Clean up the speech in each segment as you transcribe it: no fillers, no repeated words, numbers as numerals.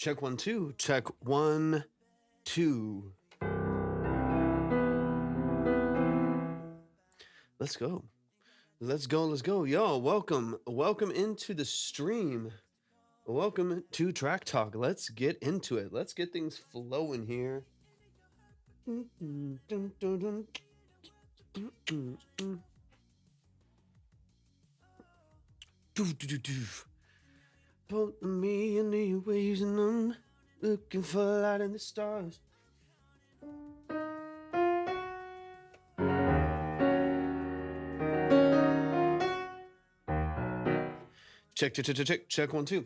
Check 1 2. Check 1 2. Let's go. Let's go. Let's go. Yo, welcome. Welcome into the stream. Welcome to Track Talk. Let's get into it. Let's get things flowing here. Put me in the waves and I'm looking for light in the stars. Check 1 2.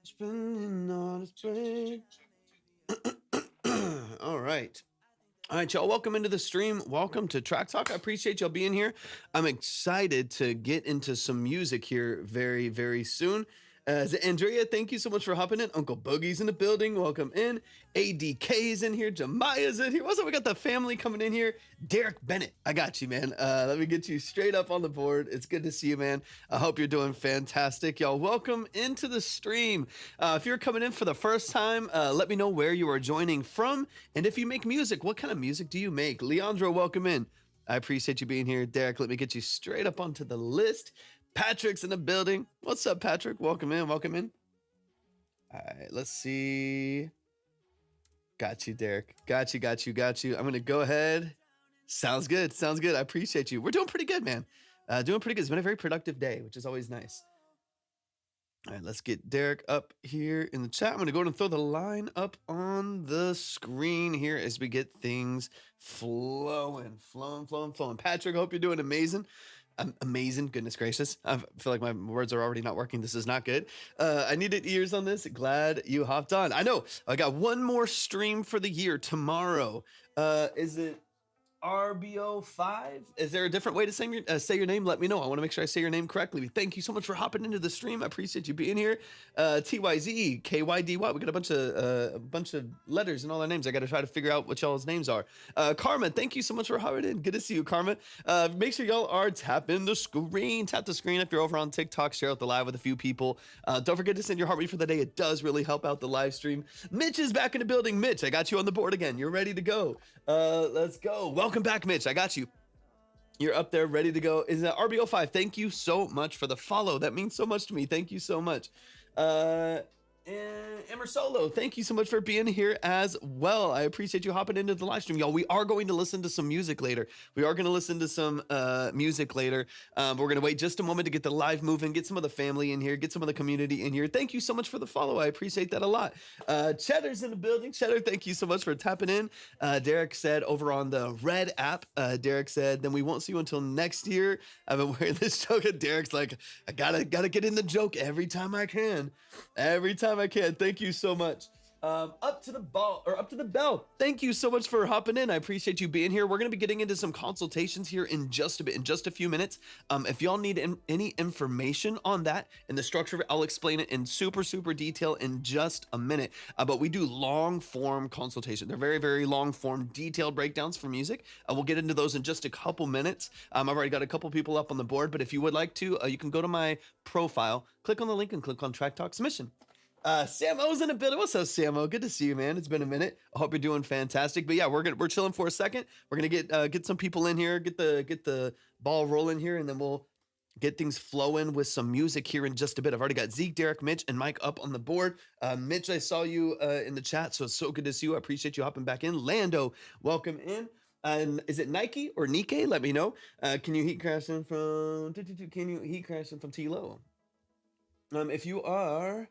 Spending all this break. All right. All right, y'all, welcome into the stream. Welcome to Track Talk. I appreciate y'all being here. I'm excited to get into some music here very, very soon. Andrea, thank you so much for hopping in. Uncle Boogie's in the building. Welcome in. ADK's in here. Jemiah's in here. What's up? We got the family coming in here. Derek Bennett, I got you, man. Let me get you straight up on the board. It's good to see you, man. I hope you're doing fantastic. Y'all, welcome into the stream. If you're coming in for the first time, let me know where you are joining from. And if you make music, what kind of music do you make? Leandro, welcome in. I appreciate you being here. Derek, let me get you straight up onto the list. Patrick's in the building. What's up, Patrick? Welcome in. Welcome in. All right, let's see. Got you, Derek. Got you. I'm going to go ahead. Sounds good. Sounds good. I appreciate you. We're doing pretty good, man. Doing pretty good. It's been a very productive day, which is always nice. All right, let's get Derek up here in the chat. I'm going to go ahead and throw the line up on the screen here as we get things flowing. Patrick, I hope you're doing amazing. Amazing. Goodness gracious. I feel like my words are already not working. This is not good. I needed ears on this. Glad you hopped on. I know. I got one more stream for the year tomorrow. Is it RBO5? Is there a different way to say your name? Let me know. I want to make sure I say your name correctly. Thank you so much for hopping into the stream. I appreciate you being here. TYZ, KYDY. We got a bunch of letters and all our names. I got to try to figure out what y'all's names are. Karma, thank you so much for hopping in. Good to see you, Karma. Make sure y'all are tapping the screen. Tap the screen if you're over on TikTok. Share out the live with a few people. Don't forget to send your heart rate for the day. It does really help out the live stream. Mitch is back in the building. Mitch, I got you on the board again. You're ready to go. Let's go. Welcome back, Mitch. I got you. You're up there ready to go. Is that RBO5? Thank you so much for the follow. That means so much to me. Thank you so much. And Emersolo, thank you so much for being here as well. I appreciate you hopping into the live stream. Y'all, we are going to listen to some music later. We're going to wait just a moment to get the live moving, get some of the family in here, get some of the community in here. Thank you so much for the follow. I appreciate that a lot. Cheddar's in the building. Cheddar, thank you so much for tapping in. Derek said over on the Red app, Derek said, then we won't see you until next year. I've been wearing this joke, and Derek's like, I gotta get in the joke every time I can. Every time I can. Thank you so much. Up to the bell. Thank you so much for hopping in. I appreciate you being here. We're going to be getting into some consultations here in just a bit, in just a few minutes. If y'all need any information on that and the structure of it, I'll explain it in super detail in just a minute. But we do long form consultation. They're very, very long form, detailed breakdowns for music. We'll get into those in just a couple minutes. I've already got a couple people up on the board, but if you would like to, you can go to my profile, click on the link and click on Track Talk Submission. Sam O's in the building. What's up, Sam O? Good to see you, man. It's been a minute. I hope you're doing fantastic. But yeah, we're chilling for a second. We're gonna get some people in here, get the ball rolling here, and then we'll get things flowing with some music here in just a bit. I've already got Zeke, Derek, Mitch, and Mike up on the board. Mitch, I saw you in the chat, so it's so good to see you. I appreciate you hopping back in. Lando, welcome in. And is it Nike or Nike? Let me know. Can you heat crashing from T-Lo? If you are.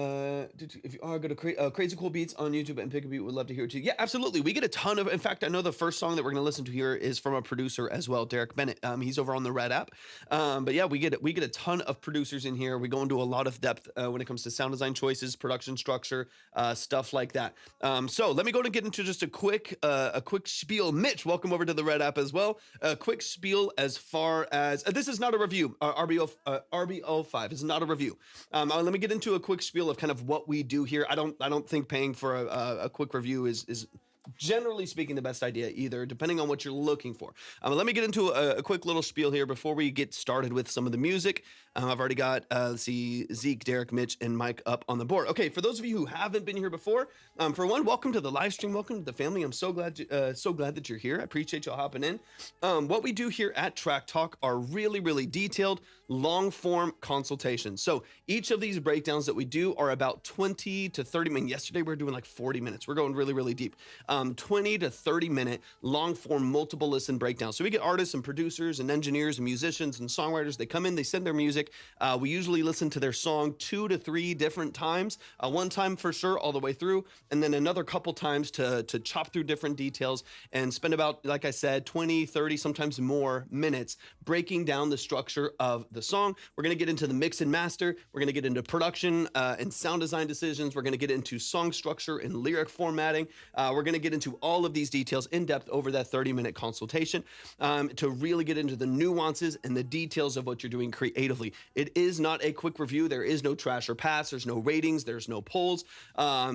If you are, go to Crazy Cool Beats on YouTube and pick a beat. Would love to hear it too. Yeah, absolutely. We get a ton of. In fact, I know the first song that we're going to listen to here is from a producer as well, Derek Bennett. He's over on the Red app. But yeah, we get a ton of producers in here. We go into a lot of depth when it comes to sound design choices, production structure, stuff like that. So let me go and get into just a quick spiel. Mitch, welcome over to the Red app as well. A quick spiel as far as this is not a review. RBO5 is not a review. Let me get into a quick spiel of kind of what we do here. I don't think paying for a quick review is generally speaking the best idea either, depending on what you're looking for. Let me get into a quick little spiel here before we get started with some of the music. I've already got, let's see, Zeke, Derek, Mitch, and Mike up on the board. Okay, for those of you who haven't been here before, for one, welcome to the live stream. Welcome to the family. I'm so glad that you're here. I appreciate y'all hopping in. What we do here at Track Talk are really, really detailed, long-form consultations. So each of these breakdowns that we do are about 20 to 30 minutes. Yesterday we were doing like 40 minutes. We're going really, really deep. 20 to 30 minute long-form multiple listen breakdowns. So we get artists and producers and engineers and musicians and songwriters. They come in, they send their music. We usually listen to their song 2 to 3 different times. One time for sure all the way through, and then another couple times to chop through different details and spend about, like I said, 20, 30, sometimes more minutes breaking down the structure of the song. We're going to get into the mix and master. We're going to get into production and sound design decisions. We're going to get into song structure and lyric formatting. We're going to get into all of these details in depth over that 30-minute consultation to really get into the nuances and the details of what you're doing creatively. It is not a quick review. There is no trash or pass. There's no ratings. There's no polls.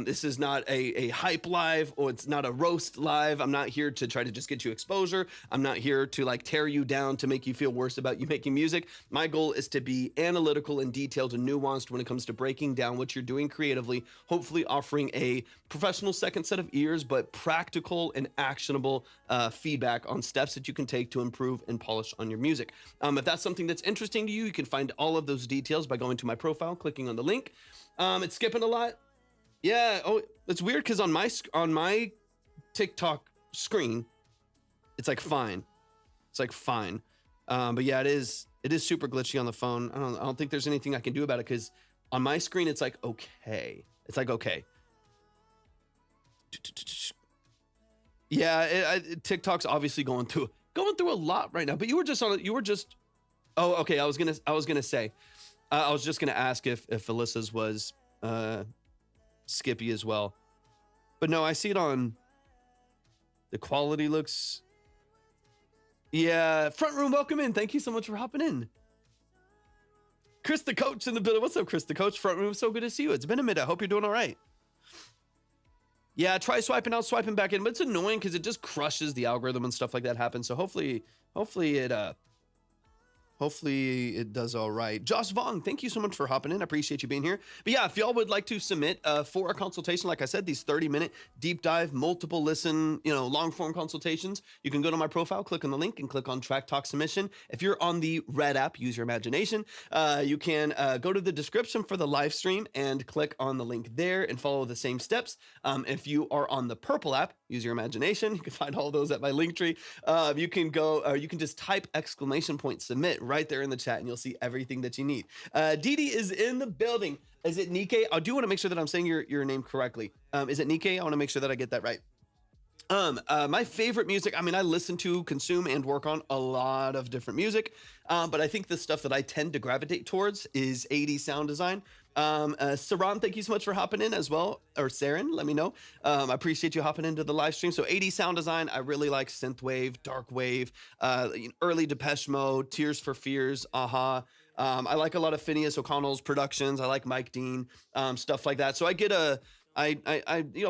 This is not a hype live, or it's not a roast live. I'm not here to try to just get you exposure. I'm not here to like tear you down to make you feel worse about you making music. My goal is to be analytical and detailed and nuanced when it comes to breaking down what you're doing creatively, hopefully offering a professional second set of ears, but practical and actionable feedback on steps that you can take to improve and polish on your music. If that's something that's interesting to you, you can find all of those details by going to my profile, clicking on the link. It's skipping a lot. Yeah. Oh, it's weird because on my TikTok screen, it's like fine. It's like fine. But yeah, it is super glitchy on the phone. I don't think there's anything I can do about it because on my screen it's like okay. It's like okay. Yeah, TikTok's obviously going through a lot right now. But you were just oh, okay. I was gonna say, I was just gonna ask if Alyssa's was Skippy as well, but no, I see it on. The quality looks. Yeah, front room, welcome in. Thank you so much for hopping in. Chris the coach in the building. What's up, Chris the coach? Front room, so good to see you. It's been a minute. I hope you're doing all right. Yeah, try swiping out, swiping back in, but it's annoying because it just crushes the algorithm and stuff like that happens. So hopefully it does all right. Josh Vong, thank you so much for hopping in. I appreciate you being here. But yeah, if y'all would like to submit for a consultation, like I said, these 30-minute deep dive, multiple listen, long form consultations, you can go to my profile, click on the link, and click on Track Talk Submission. If you're on the red app, use your imagination. You can go to the description for the live stream and click on the link there and follow the same steps. If you are on the purple app, use your imagination. You can find all those at my link tree. You can go, you can just type !submit right there in the chat and you'll see everything that you need. Didi is in the building. Is it Nikkei? I do want to make sure that I'm saying your name correctly. Is it Nikkei? I want to make sure that I get that right. My favorite music, I mean, I listen to, consume, and work on a lot of different music, but I think the stuff that I tend to gravitate towards is 80s sound design. Saran, thank you so much for hopping in as well, or Saren, let me know. I appreciate you hopping into the live stream. So 80s sound design, I really like synthwave, dark wave, early Depeche Mode, Tears for Fears, Aha. I like a lot of Phineas O'Connell's productions. I like Mike Dean, stuff like that. So I get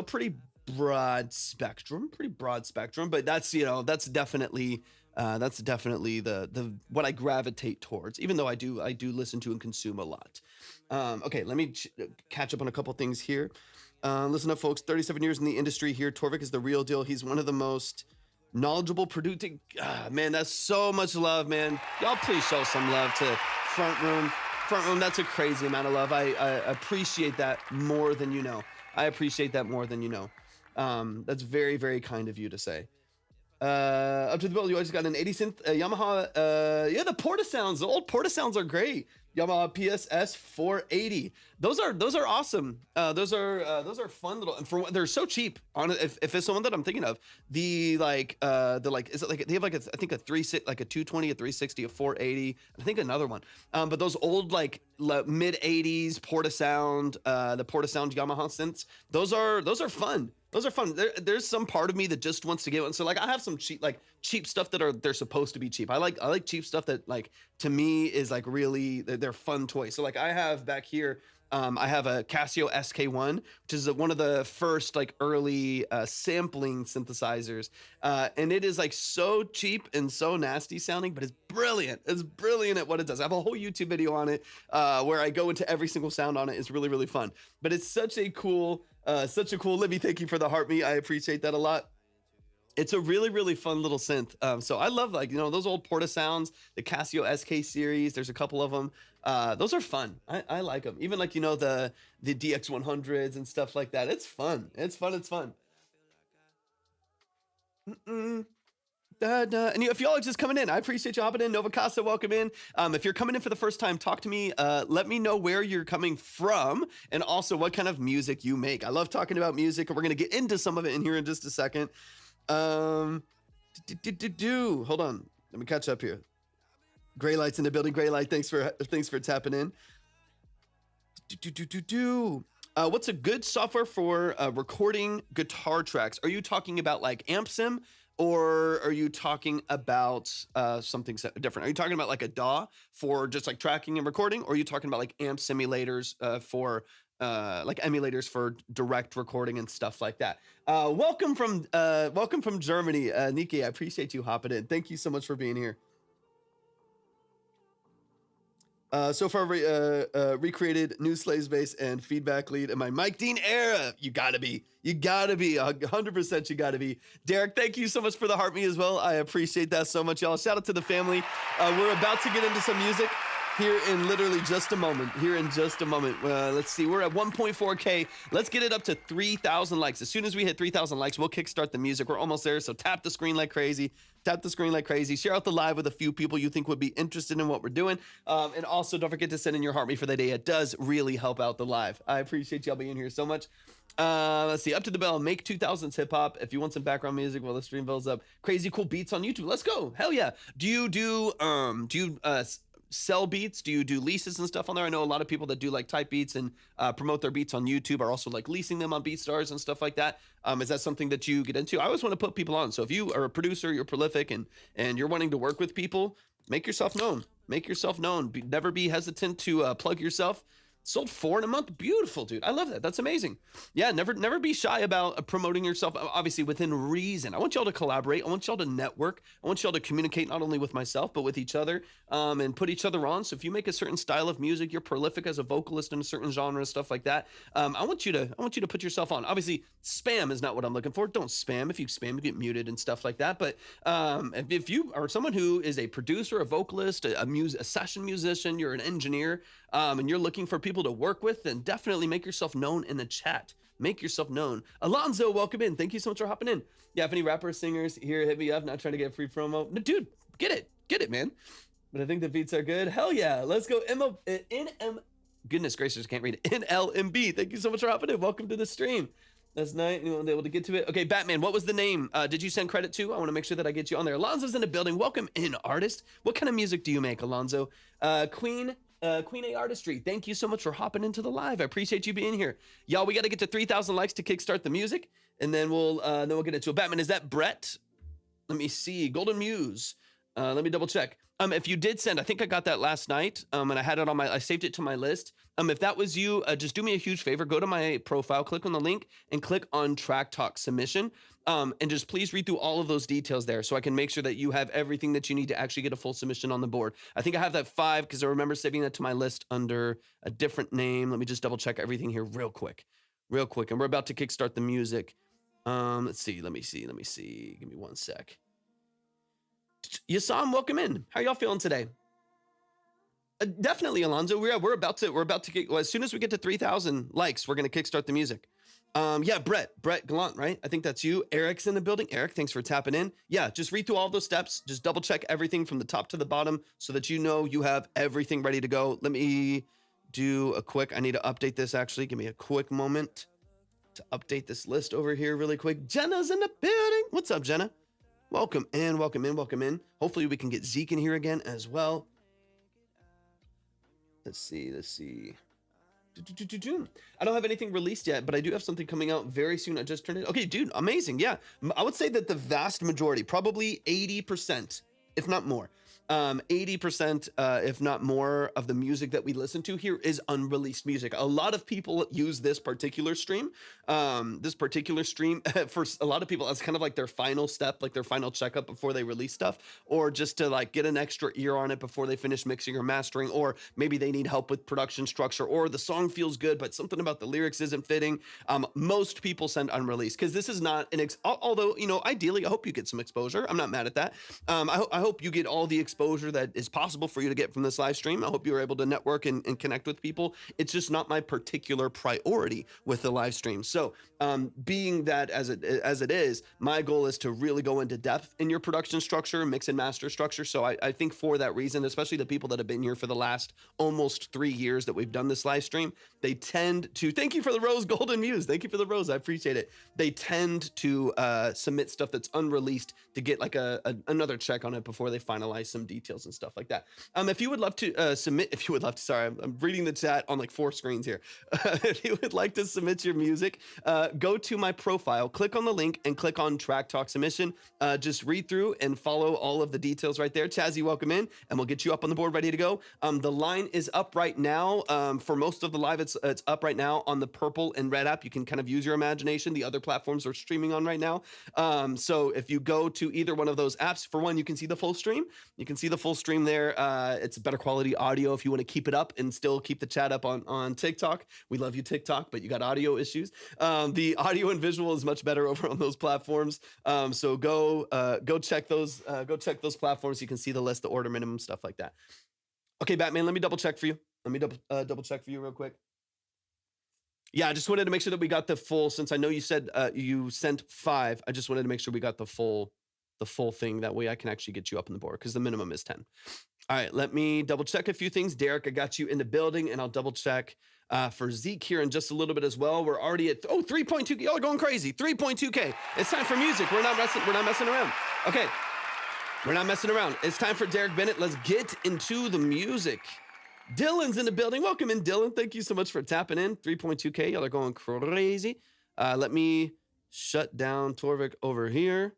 pretty broad spectrum, but that's definitely the what I gravitate towards, even though I do listen to and consume a lot. Okay, let me catch up on a couple things here. Listen up, folks. 37 years in the industry here. Torvik is the real deal. He's one of the most knowledgeable producing. Man, that's so much love, man. Y'all please show some love to front room. That's a crazy amount of love. I appreciate that more than you know. That's very, very kind of you to say. Up to the bill, you always got an 80 synth Yamaha. The Porta Sounds. The old Porta Sounds are great. Yamaha PSS 480. Those are awesome. Those are fun little. And they're so cheap. If it's the one that I'm thinking of, is it like they have like I think a 220, a 360, a 480. I think another one. But those old like mid 80s Porta Sound, the Porta Sound Yamaha synths. Those are fun. Those are fun. There's some part of me that just wants to get one. So like I have some cheap stuff that they're supposed to be cheap. I like cheap stuff that like to me is like really they're fun toys. So like I have back here, I have a Casio SK1, which is one of the first like early sampling synthesizers, and it is like so cheap and so nasty sounding, but it's brilliant. It's brilliant at what it does. I have a whole YouTube video on it where I go into every single sound on it. It's really really fun. But it's such a cool. Libby, thank you for the heart me. I appreciate that a lot. It's a really, really fun little synth. So I love like, those old Porta sounds, the Casio SK series. There's a couple of them. Those are fun. I like them. Even like, the DX100s and stuff like that. It's fun. It's fun. It's fun. And if y'all are just coming in, I appreciate you hopping in. Nova Casa, welcome in. If you're coming in for the first time, talk to me. Let me know where you're coming from and also what kind of music you make. I love talking about music, and we're going to get into some of it in here in just a second. Hold on. Let me catch up here. Gray Light's in the building. Gray Light, thanks for tapping in. What's a good software for recording guitar tracks? Are you talking about like AmpSim? Or are you talking about something different? Are you talking about like a DAW for just like tracking and recording? Or are you talking about like amp simulators for like emulators for direct recording and stuff like that? Welcome from Germany, Nikki. I appreciate you hopping in. Thank you so much for being here. So far, recreated new Slaves bass and feedback lead in my Mike Dean era. You gotta be 100%. You gotta be. Derek, thank you so much for the heart me as well. I appreciate that so much, y'all. Shout out to the family. We're about to get into some music here in literally just a moment. Let's see. We're at 1.4K. Let's get it up to 3,000 likes. As soon as we hit 3,000 likes, we'll kickstart the music. We're almost there. So tap the screen like crazy. Share out the live with a few people you think would be interested in what we're doing. And also don't forget to send in your heart me for the day. It does really help out the live. I appreciate y'all being here so much. Let's see. Up to the bell. Make 2000s hip hop. If you want some background music while the stream builds up. Crazy cool beats on YouTube. Let's go. Hell yeah. Do you sell beats? Do you do leases and stuff on there? I know a lot of people that do like type beats and promote their beats on YouTube are also like leasing them on BeatStars and stuff like that. Is that something that you get into? I always want to put people on. So if you are a producer, you're prolific and you're wanting to work with people, make yourself known. Never be hesitant to plug yourself. Sold 4 in a month. Beautiful, dude. I love that. That's amazing. Yeah, never be shy about promoting yourself, obviously within reason. I want y'all to collaborate. I want y'all to network. I want y'all to communicate not only with myself, but with each other, and put each other on. So if you make a certain style of music, you're prolific as a vocalist in a certain genre, stuff like that. I want you to put yourself on. Obviously, spam is not what I'm looking for. Don't spam. If you spam, you get muted and stuff like that. But if you are someone who is a producer, a vocalist, a session musician, you're an engineer, and you're looking for people to work with, then definitely make yourself known in the chat. Make yourself known. Alonzo, welcome in. Thank you so much for hopping in. Yeah, if any rappers, singers here, hit me up. Not trying to get free promo. No, dude, get it, man. But I think the beats are good. Hell yeah. Let's go. Goodness gracious, I can't read it. NLMB. Thank you so much for hopping in. Welcome to the stream. That's nice. You won't be able to get to it. Okay, Batman, what was the name? Did you send credit to? I want to make sure that I get you on there. Alonzo's in the building. Welcome in, artist. What kind of music do you make, Alonzo? Queen A Artistry, thank you so much for hopping into the live. I appreciate you being here. Y'all, we got to get to 3,000 likes to kickstart the music, and then we'll get into it. Batman, is that Brett? Let me see. Golden Muse. Let me double check. If you did send, I think I got that last night, and I had it on I saved it to my list. If that was you, just do me a huge favor. Go to my profile, click on the link, and click on Track Talk Submission. And just please read through all of those details there so I can make sure that you have everything that you need to actually get a full submission on the board. I think I have that 5 because I remember saving that to my list under a different name. Let me just double check everything here real quick. And we're about to kickstart the music. Let's see. Let me see. Give me 1 sec. Yasam, welcome in. How y'all feeling today? Definitely, Alonzo. We're about to get, well, as soon as we get to 3,000 likes, we're going to kickstart the music. Yeah, Brett Gallant, right? I think that's you. Eric's in the building. Eric, thanks for tapping in. Yeah, just read through all those steps. Just double check everything from the top to the bottom so that you know you have everything ready to go. Let me do a quick, I need to update this actually. Give me a quick moment to update this list over here really quick. Jenna's in the building. What's up, Jenna? Welcome in. Hopefully we can get Zeke in here again as well. Let's see. I don't have anything released yet, but I do have something coming out very soon. I just turned it. Okay, dude, amazing. Yeah, I would say that the vast majority, probably 80%, if not more, 80%, if not more, of the music that we listen to here is unreleased music. A lot of people use this particular stream, for a lot of people, as kind of like their final step, like their final checkup before they release stuff, or just to like get an extra ear on it before they finish mixing or mastering, or maybe they need help with production structure, or the song feels good, but something about the lyrics isn't fitting. Most people send unreleased because this is not although, ideally, I hope you get some exposure. I'm not mad at that. I hope you get all the exposure that is possible for you to get from this live stream. I hope you're able to network and connect with people. It's just not my particular priority with the live stream. So being that as it is, my goal is to really go into depth in your production structure, mix and master structure. So I think for that reason, especially the people that have been here for the last almost 3 years that we've done this live stream, they tend to, thank you for the rose, Golden Muse. Thank you for the rose. I appreciate it. They tend to submit stuff that's unreleased to get like another check on it before they finalize some details and stuff like that. If you would love to sorry, I'm reading the chat on like 4 screens here. If you would like to submit your music, go to my profile, click on the link and click on Track Talk Submission. Just read through and follow all of the details right there. Chazzy, welcome in, and we'll get you up on the board ready to go. The line is up right now. For most of the live, it's up right now on the purple and red app. You can kind of use your imagination. The other platforms are streaming on right now. So if you go to either one of those apps, for one, you can see the full stream. You can see the full stream there. It's better quality audio if you want to keep it up and still keep the chat up on TikTok. We love you, TikTok, but you got audio issues. The audio and visual is much better over on those platforms. So go check those platforms. You can see the list, the order minimum, stuff like that. Okay, Batman, let me double check for you. Let me double check for you real quick. Yeah, I just wanted to make sure that we got the full, since I know you said you sent 5. I just wanted to make sure we got the full thing. That way I can actually get you up on the board because the minimum is 10. All right, let me double check a few things. Derek, I got you in the building, and I'll double check for Zeke here in just a little bit as well. We're already at 3.2. Y'all are going crazy. 3.2K. It's time for music. We're not messing around. Okay, we're not messing around. It's time for Derek Bennett. Let's get into the music. Dylan's in the building. Welcome in, Dylan. Thank you so much for tapping in. 3.2K. Y'all are going crazy. Let me shut down Torvik over here.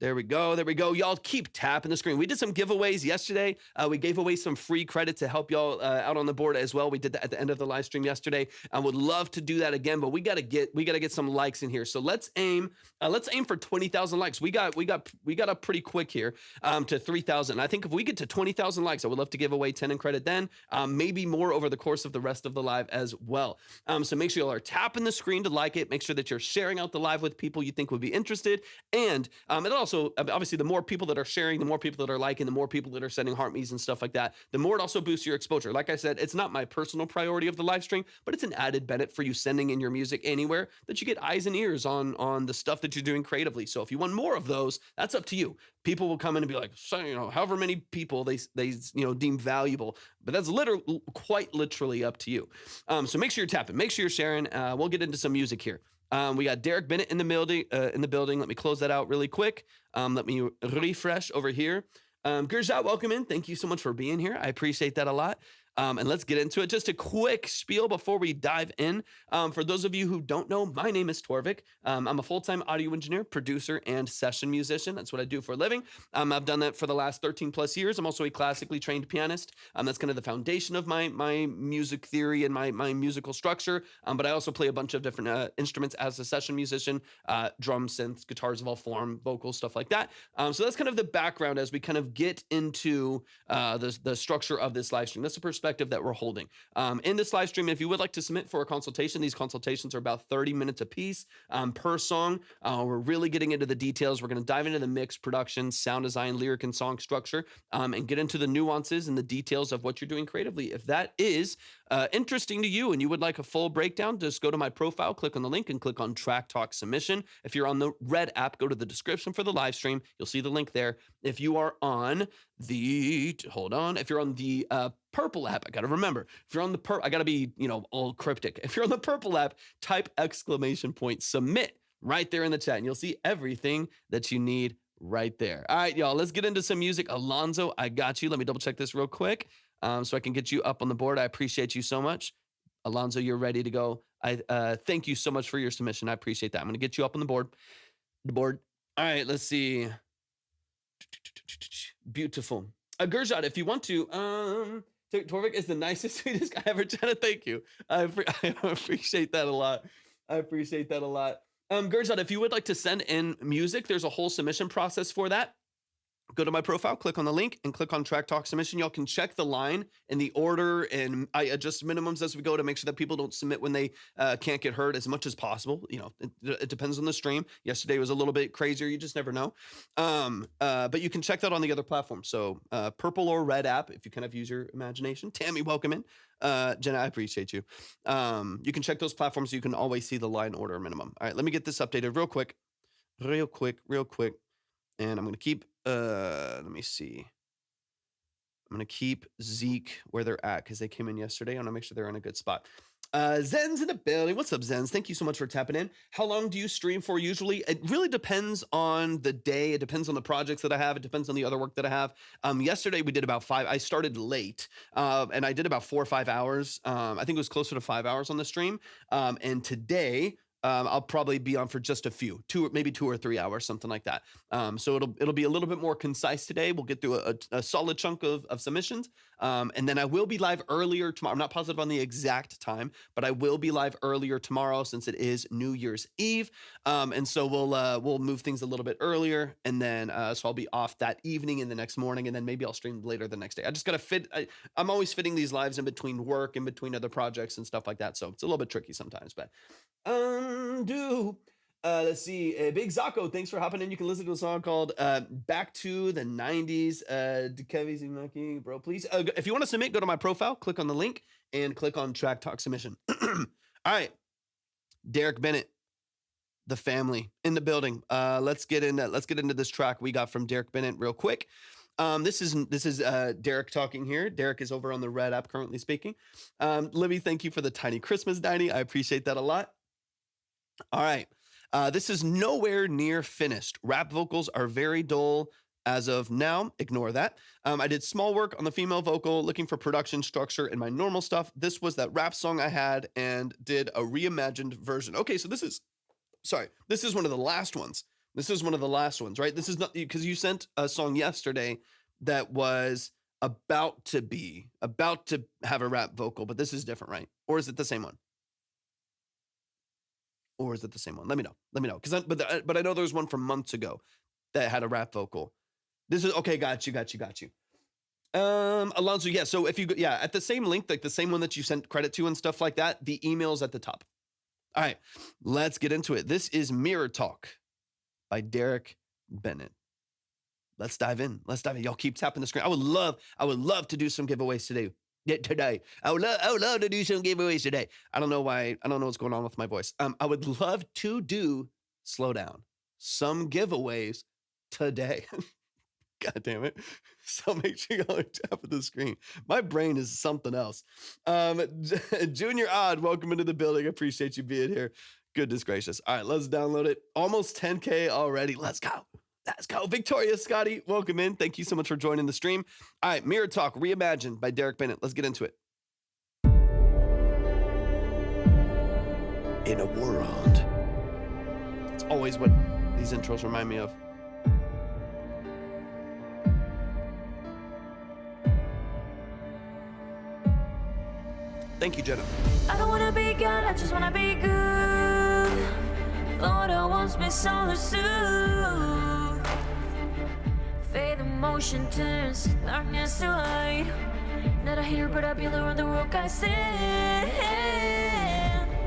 There we go. Y'all keep tapping the screen. We did some giveaways yesterday. We gave away some free credit to help y'all out on the board as well. We did that at the end of the live stream yesterday. I would love to do that again, but we gotta get some likes in here. So let's aim for 20,000 likes. We got up pretty quick here to 3,000. I think if we get to 20,000 likes, I would love to give away 10 in credit then, maybe more over the course of the rest of the live as well. So make sure y'all are tapping the screen to like it. Make sure that you're sharing out the live with people you think would be interested, and it also, obviously, the more people that are sharing, the more people that are liking, the more people that are sending heart me's and stuff like that, the more it also boosts your exposure. Like I said, it's not my personal priority of the live stream, but it's an added benefit for you sending in your music anywhere that you get eyes and ears on the stuff that you're doing creatively. So if you want more of those, that's up to you. People will come in and be like, so, however many people they deem valuable, but that's quite literally up to you. So make sure you're tapping, make sure you're sharing. We'll get into some music here. We got Derek Bennett in the building. Let me close that out really quick. Let me refresh over here. Gurjat, welcome in. Thank you so much for being here. I appreciate that a lot. And let's get into it. Just a quick spiel before we dive in. For those of you who don't know, my name is Torvik. I'm a full-time audio engineer, producer, and session musician. That's what I do for a living. I've done that for the last 13 plus years. I'm also a classically trained pianist. That's kind of the foundation of my music theory and my musical structure. But I also play a bunch of different instruments as a session musician, drums, synths, guitars of all form, vocals, stuff like that. So that's kind of the background as we kind of get into the structure of this live stream. That's the perspective that we're holding. In this live stream, if you would like to submit for a consultation, these consultations are about 30 minutes a piece per song. We're really getting into the details. We're going to dive into the mix, production, sound design, lyric, and song structure, and get into the nuances and the details of what you're doing creatively. If that is interesting to you and you would like a full breakdown, just go to my profile, click on the link, and click on Track Talk Submission. If you're on the red app, go to the description for the live stream. You'll see the link there. If you are on the, if you're on the purple app, I got to remember, if you're on the I got to be, all cryptic. If you're on the purple app, type !submit right there in the chat, and you'll see everything that you need right there. All right, y'all, let's get into some music. Alonzo, I got you. Let me double check this real quick so I can get you up on the board. I appreciate you so much. Alonzo, you're ready to go. I thank you so much for your submission. I appreciate that. I'm going to get you up on the board. All right, let's see. Beautiful. Gurjot, if you want to, Torvik is the nicest, sweetest guy ever. Jenna, thank you. I appreciate that a lot. Gurjot, if you would like to send in music, there's a whole submission process for that. Go to my profile, click on the link, and click on Track Talk Submission. Y'all can check the line and the order, and I adjust minimums as we go to make sure that people don't submit when they can't get heard as much as possible. You know, it depends on the stream. Yesterday was a little bit crazier. You just never know. But you can check that on the other platforms. So purple or red app, if you kind of use your imagination. Tammy, welcome in. Jenna, I appreciate you. You can check those platforms. So you can always see the line order minimum. All right, let me get this updated real quick. And I'm going to keep, let me see. I'm going to keep Zeke where they're at because they came in yesterday. I want to make sure they're in a good spot. Zen's in the building. What's up, Zen's? Thank you so much for tapping in. How long do you stream for usually? It really depends on the day. It depends on the projects that I have. It depends on the other work that I have. Yesterday we did about 5. I started late and I did about 4 or 5 hours. I think it was closer to 5 hours on the stream. And today, I'll probably be on for just a few, maybe 2 or 3 hours, something like that. So it'll be a little bit more concise today. We'll get through a solid chunk of submissions. And then I will be live earlier tomorrow. I'm not positive on the exact time, but I will be live earlier tomorrow since it is New Year's Eve. And so we'll move things a little bit earlier. And then, so I'll be off that evening and the next morning, and then maybe I'll stream later the next day. I just got to fit. I'm always fitting these lives in between work, in between other projects and stuff like that. So it's a little bit tricky sometimes, but let's see. Big Zako, thanks for hopping in. You can listen to a song called Back to the 90s. Kevi Zimaki, bro, please. If you want to submit, go to my profile, click on the link, and click on Track Talk Submission. All right. Derek Bennett, the family in the building. Let's get into this track we got from Derek Bennett real quick. This is Derek talking here. Derek is over on the Red app currently speaking. Libby, thank you for the tiny Christmas, Danii. I appreciate that a lot. All right. This is nowhere near finished. Rap vocals are very dull as of now. Ignore that. I did small work on the female vocal, looking for production structure in my normal stuff. This was that rap song I had and did a reimagined version. Okay, so this is one of the last ones. Right? This is not, because you sent a song yesterday that was about to have a rap vocal, but this is different, right? Or is it the same one? Let me know. But I know there was one from months ago that had a rap vocal. This is okay. Got you. Alonso, yeah. So if you at the same link, like the same one that you sent credit to and stuff like that, the email's at the top. All right, let's get into it. This is Mirror Talk by Derek Bennett. Let's dive in. Y'all keep tapping the screen. I would love to do some giveaways today. I would love to do some giveaways today. I don't know what's going on with my voice. I would love to do, slow down, some giveaways today. God damn it. So make sure you tap the screen. My brain is something else. Junior Odd, welcome into the building. I appreciate you being here. Goodness gracious. All right, let's download it. Almost 10K already. Let's go. Victoria Scotty, welcome in. Thank you so much for joining the stream. All right, Mirror Talk Reimagined by Derek Bennett. Let's get into it. In a world. It's always what these intros remind me of. Thank you, Jenna. I don't wanna be God, I just wanna be good. Thought I was misunderstood. Faith emotion turns darkness to light. Not a hater, but a pillar on the rock I stand.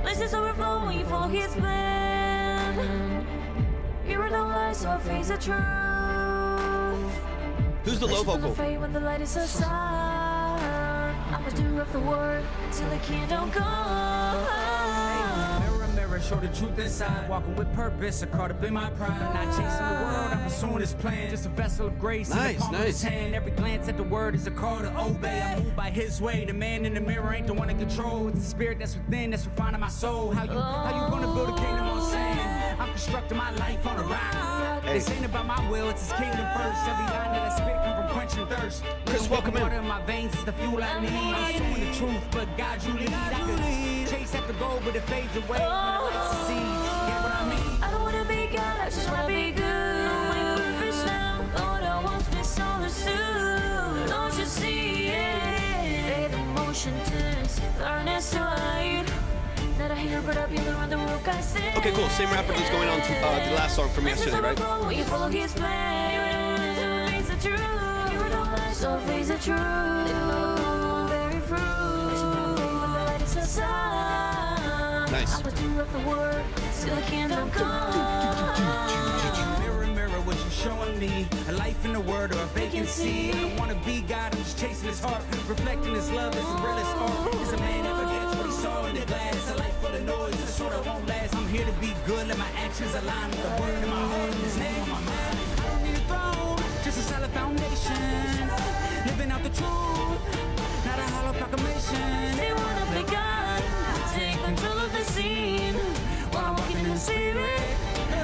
Blessings overflow when you follow his plan. Here are the lies, so I face the truth. Who's the low vocal? When the light is aside, I'm a doer of the word till the kingdom come. Mirror, show the truth inside. Walking with purpose, caught up in my pride. Not chasing the world, I'm pursuing this plan. Just a vessel of grace in the palm of his hand. Every glance at the word is a call to obey. I move by his way. The man in the mirror ain't the one in control. It's the spirit that's within, that's refining my soul. How you gonna build a kingdom on sand? I'm constructing my life on a rock. This ain't about my will, it's his kingdom first. Every line that I spit come from quenching thirst. Chris, welcome in. Water in my veins is the fuel I need. I'm suing the truth, but God, you lead. I could gold, but it fades away when the light succeeds. Get what I mean? I don't wanna be God, I just wanna be good. Wake up fish now, Lord, I won't be soon. Don't you see it? The motion turns, darkness to light. Not a hair, but I'll be around the world, I say. Okay, cool. Same rapper that's going on to the last song from yesterday, right? You follow his plan, so face the truth. So face the truth. Very fruit. It's a sign. Nice. I was too rough the word, still the kingdom come. Mirror, mirror, what you showing me? A life in the word or a vacancy? I don't wanna be God, I'm just chasing his heart. Reflecting his love, it's the realest art. Is a man ever gets what he saw in the glass? A life full of noise, a sword that won't last. I'm here to be good, let my actions align with the word in my heart. His name on my mind. I don't need a throne, just a solid foundation. Living out the truth, not a hollow proclamation. They wanna be God, take control of the scene. While I'm walking in the spirit,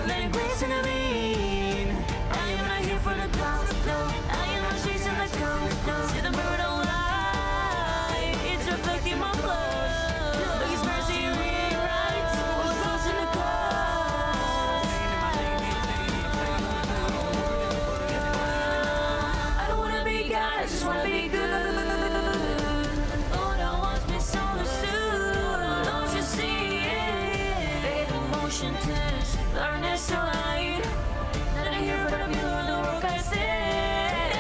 letting grace intervene. I am not here for the cloud, no. I am not chasing the cloud, no. See the mirror don't lie, it's reflecting my blood. Look, his mercy rewrites what goes in the cloud. I don't wanna be God, I just wanna be good. Lord, I want me so soon. Don't you see it? Fade emotion turns, darkness to light. Not a hero, but I'm here on the road, I stand.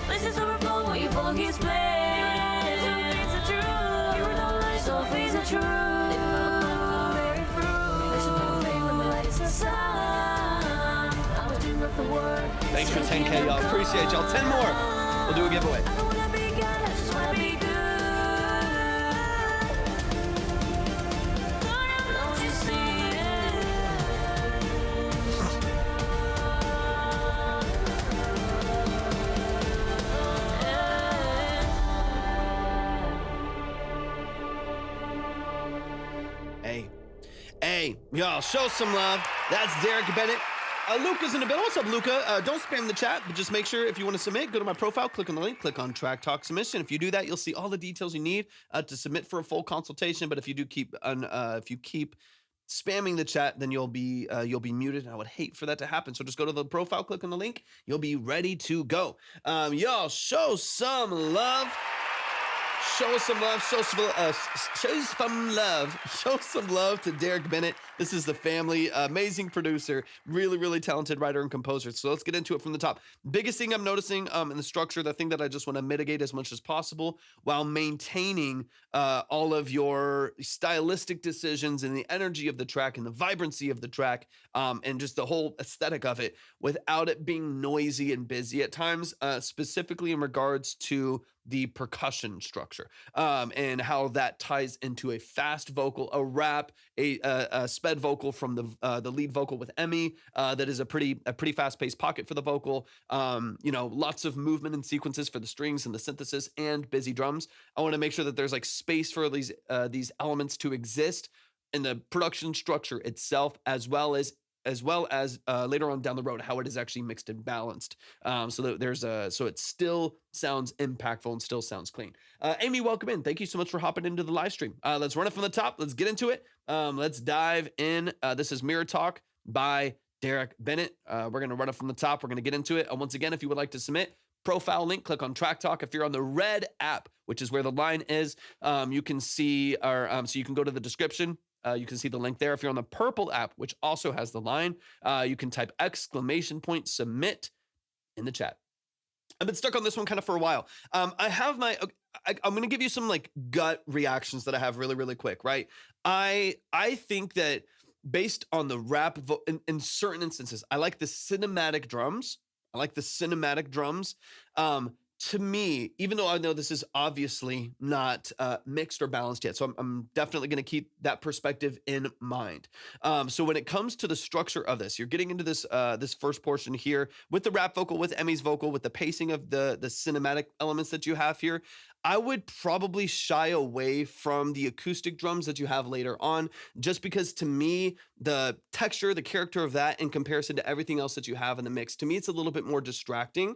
Blessings overflow when you follow his plan. So face the truth. You are the light, so face the truth. Very fruit. Vision will fade when the light is inside. I was too rough the word. Thanks for 10K, y'all. Appreciate y'all. 10 more. We'll do a giveaway. I don't wanna be God, I just wanna be good. Don't you see Hey, y'all, show some love. That's Derek Bennett. Luca's in the building. What's up, Luca? Don't spam the chat, but just make sure if you want to submit, go to my profile, click on the link, click on Track Talk Submission. If you do that, you'll see all the details you need to submit for a full consultation. But if you do keep spamming the chat, then you'll be muted. And I would hate for that to happen. So just go to the profile, click on the link. You'll be ready to go. Y'all, show some love. Show some love. Show some love to Derek Bennett. This is the family. Amazing producer. Really, really talented writer and composer. So let's get into it from the top. Biggest thing I'm noticing in the structure, the thing that I just want to mitigate as much as possible while maintaining all of your stylistic decisions and the energy of the track and the vibrancy of the track and just the whole aesthetic of it without it being noisy and busy at times, specifically in regards to the percussion structure and how that ties into a fast vocal, a rap, a sped vocal from the lead vocal with Emmy that is a pretty fast-paced pocket for the vocal. Lots of movement and sequences for the strings and the synthesis and busy drums. I want to make sure that there's like space for these elements to exist in the production structure itself, as well as later on down the road, how it is actually mixed and balanced. So that so it still sounds impactful and still sounds clean. Amy, welcome in. Thank you so much for hopping into the live stream. Let's run it from the top. Let's get into it. Let's dive in. This is Mirror Talk by Derek Bennett. We're going to run it from the top. We're going to get into it. Once again, if you would like to submit, profile link, click on Track Talk. If you're on the red app, which is where the line is, you can see so you can go to the description. You can see the link there. If you're on the purple app, which also has the line, you can type !submit in the chat. I've been stuck on this one kind of for a while. I'm going to give you some like gut reactions that I have really, really quick, right? I think that based on the rap, in certain instances, I like the cinematic drums. To me, even though I know this is obviously not mixed or balanced yet, so I'm definitely going to keep that perspective in mind. So when it comes to the structure of this, you're getting into this first portion here with the rap vocal, with Emmy's vocal, with the pacing of the cinematic elements that you have here. I would probably shy away from the acoustic drums that you have later on, just because to me, the texture, the character of that in comparison to everything else that you have in the mix, to me, it's a little bit more distracting.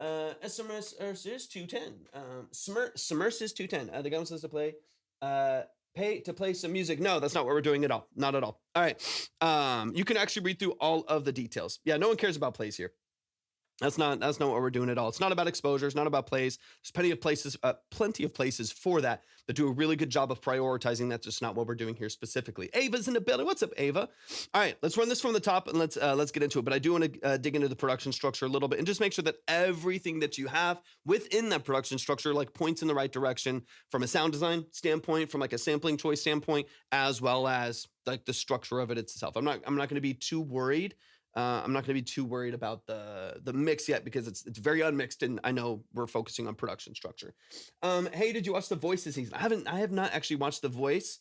SMS is 210. Smurfs is 210. The guy wants us to play Pay to play some music. No, that's not what we're doing at all. Not at all. All right. You can actually read through all of the details. Yeah, no one cares about plays here. That's not what we're doing at all. It's not about exposure. It's not about plays. There's plenty of places for that do a really good job of prioritizing. That's just not what we're doing here specifically. Ava's in the building. What's up, Ava? All right, let's run this from the top and let's get into it. But I do want to dig into the production structure a little bit and just make sure that everything that you have within that production structure like points in the right direction from a sound design standpoint, from like a sampling choice standpoint, as well as like the structure of it itself. I'm not going to be too worried. I'm not going to be too worried about the mix yet because it's very unmixed, and I know we're focusing on production structure. Hey, did you watch The Voice this season? I have not actually watched The Voice.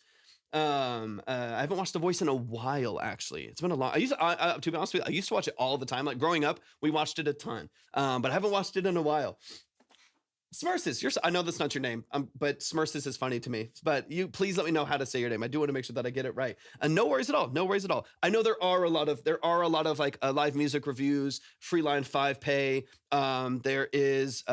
I haven't watched The Voice in a while. Actually, it's been a long. To be honest with you, I used to watch it all the time. Like growing up, we watched it a ton, but I haven't watched it in a while. Smursis, I know that's not your name, but Smursis is funny to me. But you please let me know how to say your name. I do want to make sure that I get it right. No worries at all. No worries at all. I know there are a lot of like live music reviews, Freeline 5 pay. There is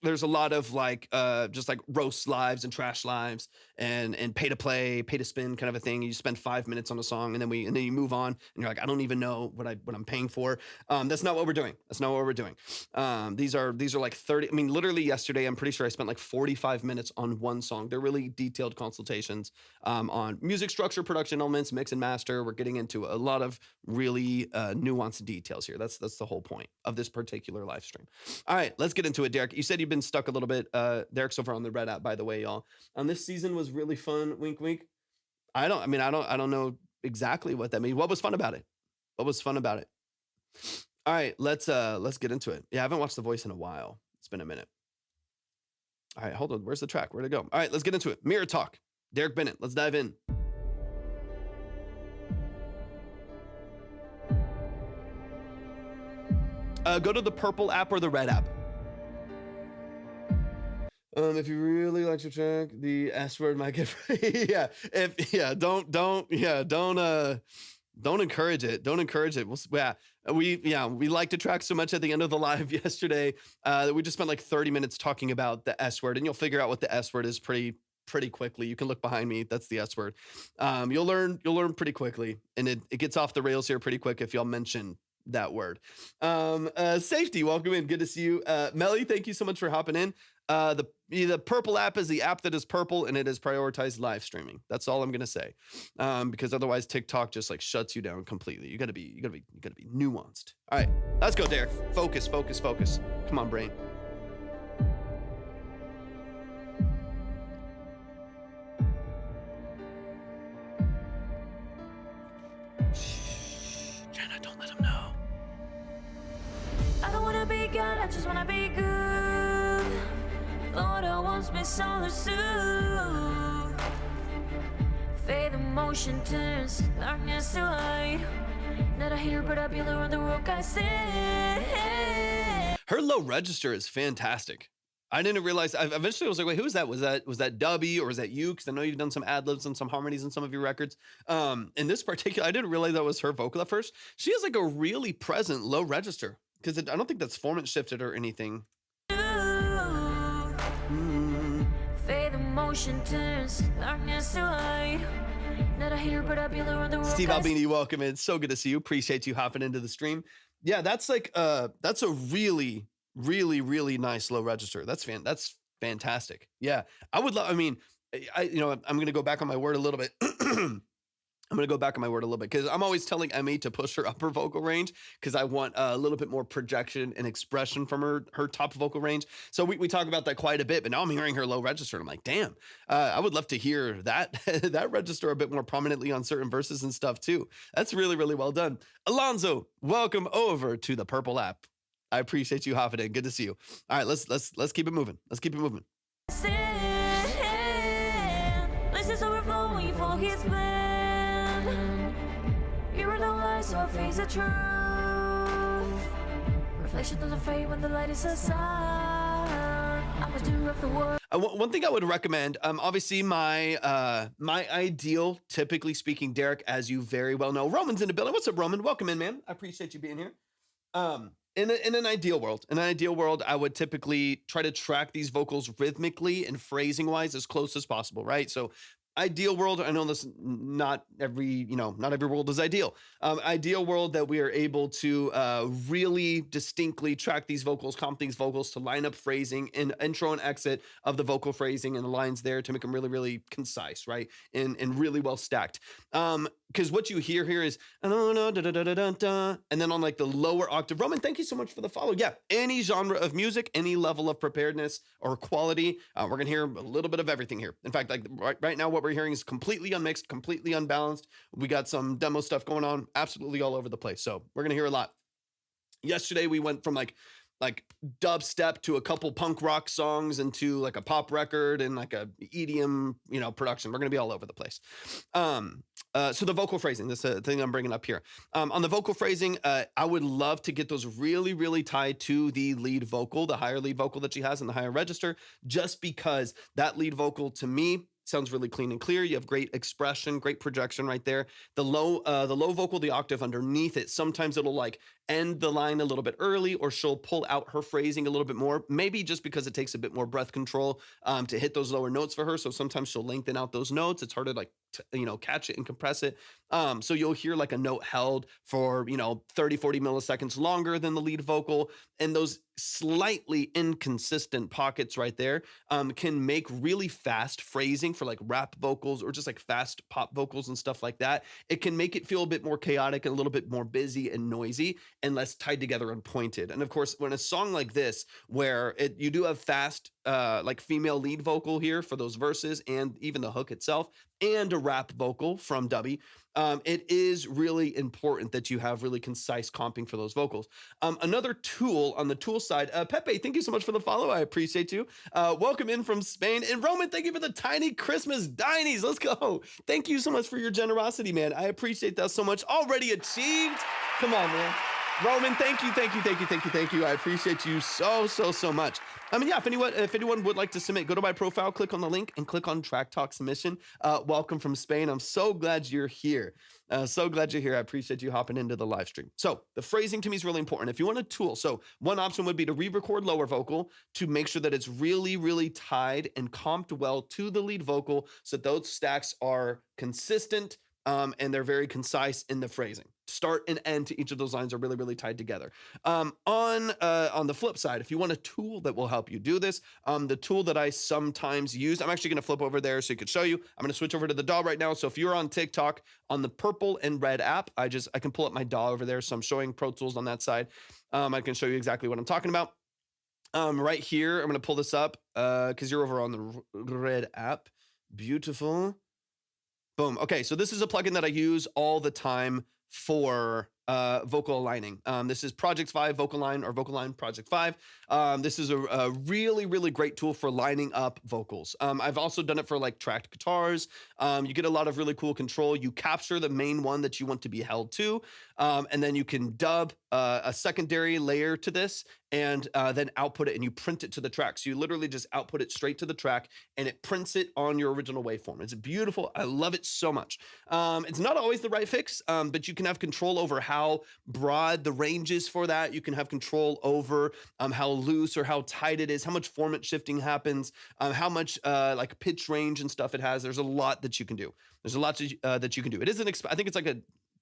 there's a lot of like just like roast lives and trash lives and pay to play, pay to spin kind of a thing. You spend 5 minutes on a song and then you move on and you're like, I don't even know what I'm paying for. That's not what we're doing. That's not what we're doing. These are like 30. I mean, literally yesterday, I'm pretty sure I spent like 45 minutes on one song. They're really detailed consultations on music structure, production elements, mix and master. We're getting into a lot of really nuanced details here. That's the whole point of this particular live stream. All right, let's get into it, Derek. You said you've been stuck a little bit. Derek's over on the Red app, by the way, y'all. This season was really fun. Wink, wink. I don't know exactly what that means. What was fun about it? What was fun about it? All right, let's get into it. Yeah, I haven't watched The Voice in a while. It's been a minute. All right, hold on. Where's the track? Where'd it go? All right, let's get into it. Mirror Talk. Derek Bennett. Let's dive in. Go to the purple app or the red app. If you really like your track, the S word might get free. Don't encourage it. Don't encourage it. We liked the track so much at the end of the live yesterday that we just spent like 30 minutes talking about the S word, and you'll figure out what the S word is pretty quickly. You can look behind me. That's the S word. You'll learn pretty quickly, and it gets off the rails here pretty quick if y'all mention that word. Safety, welcome in. Good to see you. Melly, thank you so much for hopping in. The purple app is the app that is purple, and it is prioritized live streaming. That's all I'm gonna say, because otherwise TikTok just like shuts you down completely. You gotta be nuanced. All right, let's go, Derek. Focus. Come on, brain. Shh, Jenna, don't let him know. I don't wanna be God, I just wanna be good. Lord, I once misunderstood. Faith and motion turns darkness to light. Not a hero, but a pillar on the rock I stand. Her low register is fantastic. I didn't realize. I eventually was like, wait, who was that? Was that Dubby or was that you? Because I know you've done some ad libs and some harmonies in some of your records. In this particular, I didn't realize that was her vocal at first. She has like a really present low register because I don't think that's performance shifted or anything. Motion turns darkness to light. Not a hero, but a pillar on the rock. Steve Albini, welcome in. So good to see you. Appreciate you hopping into the stream. Yeah, that's like that's a really, really, really nice low register. That's fantastic. Yeah, I would love. I mean, I'm gonna go back on my word a little bit. I'm going to go back on my word a little bit because I'm always telling Emmy to push her upper vocal range because I want a little bit more projection and expression from her top vocal range. So we talk about that quite a bit, but now I'm hearing her low register. And I'm like, damn, I would love to hear that register a bit more prominently on certain verses and stuff too. That's really, really well done. Alonzo, welcome over to the purple app. I appreciate you hopping in. Good to see you. All right, let's keep it moving. Let's keep it moving. Let's overflow, you follow his plan. You're no lies, so I face the truth. Reflection doesn't fade when the light is aside. I'm a doer of the world. One thing I would recommend, obviously my ideal, typically speaking, Derek, as you very well know, Roman's in the building. What's up, Roman? Welcome in, man. I appreciate you being here. in an ideal world, I would typically try to track these vocals rhythmically and phrasing wise as close as possible, right? So ideal world, I know this, not every world is ideal. Ideal world that we are able to really distinctly track these vocals, comp these vocals to line up phrasing and intro and exit of the vocal phrasing and the lines there to make them really, really concise, right? And really well stacked. Because what you hear here is, and then on like the lower octave. Roman, thank you so much for the follow. Yeah, any genre of music, any level of preparedness or quality, we're gonna hear a little bit of everything here. In fact, like right now, what we're hearing is completely unmixed, completely unbalanced. We got some demo stuff going on, absolutely all over the place. So we're gonna hear a lot. Yesterday, we went from like dubstep to a couple punk rock songs into like a pop record and like a EDM, production. We're gonna be all over the place. So the vocal phrasing, this is the thing I'm bringing up here. On the vocal phrasing, I would love to get those really, really tied to the lead vocal, the higher lead vocal that she has in the higher register, just because that lead vocal to me sounds really clean and clear. You have great expression, great projection right there. The low vocal, the octave underneath it, sometimes it'll like end the line a little bit early, or she'll pull out her phrasing a little bit more, maybe just because it takes a bit more breath control to hit those lower notes for her. So sometimes she'll lengthen out those notes. It's hard to like, catch it and compress it. So you'll hear like a note held for, 30, 40 milliseconds longer than the lead vocal. And those slightly inconsistent pockets right there can make really fast phrasing for like rap vocals or just like fast pop vocals and stuff like that. It can make it feel a bit more chaotic and a little bit more busy and noisy and less tied together and pointed. And of course, when a song like this, where you do have fast, like female lead vocal here for those verses and even the hook itself, and a rap vocal from Dubby, it is really important that you have really concise comping for those vocals. Another tool on the tool side, Pepe, thank you so much for the follow. I appreciate you. Welcome in from Spain. And Roman, thank you for the tiny Christmas Dinies. Let's go. Thank you so much for your generosity, man. I appreciate that so much. Already achieved. Come on, man. Roman, thank you. I appreciate you so much. I mean, yeah, if anyone would like to submit, go to my profile, click on the link, and click on Track Talk Submission. Welcome from Spain. I'm so glad you're here. I appreciate you hopping into the live stream. So the phrasing to me is really important. If you want a tool, so one option would be to re-record lower vocal to make sure that it's really, really tied and comped well to the lead vocal so that those stacks are consistent and they're very concise in the phrasing. Start and end to each of those lines are really, really tied together. On the flip side, if you want a tool that will help you do this, the tool that I sometimes use, I'm actually going to flip over there so you could show you. I'm going to switch over to the DAW right now. So if you're on TikTok on the purple and red app, I can pull up my DAW over there. So I'm showing Pro Tools on that side. I can show you exactly what I'm talking about. Right here, I'm going to pull this up because you're over on the red app. Beautiful. Boom. Okay, so this is a plugin that I use all the time for vocal aligning. This is Project 5 Vocal Line, or Vocal Line Project 5. This is a really, really great tool for lining up vocals. I've also done it for like tracked guitars. You get a lot of really cool control. You capture the main one that you want to be held to, and then you can dub a secondary layer to this and then output it, and you print it to the track. So you literally just output it straight to the track and it prints it on your original waveform. It's beautiful. I love it so much. It's not always the right fix, but you can have control over how broad the range is for that. You can have control over how loose or how tight it is, how much format shifting happens, how much like pitch range and stuff it has. There's a lot that you can do. There's a lot that you can do. It isn't, I think it's like a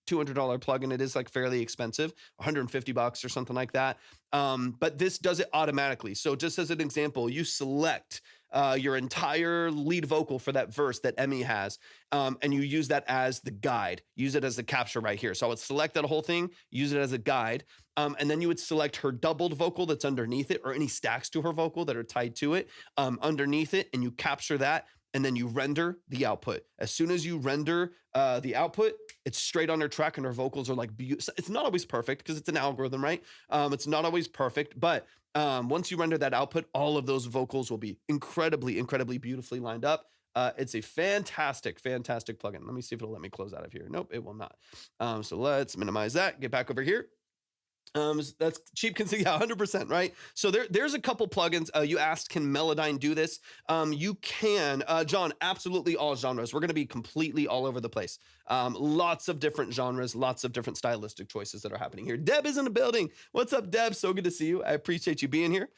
$200 plugin. It is like fairly expensive, $150 or something like that. But this does it automatically. So just as an example, you select your entire lead vocal for that verse that Emmy has, and you use that as the guide. Use it as the capture right here. So I would select that whole thing, use it as a guide, and then you would select her doubled vocal that's underneath it, or any stacks to her vocal that are tied to it underneath it, and you capture that, and then you render the output. As soon as you render the output, it's straight on her track, and her vocals are like beautiful. It's not always perfect because it's an algorithm, right? It's not always perfect, but once you render that output, all of those vocals will be incredibly, incredibly beautifully lined up. It's a fantastic, fantastic plugin. Let me see if it'll let me close out of here. Nope, it will not. So let's minimize that, get back over here. That's cheap consider, yeah, 100%, right? So there's a couple plugins. You asked, can Melodyne do this? You can, John, absolutely all genres. We're going to be completely all over the place. Lots of different genres, lots of different stylistic choices that are happening here. Deb is in the building. What's up, Deb? So good to see you. I appreciate you being here.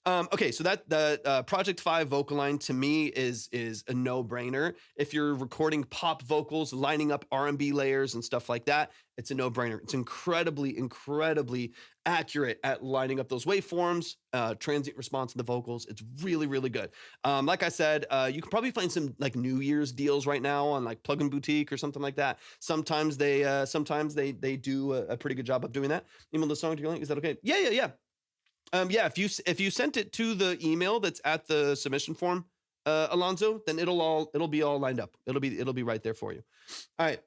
Okay, so that the Project 5 vocal line to me is a no-brainer. If you're recording pop vocals, lining up R&B layers and stuff like that, it's a no-brainer. It's incredibly accurate at lining up those waveforms, transient response in the vocals. It's really, really good. Like I said, you can probably find some like New Year's deals right now on like Plugin Boutique or something like that. Sometimes they do a pretty good job of doing that. Email the song to your link. Is that okay? Yeah. Yeah, if you sent it to the email that's at the submission form, Alonzo, then it'll be all lined up. It'll be right there for you. All right.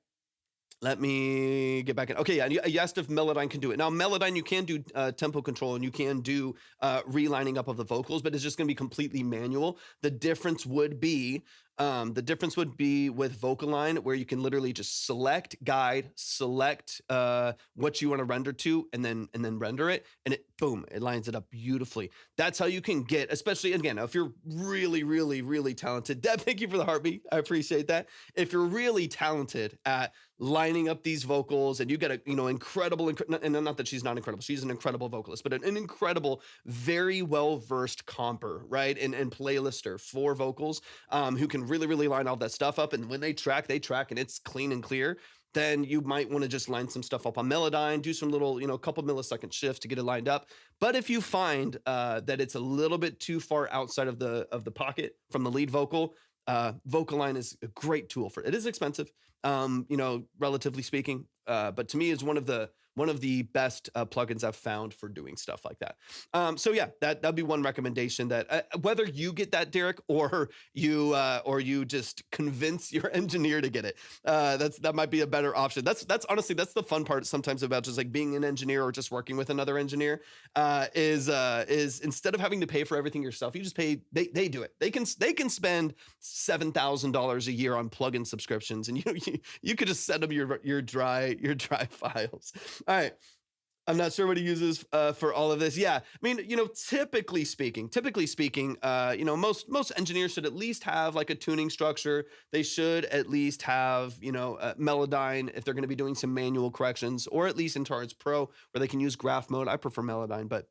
Let me get back in. Okay, yeah, you asked if Melodyne can do it. Now, Melodyne, you can do tempo control and you can do relining up of the vocals, but it's just going to be completely manual. The difference would be with Vocaline, where you can literally just select guide, select what you want to render to, and then render it, and it lines it up beautifully. That's how you can get, especially again, if you're really, really, really talented. Deb, thank you for the heartbeat. I appreciate that. If you're really talented at lining up these vocals and you get a incredible, and not that she's not incredible, she's an incredible vocalist, but an incredible, very well-versed comper, right, and playlister for vocals, who can really, really line all that stuff up, and when they track and it's clean and clear, then you might want to just line some stuff up on Melodyne, do some little, couple millisecond shifts to get it lined up. But if you find that it's a little bit too far outside of the pocket from the lead vocal, Vocaline is a great tool for it. It is expensive, relatively speaking, but to me is one of the best plugins I've found for doing stuff like that. So yeah, that'd be one recommendation. That whether you get that, Derek, or you just convince your engineer to get it, that might be a better option. That's honestly the fun part sometimes about just like being an engineer or just working with another engineer, is instead of having to pay for everything yourself, you just pay. They do it. They can spend $7,000 a year on plugin subscriptions, and you could just send them your dry files. All right. I'm not sure what he uses for all of this. Yeah. I mean, typically speaking, most engineers should at least have like a tuning structure. They should at least have, Melodyne if they're going to be doing some manual corrections, or at least in Torrents Pro where they can use graph mode. I prefer Melodyne, but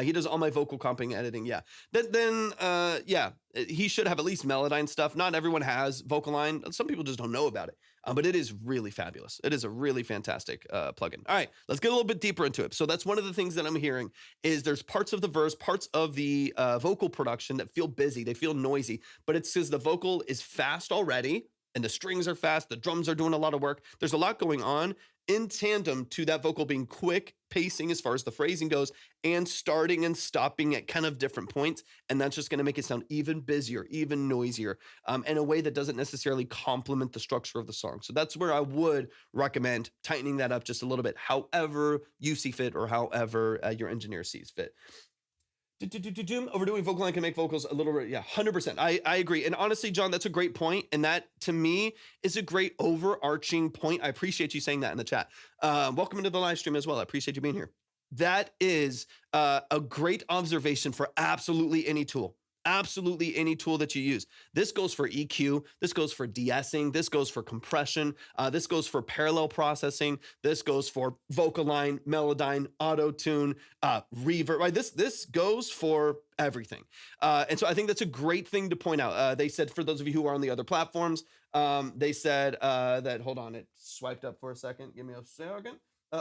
he does all my vocal comping editing. Yeah. Then he should have at least Melodyne stuff. Not everyone has Vocaline. Some people just don't know about it. But it is really fabulous. It is a really fantastic plugin. All right, let's get a little bit deeper into it. So that's one of the things that I'm hearing is there's parts of the verse, parts of the vocal production that feel busy. They feel noisy, but it's because the vocal is fast already and the strings are fast. The drums are doing a lot of work. There's a lot going on in tandem to that vocal being quick pacing as far as the phrasing goes and starting and stopping at kind of different points. And that's just going to make it sound even busier, even noisier, in a way that doesn't necessarily complement the structure of the song. So that's where I would recommend tightening that up just a little bit, however you see fit or however your engineer sees fit. Overdoing Vocaline can make vocals a little bit, 100%. I agree. And honestly, John, that's a great point. And that, to me, is a great overarching point. I appreciate you saying that in the chat. Welcome into the live stream as well. I appreciate you being here. That is a great observation for absolutely any tool. Absolutely any tool that you use. This goes for EQ. This goes for de-essing. This goes for compression. This goes for parallel processing. This goes for Vocaline, Melodyne, auto-tune, reverb. Right? This goes for everything. And so I think that's a great thing to point out. They said, for those of you who are on the other platforms, they said that, hold on, it swiped up for a second. Give me a second.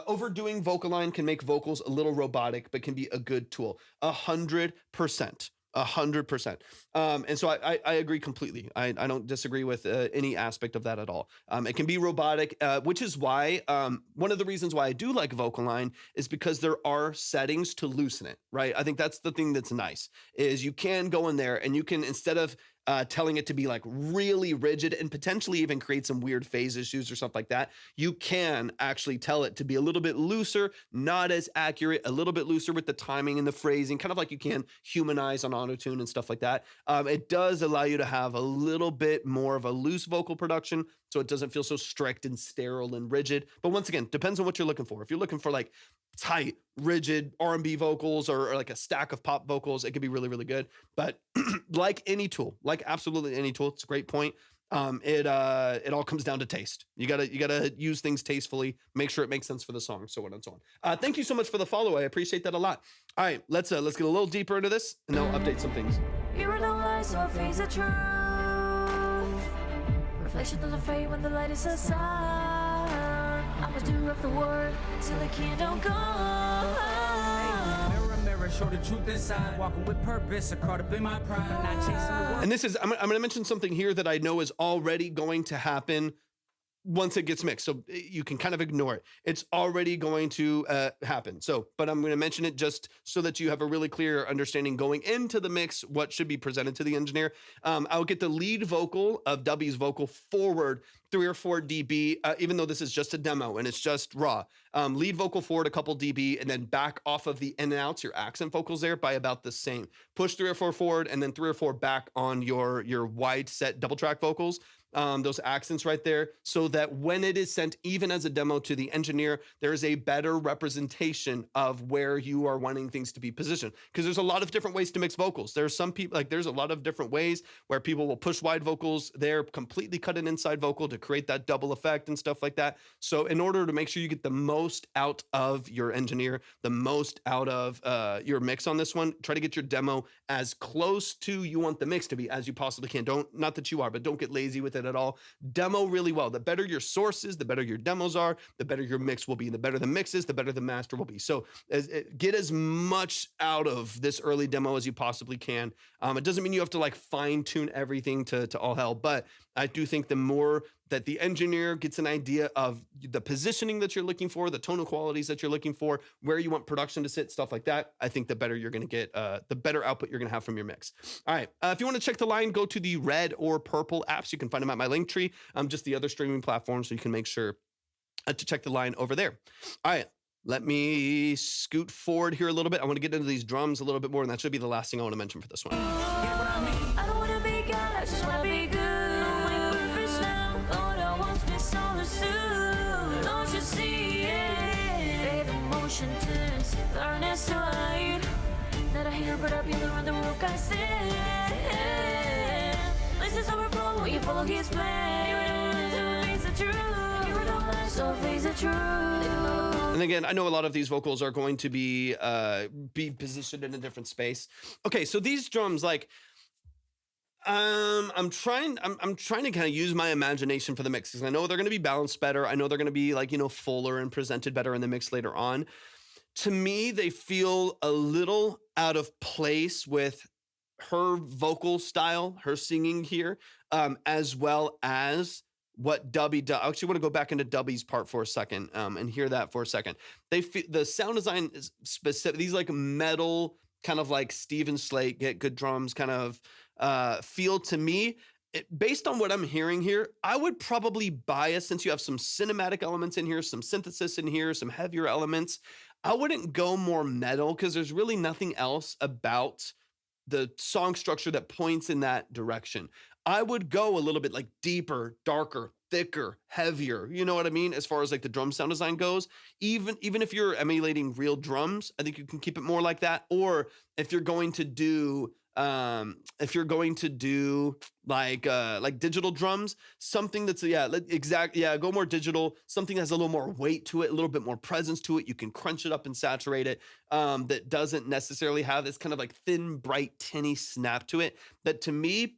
Overdoing Vocaline can make vocals a little robotic, but can be a good tool. 100%. 100%. And so I agree completely. I don't disagree with any aspect of that at all. It can be robotic, which is why one of the reasons why I do like Vocaline is because there are settings to loosen it, right? I think that's the thing that's nice is you can go in there and you can, instead of telling it to be like really rigid and potentially even create some weird phase issues or something like that, you can actually tell it to be a little bit looser, not as accurate, a little bit looser with the timing and the phrasing, kind of like you can humanize on autotune and stuff like that. It does allow you to have a little bit more of a loose vocal production, so it doesn't feel so strict and sterile and rigid. But once again, depends on what you're looking for. If you're looking for like tight, rigid R&B vocals or like a stack of pop vocals, it could be really, really good. But like any tool, like absolutely any tool, it's a great point. It all comes down to taste. You gotta use things tastefully, make sure it makes sense for the song, so on and so on. Thank you so much for the follow. I appreciate that a lot. All right, let's get a little deeper into this, and then I'll update some things. Here are the lies, so face the truth. Reflection of the fade when the light is aside. I'm a doer of the word till the kingdom come. Mirror, mirror, show the truth inside. Walking with purpose, caught up in my pride. Not chasing the world. And this is, I'm going to mention something here that I know is already going to happen once it gets mixed. So you can kind of ignore it. It's already going to happen. So, but I'm going to mention it just so that you have a really clear understanding going into the mix, what should be presented to the engineer. I'll get the lead vocal of Dubby's vocal forward 3 or 4 dB, even though this is just a demo and it's just raw. Lead vocal forward a couple dB and then back off of the in and outs, your accent vocals there by about the same. Push 3 or 4 forward and then 3 or 4 back on your wide set double track vocals. Those accents right there, so that when it is sent, even as a demo to the engineer, there is a better representation of where you are wanting things to be positioned. Because there's a lot of different ways to mix vocals. There's some people, like there's a lot of different ways where people will push wide vocals there, completely cut an inside vocal to create that double effect and stuff like that. So in order to make sure you get the most out of your engineer, the most out of your mix on this one, try to get your demo as close to you want the mix to be as you possibly can. Not that you are, but don't get lazy with it at all. Demo really well. The better your source is, the better your demos are, the better your mix will be. The better the mix is, the better the master will be. So get as much out of this early demo as you possibly can. It doesn't mean you have to like fine tune everything to all hell, but I do think the more that the engineer gets an idea of the positioning that you're looking for, the tonal qualities that you're looking for, where you want production to sit, stuff like that, I think the better you're going to get, the better output you're going to have from your mix. All right. If you want to check the line, go to the red or purple apps. You can find them at my link tree, just the other streaming platforms, so you can make sure to check the line over there. All right. Let me scoot forward here a little bit. I want to get into these drums a little bit more, and that should be the last thing I want to mention for this one. I don't wanna be God, I just wanna be good. My purpose now, Lord, I want this all soon. Don't you see it? The motion turns, darkness to light. Not a here, but I be the rook I stand. This is overflow when you follow His plan. So face the truth, you are the light, so face the truth. And again, I know a lot of these vocals are going to be positioned in a different space. Okay, so these drums, like, I'm trying to kind of use my imagination for the mix, because I know they're going to be balanced better. I know they're going to be like, fuller and presented better in the mix later on. To me, they feel a little out of place with her vocal style, her singing here, as well as what Dubby does. I actually want to go back into Dubby's part for a second and hear that for a second. The sound design is specific. These like metal, kind of like Steven Slate, get good drums kind of feel to me. Based on what I'm hearing here, I would probably bias, since you have some cinematic elements in here, some synthesis in here, some heavier elements. I wouldn't go more metal, because there's really nothing else about the song structure that points in that direction. I would go a little bit like deeper, darker, thicker, heavier. You know what I mean? As far as like the drum sound design goes, even if you're emulating real drums, I think you can keep it more like that. Or if you're going to do like digital drums, something that's go more digital, something that has a little more weight to it, a little bit more presence to it. You can crunch it up and saturate it. That doesn't necessarily have this kind of like thin, bright, tinny snap to it. That to me,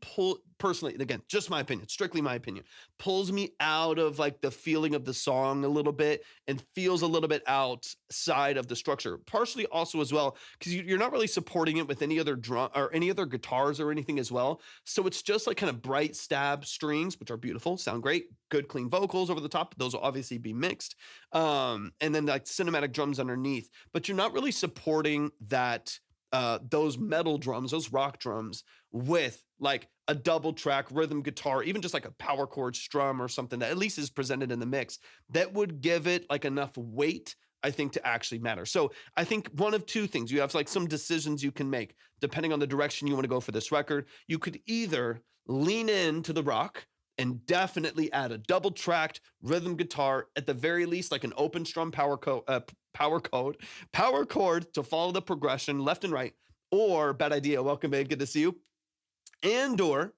personally, and again, just my opinion, strictly my opinion, pulls me out of like the feeling of the song a little bit and feels a little bit outside of the structure. Partially also as well, because you're not really supporting it with any other drum or any other guitars or anything as well. So it's just like kind of bright stab strings, which are beautiful, sound great, good clean vocals over the top. Those will obviously be mixed. And then like cinematic drums underneath, but you're not really supporting that those metal drums, those rock drums, with like a double track rhythm guitar, even just like a power chord strum or something that at least is presented in the mix that would give it like enough weight, I think, to actually matter. So I think one of two things, you have like some decisions you can make depending on the direction you want to go for this record. You could either lean into the rock and definitely add a double tracked rhythm guitar, at the very least, like an open strum power chord to follow the progression left and right. Or, bad idea, welcome in, good to see you. And or,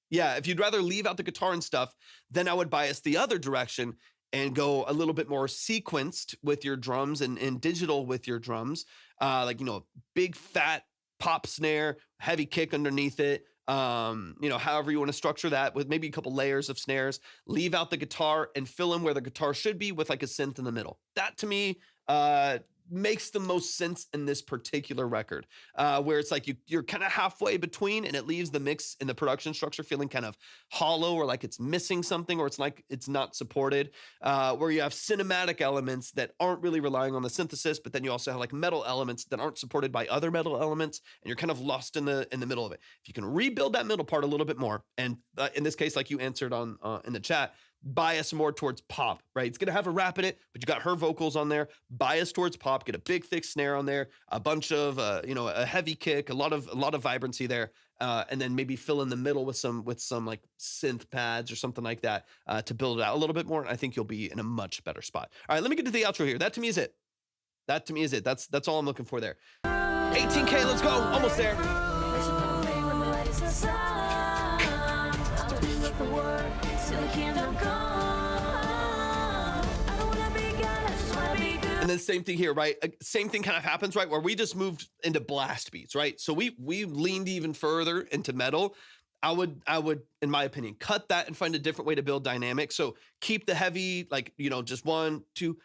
yeah, if you'd rather leave out the guitar and stuff, then I would bias the other direction and go a little bit more sequenced with your drums and digital with your drums. Like, you know, big fat pop snare, heavy kick underneath it. You know, however you want to structure that, with maybe a couple layers of snares. Leave out the guitar and fill in where the guitar should be with like a synth in the middle. That to me makes the most sense in this particular record, where it's like you're kind of halfway between, and it leaves the mix and the production structure feeling kind of hollow, or like it's missing something, or it's like it's not supported, where you have cinematic elements that aren't really relying on the synthesis, but then you also have like metal elements that aren't supported by other metal elements, and you're kind of lost in the middle of it. If you can rebuild that middle part a little bit more, and in this case, like you answered on in the chat, bias more towards pop, right? It's going to have a rap in it, but you got her vocals on there. Bias towards pop, get a big thick snare on there, a bunch of you know, a heavy kick, a lot of vibrancy there, and then maybe fill in the middle with some like synth pads or something like that to build it out a little bit more. And I think you'll be in a much better spot. All right, let me get to the outro here. That to me is it. That to me is it. That's all I'm looking for there. 18K, let's go. Almost there. And then same thing here, right? Same thing kind of happens, right? Where we just moved into blast beats, right? So we leaned even further into metal. I would, in my opinion, cut that and find a different way to build dynamic. So keep the heavy, like, you know, just 1, 2,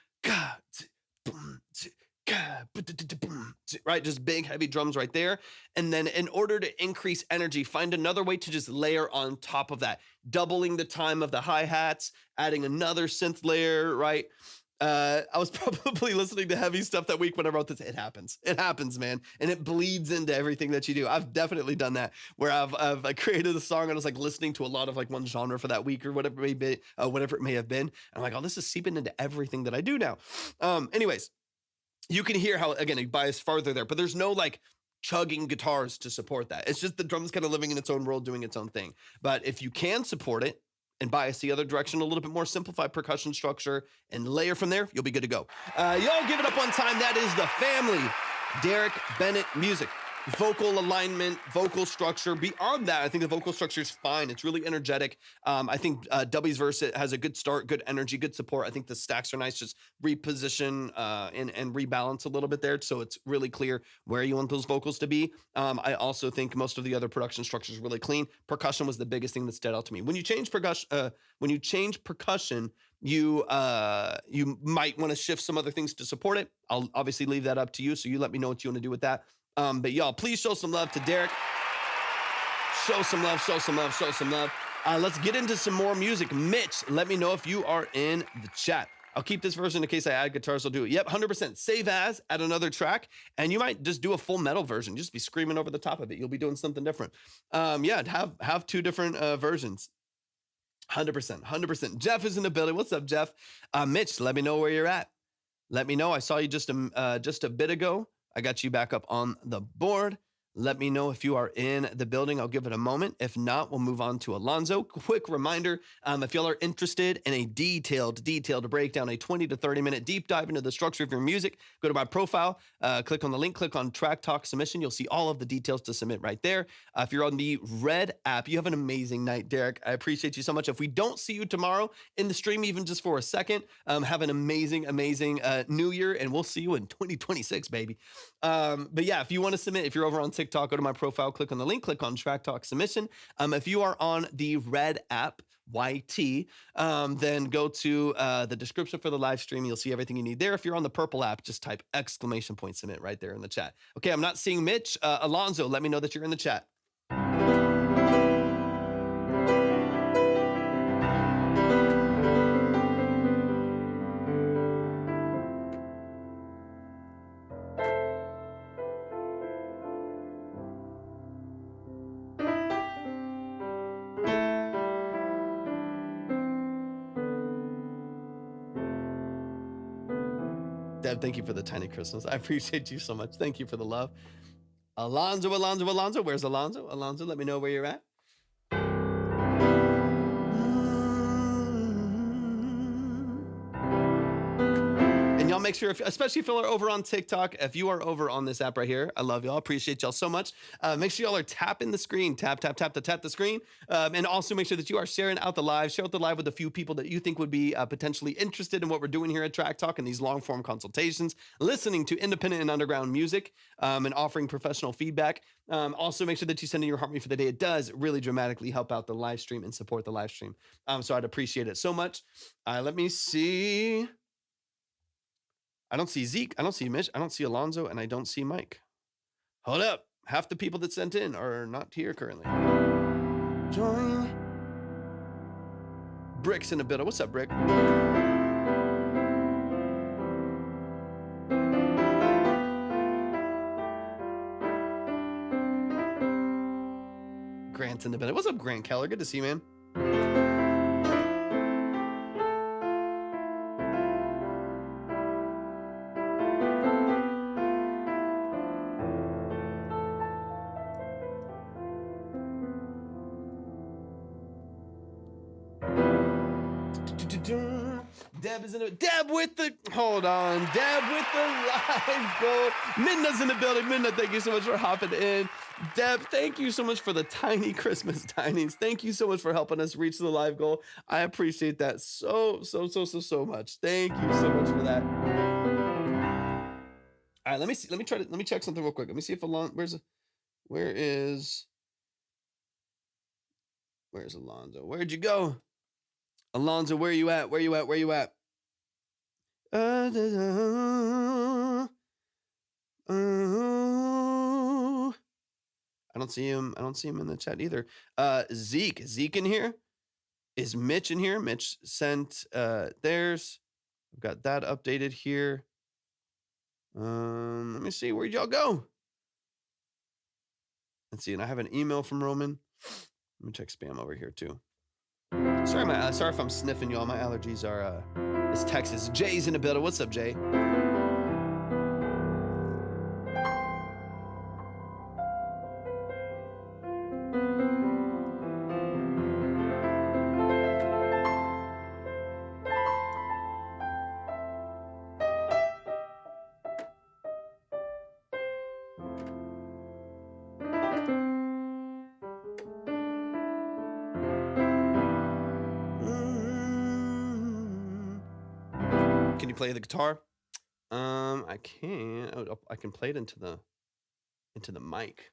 right? Just big, heavy drums right there. And then in order to increase energy, find another way to just layer on top of that, doubling the time of the hi-hats, adding another synth layer, right? I was probably listening to heavy stuff that week when I wrote this. It happens, man. And it bleeds into everything that you do. I've definitely done that, where I've created a song and I was like listening to a lot of like one genre for that week or whatever it may be, whatever it may have been. And I'm like, oh, this is seeping into everything that I do now. Anyways, you can hear how, again, it biased farther there, but there's no like chugging guitars to support that. It's just the drums kind of living in its own world, doing its own thing. But if you can support it and bias the other direction, a little bit more simplified percussion structure, and layer from there, you'll be good to go. Y'all give it up one time. That is the family. Derek Bennett Music. Vocal alignment, vocal structure. Beyond that, I think the vocal structure is fine. It's really energetic. I think Dubby's verse, it has a good start, good energy, good support. I think the stacks are nice. Just reposition and rebalance a little bit there, so it's really clear where you want those vocals to be. I also think most of the other production structure is really clean. Percussion was the biggest thing that stood out to me. When you change percussion, you might want to shift some other things to support it. I'll obviously leave that up to you, so you let me know what you want to do with that. But y'all, please show some love to Derek. Show some love, show some love, show some love. Let's get into some more music. Mitch, let me know if you are in the chat. I'll keep this version in case I add guitars. I'll do it. Yep, 100%. Save as, add another track, and you might just do a full metal version. Just be screaming over the top of it. You'll be doing something different. Yeah, have two different versions. 100%, 100%. Jeff is in the building. What's up, Jeff? Mitch, let me know where you're at. Let me know. I saw you just a bit ago. I got you back up on the board. Let me know if you are in the building. I'll give it a moment. If not, we'll move on to Alonzo. Quick reminder, if y'all are interested in a detailed breakdown, a 20 to 30 minute deep dive into the structure of your music, go to my profile, click on the link, click on Track Talk Submission. You'll see all of the details to submit right there. If you're on the Red app, you have an amazing night, Derek. I appreciate you so much. If we don't see you tomorrow in the stream, even just for a second, have an amazing new year, and we'll see you in 2026, baby. But yeah, if you want to submit, if you're over on TikTok, go to my profile, click on the link, click on Track Talk Submission. If you are on the Red app, YT, then go to the description for the live stream. You'll see everything you need there. If you're on the purple app, just type ! Submit right there in the chat. Okay, I'm not seeing Mitch. Alonzo, let me know that you're in the chat. Deb, thank you for the tiny Christmas. I appreciate you so much. Thank you for the love. Alonzo. Where's Alonzo? Alonzo, let me know where you're at. make sure, especially if y'all are over on TikTok, if you are over on this app right here, I love y'all. Appreciate y'all so much. Make sure y'all are tapping the screen. Tap the screen. And also make sure that you are sharing out the live. Share out the live with a few people that you think would be potentially interested in what we're doing here at Track Talk and these long form consultations, listening to independent and underground music, and offering professional feedback. Also, make sure that you send in your harmony for the day. It does really dramatically help out the live stream and support the live stream. So I'd appreciate it so much. Let me see. I don't see Zeke. I don't see Mitch. I don't see Alonzo. And I don't see Mike. Hold up. Half the people that sent in are not here currently. Join. Brick's in a bit. What's up, Brick? Grant's in the bed. What's up, Grant Keller? Good to see you, man. Deb is in it. Deb with the, hold on. Deb with the live goal. Minna's in the building. Minna, thank you so much for hopping in. Deb, thank you so much for the tiny Christmas tinies. Thank you so much for helping us reach the live goal. I appreciate that so much. Thank you so much for that. All right, let me see. Let me check something real quick. Let me see if Alonzo, where is Alonzo? Where'd you go? Alonzo, where you at? Where you at? I don't see him. I don't see him in the chat either. Zeke in here? Is Mitch in here? Mitch sent theirs. I've got that updated here. Let me see. Where'd y'all go? Let's see. And I have an email from Roman. Let me check spam over here too. Sorry if I'm sniffing y'all. My allergies are it's Texas. Jay's in the building. What's up, Jay? Can you play the guitar? I can. I can play it into the mic.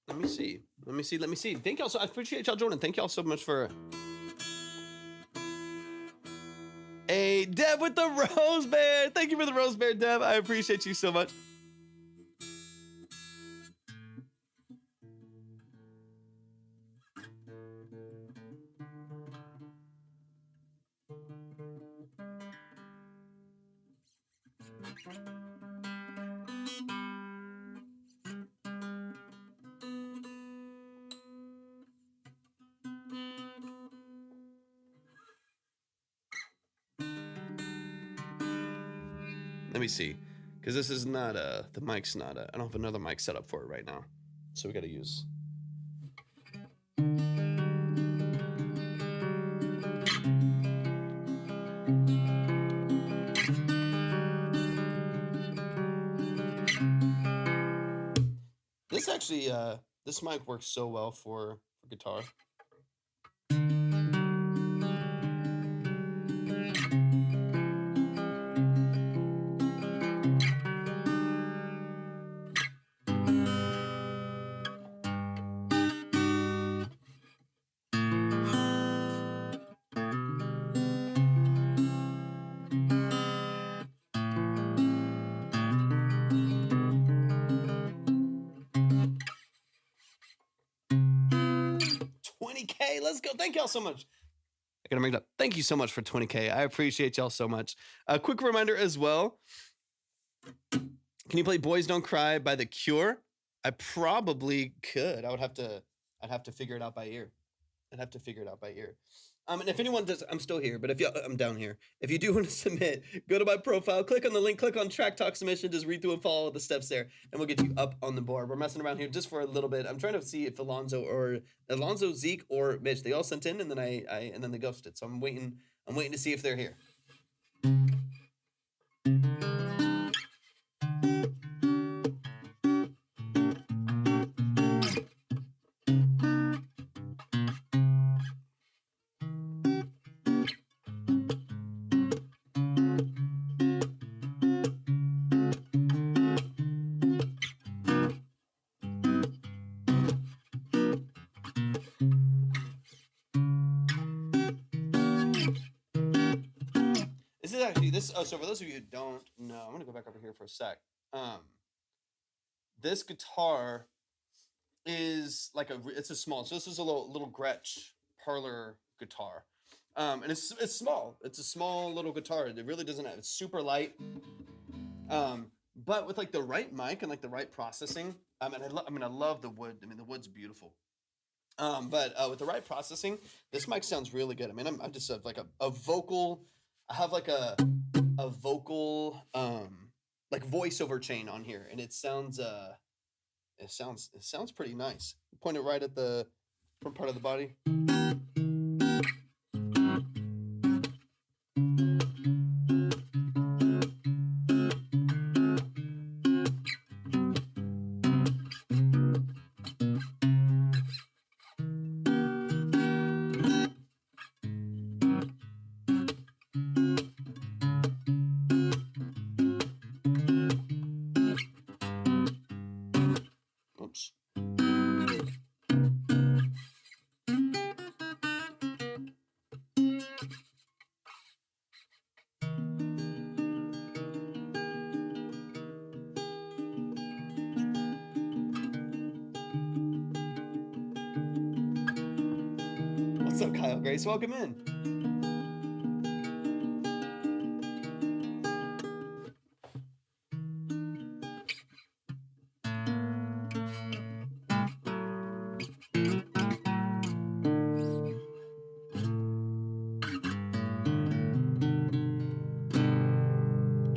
Let me see. Thank y'all so. I appreciate y'all joining. Thank y'all so much for. Hey, Deb with the Rose Bear. Thank you for the Rose Bear, Deb. I appreciate you so much. Let me see, because this is not the mic's not I don't have another mic set up for it right now, so we got to use. This actually, this mic works so well for guitar. Let's go. Thank y'all so much. I gotta make it up. Thank you so much for 20K. I appreciate y'all so much. A quick reminder as well. Can you play Boys Don't Cry by The Cure? I probably could. I'd have to figure it out by ear. And if anyone does, I'm still here, but if you, I'm down here. If you do want to submit, go to my profile, click on the link, click on Track Talk Submission, just read through and follow the steps there, and we'll get you up on the board. We're messing around here just for a little bit. I'm trying to see if Alonzo, Zeke, or Mitch, they all sent in, and then and then they ghosted. So I'm waiting to see if they're here. This is actually this. Oh, so for those of you who don't know, I'm gonna go back over here for a sec. This guitar is like it's a small. So this is a little Gretsch parlor guitar, and it's small. It's a small little guitar. It really doesn't have. It's super light. But with like the right mic and like the right processing, and I love the wood. I mean, the wood's beautiful. But with the right processing, this mic sounds really good. I mean, I'm just like a vocal. I have like a vocal like voiceover chain on here, and it sounds pretty nice. Point it right at the front part of the body. Oops. What's up, Kyle Grace? Welcome in.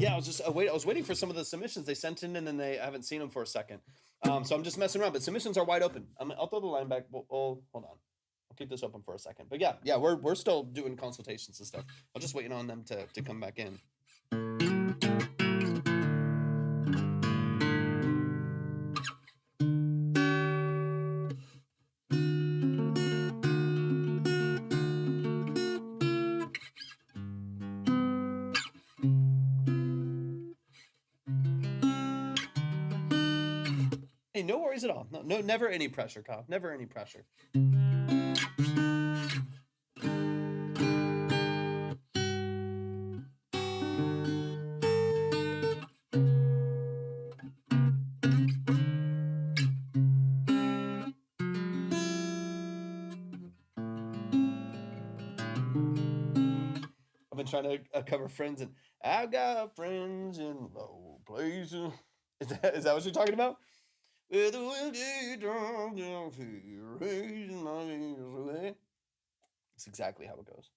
Yeah, I was waiting for some of the submissions they sent in, and then I haven't seen them for a second. So I'm just messing around, but submissions are wide open. I'll throw the line back. Hold on. I'll keep this open for a second. But yeah, we're still doing consultations and stuff. I'm just waiting on them to come back in. Hey, no worries at all. No, never any pressure, Kyle. Never any pressure. I've been trying to cover friends, and I've got friends in low places. Is that what you're talking about? It's exactly how it goes.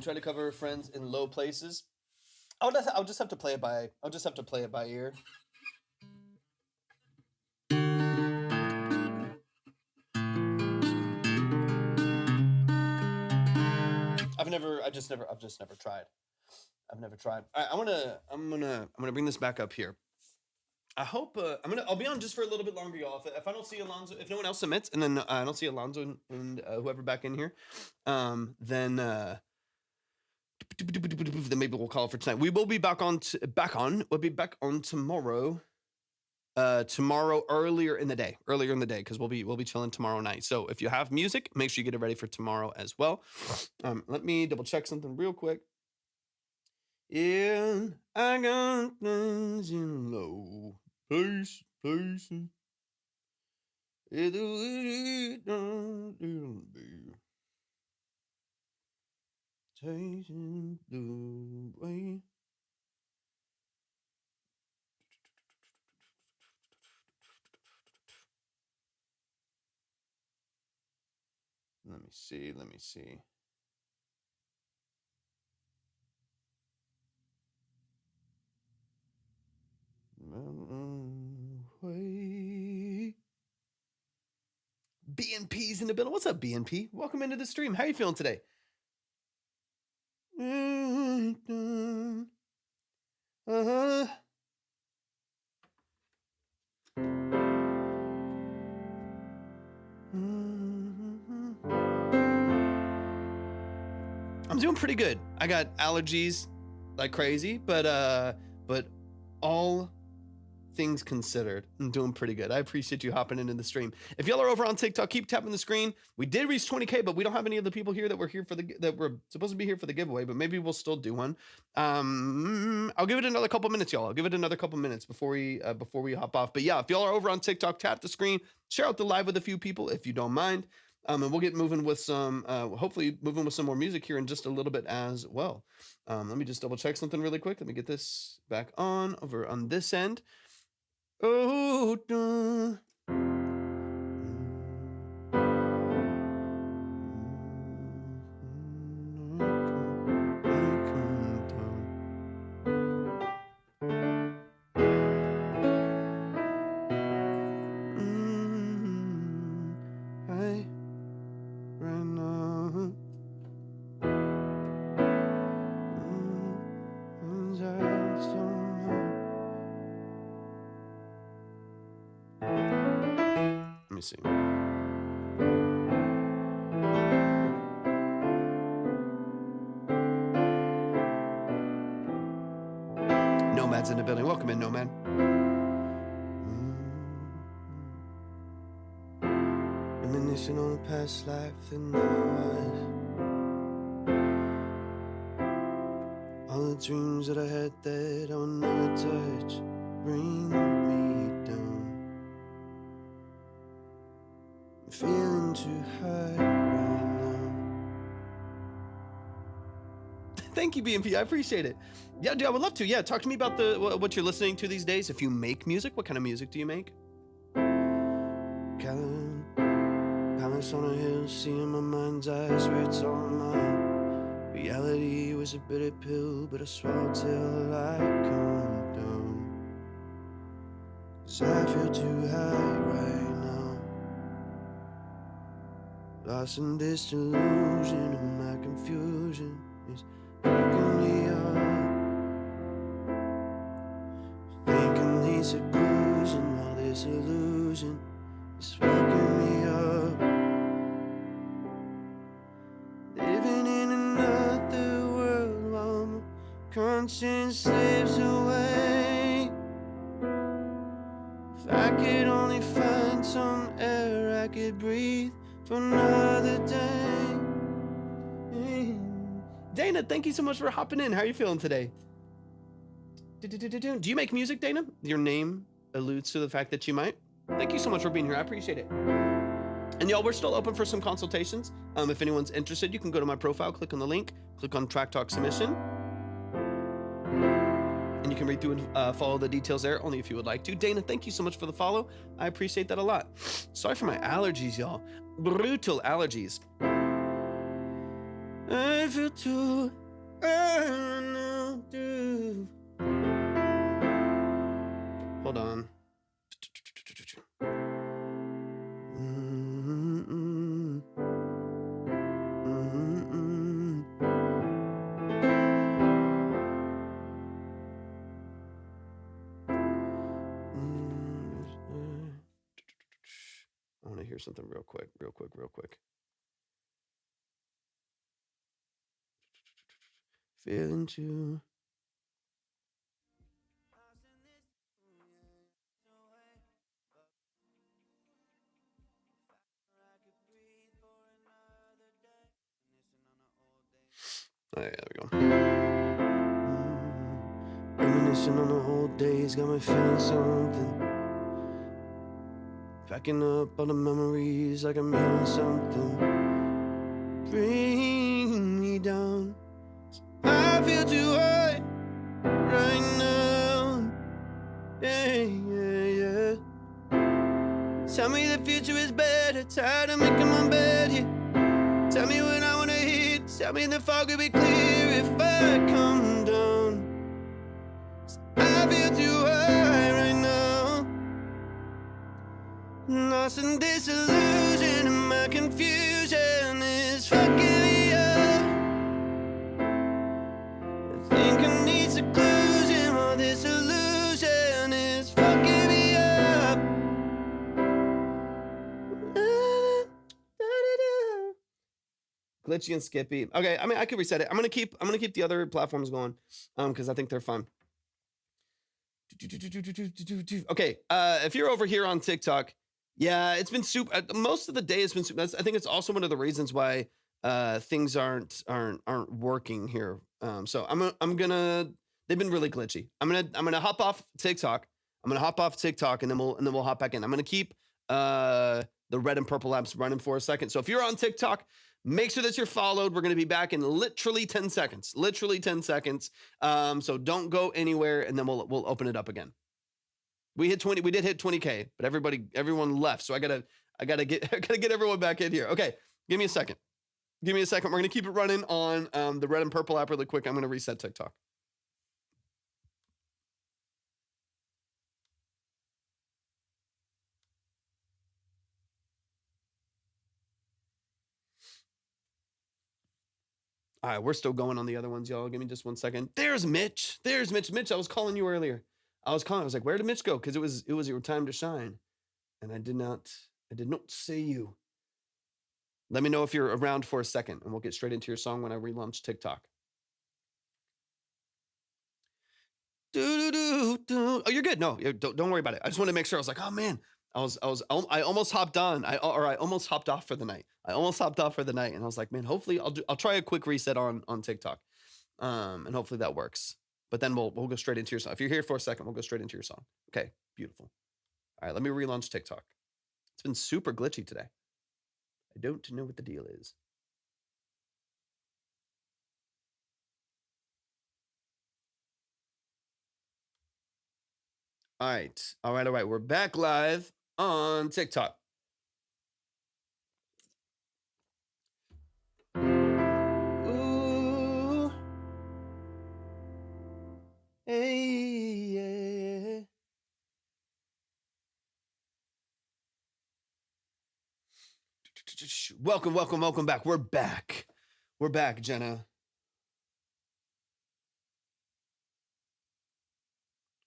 Try to cover friends in low places. I'll just have to play it by ear. I've just never tried. I've never tried. All right, I'm gonna bring this back up here. I hope I'll be on just for a little bit longer, y'all. If I don't see Alonzo, if no one else submits, and then I don't see Alonzo and whoever back in here, then maybe we'll call it for tonight. We will be we'll be back on tomorrow. Tomorrow earlier in the day, because we'll be chilling tomorrow night. So if you have music, make sure you get it ready for tomorrow as well. Let me double check something real quick. Yeah, I got things in low places. Chasing the way. Let me see. BNP's in the building. What's up, BNP? Welcome into the stream. How you feeling today? I'm doing pretty good. I got allergies like crazy, but all things considered, I'm doing pretty good. I appreciate you hopping into the stream. If y'all are over on TikTok, keep tapping the screen. We did reach 20K, but we don't have any of the people here that were here for that were supposed to be here for the giveaway, but maybe we'll still do one. I'll give it another couple minutes, y'all. I'll give it another couple minutes before we hop off. But yeah, if y'all are over on TikTok, tap the screen, share out the live with a few people if you don't mind. And we'll get moving with some, hopefully moving with some more music here in just a little bit as well. Let me just double check something really quick. Let me get this back on over on this end. Oh, see. Nomad's in the building. Welcome in, Nomad. Reminiscing on a past life that never was. All the dreams that I had that I would never touch bring me down. Feeling too high right now. Thank you, BMP. I appreciate it. Yeah, dude, I would love to. Yeah, talk to me about what you're listening to these days. If you make music, what kind of music do you make? Callan, palace on a hill, seeing my mind's eyes where it's all mine. Reality was a bitter pill, but I swallowed till I calmed down. 'Cause I feel too high right now. Lost in this delusion, and my confusion is fucking me up. Thinking these are illusion, all this illusion is fucking me up. Living in another world while my conscience slips away. If I could only find some air I could breathe for another day. Dana, thank you so much for hopping in. How are you feeling today? Do you make music, Dana? Your name alludes to the fact that you might. Thank you so much for being here. I appreciate it. And y'all, we're still open for some consultations. If anyone's interested, you can go to my profile, click on the link, click on Track Talk Submission. And you can read through and follow the details there, only if you would like to. Dana, thank you so much for the follow. I appreciate that a lot. Sorry for my allergies, y'all. Brutal allergies. I feel too. Hold on. I want to hear something real quick. Feeling too. Oh, yeah, there we go. Reminiscing on the old days, got me feeling something. Packing up all the memories like I'm hearing something. Bring me down. I feel too high right now. Yeah. Tell me the future is better. Tired of making my bed here. Tell me when I wanna hit. Tell me the fog will be clear if I come down. I feel too high right now. Lost in disillusion and my confusion is fucking me up. I think I need seclusion while this illusion is fucking me up. Glitchy and Skippy. Okay, I mean I could reset it. I'm gonna keep the other platforms going, because I think they're fun. Okay, if you're over here on TikTok, yeah, it's been super. Most of the day it's been super. I think it's also one of the reasons why things aren't working here. So I'm gonna. They've been really glitchy. I'm gonna hop off TikTok. And then we'll hop back in. I'm gonna keep the red and purple apps running for a second. So if you're on TikTok, make sure that you're followed. We're going to be back in literally 10 seconds. So don't go anywhere, and then we'll open it up again. We did hit 20K, but everyone left. So I gotta get everyone back in here. Okay, give me a second. We're going to keep it running on the red and purple app really quick. I'm going to reset TikTok. All right, we're still going on the other ones, y'all. Give me just 1 second. There's Mitch. Mitch, I was calling you earlier. I was like, where did Mitch go? Because it was your time to shine. And I did not see you. Let me know if you're around for a second, and we'll get straight into your song when I relaunch TikTok. Oh, you're good. No, don't worry about it. I just want to make sure. I was like, oh man, I almost hopped on. I almost hopped off for the night. And I was like, man, hopefully I'll try a quick reset on TikTok, and hopefully that works. But then we'll go straight into your song. If you're here for a second, we'll go straight into your song. Okay, beautiful. All right, let me relaunch TikTok. It's been super glitchy today. I don't know what the deal is. All right. We're back live on TikTok. Ooh. Hey, yeah. Welcome back. We're back, Jenna.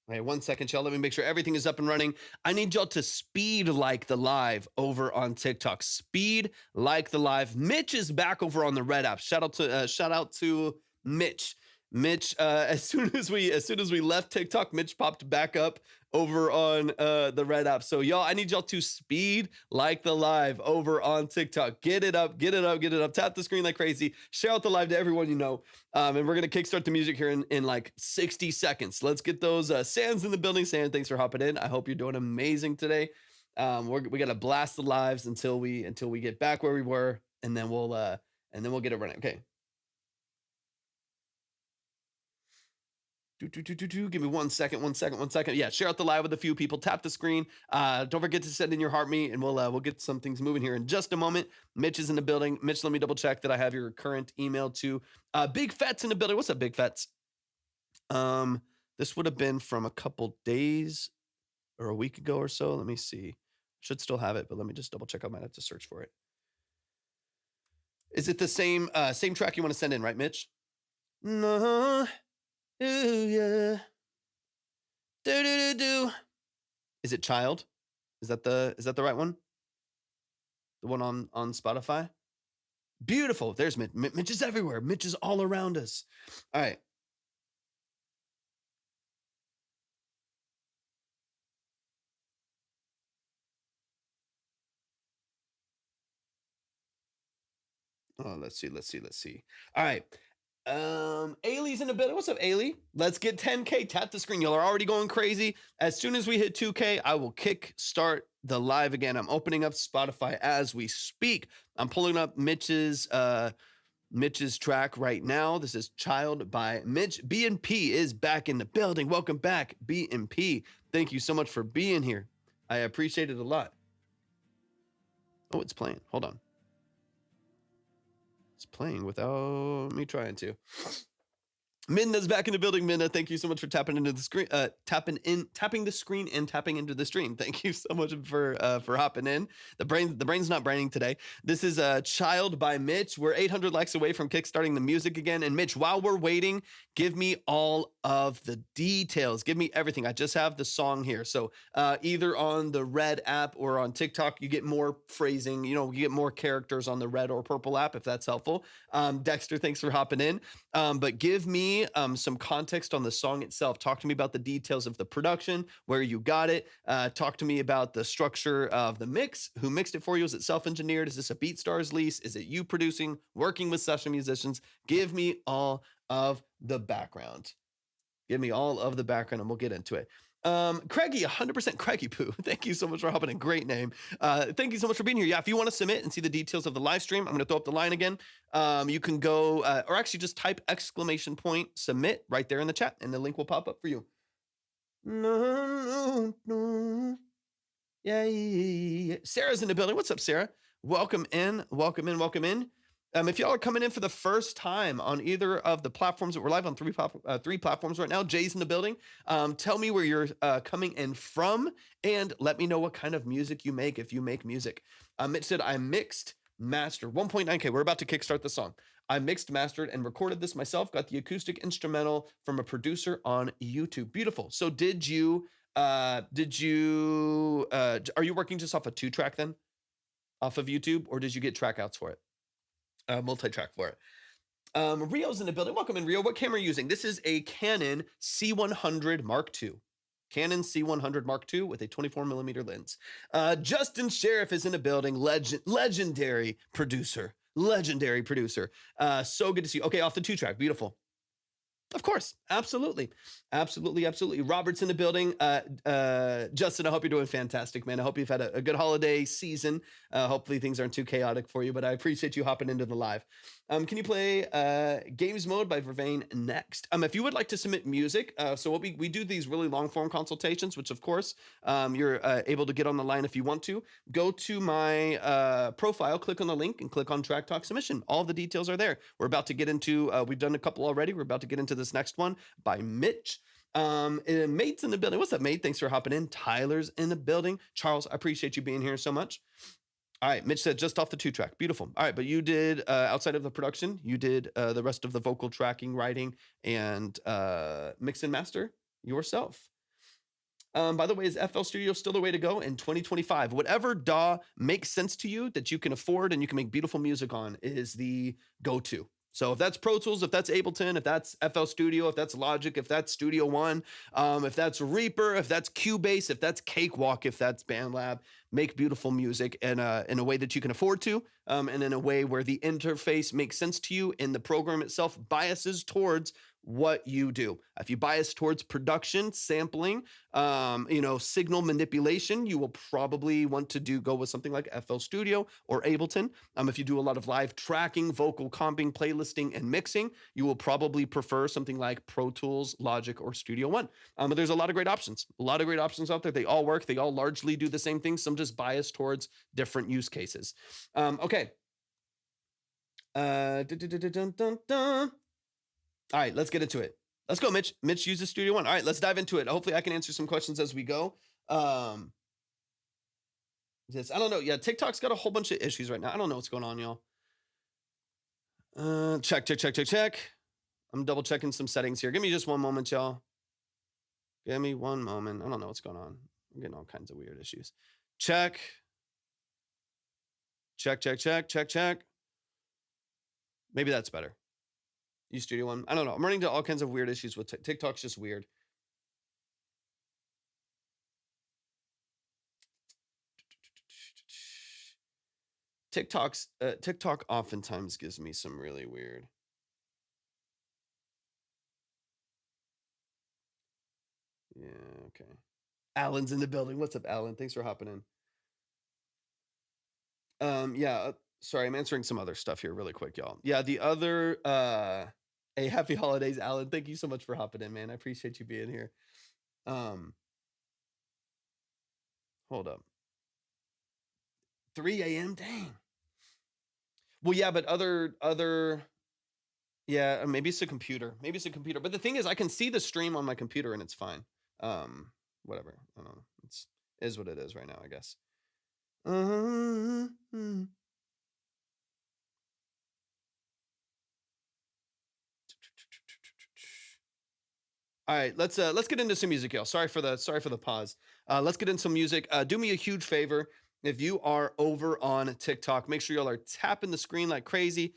All right, 1 second, y'all. Let me make sure everything is up and running. I need y'all to speed like the live over on TikTok. Speed like the live. Mitch is back over on the Red app. Shout out to Mitch. Mitch, as soon as we left TikTok, Mitch popped back up over on the Red app. So y'all, I need y'all to speed like the live over on TikTok. Get it up. Tap the screen like crazy. Share out the live to everyone you know. And we're gonna kickstart the music here in like 60 seconds. Let's get those Sands in the building. Sand, thanks for hopping in. I hope you're doing amazing today. We gotta blast the lives until we get back where we were, and then we'll get it running. Okay. Give me 1 second. Yeah, share out the live with a few people. Tap the screen. Don't forget to send in your heart me, and we'll get some things moving here in just a moment. Mitch is in the building. Mitch, let me double check that I have your current email too. Big Fet's in the building. What's up, Big Fets? This would have been from a couple days or a week ago or so. Let me see. Should still have it, but let me just double check. I might have to search for it. Is it the same track you want to send in, right, Mitch? No. Ooh, yeah. Do. Is it Child? Is that the right one? The one on Spotify? Beautiful. There's Mitch. Mitch is everywhere. Mitch is all around us. All right. Oh, let's see. All right. Ailey's in the building. What's up, Ailey? Let's get 10K. Tap the screen. Y'all are already going crazy. As soon as we hit 2K, I will kick start the live again. I'm opening up Spotify as we speak. I'm pulling up Mitch's track right now. This is Child by Mitch. B&P is back in the building. Welcome back, B&P. Thank you so much for being here. I appreciate it a lot. Oh, it's playing. Hold on. It's playing without me trying to. Minna's back in the building. Minna, thank you so much for tapping into the screen, tapping the screen and tapping into the stream. Thank you so much for hopping in. The brain's not braining today. This is Child by Mitch. We're 800 likes away from kickstarting the music again. And Mitch, while we're waiting, give me all of the details. Give me everything. I just have the song here. So either on the Red app or on TikTok, you get more phrasing. You get more characters on the Red or Purple app, if that's helpful. Dexter, thanks for hopping in. But give me some context on the song itself. Talk to me about the details of the production, where you got it. Talk to me about the structure of the mix. Who mixed it for you? Is it self-engineered? Is this a BeatStars lease? Is it you producing, working with session musicians? Give me all of the background. Give me all of the background and we'll get into it. Craigie, 100% Craigie Poo. Thank you so much for hopping in. Great name. Thank you so much for being here. Yeah, if you want to submit and see the details of the live stream, I'm going to throw up the line again. You can go, or actually just type !submit right there in the chat and the link will pop up for you. No. Yeah. Sarah's in the building. What's up, Sarah? Welcome in. If y'all are coming in for the first time on either of the platforms that we're live on, three platforms right now, Jay's in the building. Tell me where you're coming in from and let me know what kind of music you make if you make music. Mitch said, I mixed, mastered, 1.9K. We're about to kickstart the song. I mixed, mastered, and recorded this myself. Got the acoustic instrumental from a producer on YouTube. Beautiful. So are you working just off a 2-track then? Off of YouTube, or did you get track outs for it? Multi-track for it. Rio's in the building. Welcome in, Rio. What camera are you using? This is a Canon C100 Mark II. Canon C100 Mark II with a 24mm lens. Justin Sheriff is in the building. Legendary producer. So good to see you. Okay, off the 2-track. Beautiful. Of course. Absolutely. Robert's in the building. Justin, I hope you're doing fantastic, man. I hope you've had a good holiday season. Hopefully things aren't too chaotic for you, but I appreciate you hopping into the live. Can you play Games Mode by Vervain next? If you would like to submit music, so what we do these really long form consultations, which of course you're able to get on the line if you want to. Go to my profile, click on the link, and click on Track Talk Submission. All the details are there. We're about to get into, we've done a couple already. We're about to get into this next one by Mitch. And Mate's in the building. What's up, Mate? Thanks for hopping in. Tyler's in the building. Charles, I appreciate you being here so much. All right, Mitch said just off the 2-track. Beautiful. All right, but you did, outside of the production, you did the rest of the vocal tracking, writing, and mix and master yourself. By the way, is FL Studio still the way to go in 2025? Whatever DAW makes sense to you that you can afford and you can make beautiful music on is the go-to. So if that's Pro Tools, if that's Ableton, if that's FL Studio, if that's Logic, if that's Studio One, if that's Reaper, if that's Cubase, if that's Cakewalk, if that's BandLab, make beautiful music in a way that you can afford to, and in a way where the interface makes sense to you and the program itself biases towards what you do. If you bias towards production, sampling, signal manipulation, you will probably want to go with something like FL Studio or Ableton. If you do a lot of live tracking, vocal comping, playlisting, and mixing, you will probably prefer something like Pro Tools, Logic, or Studio One. But there's a lot of great options. Out there. They all work. They all largely do the same thing. Some just bias towards different use cases. Okay. All right, let's get into it. Let's go, Mitch. Mitch uses Studio One. All right, let's dive into it. Hopefully I can answer some questions as we go. I don't know. Yeah, TikTok's got a whole bunch of issues right now. I don't know what's going on, y'all. Check. I'm double checking some settings here. Give me just one moment, y'all. Give me one moment. I don't know what's going on. I'm getting all kinds of weird issues. Check. Maybe that's better. Use Studio One. I don't know. I'm running into all kinds of weird issues with TikTok's just weird. TikTok oftentimes gives me some really weird. Yeah, okay. Alan's in the building. What's up, Alan? Thanks for hopping in. Sorry, I'm answering some other stuff here really quick, y'all. Yeah, the other hey, happy holidays, Alan. Thank you so much for hopping in, man. I appreciate you being here. Hold up. 3 a.m. Dang. Well, yeah, but yeah, maybe it's a computer. Maybe it's a computer. But the thing is, I can see the stream on my computer and it's fine. Whatever. I don't know. It's is what it is right now, I guess. All right, let's get into some music, y'all. Sorry for the pause. Let's get into some music. Do me a huge favor. If you are over on TikTok, make sure y'all are tapping the screen like crazy.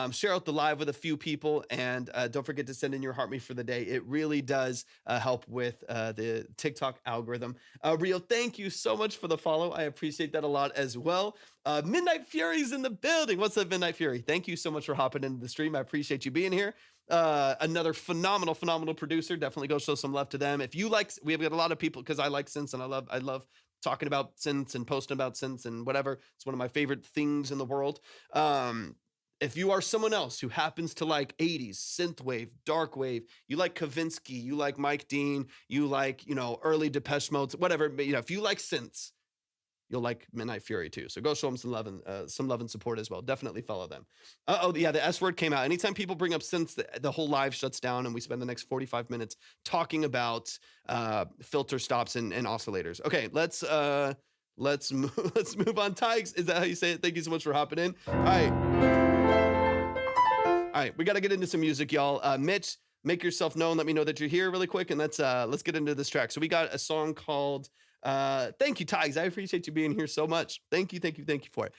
Share out the live with a few people, and don't forget to send in your heart me for the day. It really does help with the TikTok algorithm. Rio, thank you so much for the follow. I appreciate that a lot as well. Midnight Fury's in the building. What's up, Midnight Fury? Thank you so much for hopping into the stream. I appreciate you being here. Another phenomenal producer. Definitely go show some love to them. If you like, we have got a lot of people because I like synths and I love talking about synths and posting about synths and whatever. It's one of my favorite things in the world. If you are someone else who happens to like 80s, synthwave, dark wave, you like Kavinsky, you like Mike Dean, you like, early Depeche Mode, whatever, but if you like synths, you'll like Midnight Fury too. So go show them some love and support as well. Definitely follow them. Oh yeah, the S word came out. Anytime people bring up synths, the whole live shuts down and we spend the next 45 minutes talking about filter stops and oscillators. Okay, let's move on. Tigers, is that how you say it? Thank you so much for hopping in. All right, we got to get into some music, y'all. Mitch, make yourself known. Let me know that you're here really quick, and let's get into this track. So we got a song called thank you, Tigers. I appreciate you being here so much. Thank you for it.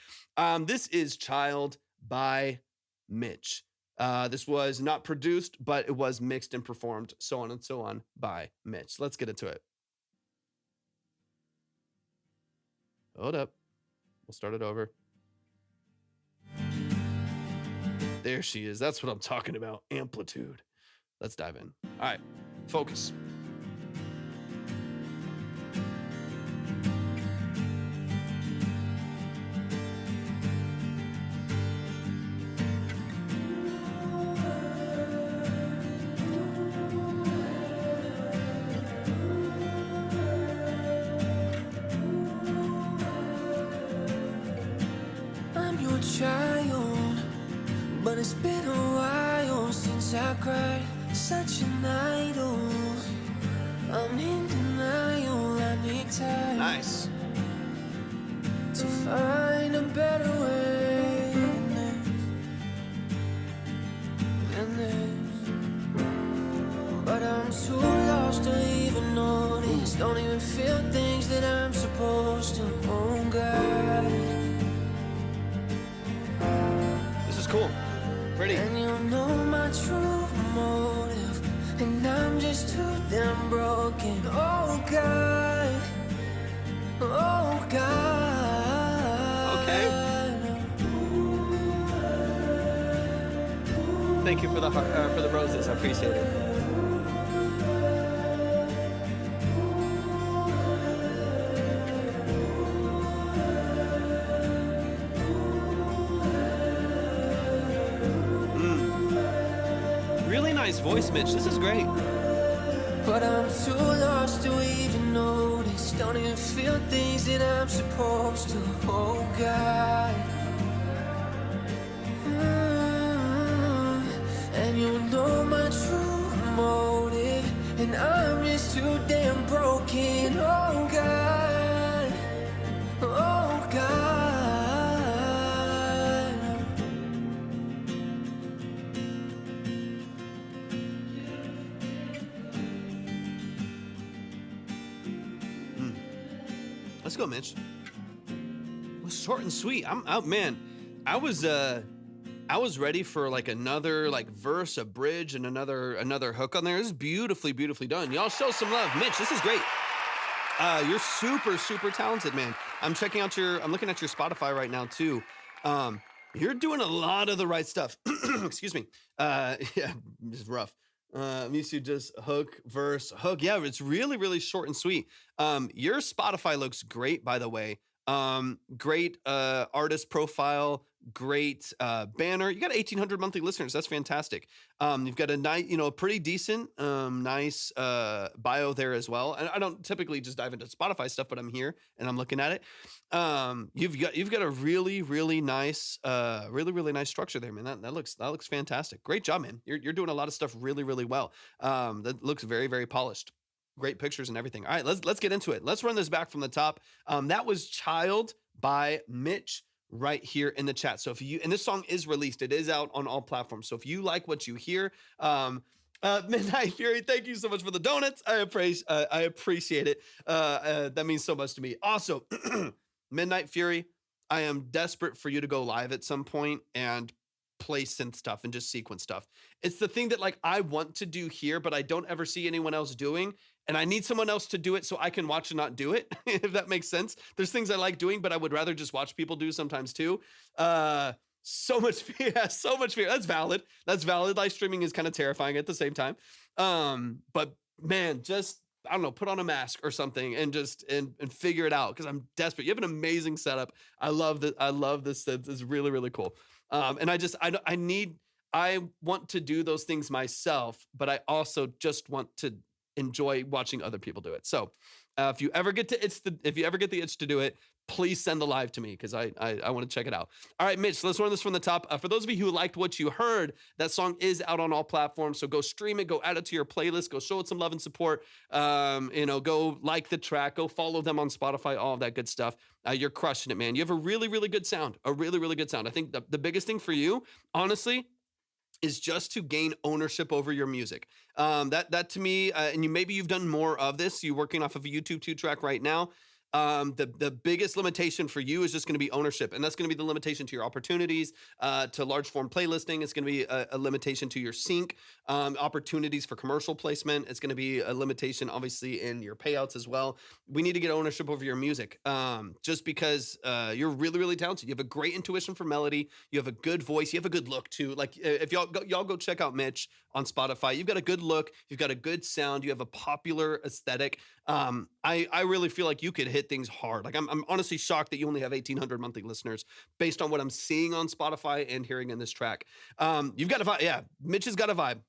This is Child by Mitch. This was not produced, but it was mixed and performed, so on and so on, by Mitch. Let's get into it. Hold up. We'll start it over. There she is. That's what I'm talking about. Amplitude. Let's dive in. All right. Focus. I'm your child, but it's been a while since I cried. Such an idol, I'm in denial. I need time. Nice. To find a better way than this. But I'm too lost to even notice. Don't even feel things that I'm supposed to. Oh God. This is cool. Pretty. And you know my true motive, and I'm just too damn broken. Oh God, oh God. Okay. Thank you for the heart, for the roses. I appreciate it. Really nice voice, Mitch. This is great. But I'm too lost to even notice. Don't even feel things that I'm supposed to. Oh God. And you know my true motive, and I'm just too damn broken. Oh God. Oh God. Let's go, Mitch. It was short and sweet. I'm out, man. I was ready for like another like verse, a bridge, and another hook on there. This is beautifully done. Y'all show some love. Mitch, this is great. You're super talented, man. I'm looking at your Spotify right now too. You're doing a lot of the right stuff. Excuse me. Yeah, it's rough. I'm used to just hook, verse, hook. Yeah, it's really short and sweet. Your Spotify looks great, by the way. Great artist profile, great banner. You got 1,800 monthly listeners. That's fantastic. You've got a nice, a pretty decent, nice bio there as well. And I don't typically just dive into Spotify stuff, but I'm here and I'm looking at it. You've got a really, really nice, really nice structure there, man. That looks fantastic. Great job, man. You're doing a lot of stuff really, really well. That looks very, very polished. Great pictures and everything. All right, let's get into it. Let's run this back from the top. That was Child by Mitch right here in the chat. So and this song is released, it is out on all platforms. So if you like what you hear, Midnight Fury, thank you so much for the donuts. I appreciate it. That means so much to me. Also, Midnight Fury, I am desperate for you to go live at some point and play synth stuff and just sequence stuff. It's the thing that I want to do here, but I don't ever see anyone else doing. And I need someone else to do it so I can watch and not do it, if that makes sense. There's things I like doing, but I would rather just watch people do sometimes too. So much fear. That's valid. Live streaming is kind of terrifying at the same time. But man, just, I don't know, put on a mask or something and just and figure it out, because I'm desperate. You have an amazing setup. I love this. It's really, really cool. And I want to do those things myself, but I also just want to enjoy watching other people do it. So if you ever get the itch to do it, please send the live to me, because I want to check it out. All right, Mitch, let's run this from the top. For those of you who liked what you heard, that song is out on all platforms. So go stream it, go add it to your playlist, go show it some love and support. Go like the track, go follow them on Spotify, all of that good stuff. You're crushing it, man. You have a really, really good sound, I think the biggest thing for you, honestly, is just to gain ownership over your music. That to me, and maybe you've done more of this. You're working off of a YouTube 2-track right now. The biggest limitation for you is just going to be ownership, and that's going to be the limitation to your opportunities, to large form playlisting. It's going to be a limitation to your sync, opportunities for commercial placement. It's going to be a limitation, obviously, in your payouts as well. We need to get ownership over your music, just because you're really, really talented. You have a great intuition for melody. You have a good voice. You have a good look too. Like, if y'all go check out Mitch on Spotify. You've got a good look. You've got a good sound. You have a popular aesthetic. I really feel like you could hit things hard. Like, I'm honestly shocked that you only have 1,800 monthly listeners based on what I'm seeing on Spotify and hearing in this track. You've got a vibe. Yeah, Mitch has got a vibe.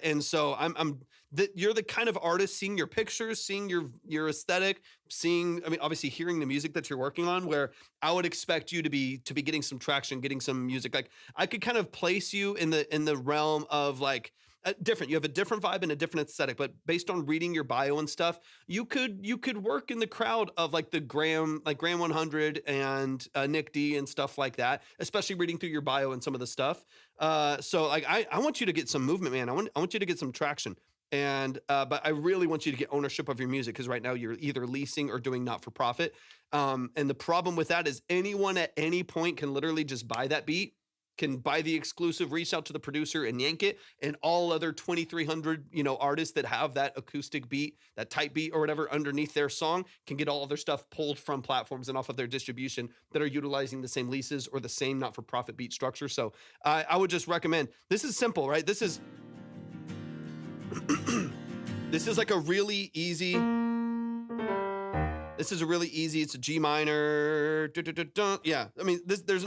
And so you're the kind of artist, seeing your pictures, seeing your aesthetic, obviously hearing the music that you're working on, where I would expect you to be getting some traction, getting some music. Like, I could kind of place you in the realm of like, different. You have a different vibe and a different aesthetic, but based on reading your bio and stuff, you could work in the crowd of like the Graham 100 and Nick D and stuff like that, especially reading through your bio and some of the stuff. So like, I want you to get some movement, man. I want you to get some traction. And, but I really want you to get ownership of your music, because right now you're either leasing or doing not for profit. And the problem with that is anyone at any point can literally just buy that beat, can buy the exclusive, reach out to the producer and yank it, and all other 2,300, artists that have that acoustic beat, that type beat or whatever underneath their song, can get all of their stuff pulled from platforms and off of their distribution that are utilizing the same leases or the same not-for-profit beat structure. So I would just recommend, this is simple, right? This is like a really easy. This is a really easy, it's a G minor. Yeah, I mean, there's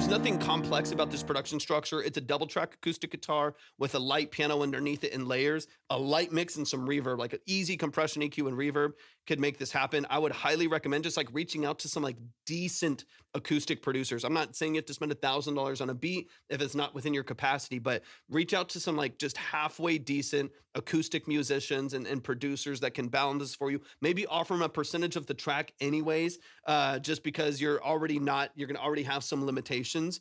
nothing complex about this production structure. It's a double track acoustic guitar with a light piano underneath it in layers, a light mix and some reverb, like an easy compression, EQ, and reverb could make this happen. I would highly recommend just like reaching out to some like decent acoustic producers. I'm not saying you have to spend $1,000 on a beat if it's not within your capacity, but reach out to some like just halfway decent acoustic musicians and producers that can balance this for you. Maybe offer them a percentage of the track anyways, just because you're going to already have some limitations.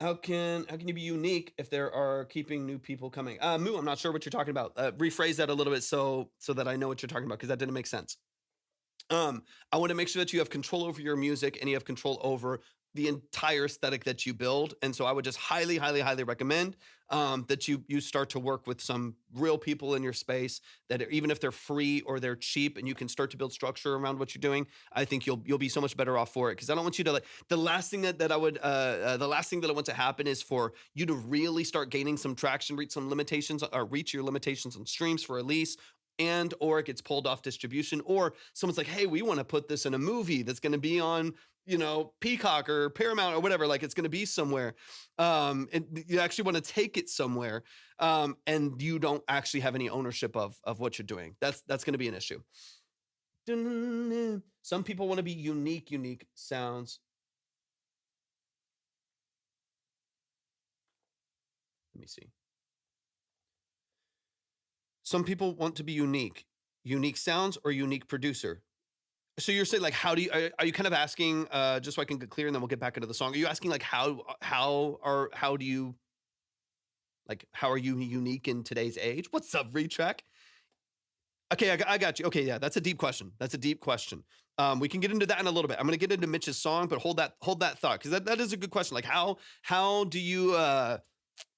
How can you be unique if there are keeping new people coming? Moo, I'm not sure what you're talking about. Rephrase that a little bit so that I know what you're talking about, because that didn't make sense. I want to make sure that you have control over your music and you have control over the entire aesthetic that you build. And so I would just highly, highly, highly recommend that you start to work with some real people in your space that even if they're free or they're cheap and you can start to build structure around what you're doing, I think you'll be so much better off for it. Cause I don't want you to the last thing that I want to happen is for you to really start gaining some traction, reach some limitations or reach your limitations on streams for a lease, or it gets pulled off distribution, or someone's like, hey, we want to put this in a movie that's going to be on Peacock or Paramount or whatever, like it's going to be somewhere. And you actually want to take it somewhere. And you don't actually have any ownership of what you're doing. That's going to be an issue. Some people want to be unique sounds. Let me see. Some people want to be unique sounds or unique producer. So you're saying like, how do you, are you kind of asking, just so I can get clear and then we'll get back into the song. Are you asking like, how are you unique in today's age? What's up, Retrack? Okay, I got you. Okay, yeah, that's a deep question. We can get into that in a little bit. I'm going to get into Mitch's song, but hold that thought, because that is a good question. Like how do you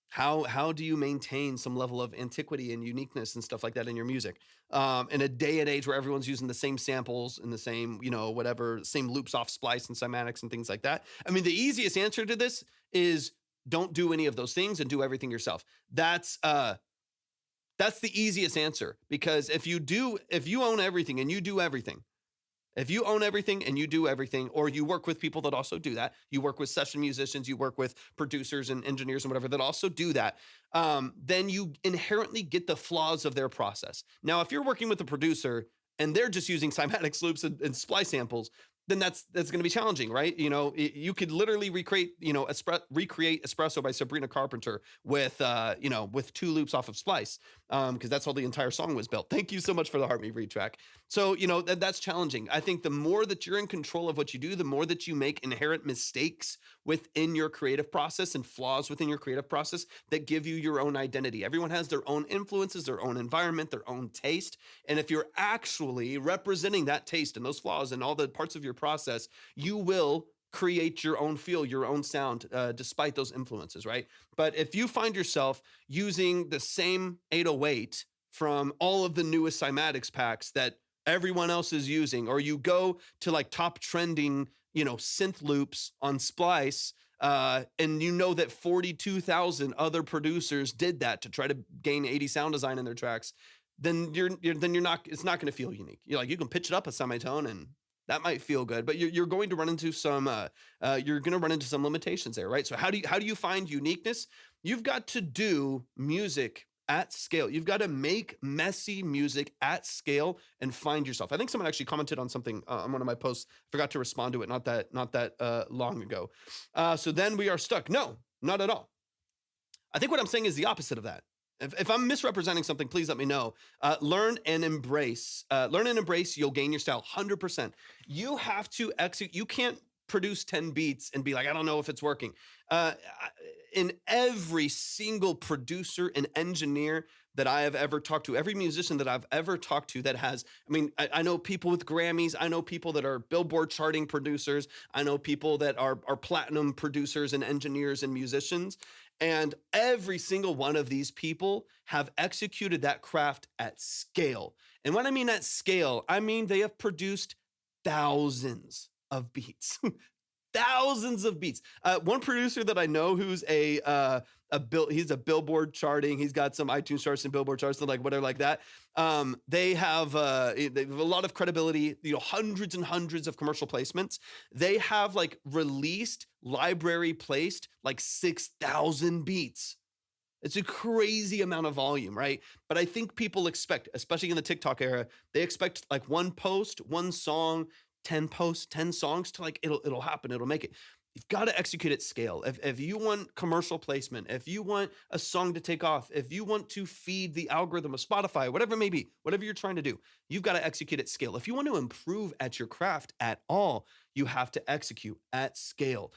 how do you maintain some level of antiquity and uniqueness and stuff like that in your music? In a day and age where everyone's using the same samples and the same, same loops off splice and cymatics and things like that. I mean, the easiest answer to this is don't do any of those things and do everything yourself. That's the easiest answer, because if you own everything and you do everything, or you work with people that also do that, you work with session musicians, you work with producers and engineers and whatever that also do that, then you inherently get the flaws of their process. Now, if you're working with a producer and they're just using cymatics, loops, and splice samples, then that's going to be challenging, right? You could literally recreate Espresso by Sabrina Carpenter with 2 loops off of splice, because that's how the entire song was built. Thank you so much for the Heart Me Read track. So, that's challenging. I think the more that you're in control of what you do, the more that you make inherent mistakes within your creative process and flaws within your creative process that give you your own identity. Everyone has their own influences, their own environment, their own taste. And if you're actually representing that taste and those flaws and all the parts of your process, you will create your own feel, your own sound, despite those influences, right? But if you find yourself using the same 808 from all of the newest cymatics packs that everyone else is using, or you go to like top trending, synth loops on Splice, and that 42,000 other producers did that to try to gain 80 sound design in their tracks, then it's not going to feel unique. You can pitch it up a semitone and that might feel good, but you're going to run into some limitations there, right? So how do you find uniqueness? You've got to do music at scale. You've got to make messy music at scale and find yourself. I think someone actually commented on something on one of my posts. I forgot to respond to it not that long ago. So then we are stuck. No, not at all. I think what I'm saying is the opposite of that. If I'm misrepresenting something, please let me know. Learn and embrace. You'll gain your style 100%. You have to execute. You can't produce 10 beats and be like, I don't know if it's working. In every single producer and engineer that I have ever talked to, every musician that I've ever talked to that has, I know people with Grammys. I know people that are Billboard charting producers. I know people that are platinum producers and engineers and musicians. And every single one of these people have executed that craft at scale. And when I mean at scale, I mean they have produced thousands of beats. Thousands of beats. One producer that I know who's he's a Billboard charting. He's got some iTunes charts and Billboard charts and like whatever like that. They have a lot of credibility. Hundreds and hundreds of commercial placements. They have like released, library placed like 6,000 beats. It's a crazy amount of volume, right? But I think people expect, especially in the TikTok era, they expect like one post, one song, 10 posts, 10 songs to like, it'll happen, it'll make it. You've got to execute at scale. If you want commercial placement, if you want a song to take off, if you want to feed the algorithm of Spotify, whatever it may be, whatever you're trying to do, you've got to execute at scale. If you want to improve at your craft at all, you have to execute at scale.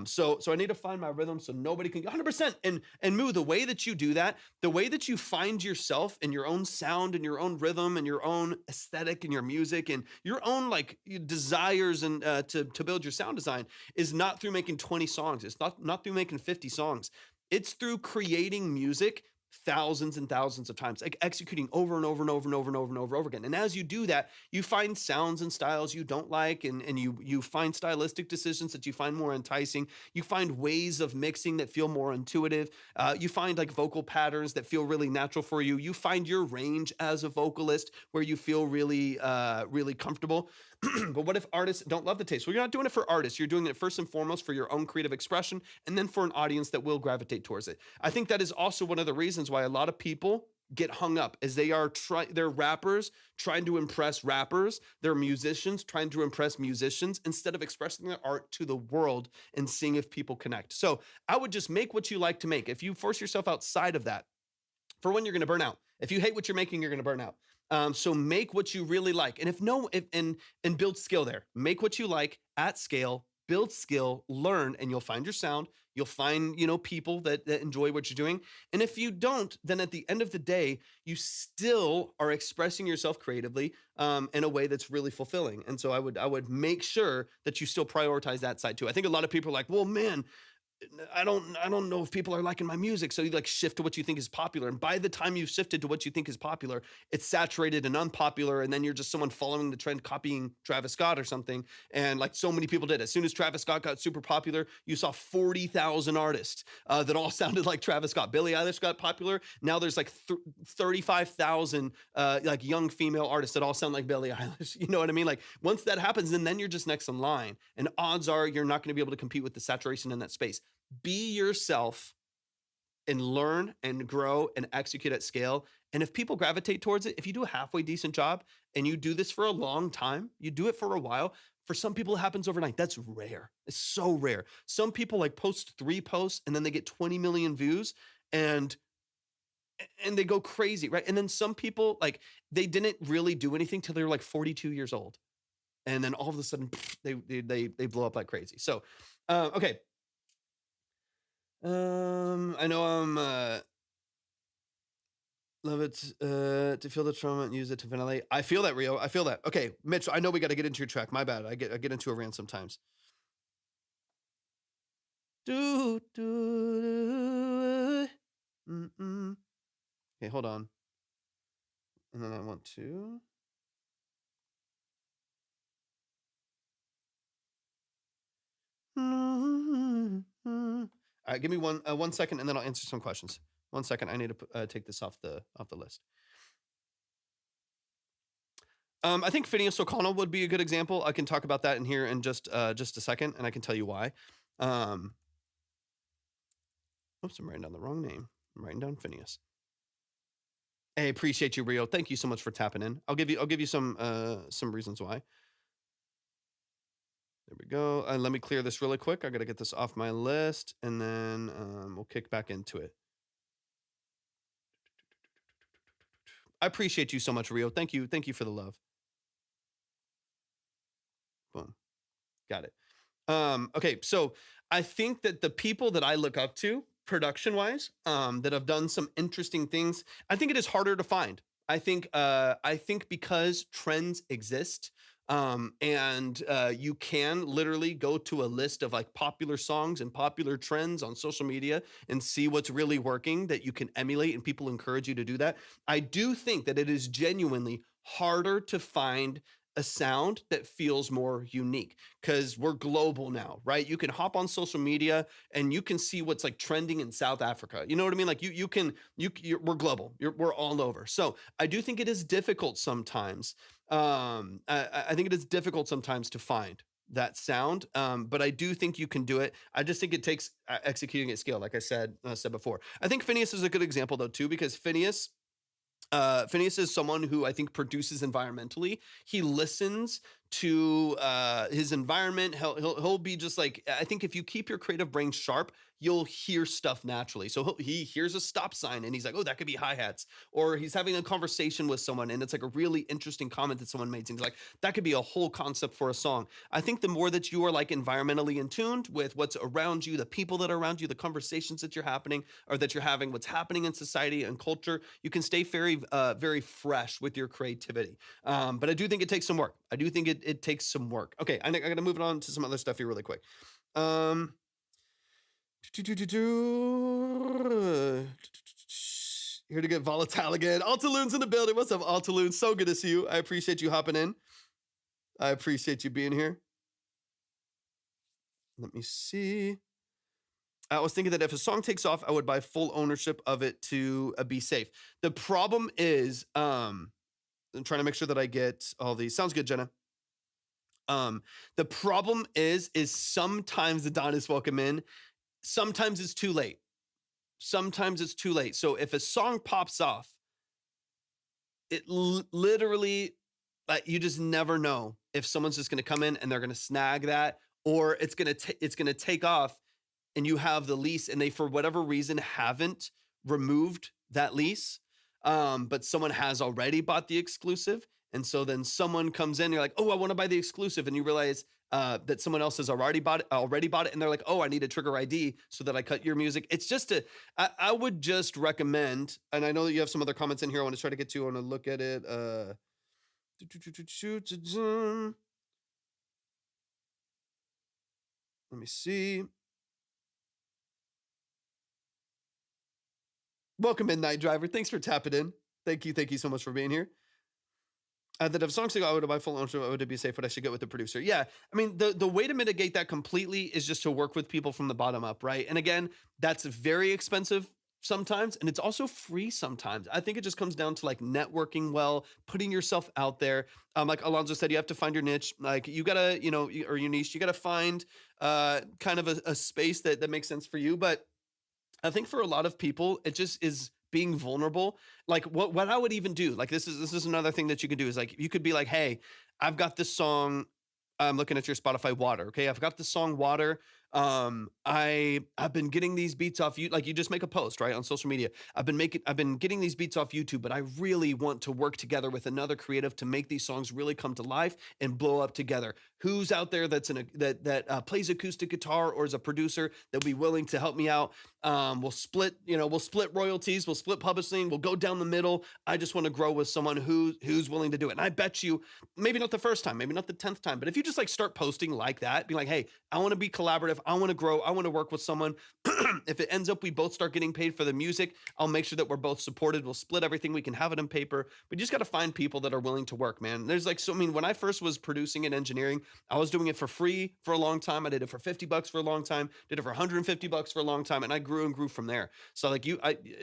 So I need to find my rhythm so nobody can 100%. And Moo, the way that you do that, the way that you find yourself and your own sound and your own rhythm and your own aesthetic and your music and your own like desires and to build your sound design is not through making 20 songs. It's not through making 50 songs. It's through creating music thousands and thousands of times, like executing over and over and over and over and over and over again. And as you do that, you find sounds and styles you don't like, and you find stylistic decisions that you find more enticing. You find ways of mixing that feel more intuitive. You find like vocal patterns that feel really natural for you. You find your range as a vocalist where you feel really, really comfortable. But what if artists don't love the taste? Well, you're not doing it for artists. You're doing it first and foremost for your own creative expression, and then for an audience that will gravitate towards it. I think that is also one of the reasons why a lot of people get hung up, as they're rappers trying to impress rappers, they're musicians trying to impress musicians, instead of expressing their art to the world and seeing if people connect. So I would just make what you like to make. If you force yourself outside of that, for one, you're going to burn out. If you hate what you're making, you're going to burn out. So make what you really like. And and build skill there. Make what you like at scale, build skill, learn, and you'll find your sound. You'll find, people that enjoy what you're doing. And if you don't, then at the end of the day, you still are expressing yourself creatively in a way that's really fulfilling. And so I would make sure that you still prioritize that side too. I think a lot of people are like, well, man, I don't know if people are liking my music. So you like shift to what you think is popular. And by the time you've shifted to what you think is popular, it's saturated and unpopular. And then you're just someone following the trend, copying Travis Scott or something. And like so many people did, as soon as Travis Scott got super popular, you saw 40,000 artists that all sounded like Travis Scott. Billie Eilish got popular. Now there's like 35,000 like young female artists that all sound like Billie Eilish. You know what I mean? Like once that happens, then you're just next in line. And odds are you're not going to be able to compete with the saturation in that space. Be yourself and learn and grow and execute at scale. And if people gravitate towards it, if you do a halfway decent job and you do this for a long time, you do it for a while. For some people, it happens overnight. That's rare. It's so rare. Some people like post 3 posts and then they get 20 million views and they go crazy, right? And then some people, like, they didn't really do anything till they were like 42 years old. And then all of a sudden, they blow up like crazy. So, okay. I know I'm love it to feel the trauma and use it to ventilate. I feel that, Rio. I feel that. Okay, Mitch, I know we got to get into your track. My bad. I get into a rant sometimes. Do. Okay, hold on. And then I want to. All right, give me one second, and then I'll answer some questions. 1 second, I need to take this off the list. I think Phineas O'Connell would be a good example. I can talk about that in here in just a second, and I can tell you why. Oops, I'm writing down the wrong name. I'm writing down Phineas. Hey, appreciate you, Rio. Thank you so much for tapping in. I'll give you some reasons why. There we go. Let me clear this really quick. I got to get this off my list, and then we'll kick back into it. I appreciate you so much, Rio. Thank you for the love. Boom. Got it. Okay, so I think that the people that I look up to, production-wise, that have done some interesting things, I think it is harder to find. I think because trends exist. And you can literally go to a list of like popular songs and popular trends on social media and see what's really working that you can emulate, and people encourage you to do that. I do think that it is genuinely harder to find a sound that feels more unique because we're global now, right? You can hop on social media and you can see what's like trending in South Africa. You know what I mean? Like we're global. We're all over. So I do think it is difficult sometimes. I think it is difficult sometimes to find that sound. But I do think you can do it. I just think it takes executing at scale. Like I said before, I think Phineas is a good example though, too, because Phineas is someone who I think produces environmentally. He listens to his environment. He'll be just like, I think if you keep your creative brain sharp, you'll hear stuff naturally. So he hears a stop sign and he's like, oh, that could be hi-hats. Or he's having a conversation with someone and it's like a really interesting comment that someone made. And he's like, that could be a whole concept for a song. I think the more that you are like environmentally in tuned with what's around you, the people that are around you, the conversations that you're having, what's happening in society and culture, you can stay very, very fresh with your creativity. But I do think it takes some work. I do think it takes some work. Okay, I got to move it on to some other stuff here really quick. Here to get volatile again. Altaloon's in the building. What's up, Altaloon? So good to see you. I appreciate you hopping in. I appreciate you being here. Let me see. I was thinking that if a song takes off, I would buy full ownership of it to be safe. The problem is, I'm trying to make sure that I get all these. Sounds good, Jenna. The problem is sometimes the Don is welcome in. Sometimes it's too late. Sometimes it's too late. So if a song pops off, it literally, like, you just never know if someone's just going to come in and they're going to snag that, or it's going to take off and you have the lease and they, for whatever reason, haven't removed that lease. But someone has already bought the exclusive. And so then someone comes in, you're like, oh, I want to buy the exclusive. And you realize that someone else has already bought it. And they're like, oh, I need a trigger ID so that I cut your music. It's just I would just recommend, and I know that you have some other comments in here I want to try to get to. I want to look at it. Let me see. Welcome, Midnight Driver. Thanks for tapping in. Thank you so much for being here. That if songs go out by full ownership, would it be safe? But I should get with the producer. Yeah, I mean, the way to mitigate that completely is just to work with people from the bottom up, right? And again, that's very expensive sometimes, and it's also free sometimes. I think it just comes down to like networking well, putting yourself out there. Like Alonzo said, you have to find your niche. Like you gotta, or your niche. You gotta find kind of a space that makes sense for you. But I think for a lot of people, it just is being vulnerable. Like what I would even do, like this is another thing that you can do, is like, you could be like, hey, I've got this song. I'm looking at your Spotify Water. Okay. I've got this song Water. I've been getting these beats off you. Like you just make a post, right, on social media. I've been getting these beats off YouTube, but I really want to work together with another creative to make these songs really come to life and blow up together. Who's out there that plays acoustic guitar or is a producer that will be willing to help me out? We'll split royalties, we'll split publishing, we'll go down the middle. I just want to grow with someone who's willing to do it. And I bet you, maybe not the first time, maybe not the 10th time, but if you just like start posting like that, be like, hey, I want to be collaborative. I want to grow. I want to work with someone. If it ends up we both start getting paid for the music, I'll make sure that we're both supported. We'll split everything. We can have it on paper. But you just got to find people that are willing to work, man. There's like, so, I mean, when I first was producing and engineering, I was doing it for free for a long time. I did it for $50 for a long time, did it for $150 for a long time. And I grew and grew from there. So like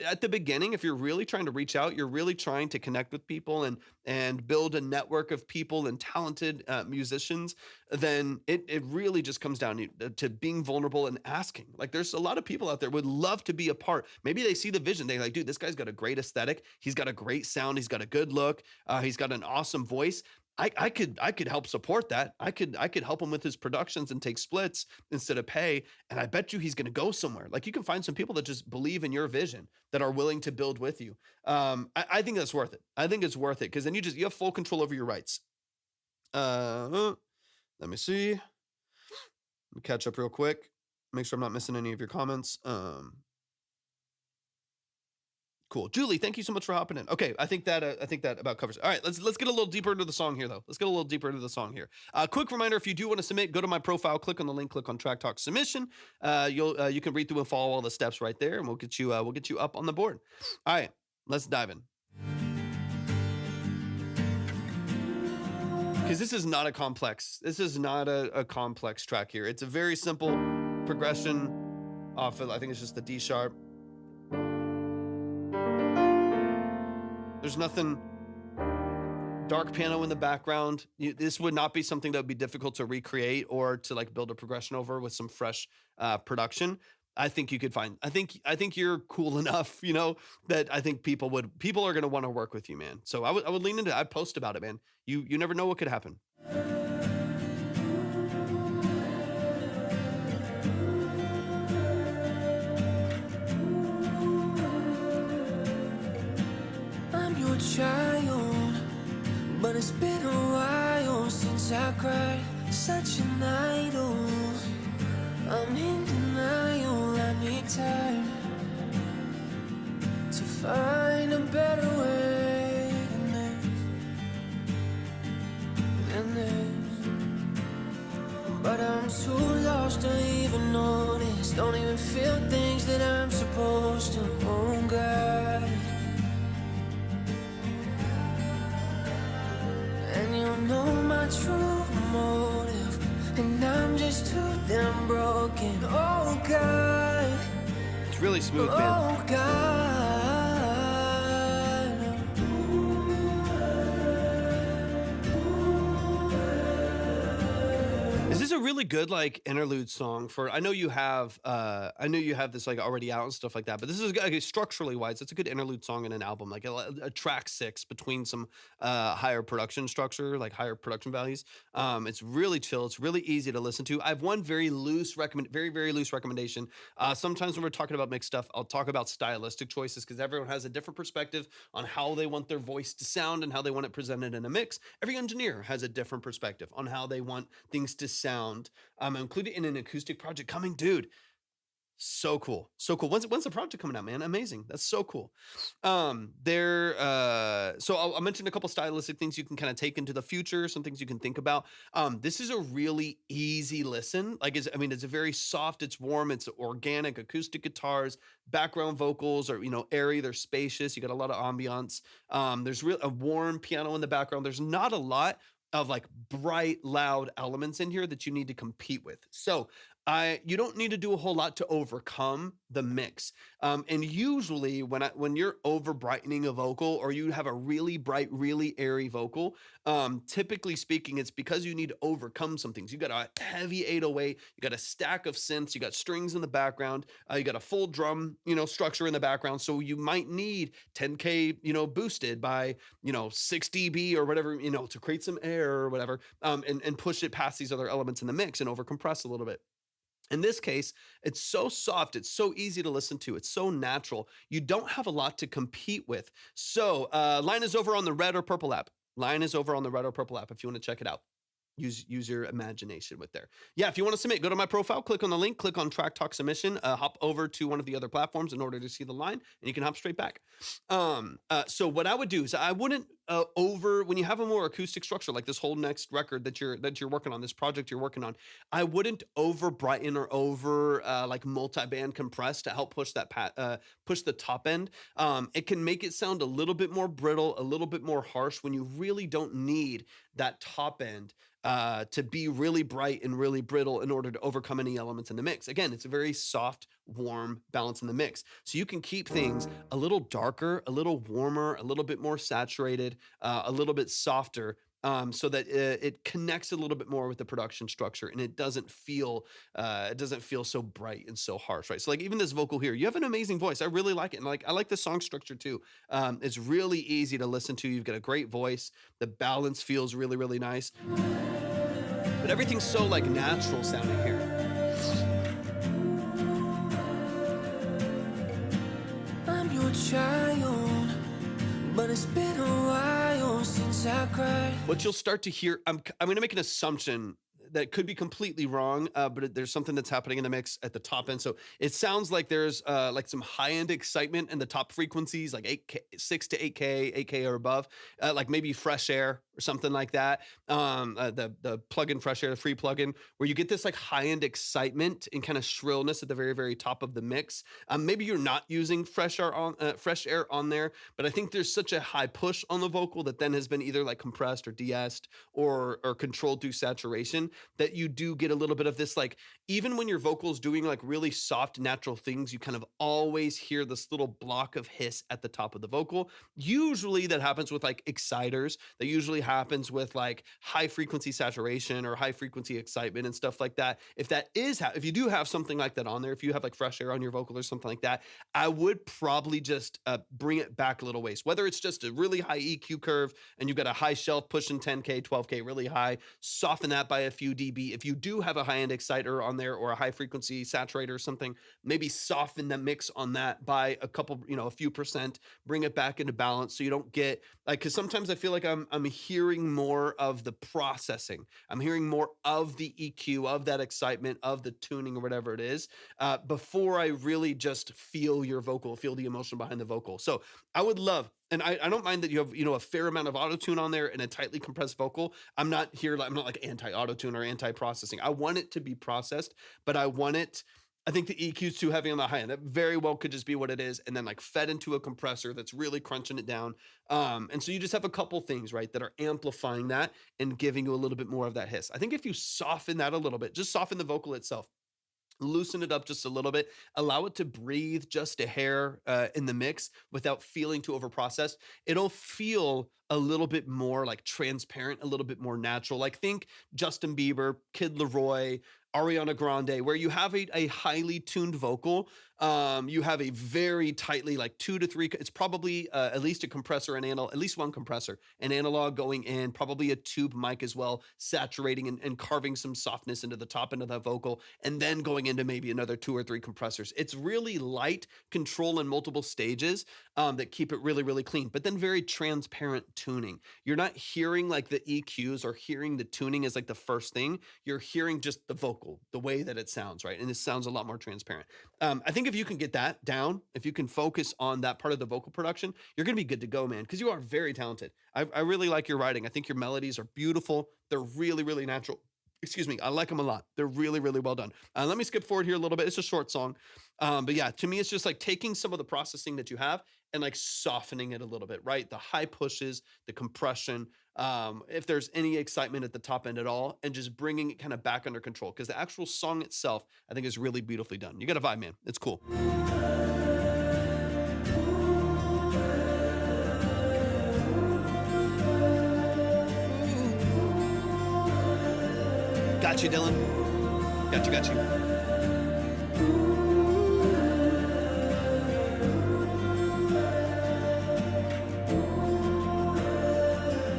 at the beginning, if you're really trying to reach out, you're really trying to connect with people and build a network of people and talented musicians, then it really just comes down to being vulnerable and asking. Like there's a lot of people out there would love to be a part. Maybe they see the vision. They're like, dude, this guy's got a great aesthetic. He's got a great sound. He's got a good look. He's got an awesome voice. I could help support that. I could help him with his productions and take splits instead of pay. And I bet you he's going to go somewhere. Like you can find some people that just believe in your vision, that are willing to build with you. I think that's worth it. I think it's worth it because then you have full control over your rights. Let me see. Let me catch up real quick. Make sure I'm not missing any of your comments. Cool. Julie, thank you so much for hopping in. Okay, I think that about covers it. All right, let's get a little deeper into the song here, though. Let's get a little deeper into the song here. Quick reminder: if you do want to submit, go to my profile, click on the link, click on Track Talk Submission. You can read through and follow all the steps right there, and we'll get you up on the board. All right, let's dive in. Because this is not a complex. This is not a complex track here. It's a very simple progression off of, I think it's just the D sharp. There's nothing dark piano in the background. This would not be something that would be difficult to recreate or to like build a progression over with some fresh production. I think you could find, I think you're cool enough, that I think people are going to want to work with you, man. So I would lean into it. I'd post about it, man. You never know what could happen. Child, but it's been a while since I cried such an idol. I'm in denial, I need time to find a better way than this. But I'm too lost to even notice. Don't even feel things that I'm supposed to. Oh God. And you know my true motive, and I'm just too damn broken. Oh God, it's really smooth, man. Oh God. really good like interlude song for I know you have this like already out and stuff like that, but this is like, structurally wise, it's a good interlude song in an album, like a track six between some higher production structure, like higher production values. It's really chill, it's really easy to listen to. I have one very loose recommendation. Sometimes when we're talking about mixed stuff, I'll talk about stylistic choices because everyone has a different perspective on how they want their voice to sound and how they want it presented in a mix. Every engineer has a different perspective on how they want things to sound. Included in an acoustic project coming, dude. So cool. So cool. When's the project coming out, man? Amazing. That's so cool. So I'll mention a couple stylistic things you can kind of take into the future, some things you can think about. This is a really easy listen. Like, it's a very soft, it's warm, it's organic acoustic guitars, background vocals are, airy, they're spacious. You got a lot of ambiance. There's a warm piano in the background. There's not a lot of like bright, loud elements in here that you need to compete with. So you don't need to do a whole lot to overcome the mix. And usually when you're over brightening a vocal or you have a really bright, really airy vocal, typically speaking, it's because you need to overcome some things. You got a heavy 808, you got a stack of synths, you got strings in the background, you got a full drum, structure in the background. So you might need 10K, boosted by, 6 dB or whatever, to create some air or whatever, and push it past these other elements in the mix and overcompress a little bit. In this case, it's so soft, it's so easy to listen to, it's so natural. You don't have a lot to compete with. So Line is over on the Red or Purple app. Line is over on the Red or Purple app if you want to check it out. Use your imagination with there. Yeah, if you want to submit, go to my profile, click on the link, click on Track Talk Submission, hop over to one of the other platforms in order to see the line, and you can hop straight back. So what I would do is I wouldn't when you have a more acoustic structure, like this whole next record that you're working on, this project you're working on, I wouldn't over brighten or over like multi-band compress to help push push the top end. It can make it sound a little bit more brittle, a little bit more harsh when you really don't need that top end to be really bright and really brittle in order to overcome any elements in the mix. Again, it's a very soft, warm balance in the mix. So you can keep things a little darker, a little warmer, a little bit more saturated, a little bit softer, so that it connects a little bit more with the production structure and it doesn't feel so bright and so harsh, right? So like even this vocal here, you have an amazing voice. I really like it. And like, I like the song structure too. It's really easy to listen to. You've got a great voice. The balance feels really, really nice. But everything's so like natural sounding here. I'm your child, but it's been a while since I cried. What you'll start to hear, I'm going to make an assumption that could be completely wrong, but there's something that's happening in the mix at the top end. So it sounds like there's like some high-end excitement in the top frequencies, like 8K, 6 to 8K, 8K or above, like maybe Fresh Air or something like that. The plugin Fresh Air, the free plugin, where you get this like high-end excitement and kind of shrillness at the very, very top of the mix. Maybe you're not using Fresh Air on there, but I think there's such a high push on the vocal that then has been either like compressed or de-essed or controlled through saturation, that you do get a little bit of this, like, even when your vocal's doing like really soft, natural things, you kind of always hear this little block of hiss at the top of the vocal. Usually that happens with like exciters. That usually happens with like high frequency saturation or high frequency excitement and stuff like that. If you do have something like that on there, if you have like Fresh Air on your vocal or something like that, I would probably just bring it back a little ways. Whether it's just a really high EQ curve and you've got a high shelf pushing 10K, 12K really high, soften that by a few dB. If you do have a high-end exciter on there or a high frequency saturator or something, maybe soften the mix on that by a couple, a few percent, bring it back into balance so you don't get like, because sometimes I feel like I'm hearing more of the processing. I'm hearing more of the EQ, of that excitement, of the tuning or whatever it is, before I really just feel your vocal, feel the emotion behind the vocal. So I would love, and I don't mind that you have, a fair amount of auto-tune on there and a tightly compressed vocal. I'm not like anti-auto-tune or anti-processing. I want it to be processed, but I think the EQ's too heavy on the high end. That very well could just be what it is, and then like fed into a compressor that's really crunching it down. And so you just have a couple things, right, that are amplifying that and giving you a little bit more of that hiss. I think if you soften that a little bit, just soften the vocal itself, loosen it up just a little bit, allow it to breathe just a hair in the mix without feeling too overprocessed. It'll feel a little bit more like transparent, a little bit more natural. Like think Justin Bieber, Kid Leroy, Ariana Grande, where you have a highly tuned vocal. You have a very tightly, like 2 to 3, it's probably at least a compressor and at least one compressor, an analog going in, probably a tube mic as well, saturating and carving some softness into the top end of that vocal, and then going into maybe another 2 or 3 compressors. It's really light control in multiple stages that keep it really, really clean, but then very transparent tuning. You're not hearing like the EQs or hearing the tuning as like the first thing. You're hearing just the vocal, the way that it sounds, right? And it sounds a lot more transparent. I think if you can get that down, if you can focus on that part of the vocal production, you're going to be good to go, man, because you are very talented. I really like your writing. I think your melodies are beautiful. They're really, really natural. Excuse me. I like them a lot. They're really, really well done. Let me skip forward here a little bit. It's a short song. But yeah, to me, it's just like taking some of the processing that you have and like softening it a little bit, right? The high pushes, the compression, if there's any excitement at the top end at all, and just bringing it kind of back under control. Because the actual song itself, I think, is really beautifully done. You got a vibe, man. It's cool. Got you, Dylan. Got you.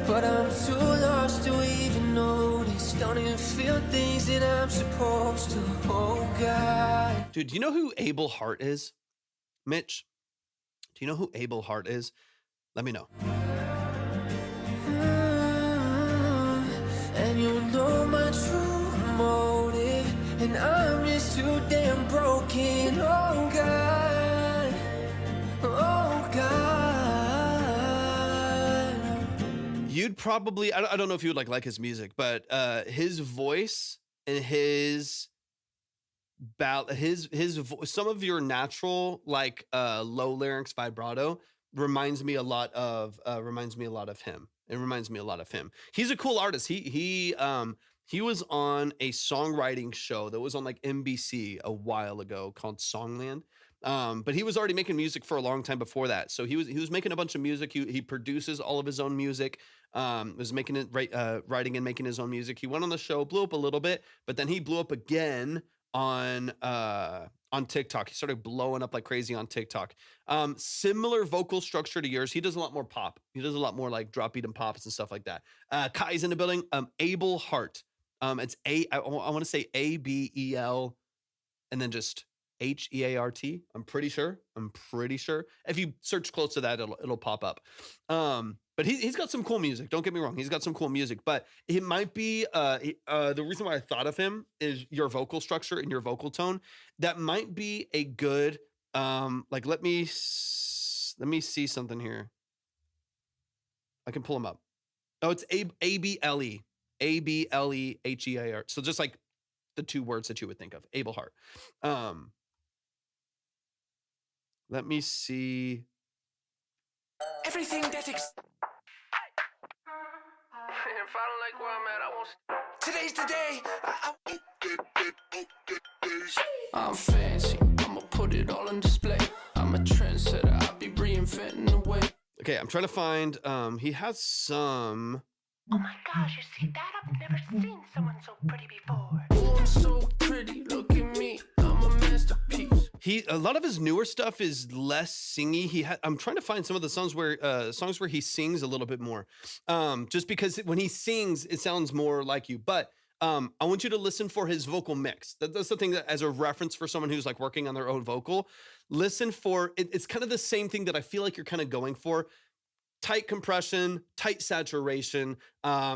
But I'm too lost to even notice. Don't even feel things that I'm supposed to. Oh God. Dude, do you know who Abel Hart is? Mitch? Do you know who Abel Hart is? Let me know. And you know my true motive, and I'm just too damn broken. Oh God, oh God. You'd probably, I don't know if you would like his music, but his voice and his some of your natural like low larynx vibrato reminds me a lot of him. It reminds me a lot of him. He's a cool artist. He was on a songwriting show that was on like NBC a while ago called Songland. But he was already making music for a long time before that. So he was making a bunch of music. He produces all of his own music. Was making it writing and making his own music. He went on the show, blew up a little bit, but then he blew up again on TikTok. He started blowing up like crazy on TikTok. Similar vocal structure to yours. He does a lot more pop. He does a lot more like drop beat and pops and stuff like that. Kai's in the building. Abel Hart. It's I want to say ABEL and then just HEART. I'm pretty sure. If you search close to that, it'll pop up. But he's got some cool music. Don't get me wrong. He's got some cool music, but it might be the reason why I thought of him is your vocal structure and your vocal tone. That might be a good like let me see something here. I can pull him up. Oh, it's ABLE HEAR. So just like the two words that you would think of, Abel Hart. Let me see. Everything that if I don't like where I'm at, I won't. Today's the day. I'm fancy. I'ma put it all on display. I'm a trendsetter. I'll be reinventing the way. Okay, I'm trying to find. He has some. Oh my gosh, you see that? I've never seen someone so pretty before. Oh, I'm so pretty. Look at me. I'm a masterpiece. A lot of his newer stuff is less singy. I'm trying to find some of the songs where he sings a little bit more. Just because when he sings, it sounds more like you. But I want you to listen for his vocal mix. That's the thing that, as a reference for someone who's like working on their own vocal, listen for it. It's kind of the same thing that I feel like you're kind of going for. Tight compression, tight saturation.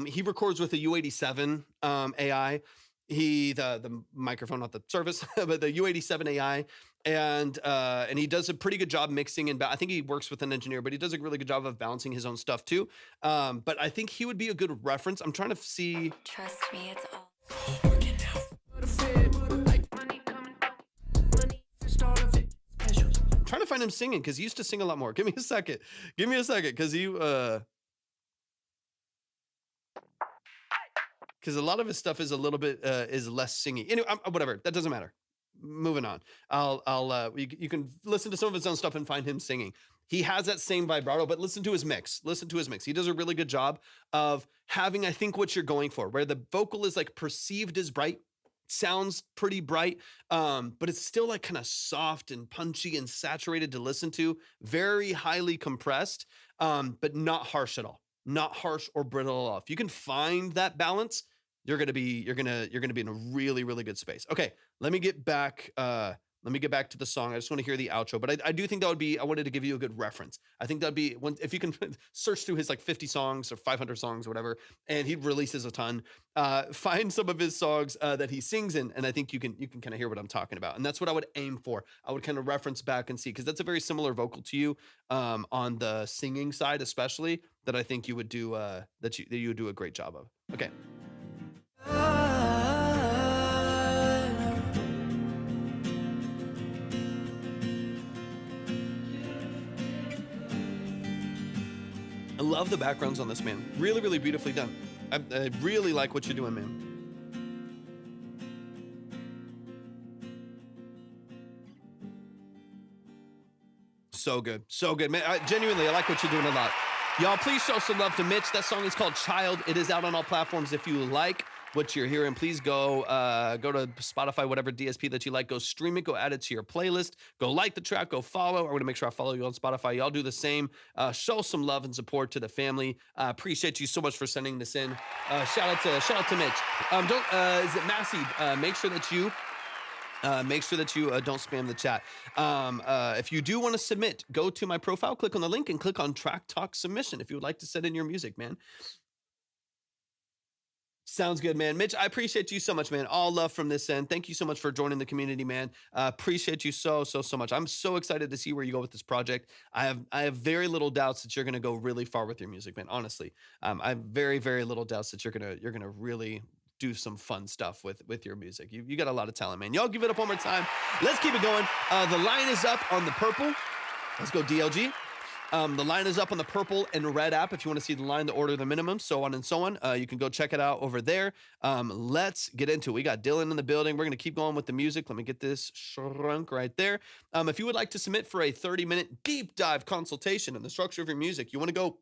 He records with a U87 AI. The microphone, not the service, but the U87 AI. And he does a pretty good job mixing and I think he works with an engineer, but he does a really good job of balancing his own stuff too. But I think he would be a good reference. I'm trying to see. Trust me, it's all. I'm trying to find him singing because he used to sing a lot more. Give me a second. Because because a lot of his stuff is a little bit is less singy. Anyway, whatever. That doesn't matter. moving on. You can listen to some of his own stuff and find him singing. He has that same vibrato, but listen to his mix. Listen to his mix. He does a really good job of having, I think, what you're going for, where the vocal is like perceived as bright, sounds pretty bright, but it's still like kind of soft and punchy and saturated to listen to, very highly compressed, but not harsh at all, not harsh or brittle at all. If you can find that balance, you're gonna be in a really, really good space. Okay, let me get back to the song. I just want to hear the outro, but I do think that would be, I wanted to give you a good reference. I think that'd be one, if you can search through his like 50 songs or 500 songs or whatever, and he releases a ton, find some of his songs that he sings in, and I think you can kind of hear what I'm talking about. And that's what I would aim for. I would kind of reference back and see, because that's a very similar vocal to you on the singing side, especially, that I think you would do, that you would do a great job of. Okay. I love the backgrounds on this, man. Really, really beautifully done. I really like what you're doing, man. So good. So good, man. Genuinely, I like what you're doing a lot. Y'all, please show some love to Mitch. That song is called Child. It is out on all platforms. If you like what you're hearing, please go to Spotify, whatever DSP that you like. Go stream it. Go add it to your playlist. Go like the track. Go follow. I'm going to make sure I follow you on Spotify. Y'all do the same. Show some love and support to the family. Appreciate you so much for sending this in. Shout out to Mitch. Is it Massey? Make sure that you don't spam the chat. If you do want to submit, go to my profile, click on the link, and click on Track Talk Submission if you would like to send in your music, man. Sounds good, man. Mitch, I appreciate you so much, man. All love from this end. Thank you so much for joining the community, man. Appreciate you so much. I'm so excited to see where you go with this project. I have very little doubts that you're going to go really far with your music, man. Honestly, I have very, very little doubts that you're gonna really do some fun stuff with your music. You got a lot of talent, man. Y'all give it up one more time. Let's keep it going. The line is up on the purple. Let's go, DLG. The line is up on the purple and red app. If you want to see the line, the order, the minimum, so on and so on, you can go check it out over there. Let's get into it. We got Dylan in the building. We're going to keep going with the music. Let me get this shrunk right there. If you would like to submit for a 30-minute deep dive consultation on the structure of your music, you want to go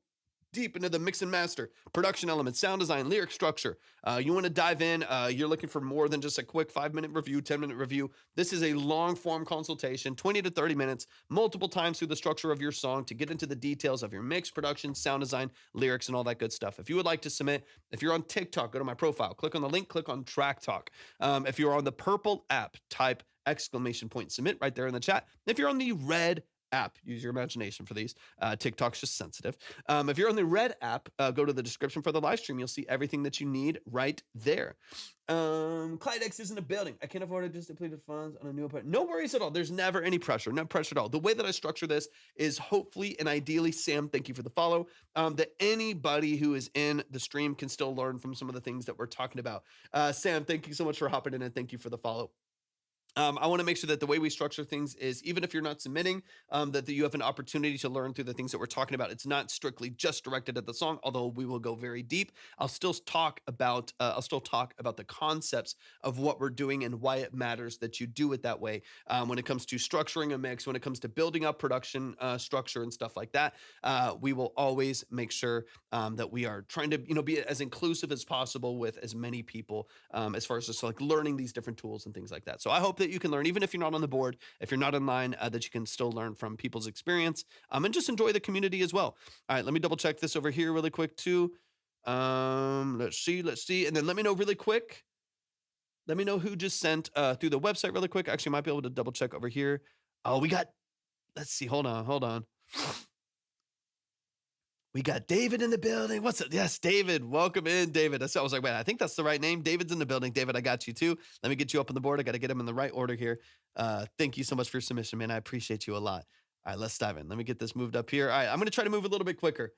deep into the mix and master, production elements, sound design, lyric structure. You want to dive in. You're looking for more than just a quick 5-minute review, 10-minute review. This is a long form consultation, 20 to 30 minutes, multiple times through the structure of your song to get into the details of your mix, production, sound design, lyrics, and all that good stuff. If you would like to submit, if you're on TikTok, go to my profile, click on the link, click on Track Talk. If you're on the purple app, type !submit right there in the chat. If you're on the red app, use your imagination for these. TikTok's just sensitive. If you're on the red app, go to the description for the live stream. You'll see everything that you need right there. Clyde X is in the building. I can't afford to just depleted funds on a new apartment. No worries at all. There's never any pressure. No pressure at all. The way that I structure this is hopefully and ideally, Sam, thank you for the follow, that anybody who is in the stream can still learn from some of the things that we're talking about. Sam, thank you so much for hopping in, and thank you for the follow. I want to make sure that the way we structure things is, even if you're not submitting, that you have an opportunity to learn through the things that we're talking about. It's not strictly just directed at the song, although we will go very deep. I'll still talk about the concepts of what we're doing and why it matters that you do it that way. When it comes to structuring a mix, when it comes to building up production structure and stuff like that, we will always make sure that we are trying to be as inclusive as possible with as many people as far as just like learning these different tools and things like that. So I hope that you can learn, even if you're not on the board, if you're not online, that you can still learn from people's experience and just enjoy the community as well. All right, let me double check this over here really quick too. Let's see. And then let me know really quick. Let me know who just sent through the website really quick. Actually, I might be able to double check over here. Oh, let's see. Hold on. We got David in the building. What's up? Yes, David. Welcome in, David. I was like, wait, I think that's the right name. David's in the building. David, I got you too. Let me get you up on the board. I got to get him in the right order here. Thank you so much for your submission, man. I appreciate you a lot. All right, let's dive in. Let me get this moved up here. All right, I'm going to try to move a little bit quicker.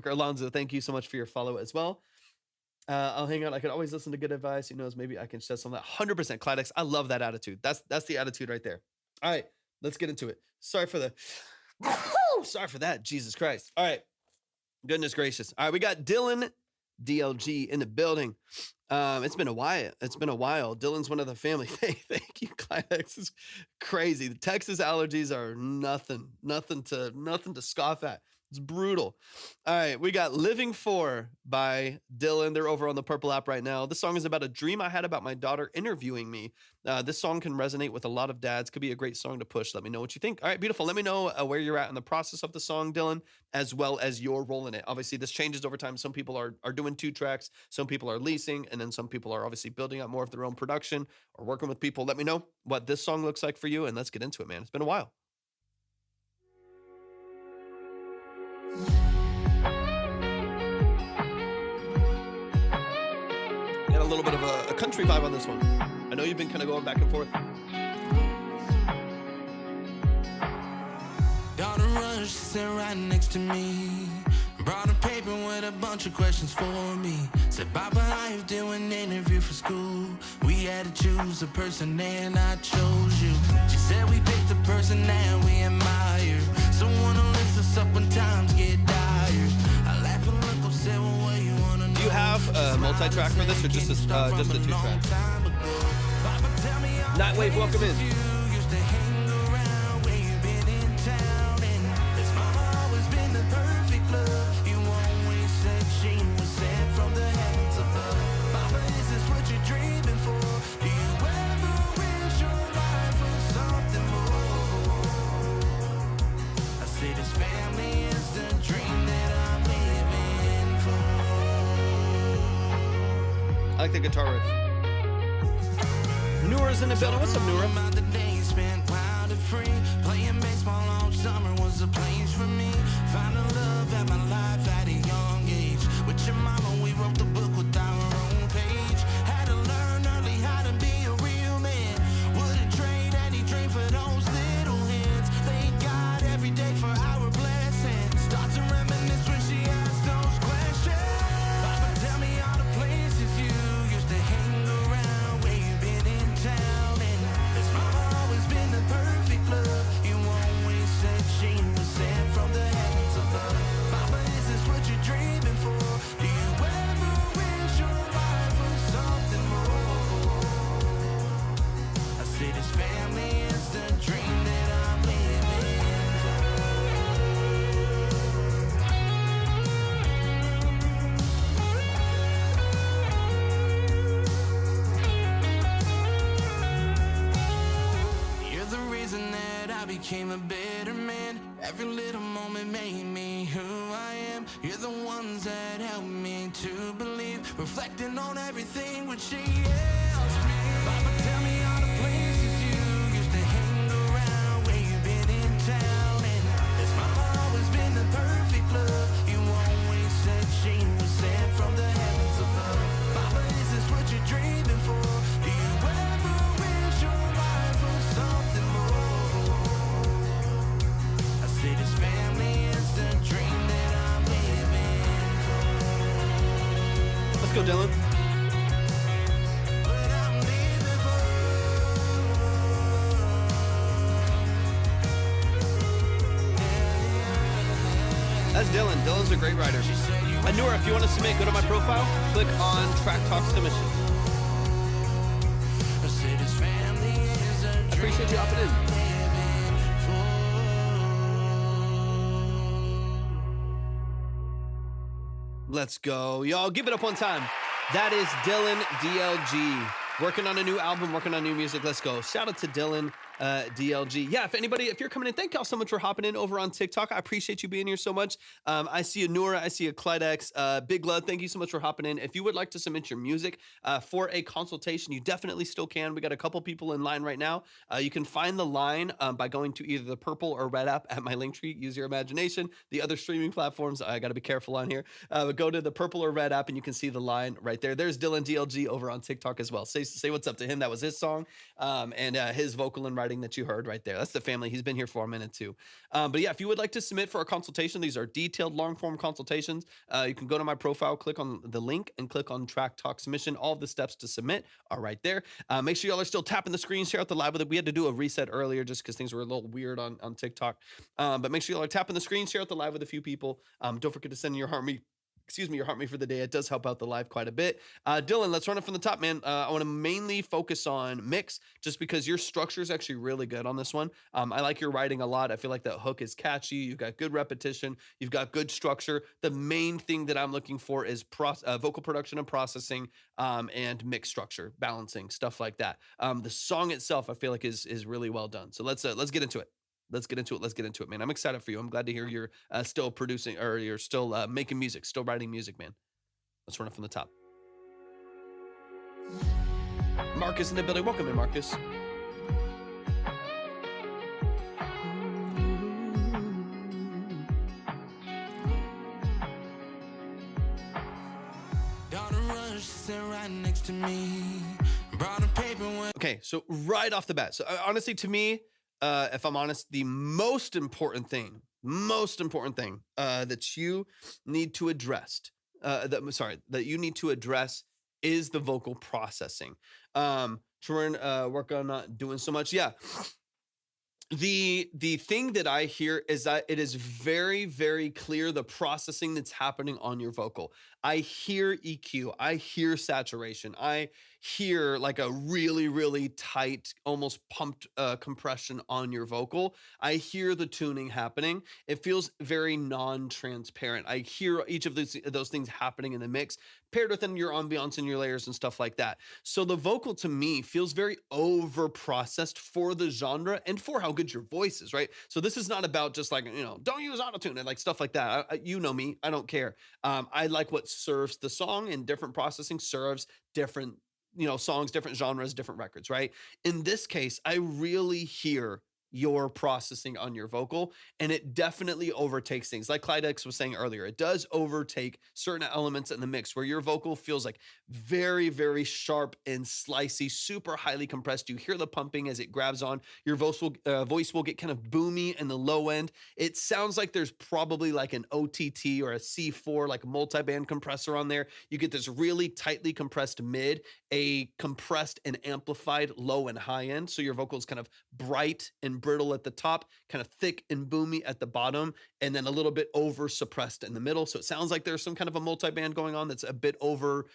Alonzo, thank you so much for your follow as well. I'll hang out. I could always listen to good advice. Who knows? Maybe I can shed some of that. 100% Clydex. I love that attitude. That's the attitude right there. All right, let's get into it. Sorry for that. Jesus Christ. All right. Goodness gracious. All right, we got Dylan DLG in the building. It's been a while. Dylan's one of the family. Thank you, Climax. Is crazy. The Texas allergies are nothing to scoff at. It's brutal. All right, we got Living For by Dylan. They're over on the Purple app right now. This song is about a dream I had about my daughter interviewing me. This song can resonate with a lot of dads. Could be a great song to push. Let me know what you think. All right, beautiful. Let me know where you're at in the process of the song, Dylan, as well as your role in it. Obviously, this changes over time. Some people are doing 2 tracks. Some people are leasing. And then some people are obviously building out more of their own production or working with people. Let me know what this song looks like for you. And let's get into it, man. It's been a while. Got a little bit of a country vibe on this one. I know you've been kind of going back and forth. Daughter rush, she sat right next to me. Brought a paper with a bunch of questions for me. Said, Papa, I have doing an interview for school. We had to choose a person and I chose you. She said we picked the person that we admire. Someone who lifts us up when times get dire. I laugh and look up, said, well, what you wanna know? Do you have a multi-track for this or just a 2-track? Nightwave, welcome in. I like the guitar riff. Noura's in the building. What's up, Noura? Playing baseball all summer was a place for me. Found a love at my life at a young age. With your mama, we wrote the book with our own page. Had to learn early how to be a real man. Wouldn't trade any dream for those little hands. Thank God every day for our blessings. Start to reminisce when she asked those questions. Papa, tell me all the places you used to hang around, where you been in town. And has mama always been the perfect love? You always said she was sent from the heavens above. Papa, is this what you're dreaming for? Do you ever wish your life was something more? I say this family is the dream that I'm living for. You're the reason that I became a better man. Every little moment made me who I am. You're the ones that helped me to believe. Reflecting on everything which she asked me. Papa, tell me all the places you used to hang around, where you been in town. And has mama always been the perfect love? You always said she was sent from the heavens above. Papa, is this what you're dreaming for? Do you ever wish your life was something more? I say this family is the dream that I'm living for. Let's go, Dylan. What I'm living for. That's Dylan. Dylan's a great writer. Noura, if you want to submit, go to my profile, click on Track Talk Submission. I say this family is a I appreciate you hopping in. Let's go. Y'all, give it up one time. That is Dylan DLG. Working on a new album, working on new music. Let's go. Shout out to Dylan DLG. Yeah, if you're coming in, thank y'all so much for hopping in over on TikTok. I appreciate you being here so much. I see a Noura, I see a Clydex. Big Love, thank you so much for hopping in. If you would like to submit your music for a consultation, you definitely still can. We got a couple people in line right now. You can find the line by going to either the purple or red app at my link tree. Use your imagination. The other streaming platforms, I got to be careful on here. But go to the purple or red app and you can see the line right there. There's Dylan DLG over on TikTok as well. Say what's up to him. That was his song and his vocal and writing that you heard right there. That's the family. He's been here for a minute too. But yeah, if you would like to submit for a consultation, these are detailed long form consultations. You can go to my profile, click on the link and click on Track Talk Submission. All of the steps to submit are right there. Make sure y'all are still tapping the screen, share out the live with it. We had to do a reset earlier just because things were a little weird on TikTok. But make sure y'all are tapping the screen, share out the live with a few people. Don't forget to send in your your Heart Me for the Day. It does help out the live quite a bit. Dylan, let's run it from the top, man. I want to mainly focus on mix just because your structure is actually really good on this one. I like your writing a lot. I feel like that hook is catchy. You've got good repetition. You've got good structure. The main thing that I'm looking for is vocal production and processing, and mix structure, balancing, stuff like that. The song itself, I feel like is really well done. So let's get into it. Let's get into it, man. I'm excited for you. I'm glad to hear you're still producing, or you're still making music, still writing music, man. Let's run it from the top. Marcus in the building. Welcome in, Marcus. Right next to me. Brought a paper when Okay, so right off the bat. So honestly, to me, if I'm honest, the most important thing that you need to address, that you need to address is the vocal processing. Turin, work on not doing so much. Yeah. The thing that I hear is that it is very, very clear the processing that's happening on your vocal. I hear EQ. I hear saturation. I hear like a really, really tight, almost pumped compression on your vocal. I hear the tuning happening. It feels very non-transparent. I hear each of those things happening in the mix, paired within your ambiance and your layers and stuff like that. So the vocal to me feels very over-processed for the genre and for how good your voice is, right? So this is not about just like, don't use autotune and like stuff like that. You know me, I don't care. I like what serves the song, and different processing serves different, songs, different genres, different records, right? In this case, I really hear your processing on your vocal, and it definitely overtakes things. Like Clyde X was saying earlier, it does overtake certain elements in the mix where your vocal feels like very, very sharp and slicey, super highly compressed. You hear the pumping as it grabs on. Your voice will get kind of boomy in the low end. It sounds like there's probably like an OTT or a C4, like multi-band compressor on there. You get this really tightly compressed mid, a compressed and amplified low and high end. So your vocal is kind of bright and brittle at the top, kind of thick and boomy at the bottom, and then a little bit over suppressed in the middle. So it sounds like there's some kind of a multi-band going on that's a bit over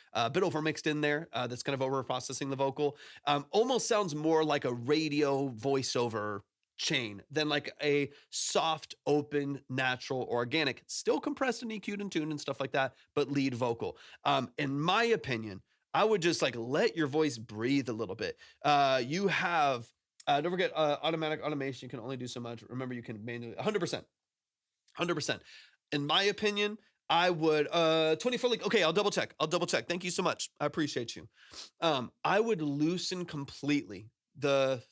mixed in there. That's kind of over processing the vocal. Almost sounds more like a radio voiceover chain than like a soft, open, natural, organic, still compressed and EQ'd and tuned and stuff like that, but lead vocal. In my opinion, I would just like let your voice breathe a little bit. You have don't forget, automatic automation can only do so much. Remember, you can manually 100%. In my opinion, I would 24 link. Okay, I'll double check. Thank you so much. I appreciate you. I would loosen completely the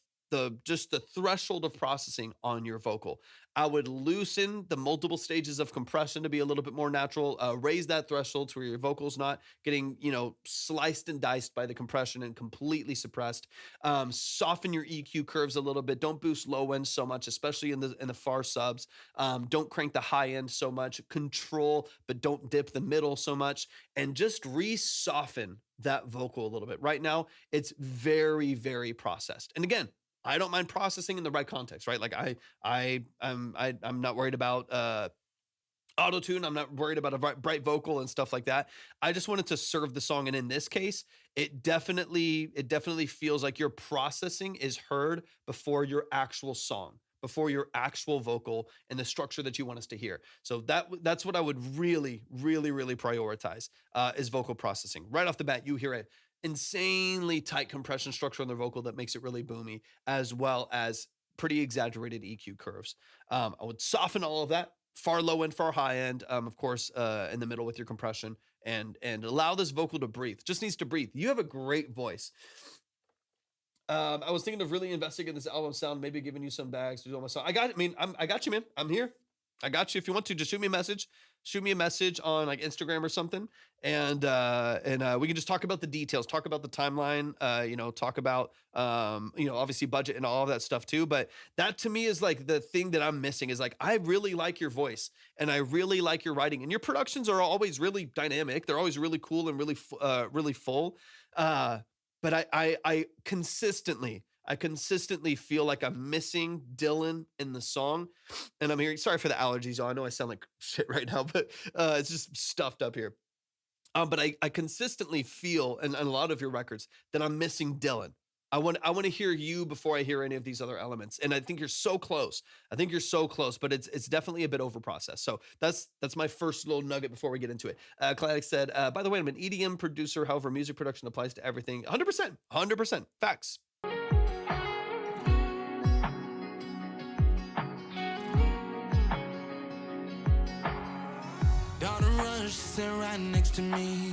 threshold of processing on your vocal. I would loosen the multiple stages of compression to be a little bit more natural. Raise that threshold to where your vocal's not getting, sliced and diced by the compression and completely suppressed. Soften your EQ curves a little bit. Don't boost low end so much, especially in the far subs. Don't crank the high end so much. Control, but don't dip the middle so much. And just re-soften that vocal a little bit. Right now, it's very, very processed. And again, I don't mind processing in the right context, right? Like I'm not worried about auto-tune. I'm not worried about a bright vocal and stuff like that. I just wanted to serve the song, and in this case, it definitely feels like your processing is heard before your actual song, before your actual vocal and the structure that you want us to hear. So that's what I would really, really, really prioritize is vocal processing. Right off the bat, you hear it. Insanely tight compression structure on the vocal that makes it really boomy, as well as pretty exaggerated EQ curves. I would soften all of that, far low end, far high end, of course, in the middle with your compression, and allow this vocal to breathe. Just needs to breathe. You have a great voice. I was thinking of really investing in this album sound, maybe giving you some bags to do all my song. I got you, man. I'm here. I got you. If you want to, just shoot me a message. Shoot me a message on like Instagram or something, and we can just talk about the details, talk about the timeline, talk about obviously budget and all of that stuff too. But that to me is like the thing that I'm missing is like I really like your voice and I really like your writing, and your productions are always really dynamic. They're always really cool and really full. But I consistently I consistently feel like I'm missing Dylan in the song. And I'm hearing, sorry for the allergies, y'all. I know I sound like shit right now, but it's just stuffed up here. But I consistently feel in a lot of your records that I'm missing Dylan. I want to hear you before I hear any of these other elements. And I think you're so close. I think you're so close, but it's definitely a bit over processed. So that's my first little nugget before we get into it. Cladic said, by the way, I'm an EDM producer. However, music production applies to everything. 100%. Facts. Daughter Rush sat right next to me.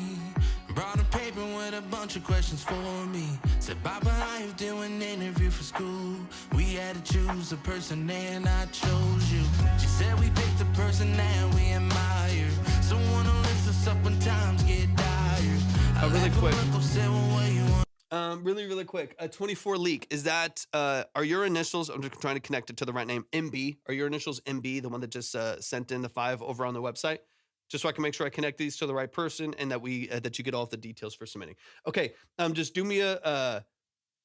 Brought a paper with a bunch of questions for me. Said, Baba, I'm doing an interview for school. We had to choose a person and I chose you. She said we picked the person that we admire. Someone who lifts us up when times get dire. Really quick. Really Really quick. 24 leak. Is that, are your initials, I'm just trying to connect it to the right name, MB. Are your initials MB, the one that just sent in the 5 over on the website? Just so I can make sure I connect these to the right person and that we that you get all of the details for submitting. Okay, just do me a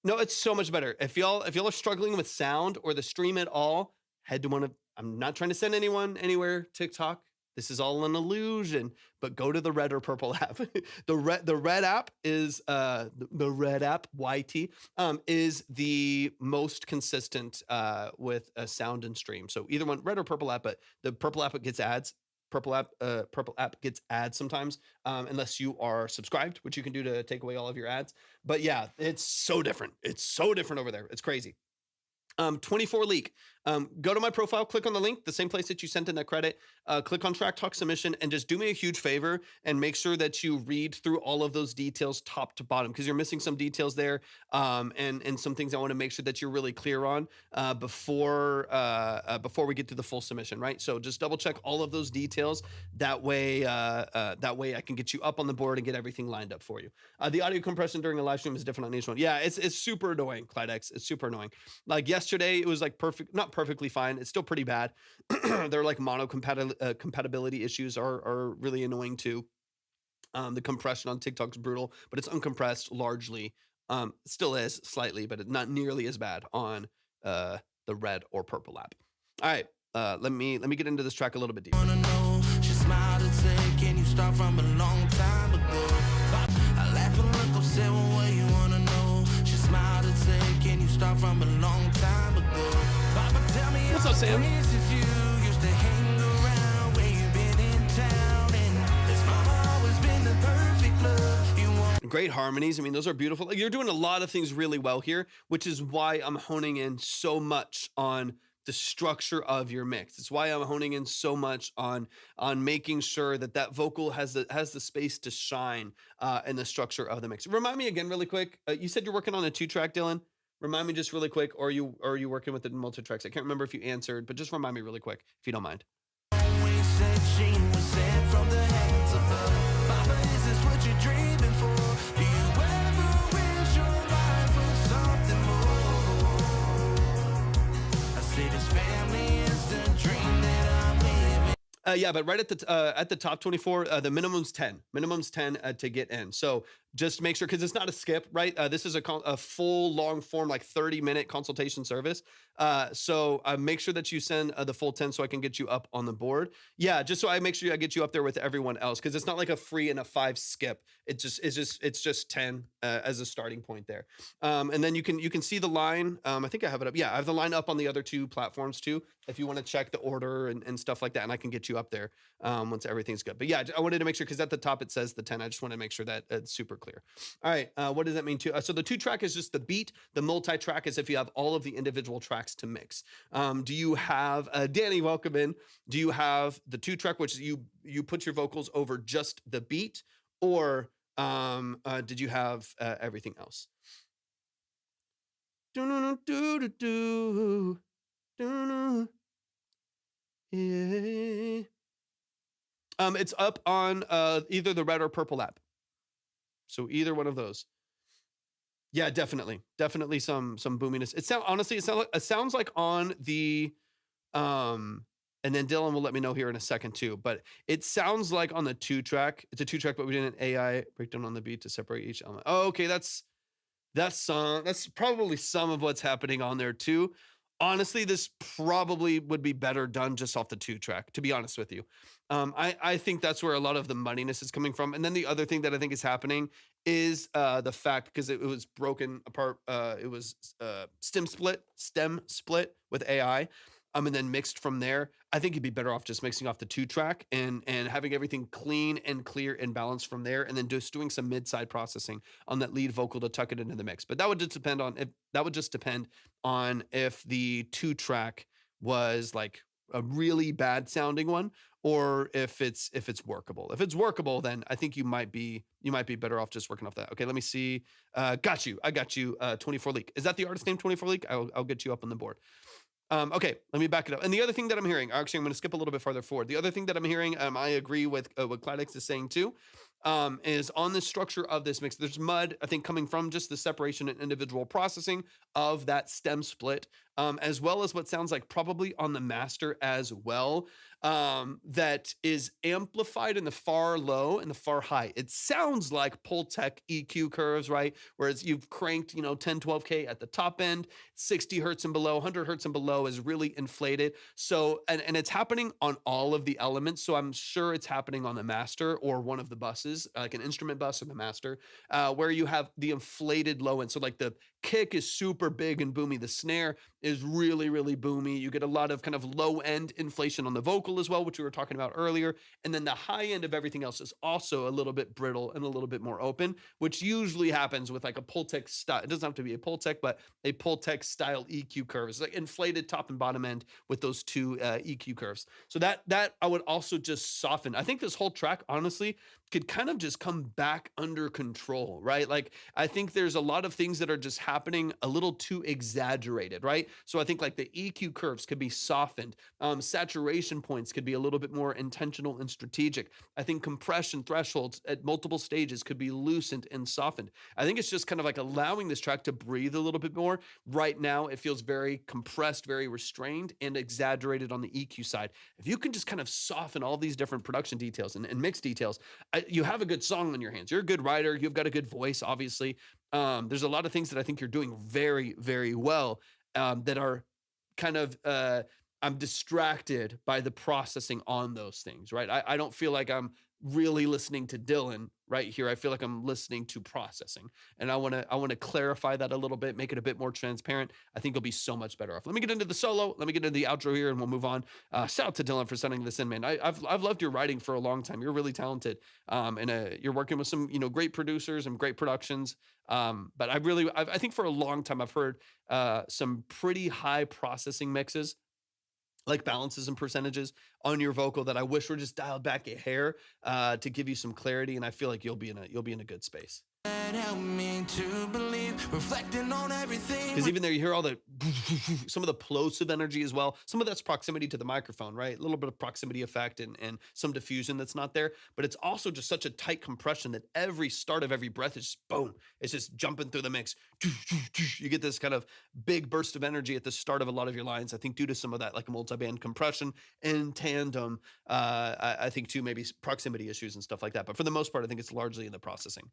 no, it's so much better. If y'all are struggling with sound or the stream at all, head to one of, I'm not trying to send anyone anywhere TikTok. This is all an illusion, but go to the red or purple app. the red app is the red app YT is the most consistent with sound and stream. So either one, red or purple app, but the purple app gets ads. Purple app gets ads sometimes, unless you are subscribed, which you can do to take away all of your ads. But yeah, it's so different. It's so different over there. It's crazy. 24 leak. Go to my profile, click on the link, the same place that you sent in that credit, click on Track Talk Submission, and just do me a huge favor and make sure that you read through all of those details top to bottom, because you're missing some details there, and some things I want to make sure that you're really clear on before we get to the full submission, right? So just double check all of those details. That way I can get you up on the board and get everything lined up for you. The audio compression during a live stream is different on each one. Yeah, it's super annoying, Clydex. It's super annoying. Like yesterday, it was like not perfectly fine. It's still pretty bad. They're like mono compatibility issues are really annoying too. The compression on TikTok's brutal, but it's uncompressed largely. Still is slightly, but not nearly as bad on the red or purple app. All right, let me get into this track a little bit deeper. She smiled and said, can you start from a long time ago? I laughed and looked up, said, well, what you wanna know? She smiled and said, can you start from a long time ago? Papa, tell me, what's up, Sam? Since you used to hang around where you been in town, and has mama always been the perfect love you want? Great harmonies. I mean, those are beautiful. You're doing a lot of things really well here, which is why I'm honing in so much on the structure of your mix. It's why I'm honing in so much on making sure that vocal has the space to shine in the structure of the mix. Remind me again really quick. You said you're working on a 2-track, Dylan. Remind me just really quick, or are you working with the multi-tracks? I can't remember if you answered, but just remind me really quick if you don't mind. Always said she was sent from the heavens above. Papa, is this what you're dreaming for? Do you ever wish your life was something more? I say this family is the dream that I'm living. Yeah, but right at the top 24, the minimum's 10. Minimum's 10 to get in. So just make sure, because it's not a skip, right? This is a full long form, like 30-minute consultation service. So make sure that you send the full 10 so I can get you up on the board. Yeah, just so I make sure I get you up there with everyone else, because it's not like a free and a 5 skip. It's just 10 as a starting point there. And then you can see the line. I think I have it up. Yeah, I have the line up on the other 2 platforms too, if you want to check the order and stuff like that, and I can get you up there once everything's good. But yeah, I wanted to make sure, because at the top it says the 10. I just want to make sure that it's super clear. All right, what does that mean too? So the 2-track is just the beat. The multi-track is if you have all of the individual tracks to mix. Do you have Danny? Welcome in. Do you have the 2-track, which you put your vocals over just the beat, or did you have everything else? Yeah. It's up on either the red or purple app. So either one of those. Yeah, definitely some boominess. It sounds like on the and then Dylan will let me know here in a second too, but it sounds like on the 2-track. It's a 2-track, but we did an AI breakdown on the beat to separate each element. Oh, okay, that's That's probably some of what's happening on there too. Honestly, this probably would be better done just off the 2-track, to be honest with you. I think that's where a lot of the muddiness is coming from. And then the other thing that I think is happening is the fact, because it was broken apart, it was stem split with AI. And then mixed from there. I think you'd be better off just mixing off the 2-track and having everything clean and clear and balanced from there, and then just doing some mid-side processing on that lead vocal to tuck it into the mix. But that would just depend on if the 2-track was like a really bad sounding one, or if it's workable. If it's workable, then I think you might be better off just working off that. Okay, let me see. I got you. 24 Leak. Is that the artist name, 24 Leak? I'll get you up on the board. Okay, let me back it up. And the other thing that I'm hearing, actually, I'm going to skip a little bit farther forward. The other thing that I'm hearing, I agree with what Clydex is saying too, is on the structure of this mix. There's mud, I think, coming from just the separation and individual processing of that stem split, as well as what sounds like probably on the master as well, that is amplified in the far low and the far high. It sounds like Pultec EQ curves, right? Whereas you've cranked, 10, 12K at the top end, 60 hertz and below, 100 hertz and below is really inflated. So, and it's happening on all of the elements. So I'm sure it's happening on the master or one of the buses, like an instrument bus or the master, where you have the inflated low end. So like the kick is super big and boomy. The snare is really, really boomy. You get a lot of kind of low end inflation on the vocal as well, which we were talking about earlier. And then the high end of everything else is also a little bit brittle and a little bit more open, which usually happens with like a Pultec style. It doesn't have to be a Pultec, but a Pultec style EQ curve. It's like inflated top and bottom end with those two EQ curves. So that I would also just soften. I think this whole track, honestly, could kind of just come back under control, right? Like, I think there's a lot of things that are just happening a little too exaggerated, right? So I think like the EQ curves could be softened. Saturation points could be a little bit more intentional and strategic. I think compression thresholds at multiple stages could be loosened and softened. I think it's just kind of like allowing this track to breathe a little bit more. Right now, it feels very compressed, very restrained, and exaggerated on the EQ side. If you can just kind of soften all these different production details and mix details, you have a good song on your hands. You're a good writer. You've got a good voice, obviously. There's a lot of things that I think you're doing very, very well that are kind of, I'm distracted by the processing on those things, right? I don't feel like I'm really listening to Dylan right here. I feel like I'm listening to processing, and I want to clarify that a little bit, make it a bit more transparent. I think you'll be so much better off. Let me get into the solo. Let me get into the outro here, and we'll move on. Shout out to Dylan for sending this in, man. I've loved your writing for a long time. You're really talented, and you're working with some great producers and great productions. But I think for a long time I've heard some pretty high processing mixes, like balances and percentages on your vocal, that I wish were just dialed back a hair to give you some clarity. And I feel like you'll be in a good space. Help me to believe, reflecting on everything. Because even there, you hear all the some of the plosive energy as well. Some of that's proximity to the microphone, right? A little bit of proximity effect and some diffusion that's not there. But it's also just such a tight compression that every start of every breath is just boom. It's just jumping through the mix. You get this kind of big burst of energy at the start of a lot of your lines. I think due to some of that like multi-band compression in tandem. I think too, maybe proximity issues and stuff like that. But for the most part, I think it's largely in the processing.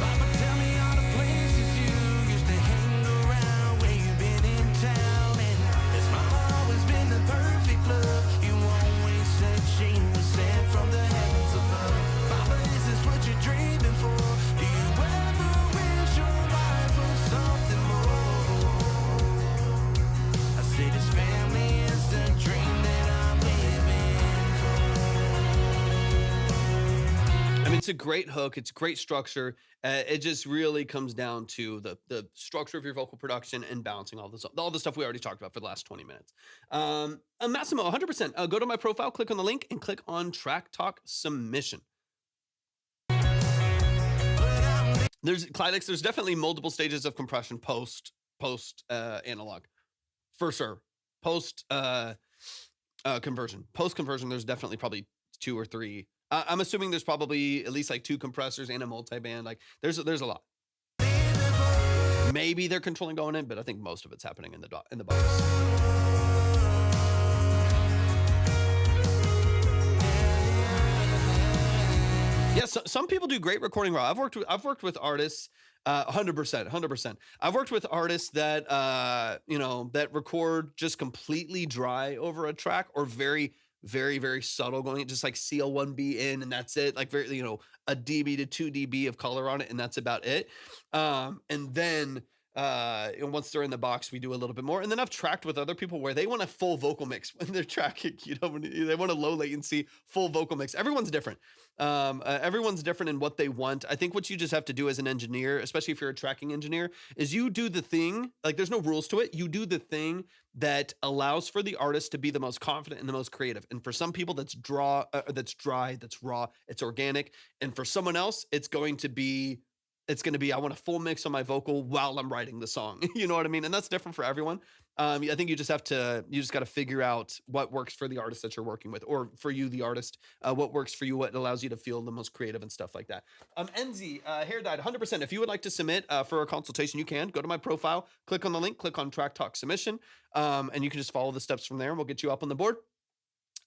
Papa, tell me all the places you used to hang around, where you've been in town. And has mama always been the perfect love? You always said she was sent from the heavens above. Papa, is this what you're dreaming for? Do you ever wish your life was something more? I say this family is the dream that I'm living for. I mean, it's a great hook. It's great structure. It just really comes down to the structure of your vocal production and balancing all the stuff we already talked about for the last 20 minutes. Massimo, 100%. Go to my profile, click on the link, and click on Track Talk Submission. There's definitely multiple stages of compression post analog, for sure. Post conversion. Post conversion, there's definitely probably 2 or 3. I'm assuming there's probably at least like 2 compressors and a multi-band. Like there's a lot. Maybe they're controlling going in, but I think most of it's happening in the box. Yes, some people do great recording raw. I've worked with artists 100%. I've worked with artists that that record just completely dry over a track, or very very subtle, going just like CL1B in and that's it, like very a dB to 2 dB of color on it and that's about it. And then once they're in the box, we do a little bit more. And then I've tracked with other people where they want a full vocal mix when they're tracking, they want a low latency full vocal mix. Everyone's different. Everyone's different in what they want. I think what you just have to do as an engineer, especially if you're a tracking engineer, is you do the thing, like there's no rules to it. You do the thing that allows for the artist to be the most confident and the most creative. And for some people that's dry, that's raw, it's organic. And for someone else, it's going to be, I want a full mix on my vocal while I'm writing the song. You know what I mean? And that's different for everyone. I think you just got to figure out what works for the artist that you're working with, or for you, the artist, what works for you, what allows you to feel the most creative and stuff like that. Enzi, hair dyed 100%. If you would like to submit for a consultation, you can go to my profile, click on the link, click on Track Talk Submission, and you can just follow the steps from there and we'll get you up on the board.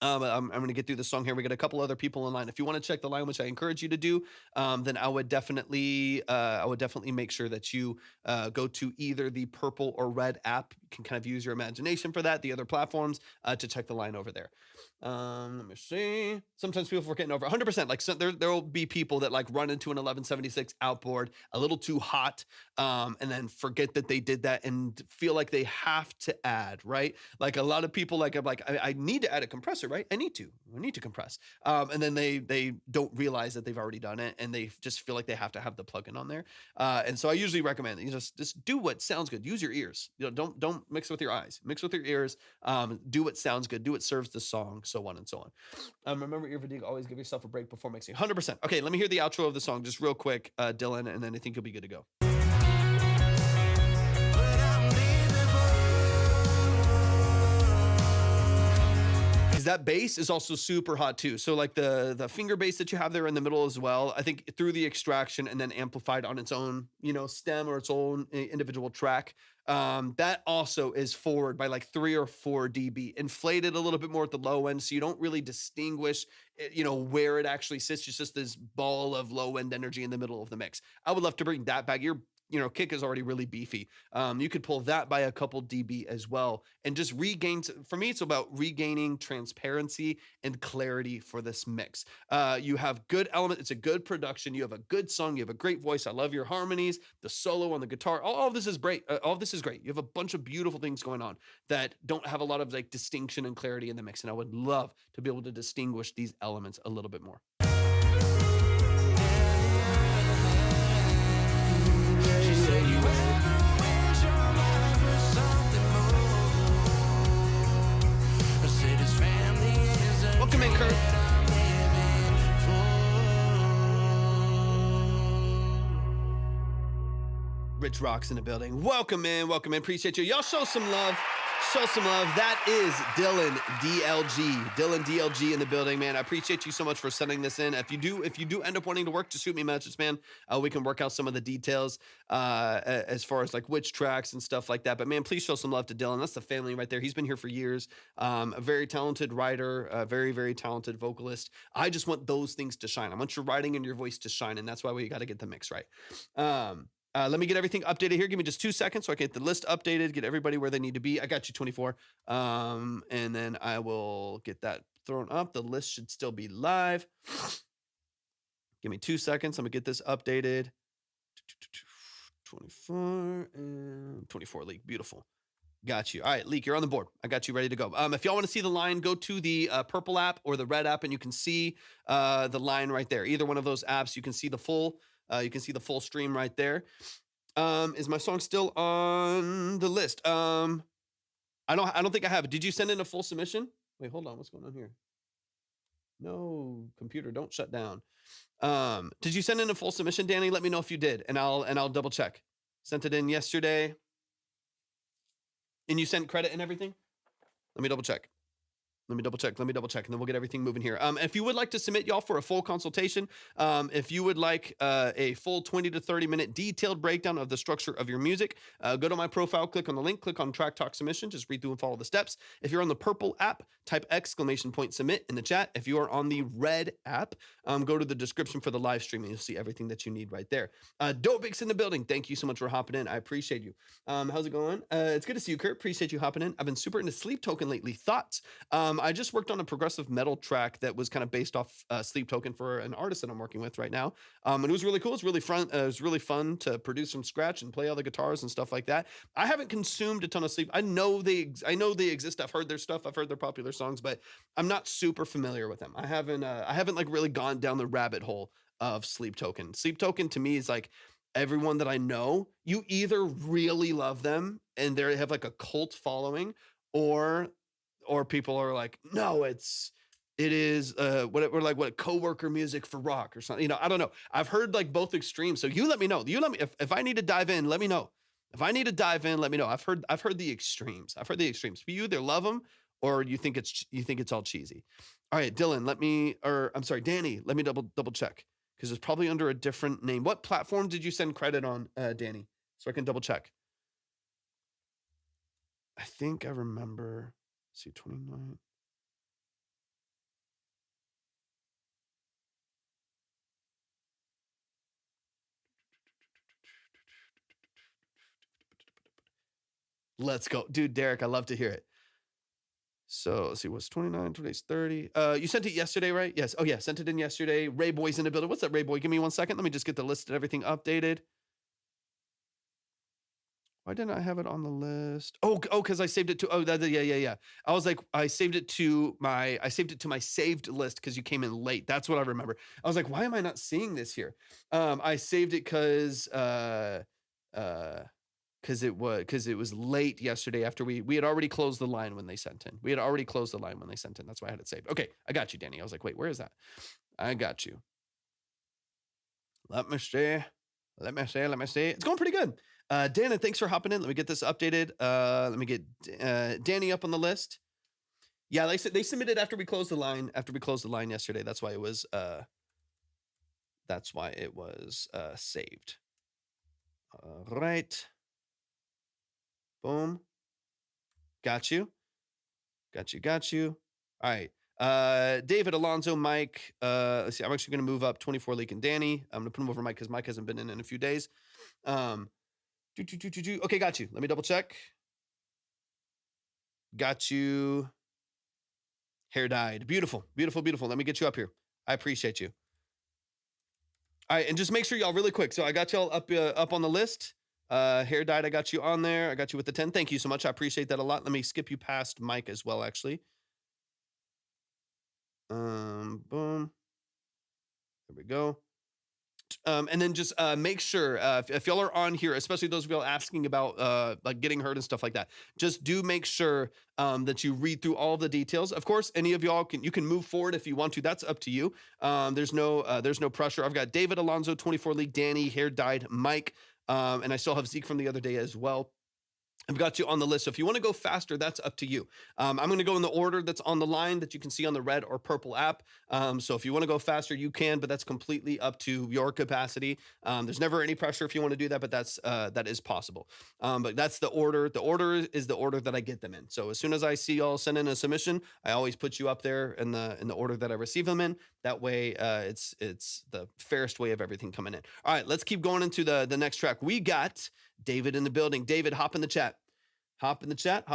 I'm going to get through the song here. We got a couple other people in line. If you want to check the line, which I encourage you to do, then I would definitely make sure that you go to either the purple or red app. You can kind of use your imagination for that. The other platforms to check the line over there. Let me see. Sometimes people forget over 100%. Like there will be people that like run into an 1176 outboard a little too hot, and then forget that they did that and feel like they have to add, right? Like a lot of people I need to add a compressor, right? I need to compress. And then they don't realize that they've already done it and they just feel like they have to have the plugin on there. And so I usually recommend that you just do what sounds good. Use your ears. Don't mix with your eyes. Mix with your ears. Do what sounds good. Do what serves the song. So on and so on. Remember ear fatigue. Always give yourself a break before mixing. 100%. Okay, let me hear the outro of the song just real quick, Dylan, and then I think you'll be good to go. That bass is also super hot too. So like the finger bass that you have there in the middle as well, I think through the extraction and then amplified on its own, stem or its own individual track, that also is forward by like 3 or 4 dB, inflated a little bit more at the low end. So you don't really distinguish, where it actually sits. It's just this ball of low end energy in the middle of the mix. I would love to bring that back. Kick is already really beefy. You could pull that by a couple dB as well and just regain. For me, it's about regaining transparency and clarity for this mix. You have good element. It's a good production. You have a good song. You have a great voice. I love your harmonies, the solo on the guitar. All of this is great. All of this is great. You have a bunch of beautiful things going on that don't have a lot of like distinction and clarity in the mix. And I would love to be able to distinguish these elements a little bit more. Welcome in, Kurt. Rich Rock's in the building. Welcome in. Appreciate you. Y'all show some love. That is Dylan DLG. Dylan DLG in the building, man. I appreciate you so much for sending this in. If you do end up wanting to work, just shoot me messages, man. We can work out some of the details as far as like which tracks and stuff like that. But man, please show some love to Dylan. That's the family right there. He's been here for years. A very talented writer, a very, very talented vocalist. I just want those things to shine. I want your writing and your voice to shine, and that's why we got to get the mix right. Let me get everything updated here. Give me just 2 seconds so I can get the list updated, get everybody where they need to be. I got you, 24. And then I will get that thrown up. The list should still be live. Give me 2 seconds. I'm going to get this updated. 24 and 24, Leak. Beautiful. Got you. All right, Leak, you're on the board. I got you ready to go. If y'all want to see the line, go to the purple app or the red app, and you can see the line right there. Either one of those apps, you can see the full stream right there. Is my song still on the list? I don't think I have it. Did you send in a full submission? Wait, hold on. What's going on here? No, computer, don't shut down. Did you send in a full submission, Danny? Let me know if you did, and I'll double check. Sent it in yesterday. And you sent credit and everything? Let me double check. Let me double check, and then we'll get everything moving here. If you would like to submit y'all for a full consultation, if you would like a full 20 to 30 minute detailed breakdown of the structure of your music, go to my profile, click on the link, click on Track Talk Submission, just read through and follow the steps. If you're on the purple app, type !submit in the chat. If you are on the red app, go to the description for the live stream and you'll see everything that you need right there. Dopevik's in the building. Thank you so much for hopping in. I appreciate you. How's it going? It's good to see you, Kurt. Appreciate you hopping in. I've been super into Sleep Token lately. Thoughts? I just worked on a progressive metal track that was kind of based off Sleep Token for an artist that I'm working with right now. And it was really cool. It's really fun. It was really fun to produce from scratch and play all the guitars and stuff like that. I haven't consumed a ton of Sleep. I know they exist. I've heard their stuff. I've heard their popular songs, but I'm not super familiar with them. I haven't like really gone down the rabbit hole of Sleep Token. Sleep Token to me is like everyone that I know. You either really love them and they have like a cult following, or people are like, no, it is what coworker music for rock or something. You know, I don't know. I've heard like both extremes. So you let me know. You let me if I need to dive in, let me know. If I need to dive in, let me know. I've heard the extremes. But you either love them or you think it's all cheesy. All right, Dylan, Danny, let me double check because it's probably under a different name. What platform did you send credit on, Danny? So I can double check. I think I remember. See, 29. Let's go. Dude, Derek, I love to hear it. So let's see, what's 29, today's 30. You sent it yesterday, right? Yes. Oh yeah, sent it in yesterday. Ray Boy's in the building. What's up, Ray Boy? Give me 1 second. Let me just get the list and everything updated. Why didn't I have it on the list? Oh, because I saved it to, yeah. I was like, I saved it to my saved list because you came in late. That's what I remember. I was like, why am I not seeing this here? I saved it because it was late yesterday after we had already closed the line when they sent in. That's why I had it saved. Okay, I got you, Danny. I was like, wait, where is that? I got you. Let me see. It's going pretty good. Dana, thanks for hopping in. Let me get this updated. Let me get Danny up on the list. Yeah, they said they submitted after we closed the line. Yesterday. That's why it was saved. All right. Boom. Got you. All right. David, Alonzo, Mike. Let's see. I'm actually going to move up 24 Leak and Danny. I'm going to put him over Mike because Mike hasn't been in a few days. Okay, got you. Let me double check. Got you. Hair dyed. Beautiful. Let me get you up here. I appreciate you. All right, and just make sure y'all really quick. So I got y'all up on the list. Hair dyed, I got you on there. I got you with the 10. Thank you so much. I appreciate that a lot. Let me skip you past Mike as well, actually. Boom. There we go. And then just make sure if y'all are on here, especially those of y'all asking about like getting hurt and stuff like that, just do make sure that you read through all the details. Of course, any of y'all you can move forward if you want to. That's up to you. There's no pressure. I've got David, Alonzo, 24 League, Danny, Hair Dyed, Mike, and I still have Zeke from the other day as well. I've got you on the list. So if you want to go faster, that's up to you. I'm going to go in the order that's on the line that you can see on the red or purple app. So if you want to go faster, you can, but that's completely up to your capacity. There's never any pressure if you want to do that, but that is possible. But that's the order. The order is the order that I get them in. So as soon as I see y'all send in a submission, I always put you up there in the order that I receive them in. That way, it's the fairest way of everything coming in. All right, let's keep going into the next track. We got David in the building. David, hop in the chat. Hop in the chat.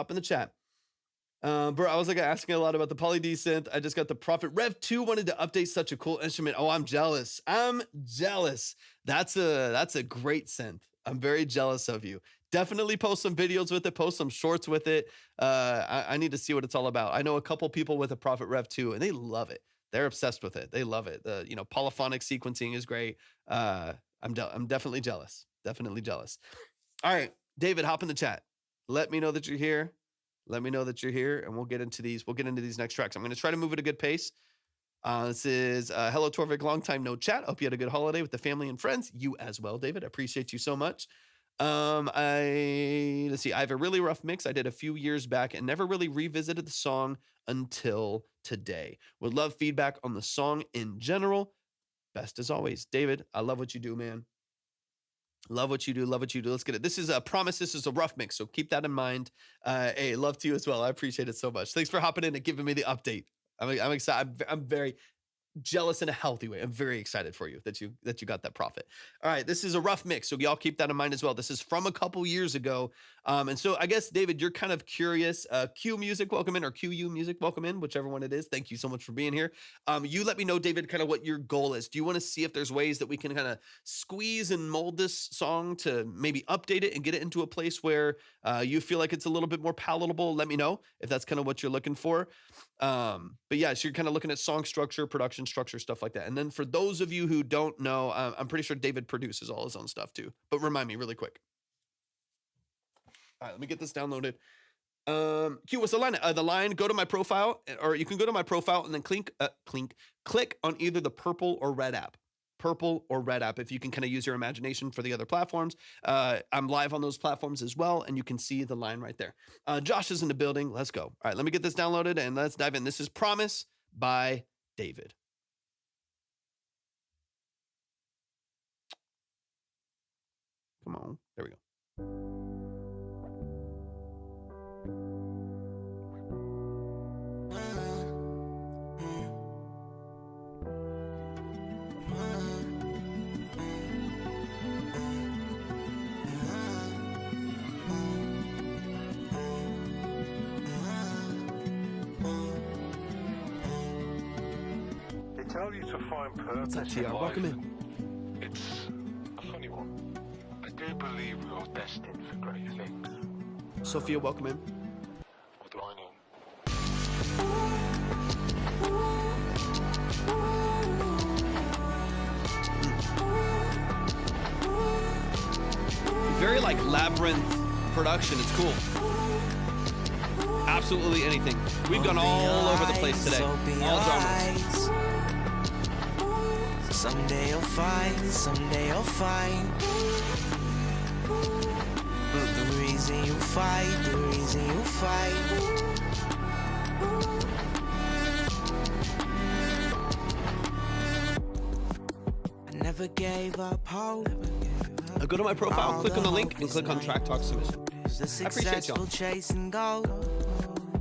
Bro, I was like asking a lot about the Poly D synth. I just got the Prophet Rev 2 wanted to update such a cool instrument. Oh, I'm jealous. That's a great synth. I'm very jealous of you. Definitely post some videos with it, post some shorts with it. I need to see what it's all about. I know a couple people with a Prophet Rev 2 and they love it. They're obsessed with it. They love it. The polyphonic sequencing is great. I'm definitely jealous. All right, David, hop in the chat. Let me know that you're here. And we'll get into these next tracks. I'm going to try to move at a good pace. This is hello, Torvik. Long time no chat. Hope you had a good holiday with the family and friends. You as well, David. I appreciate you so much. Let's see. I have a really rough mix I did a few years back and never really revisited the song until today. Would love feedback on the song in general. Best as always, David. I love what you do, man. Love what you do. Love what you do. Let's get it. This is a promise. This is a rough mix, so keep that in mind. Hey, love to you as well. I appreciate it so much. Thanks for hopping in and giving me the update. I'm excited. I'm very jealous in a healthy way. I'm very excited for you that you got that profit. All right, this is a rough mix, so y'all keep that in mind as well. This is from a couple years ago, and so I guess David, you're kind of curious. Q Music, welcome in, or QU Music, welcome in, whichever one it is. Thank you so much for being here. You let me know, David, kind of what your goal is. Do you want to see if there's ways that we can kind of squeeze and mold this song to maybe update it and get it into a place where you feel like it's a little bit more palatable? Let me know if that's kind of what you're looking for. But yeah, so you're kind of looking at song structure, production structure, stuff like that. And then for those of you who don't know, I'm pretty sure David produces all his own stuff too, but remind me really quick. All right, let me get this downloaded. Q, what's the line? The line, go to my profile, or you can go to my profile and then click on either the purple or red app. Purple or red app, if you can kind of use your imagination for the other platforms. I'm live on those platforms as well, and you can see the line right there. Josh is in the building. Let's go. All right, let me get this downloaded and let's dive in. This is Promise by David. Come on. There we go. Tell you to find purpose What's in that, TR? life. Welcome in. It's a funny one. I do believe we are destined for great things. Sophia, welcome in. What do I know? Very like labyrinth production. It's cool. Absolutely anything. We've gone all over the place today. All genres. Someday you'll find the reason you fight. I never gave up hope. Go to my profile, click on the link, and click on Track Talk Submission. The I appreciate y'all. successful chasing gold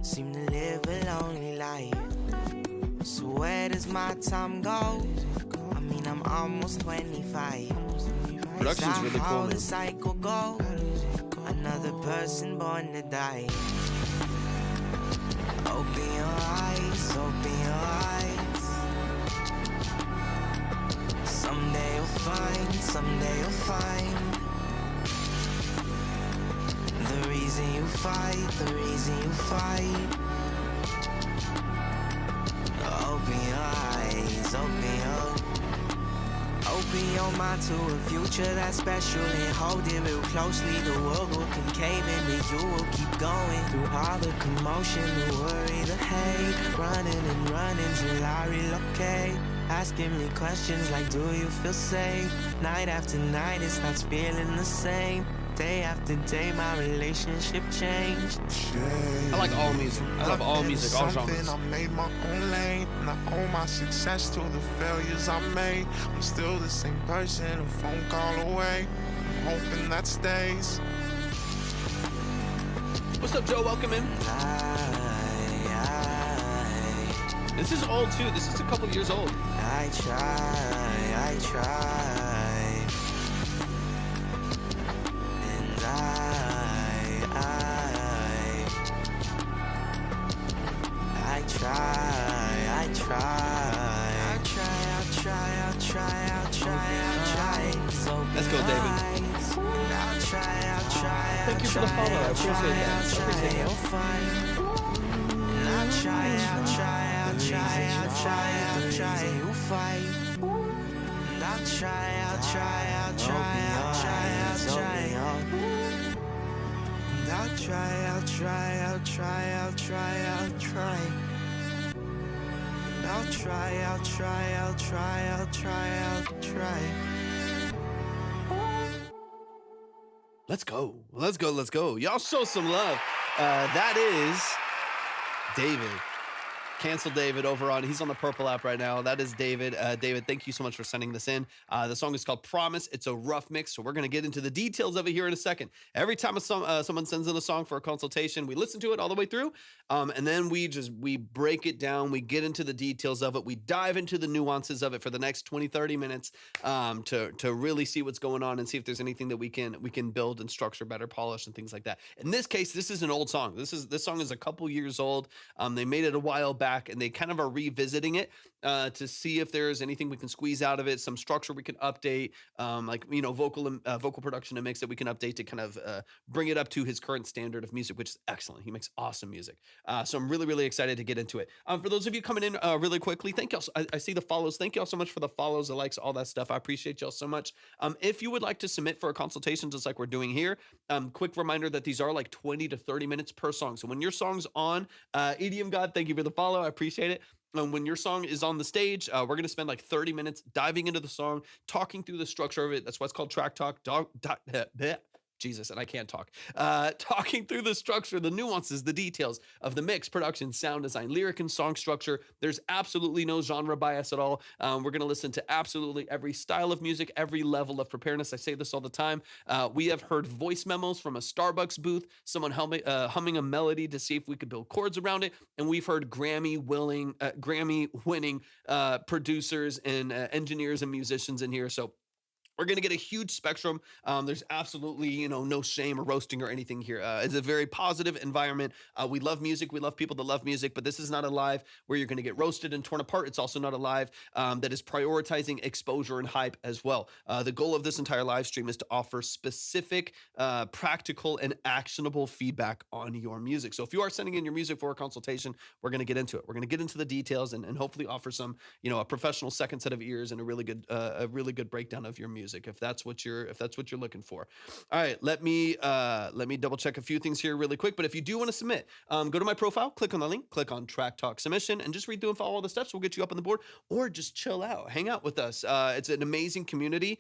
seem to live a lonely life. So where does my time go? I mean, I'm almost 25. Production's really cool, How man. the cycle go? Another person born to die. Open your eyes, open your eyes. Someday you'll find the reason you fight. Open your mind to a future that's special and hold it real closely. The world will come caving, but you will keep going through all the commotion, the worry, the hate, running till I relocate. Asking me questions like, do you feel safe? Night after night, it starts feeling the same. Day after day, my relationship changed. I like all music. I love all music, all genres. I made my own lane, and I owe my success to the failures I made. I'm still the same person, a phone call away. I'm hoping that stays. What's up, Joe? Welcome in. This is old too. This is a couple years old. I try. And I'll try. Let's go, David. I'll try. Thank you for the follow. I appreciate that. I appreciate that. I'll try. You fight. I'll try. Let's go. Let's go. Let's go. Y'all show some love. That is David. Cancel David over on, he's on the Purple app right now. That is David. David, thank you so much for sending this in. The song is called Promise. It's a rough mix, so we're going to get into the details of it here in a second. Every time someone sends in a song for a consultation, we listen to it all the way through, and then we break it down. We get into the details of it. We dive into the nuances of it for the next 20, 30 minutes to really see what's going on and see if there's anything that we can build and structure better, polish, and things like that. In this case, this is an old song. This song is a couple years old. They made it a while back, and they kind of are revisiting it to see if there's anything we can squeeze out of it, some structure we can update, vocal production and mix that we can update to kind of bring it up to his current standard of music, which is excellent. He makes awesome music. So I'm really, really excited to get into it. For those of you coming in really quickly, thank y'all. I see the follows. Thank y'all so much for the follows, the likes, all that stuff. I appreciate y'all so much. If you would like to submit for a consultation, just like we're doing here, quick reminder that these are like 20 to 30 minutes per song. So when your song's on, EDM God, thank you for the follow. I appreciate it. When your song is on the stage, we're going to spend like 30 minutes diving into the song, talking through the structure of it. That's why it's called Track Talk. Jesus, and I can't talk. Talking through the structure, the nuances, the details of the mix, production, sound design, lyric, and song structure. There's absolutely no genre bias at all. We're going to listen to absolutely every style of music, every level of preparedness. I say this all the time. We have heard voice memos from a Starbucks booth, someone humming a melody to see if we could build chords around it, and we've heard Grammy-winning producers and engineers and musicians in here. So we're going to get a huge spectrum. There's absolutely, no shame or roasting or anything here. It's a very positive environment. We love music. We love people that love music, but this is not a live where you're going to get roasted and torn apart. It's also not a live that is prioritizing exposure and hype as well. The goal of this entire live stream is to offer specific, practical, and actionable feedback on your music. So if you are sending in your music for a consultation, we're going to get into it. We're going to get into the details and hopefully offer some, a professional second set of ears and a really good breakdown of your music. If that's what you're looking for. All right, let me double check a few things here really quick. But if you do want to submit, go to my profile, click on the link, click on Track Talk Submission, and just read through and follow all the steps. We'll get you up on the board, or just chill out, hang out with us. It's an amazing community.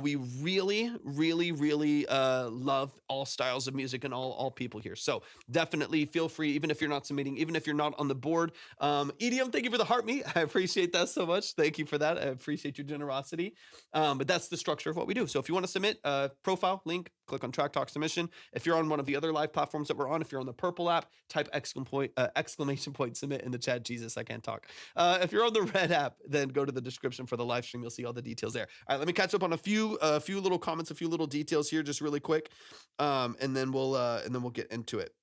We really, really, really love all styles of music and all people here. So definitely feel free, even if you're not submitting, even if you're not on the board. EDM, thank you for the heart meet. I appreciate that so much. Thank you for that. I appreciate your generosity. But that's the structure of what we do. So if you want to submit a profile link, click on Track Talk Submission. If you're on one of the other live platforms that we're on, if you're on the Purple app, type exclamation point submit in the chat. Jesus, I can't talk. If you're on the Red app, then go to the description for the live stream. You'll see all the details there. All right, let me catch up on a few little comments, a few little details here, just really quick, and then we'll get into it.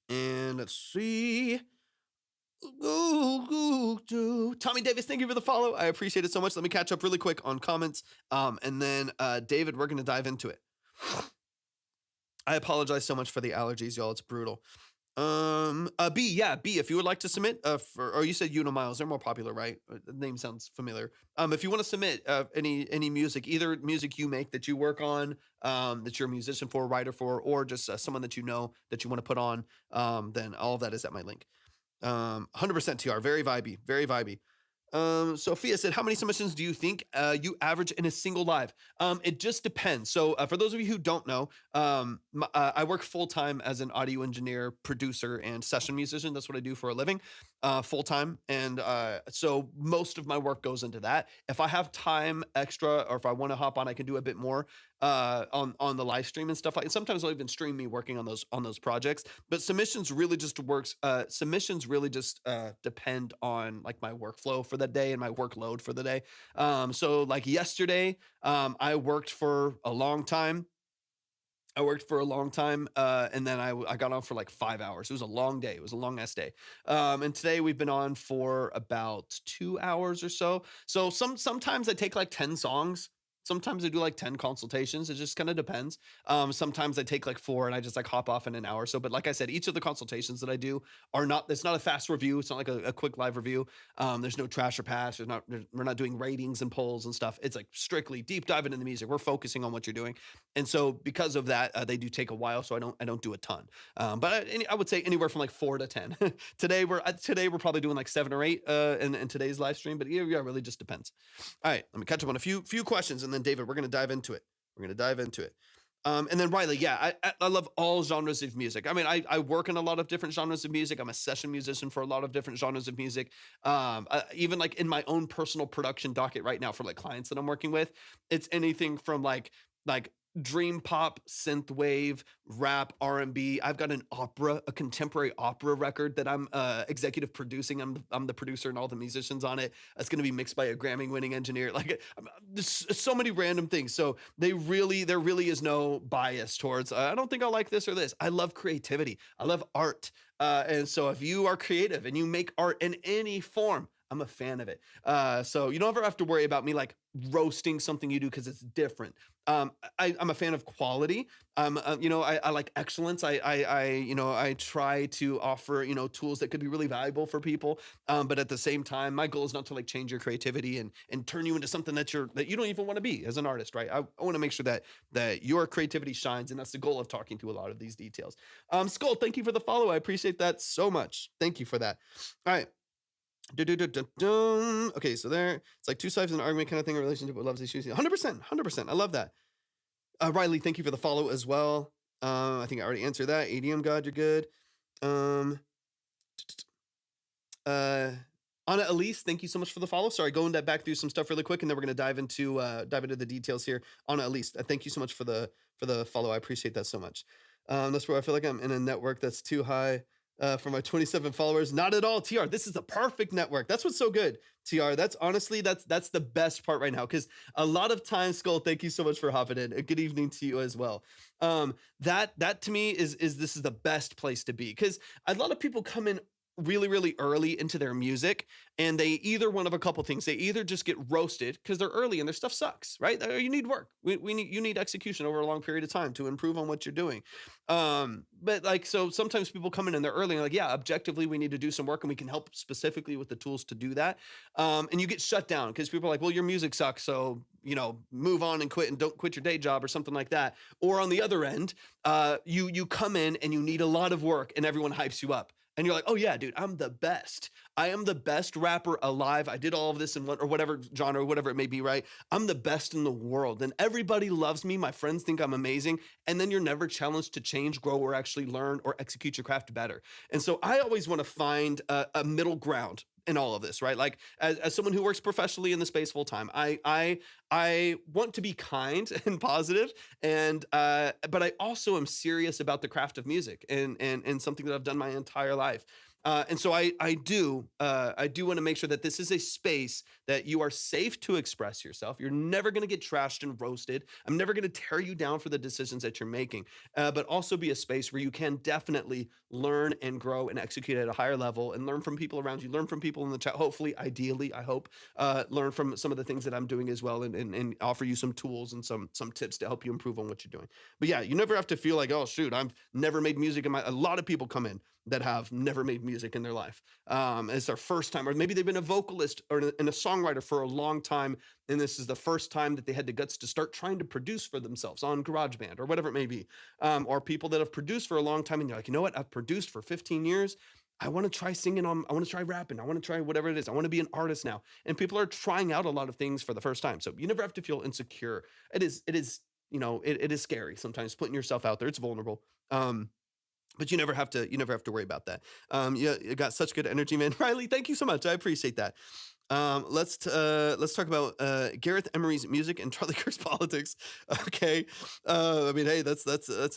And let's see. Tommy Davis, thank you for the follow. I appreciate it so much. Let me catch up really quick on comments. And then David, we're going to dive into it. I apologize so much for the allergies, y'all. It's brutal. B, if you would like to submit, or you said Miles, they're more popular, right? The name sounds familiar. If you want to submit any music, either music you make that you work on, that you're a musician for, a writer for, or just someone that you know that you want to put on, then all of that is at my link. 100% TR, very vibey, very vibey. Sophia said, how many submissions do you think you average in a single live? It just depends. So for those of you who don't know, I work full-time as an audio engineer, producer, and session musician. That's what I do for a living, full-time. And so most of my work goes into that. If I have time extra, or if I want to hop on, I can do a bit more on the live stream and stuff like. And sometimes I'll even stream me working on those projects. But submissions really just depend on like my workflow for the day and my workload for the day. So like yesterday, I worked for a long time. And then I got on for like 5 hours. It was a long day. It was a long ass day. And today we've been on for about 2 hours or so. So sometimes I take like 10 songs. Sometimes I do like 10 consultations. It just kind of depends. Sometimes I take like 4 and I just like hop off in an hour or so. But like I said, each of the consultations that I do it's not a fast review. It's not like a quick live review. There's no trash or pass. We're not doing ratings and polls and stuff. It's like strictly deep diving into the music. We're focusing on what you're doing. And so because of that, they do take a while. So I don't do a ton. But I would say anywhere from like 4 to 10. Today we're probably doing like 7 or 8 in today's live stream. But yeah, really just depends. All right, let me catch up on a few questions, and then David, we're going to dive into it. And then Riley, yeah, I love all genres of music. I mean, I work in a lot of different genres of music. I'm a session musician for a lot of different genres of music. Even like in my own personal production docket right now for like clients that I'm working with, it's anything from like dream pop, synth wave, rap, R&B. I've got an opera, a contemporary opera record that I'm executive producing. I'm the producer and all the musicians on it. It's going to be mixed by a Grammy-winning engineer. Like there's so many random things. So there really is no bias towards I don't think I'll like this or this. I love creativity. I love art. And so if you are creative and you make art in any form, I'm a fan of it. So you don't ever have to worry about me like roasting something you do because it's different. I'm a fan of quality. I like excellence. I try to offer, tools that could be really valuable for people. But at the same time, my goal is not to like change your creativity and turn you into something that you don't even want to be as an artist, right? I want to make sure that your creativity shines, and that's the goal of talking to a lot of these details. Skull, thank you for the follow. I appreciate that so much. Thank you for that. All right. Okay, so there, it's like two sides of an argument kind of thing, a relationship with loves issues. 100%. I love that. Riley, thank you for the follow as well. I think I already answered that. ADM God, you're good. Anna Elise, thank you so much for the follow. Sorry, going back through some stuff really quick, and then we're gonna dive into the details here. Anna Elise, thank you so much for the follow. I appreciate that so much. That's where I feel like I'm in a network that's too high for my 27 followers. Not at all, TR. This is the perfect network. That's what's so good, TR. That's honestly, that's the best part right now. Because a lot of times, Skull, thank you so much for hopping in. A good evening to you as well. That to me is this is the best place to be, because a lot of people come in really early into their music, and they either one of a couple things. They either just get roasted because they're early and their stuff sucks, right? You need work. You need execution over a long period of time to improve on what you're doing. But like, so sometimes people come in and they're early and like, yeah, objectively we need to do some work and we can help specifically with the tools to do that. And you get shut down because people are like, well, your music sucks, so move on and quit, and don't quit your day job or something like that. Or on the other end, you come in and you need a lot of work and everyone hypes you up. And you're like, oh yeah, dude, I'm the best. I am the best rapper alive. I did all of this in one or whatever genre, whatever it may be, right? I'm the best in the world. And everybody loves me. My friends think I'm amazing. And then you're never challenged to change, grow, or actually learn or execute your craft better. And so I always want to find a middle ground in all of this, right? Like as someone who works professionally in the space full time, I want to be kind and positive, and but I also am serious about the craft of music and something that I've done my entire life. And so I do want to make sure that this is a space that you are safe to express yourself. You're never going to get trashed and roasted. I'm never going to tear you down for the decisions that you're making, but also be a space where you can definitely learn and grow and execute at a higher level and learn from people around you, learn from people in the chat. Hopefully, ideally, I hope, learn from some of the things that I'm doing as well, and offer you some tools and some tips to help you improve on what you're doing. But yeah, you never have to feel like, oh shoot, I've never made music a lot of people come in that have never made music in their life. It's their first time, or maybe they've been a vocalist or a songwriter for a long time, and this is the first time that they had the guts to start trying to produce for themselves on GarageBand or whatever it may be. Or people that have produced for a long time, and you're like, you know what? I've produced for 15 years. I want to try singing I want to try rapping. I want to try whatever it is. I want to be an artist now. And people are trying out a lot of things for the first time. So you never have to feel insecure. It is scary sometimes putting yourself out there. It's vulnerable. But you never have to worry about that. You got such good energy, man. Riley, thank you so much. I appreciate that. Let's talk about Gareth Emery's music and Charlie Kirk's politics. Okay. I mean, hey, that's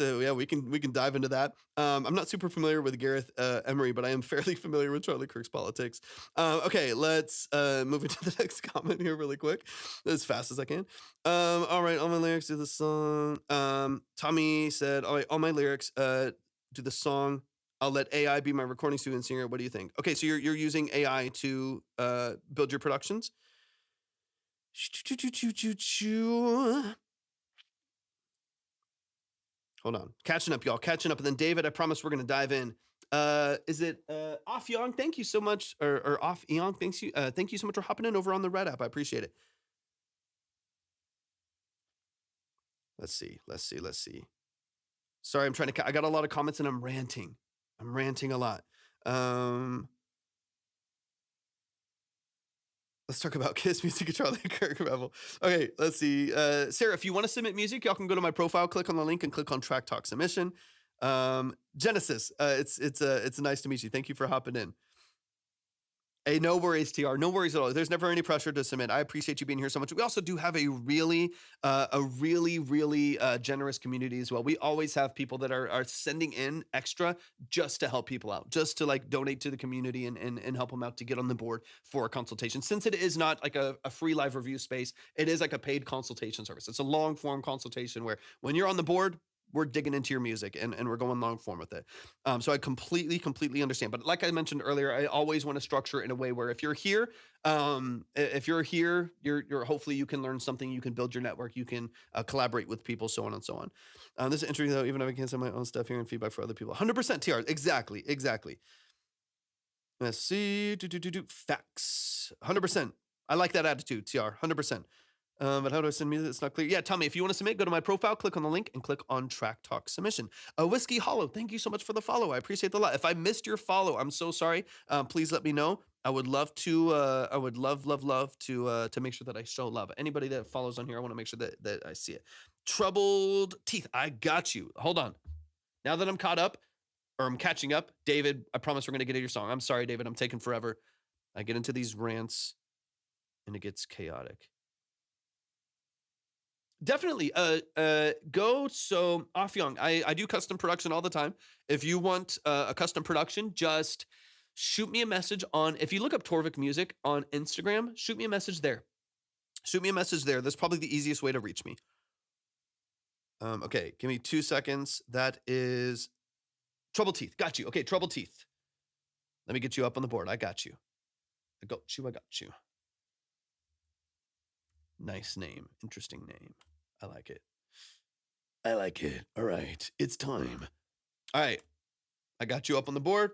yeah, we can dive into that. I'm not super familiar with Gareth Emery, but I am fairly familiar with Charlie Kirk's politics. Okay, let's move into the next comment here really quick, as fast as I can. All right, all my lyrics to the song. Tommy said, all right, all my lyrics to the song. I'll let AI be my recording student singer. What do you think? Okay, so you're using AI to build your productions. Hold on, catching up, y'all. Catching up, and then David, I promise we're gonna dive in. Is it Off Young? Thank you so much, or Off Young. Thank you so much for hopping in over on the Red app. I appreciate it. Let's see. Sorry, I'm trying to. I got a lot of comments and I'm ranting a lot. Let's talk about Kiss Music and Charlie Kirk Revel. Okay, let's see. Sarah, if you want to submit music, y'all can go to my profile, click on the link, and click on Track Talk Submission. Genesis, it's nice to meet you. Thank you for hopping in. Hey, no worries, TR. No worries at all. There's never any pressure to submit. I appreciate you being here so much. We also do have a really generous community as well. We always have people that are sending in extra just to help people out, just to like donate to the community and help them out to get on the board for a consultation. Since it is not like a free live review space, it is like a paid consultation service. It's a long form consultation where when you're on the board, we're digging into your music and we're going long form with it. So I completely understand. But like I mentioned earlier, I always want to structure it in a way where if you're here, you're hopefully you can learn something, you can build your network, you can collaborate with people, so on and so on. This is interesting though, even if I can't send my own stuff here and feedback for other people. 100% TR, exactly. Let's see, facts, 100%. I like that attitude, TR, 100%. But how do I send music? It's not clear. Yeah, tell me if you want to submit, go to my profile, click on the link, and click on Track Talk Submission. Whiskey Hollow, thank you so much for the follow. I appreciate the lot. If I missed your follow, I'm so sorry. Please let me know. I would love to. I would love to make sure that I show love. Anybody that follows on here, I want to make sure that I see it. Troubled Teeth, I got you. Hold on. Now that I'm caught up, or I'm catching up, David, I promise we're gonna get to your song. I'm sorry, David. I'm taking forever. I get into these rants, and it gets chaotic. Definitely. Go. So Afyong, I do custom production all the time. If you want a custom production, just shoot me a message on, if you look up Torvik Music on Instagram, shoot me a message there. That's probably the easiest way to reach me. Okay, give me 2 seconds. That is Troubled Teeth. Got you. Okay, Troubled Teeth. Let me get you up on the board. I got you. I got you. Nice name. Interesting name. I like it. All right. It's time. All right. I got you up on the board.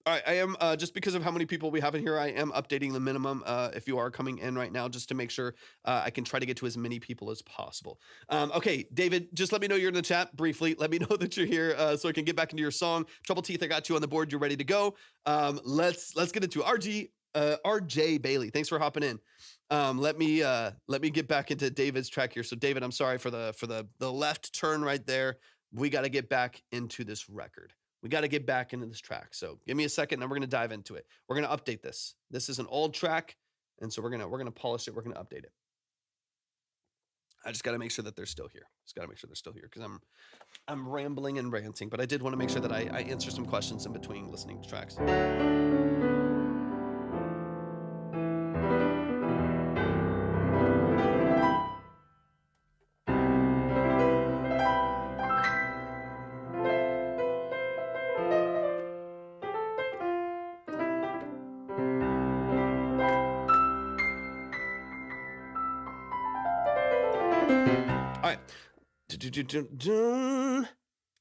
All right. I am, just because of how many people we have in here, I am updating the minimum if you are coming in right now, just to make sure I can try to get to as many people as possible. Okay, David, just let me know you're in the chat briefly. Let me know that you're here so I can get back into your song. Troubled Teeth, I got you on the board. You're ready to go. Let's get into RJ Bailey. Thanks for hopping in. Let me get back into David's track here. So David, I'm sorry for the left turn right there. We got to get back into this record. We got to get back into this track. So give me a second and we're going to dive into it. We're going to update this. This is an old track. And so we're going to polish it. We're going to update it. I just got to make sure that they're still here. Because I'm rambling and ranting, but I did want to make sure that I answer some questions in between listening to tracks.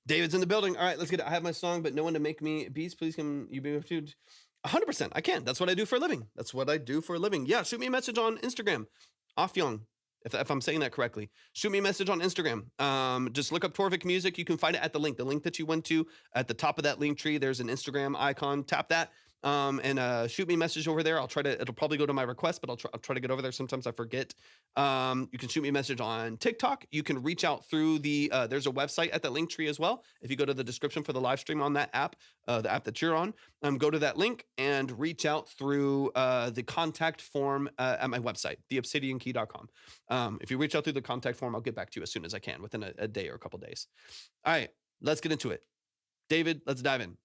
David's in the building. All right, let's get it. I have my song, but no one to make me beats. Please can you be able to? 100%. I can. That's what I do for a living. Yeah, shoot me a message on Instagram. Afyong, if I'm saying that correctly. Shoot me a message on Instagram. Just look up Torvik Music. You can find it at the link. The link that you went to at the top of that link tree, there's an Instagram icon. Tap that. And shoot me a message over there. It'll probably go to my request, but I'll try to get over there. Sometimes I forget. You can shoot me a message on TikTok. You can reach out through there's a website at that link tree as well. If you go to the description for the live stream on that app, the app that you're on, go to that link and reach out through the contact form at my website, theobsidiankey.com. If you reach out through the contact form, I'll get back to you as soon as I can, within a day or a couple days. All right, let's get into it. David, let's dive in.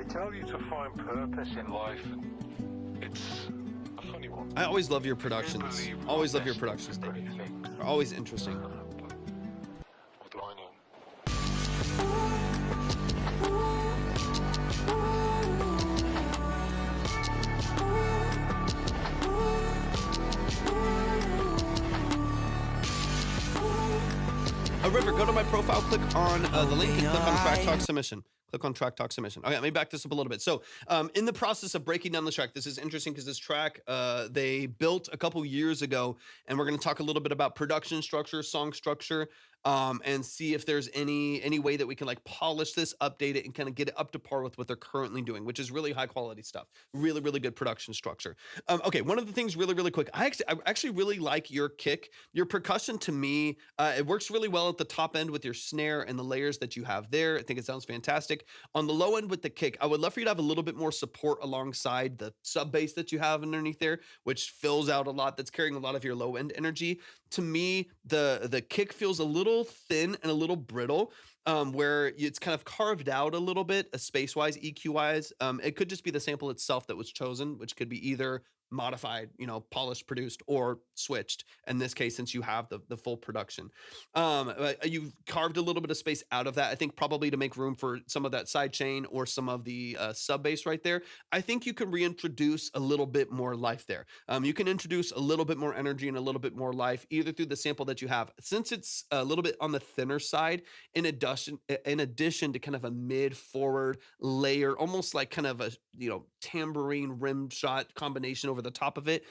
Tell you to find purpose in life. It's a funny one. I always love your productions. Always love your productions, David. They're always interesting. What do I know? River, go to my profile, click on the link, and click on Track Talk Submission. Click on Track Talk Submission. Okay, let me back this up a little bit. So in the process of breaking down the track, this is interesting because this track they built a couple years ago, and we're going to talk a little bit about production structure, song structure, and see if there's any way that we can like polish this, update it, and kind of get it up to par with what they're currently doing, which is really high quality stuff. Really, really good production structure. Okay, one of the things really quick, I actually really like your kick. Your percussion to me, it works really well at the top end with your snare and the layers that you have there. I think it sounds fantastic. On the low end with the kick, I would love for you to have a little bit more support alongside the sub bass that you have underneath there, which fills out a lot, that's carrying a lot of your low end energy. To me, the kick feels a little thin and a little brittle, where it's kind of carved out a little bit, space-wise, EQ-wise. It could just be the sample itself that was chosen, which could be either modified, polished, produced, or switched. In this case, since you have the full production, you've carved a little bit of space out of that. I think probably to make room for some of that side chain or some of the sub bass right there. I think you can reintroduce a little bit more life there. You can introduce a little bit more energy and a little bit more life, either through the sample that you have, since it's a little bit on the thinner side, in addition to kind of a mid-forward layer, almost like kind of a tambourine rim shot combination over the top of it.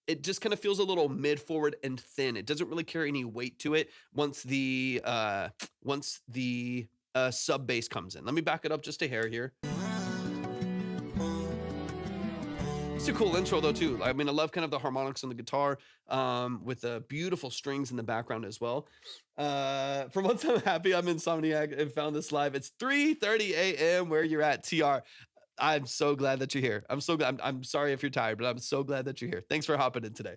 It just kind of feels a little mid-forward and thin. It doesn't really carry any weight to it once the sub bass comes in. Let me back it up just a hair here. It's a cool intro though too. I mean, I love kind of the harmonics on the guitar, with the beautiful strings in the background as well. For once, I'm happy I'm Insomniac and found this live. It's 3:30 a.m. where you're at, TR. I'm so glad that you're here. I'm so glad. I'm sorry if you're tired, but I'm so glad that you're here. Thanks for hopping in today.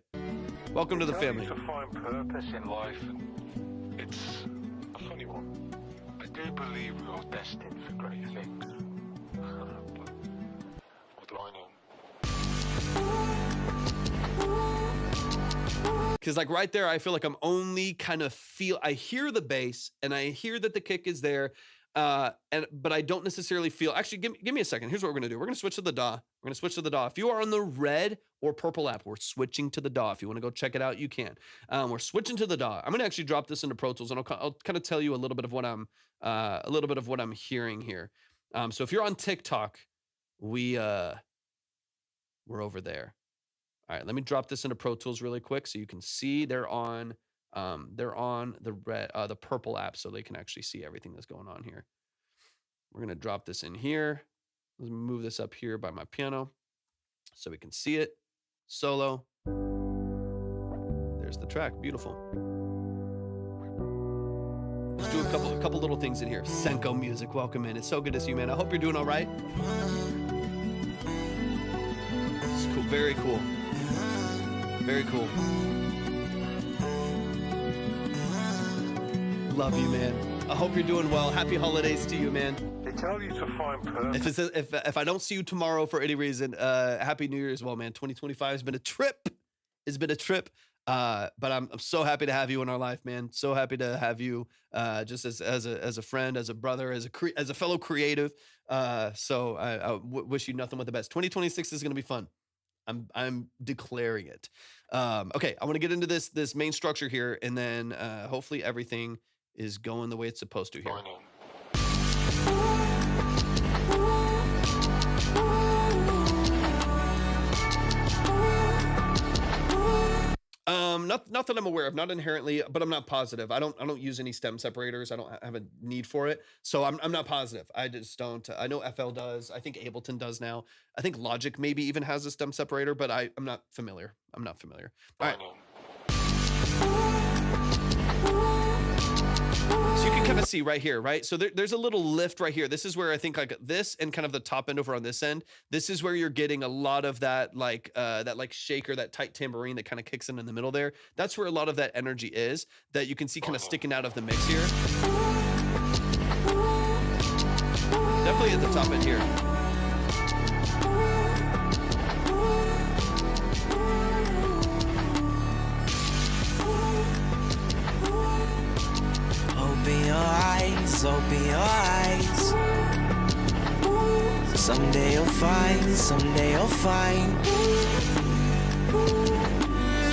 Welcome to the family. To find purpose in life, and it's a funny one. I do believe we are destined for great things. But what do I know? Because like right there, I feel like I'm only kind of I hear the bass and I hear that the kick is there. But I don't necessarily feel, actually, give me a second. Here's what we're going to do. We're going to switch to the DAW. We're going to switch to the DAW. If you are on the red or purple app, we're switching to the DAW. If you want to go check it out, you can. We're switching to the DAW. I'm going to actually drop this into Pro Tools, and I'll kind of tell you a little bit of what I'm hearing here. So if you're on TikTok, we're over there. All right, let me drop this into Pro Tools really quick so you can see they're on the purple app, so they can actually see everything that's going on here. We're gonna drop this in here. Let's move this up here by my piano so we can see it. Solo. There's the track. Beautiful. Let's do a couple little things in here. Senko Music, welcome in. It's so good to see you, man. I hope you're doing all right. It's cool. Very cool. Very cool. Love you, man. I hope you're doing well. Happy holidays to you, man. They tell you to find purpose. If I don't see you tomorrow for any reason, Happy New Year as well, man. 2025 has been a trip. It's been a trip. But I'm so happy to have you in our life, man. So happy to have you, just as a friend, as a brother, as a fellow creative. So I wish you nothing but the best. 2026 is going to be fun. I'm declaring it. Okay, I want to get into this main structure here, and then hopefully everything is going the way it's supposed to here. Not that I'm aware of, not inherently, but I'm not positive. I don't use any stem separators. I don't have a need for it, so I'm not positive. I just don't. I know FL does. I think Ableton does now. I think Logic maybe even has a stem separator, but I'm not familiar. I'm not familiar. All right. So you can kind of see right here, right? So there's a little lift right here. This is where I think like this and kind of the top end over on this end, this is where you're getting a lot of that like shaker, that tight tambourine that kind of kicks in the middle there. That's where a lot of that energy is that you can see kind of sticking out of the mix here. Definitely at the top end here. Open your eyes, open your eyes. Someday you'll find, someday you'll find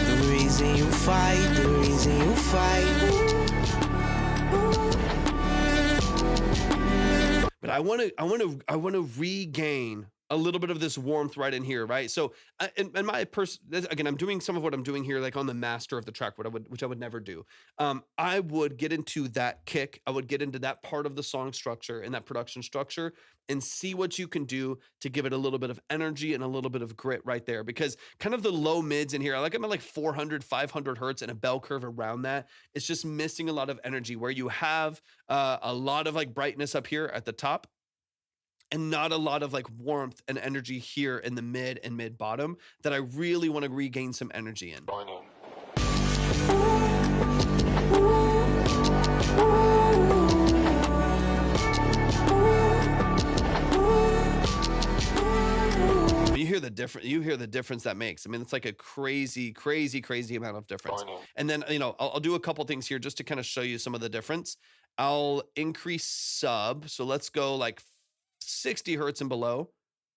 the reason you fight, the reason you fight. I want to regain a little bit of this warmth right in here, right? So, in my again, I'm doing some of what I'm doing here, like on the master of the track, which I would never do. I would get into that kick, I would get into that part of the song structure and that production structure, and see what you can do to give it a little bit of energy and a little bit of grit right there. Because kind of the low mids in here, I'm at like 400, 500 hertz and a bell curve around that. It's just missing a lot of energy where you have a lot of like brightness up here at the top, and not a lot of like warmth and energy here in the mid and mid bottom that I really want to regain some energy in. You hear the difference that makes. I mean, it's like a crazy amount of difference. And then, I'll do a couple things here just to kind of show you some of the difference. I'll increase sub. So let's go like 60 hertz and below,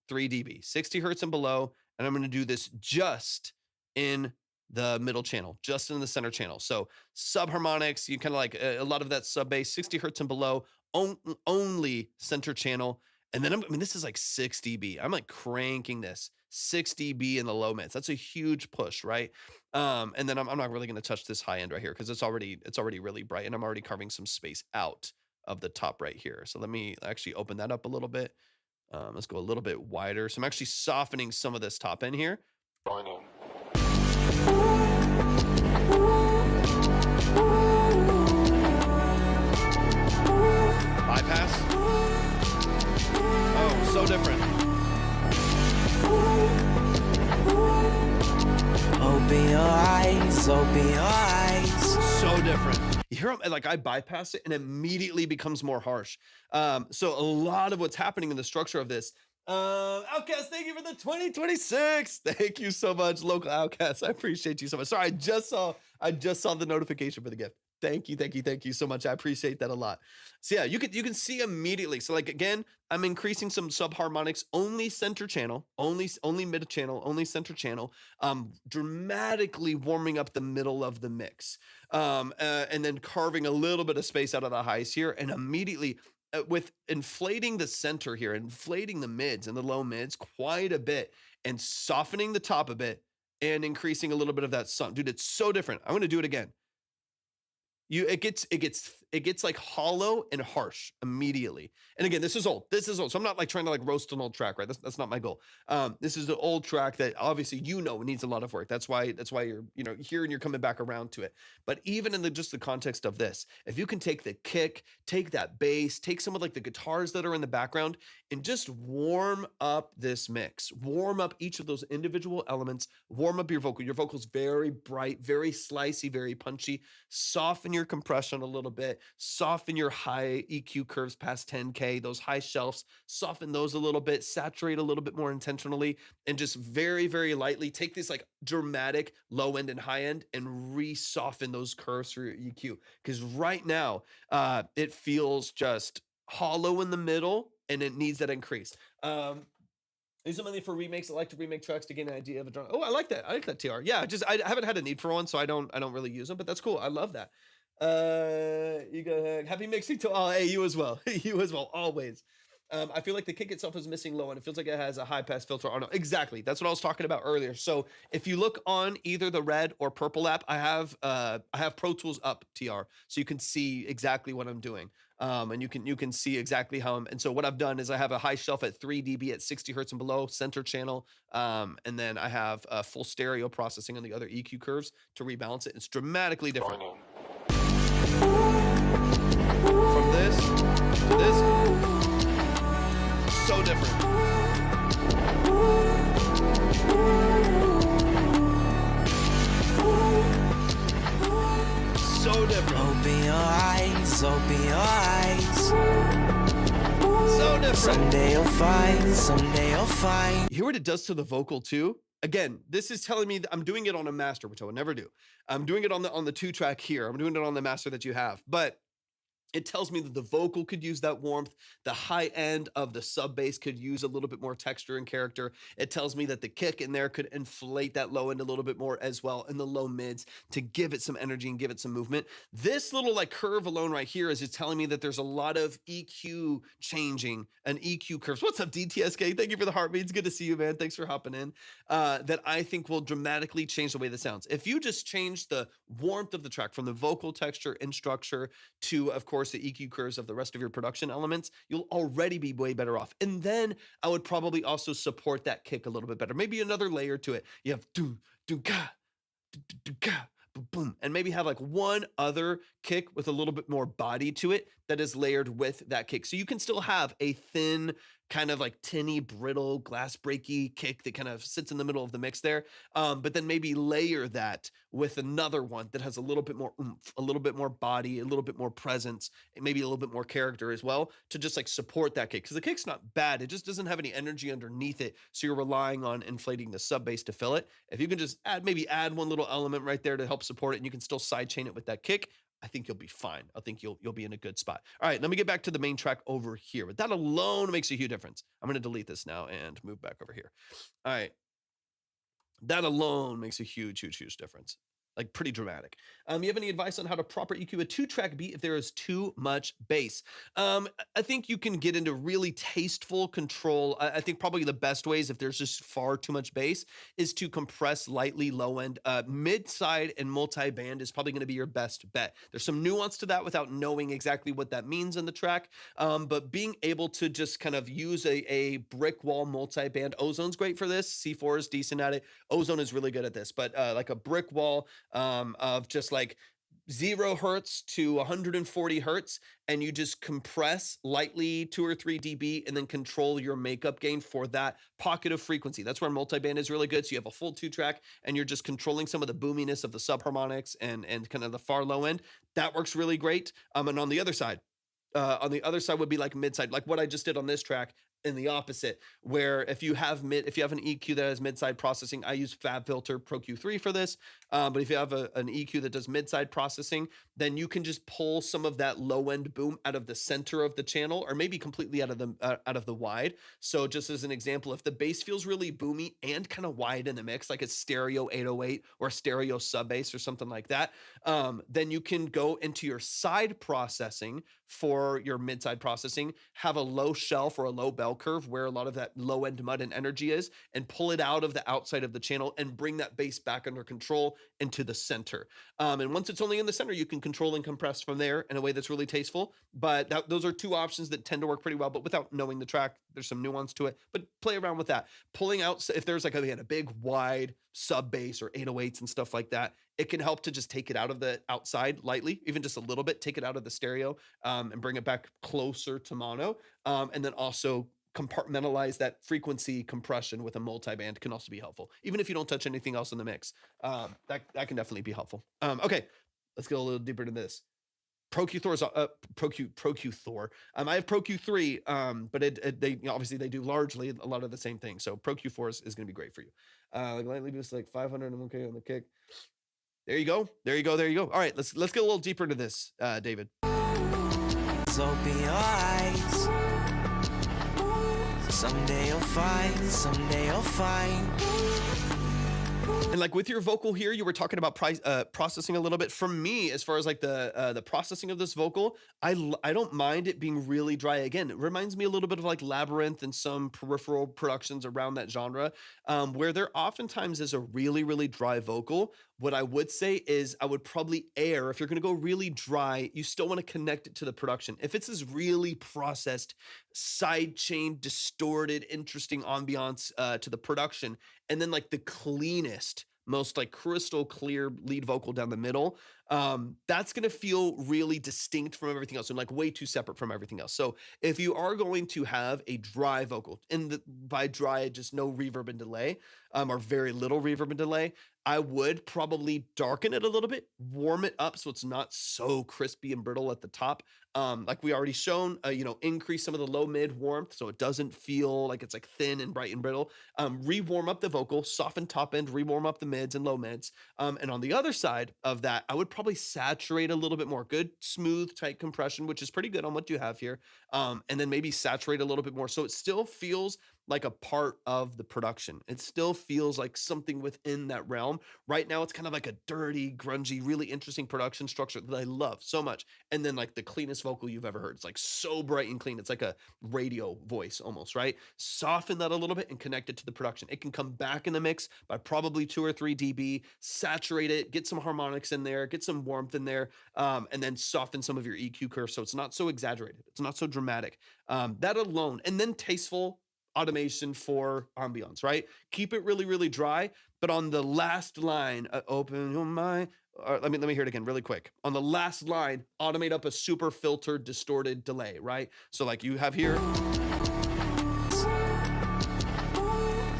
3 dB, 60 hertz and below. And I'm going to do this just in the middle channel, just in the center channel. So sub harmonics, you kind of like a lot of that sub bass, 60 hertz and below, only center channel. And then this is like 6 dB. I'm like cranking this 6 dB in the low mids. That's a huge push, right? And then I'm not really going to touch this high end right here because it's already really bright, and I'm already carving some space out of the top right here. So let me actually open that up a little bit. Let's go a little bit wider. So I'm actually softening some of this top end here. Bypass. Oh, so different. Open your eyes, open your eyes. So different. You hear like I bypass it and immediately becomes more harsh. So a lot of what's happening in the structure of this. Outcast, thank you for the 2026. Thank you so much, local Outcast. I appreciate you so much. Sorry, I just saw the notification for the gift. Thank you so much. I appreciate that a lot. So yeah, you can see immediately. So like again, I'm increasing some subharmonics, only center channel, only mid channel, only center channel, dramatically warming up the middle of the mix, and then carving a little bit of space out of the highs here, and immediately with inflating the center here, inflating the mids and the low mids quite a bit, and softening the top a bit, and increasing a little bit of that sun. Dude, it's so different. I'm going to do it again. It gets like hollow and harsh immediately. And again, this is old. So I'm not like trying to like roast an old track, right? That's not my goal. This is an old track that obviously needs a lot of work. That's why you're here and you're coming back around to it. But even in just the context of this, if you can take the kick, take that bass, take some of like the guitars that are in the background, and just warm up this mix, warm up each of those individual elements, warm up your vocal. Your vocal's very bright, very slicey, very punchy. Soften your compression a little bit, soften your high EQ curves past 10K, those high shelves, soften those a little bit, saturate a little bit more intentionally, and just very, very lightly take this like dramatic low end and high end and re-soften those curves through your EQ. Because right now, it feels just hollow in the middle and it needs that increase. These are mainly for remakes. I like to remake tracks to gain an idea of a drum. Oh, I like that. I like that, TR. Yeah, I haven't had a need for one, so I don't really use them, but that's cool. I love that. You go happy mixing to all. Hey, you as well. You as well. Always. I feel like the kick itself is missing low, and it feels like it has a high pass filter on it. Exactly. That's what I was talking about earlier. So if you look on either the red or purple app, I have Pro Tools up, TR, so you can see exactly what I'm doing. And you can see exactly how and so what I've done is I have a high shelf at 3 dB at 60 hertz and below, center channel, and then I have full stereo processing on the other EQ curves to rebalance it. It's dramatically different. From this to this, so different. So different. Open your eyes, open your eyes. So different. Someday you'll find. You hear what it does to the vocal too? Again, this is telling me that I'm doing it on a master, which I would never do. I'm doing it on the 2-track here. I'm doing it on the master that you have. But It tells me that the vocal could use that warmth. The high end of the sub bass could use a little bit more texture and character. It tells me that the kick in there could inflate that low end a little bit more as well, and the low mids to give it some energy and give it some movement. This little like curve alone right here is just telling me that there's a lot of EQ changing and EQ curves. What's up, DTSK? Thank you for the heartbeats. Good to see you, man. Thanks for hopping in. That I think will dramatically change the way this sounds. If you just change the warmth of the track from the vocal texture and structure to, of course, the EQ curves of the rest of your production elements, you'll already be way better off. And then I would probably also support that kick a little bit better. Maybe another layer to it. You have do ga, do ga, boom, and maybe have like one other kick with a little bit more body to it that is layered with that kick. So you can still have a thin, kind of like tinny, brittle, glass breaky kick that kind of sits in the middle of the mix there. But then maybe layer that with another one that has a little bit more oomph, a little bit more body, a little bit more presence, and maybe a little bit more character as well to just like support that kick. Because the kick's not bad. It just doesn't have any energy underneath it. So you're relying on inflating the sub bass to fill it. If you can just add one little element right there to help support it, and you can still sidechain it with that kick, I think you'll be fine. I think you'll be in a good spot. All right, let me get back to the main track over here. But that alone makes a huge difference. I'm going to delete this now and move back over here. All right. That alone makes a huge, huge, huge difference. Like pretty dramatic. You have any advice on how to proper EQ a 2-track beat if there is too much bass? I think you can get into really tasteful control. I think probably the best ways if there's just far too much bass is to compress lightly low end. Mid-side and multi-band is probably going to be your best bet. There's some nuance to that without knowing exactly what that means in the track. But being able to just kind of use a brick wall multi-band. Ozone's great for this. C4 is decent at it. Ozone is really good at this. But like a brick wall of just like 0 hertz to 140 hertz, and you just compress lightly 2 or 3 dB and then control your makeup gain for that pocket of frequency. That's where multiband is really good. So you have a full 2-track and you're just controlling some of the boominess of the subharmonics and kind of the far low end. That works really great. And on the other side would be like mid-side, like what I just did on this track. In the opposite, where if you have an EQ that has mid-side processing, I use FabFilter Pro Q3 for this. But if you have an EQ that does mid-side processing, then you can just pull some of that low-end boom out of the center of the channel, or maybe completely out of the wide. So just as an example, if the bass feels really boomy and kind of wide in the mix, like a stereo 808 or a stereo sub bass or something like that, then you can go into your side processing for your mid-side processing, have a low shelf or a low bell curve where a lot of that low end mud and energy is, and pull it out of the outside of the channel and bring that bass back under control into the center. And once it's only in the center, you can control and compress from there in a way that's really tasteful. But those are 2 options that tend to work pretty well, but without knowing the track, there's some nuance to it, but play around with that. Pulling out, if there's like a big wide sub bass or 808s and stuff like that, it can help to just take it out of the outside lightly, even just a little bit, take it out of the stereo and bring it back closer to mono. And then also compartmentalize that frequency compression with a multiband can also be helpful. Even if you don't touch anything else in the mix, that can definitely be helpful. Okay, let's go a little deeper into this. Pro Q Thor. I have Pro Q3, but they obviously they do largely a lot of the same thing. So Pro Q4 is going to be great for you. Like lightly boost, like 500. I'm okay on the kick. There you go. All right, let's get a little deeper into this, David. Open your eyes. Someday you'll find. And like with your vocal here, you were talking about processing a little bit. For me, as far as like the processing of this vocal, I don't mind it being really dry. Again, it reminds me a little bit of like Labyrinth and some peripheral productions around that genre, where there oftentimes is a really, really dry vocal. What I would say is I would probably err. If you're going to go really dry, you still want to connect it to the production. If it's this really processed, sidechain, distorted, interesting ambiance to the production, and then like the cleanest, most like crystal clear lead vocal down the middle, that's going to feel really distinct from everything else and like way too separate from everything else. So if you are going to have a dry vocal, and by dry, just no reverb and delay, or very little reverb and delay, I would probably darken it a little bit, warm it up so it's not so crispy and brittle at the top. Like we already shown, increase some of the low mid warmth so it doesn't feel like it's like thin and bright and brittle. Re-warm up the vocal, soften top end, re-warm up the mids and low mids. And on the other side of that, I would probably saturate a little bit more. Good, smooth, tight compression, which is pretty good on what you have here. And then maybe saturate a little bit more. So it still feels like a part of the production. It still feels like something within that realm. Right now, it's kind of like a dirty, grungy, really interesting production structure that I love so much. And then like the cleanest vocal you've ever heard. It's like so bright and clean. It's like a radio voice almost, right? Soften that a little bit and connect it to the production. It can come back in the mix by probably 2 or 3 dB, saturate it, get some harmonics in there, get some warmth in there, and then soften some of your EQ curve so it's not so exaggerated. It's not so dramatic. That alone, and then tasteful automation for ambiance, right? Keep it really, really dry, but on the last line, open your mind. Let me hear it again really quick. On the last line, automate up a super filtered, distorted delay, right? So like you have here.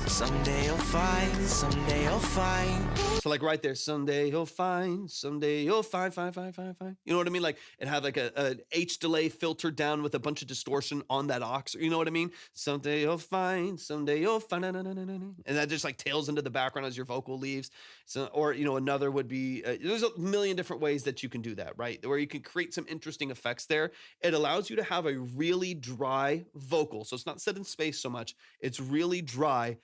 Someday you'll find, someday you'll find. So like right there, someday you'll find, someday you'll find. You know what I mean? Like it had like a H delay filtered down with a bunch of distortion on that aux. You know what I mean? Someday you'll find, someday you'll find. And that just like tails into the background as your vocal leaves. So, or, you know, another would be, there's a million different ways that you can do that, right? Where you can create some interesting effects there. It allows you to have a really dry vocal. So it's not set in space so much. It's really dry.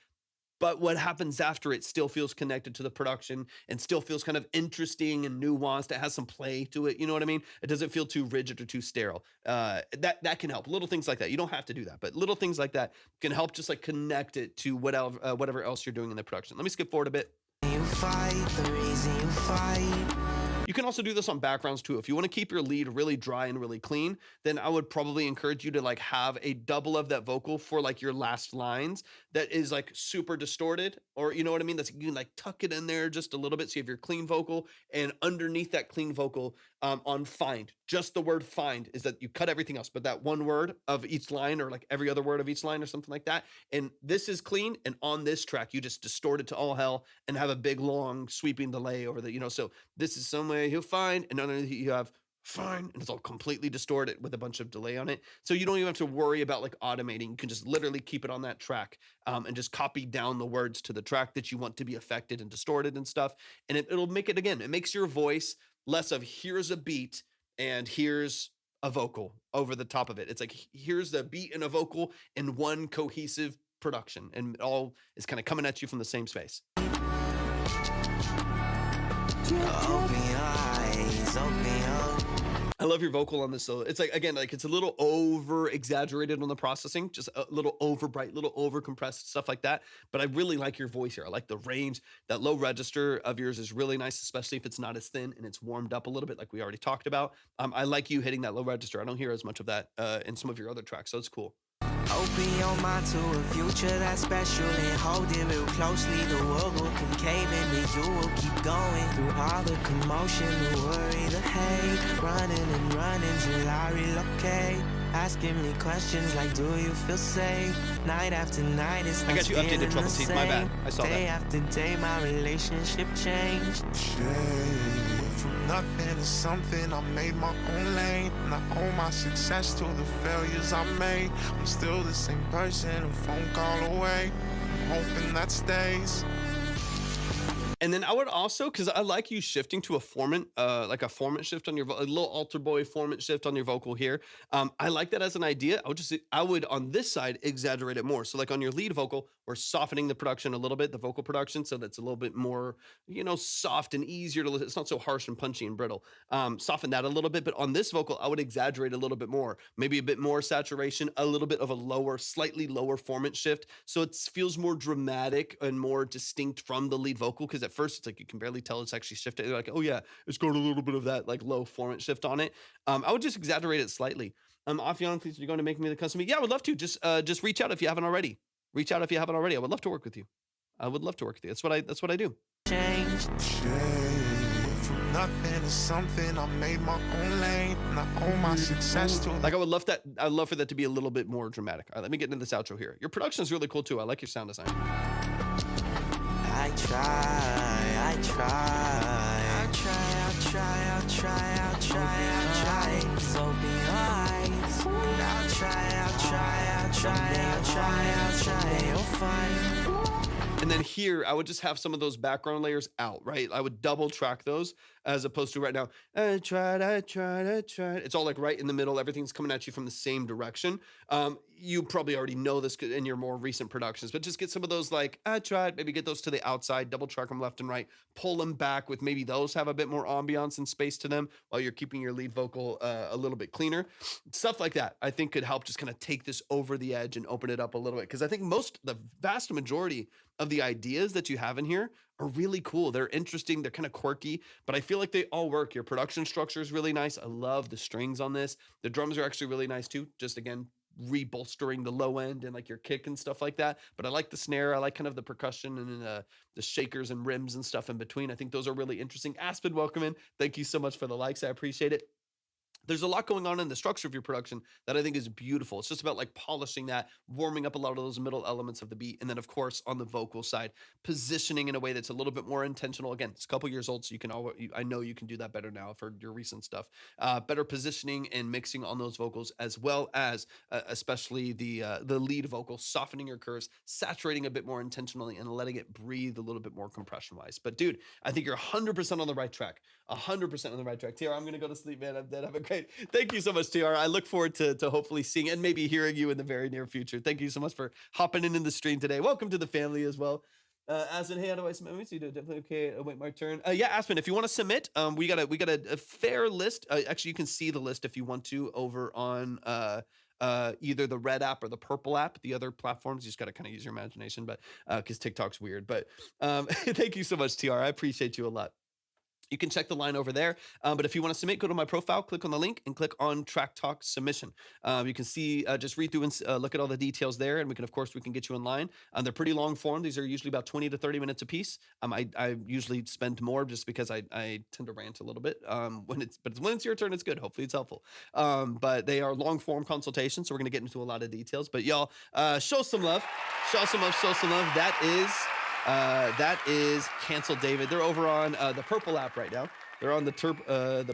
But what happens after it still feels connected to the production and still feels kind of interesting and nuanced. It has some play to it. You know what I mean? It doesn't feel too rigid or too sterile. That can help. Little things like that. You don't have to do that, but little things like that can help just like connect it to whatever else you're doing in the production. Let me skip forward a bit. You fight the reason you fight. You can also do this on backgrounds too. If you want to keep your lead really dry and really clean, then I would probably encourage you to like have a double of that vocal for like your last lines that is like super distorted, or you know what I mean? That's, you can like tuck it in there just a little bit. So you have your clean vocal, and underneath that clean vocal on find, just the word find is that you cut everything else, but that one word of each line, or like every other word of each line or something like that. And this is clean. And on this track, you just distort it to all hell and have a big, long sweeping delay over the, you know, so this is somewhere you'll find, and underneath you have fine, and it's all completely distorted with a bunch of delay on it. So you don't even have to worry about like automating. You can just literally keep it on that track and just copy down the words to the track that you want to be affected and distorted and stuff. And it'll make it, again, it makes your voice less of here's a beat and here's a vocal over the top of it. It's like here's the beat and a vocal in one cohesive production, and it all is kind of coming at you from the same space. Open your eyes, open your. I love your vocal on this. So it's like, again, like it's a little over exaggerated on the processing, just a little over bright, little over compressed, stuff like that. But I really like your voice here. I like the range. That low register of yours is really nice, especially if it's not as thin and it's warmed up a little bit, like we already talked about. I like you hitting that low register. I don't hear as much of that in some of your other tracks, so it's cool. Open your mind to a future that's special and hold it real closely. The world will come cave in, but you will keep going through all the commotion, the worry, the hate, running and running till I relocate. Asking me questions like, do you feel safe? Night after night, it's I got you updated, Troubled Teeth. My bad. I saw day that. after day, my relationship changed. From nothing to something, I made my own lane. And I owe my success to the failures I made. I'm still the same person, a phone call away. I'm hoping that stays. And then I would also, because I like you shifting to a formant, like a formant shift on your, a little altar boy formant shift on your vocal here. I like that as an idea. I would on this side exaggerate it more. So like on your lead vocal, we're softening the production a little bit, the vocal production, so that's a little bit more, you know, soft and easier to listen. It's not so harsh and punchy and brittle. Soften that a little bit, but on this vocal, I would exaggerate a little bit more, maybe a bit more saturation, a little bit of a lower, slightly lower formant shift, so it feels more dramatic and more distinct from the lead vocal. Because at first it's like you can barely tell it's actually shifted. You're like, oh yeah, it's got a little bit of that like low formant shift on it. I would just exaggerate it slightly. Afion, please, you're going to make me the custom. Yeah, I would love to. Just reach out if you haven't already. Reach out if you haven't already. I would love to work with you. I would love to work with you. That's what I do. Changed. From nothing to something, I made my own lane. And I owe my success to Like I would love that. I'd love for that to be a little bit more dramatic. All right, let me get into this outro here. Your production is really cool too. I like your sound design. I try. So be eyes. I'll try. You'll find. And then here, I would just have some of those background layers out, right? I would double track those as opposed to right now, I tried. It's all like right in the middle. Everything's coming at you from the same direction. You probably already know this in your more recent productions, but just get some of those like, I tried, maybe get those to the outside, double track them left and right, pull them back with maybe those have a bit more ambiance and space to them while you're keeping your lead vocal a little bit cleaner. Stuff like that, I think could help just kind of take this over the edge and open it up a little bit. Because I think the vast majority of the ideas that you have in here are really cool. They're interesting. They're kind of quirky, but I feel like they all work. Your production structure is really nice. I love the strings on this. The drums are actually really nice too. Just again, rebolstering the low end and like your kick and stuff like that. But I like the snare. I like kind of the percussion and the shakers and rims and stuff in between. I think those are really interesting. Aspen, welcome in. Thank you so much for the likes. I appreciate it. There's a lot going on in the structure of your production that I think is beautiful. It's just about like polishing that, warming up a lot of those middle elements of the beat. And then of course, on the vocal side, positioning in a way that's a little bit more intentional. Again, it's a couple years old, so you can I know you can do that better now for your recent stuff. Better positioning and mixing on those vocals, as well as especially the lead vocal, softening your curves, saturating a bit more intentionally and letting it breathe a little bit more compression wise. But dude, I think you're 100% on the right track. 100% on the right track. TR, I'm going to go to sleep, man. I'm dead. Have a great. Thank you so much, TR. I look forward to hopefully seeing and maybe hearing you in the very near future. Thank you so much for hopping in the stream today. Welcome to the family as well. Aspen, hey, how do I submit? Let me see. Definitely okay. Wait, my turn. Yeah, Aspen, if you want to submit, we got a fair list. Actually, you can see the list if you want to over on either the red app or the purple app. The other platforms, you just got to kind of use your imagination, but because TikTok's weird. But thank you so much, TR. I appreciate you a lot. You can check the line over there. But if you want to submit, go to my profile, click on the link, and click on Track Talk Submission. You can see, just read through and look at all the details there, and we can get you in line. They're pretty long form. These are usually about 20 to 30 minutes a piece. I usually spend more just because I tend to rant a little bit. When it's your turn, it's good. Hopefully it's helpful. But they are long form consultations, so we're going to get into a lot of details. But y'all, show some love. Show some love. That is Cancel David. They're over on the purple app right now. They're on the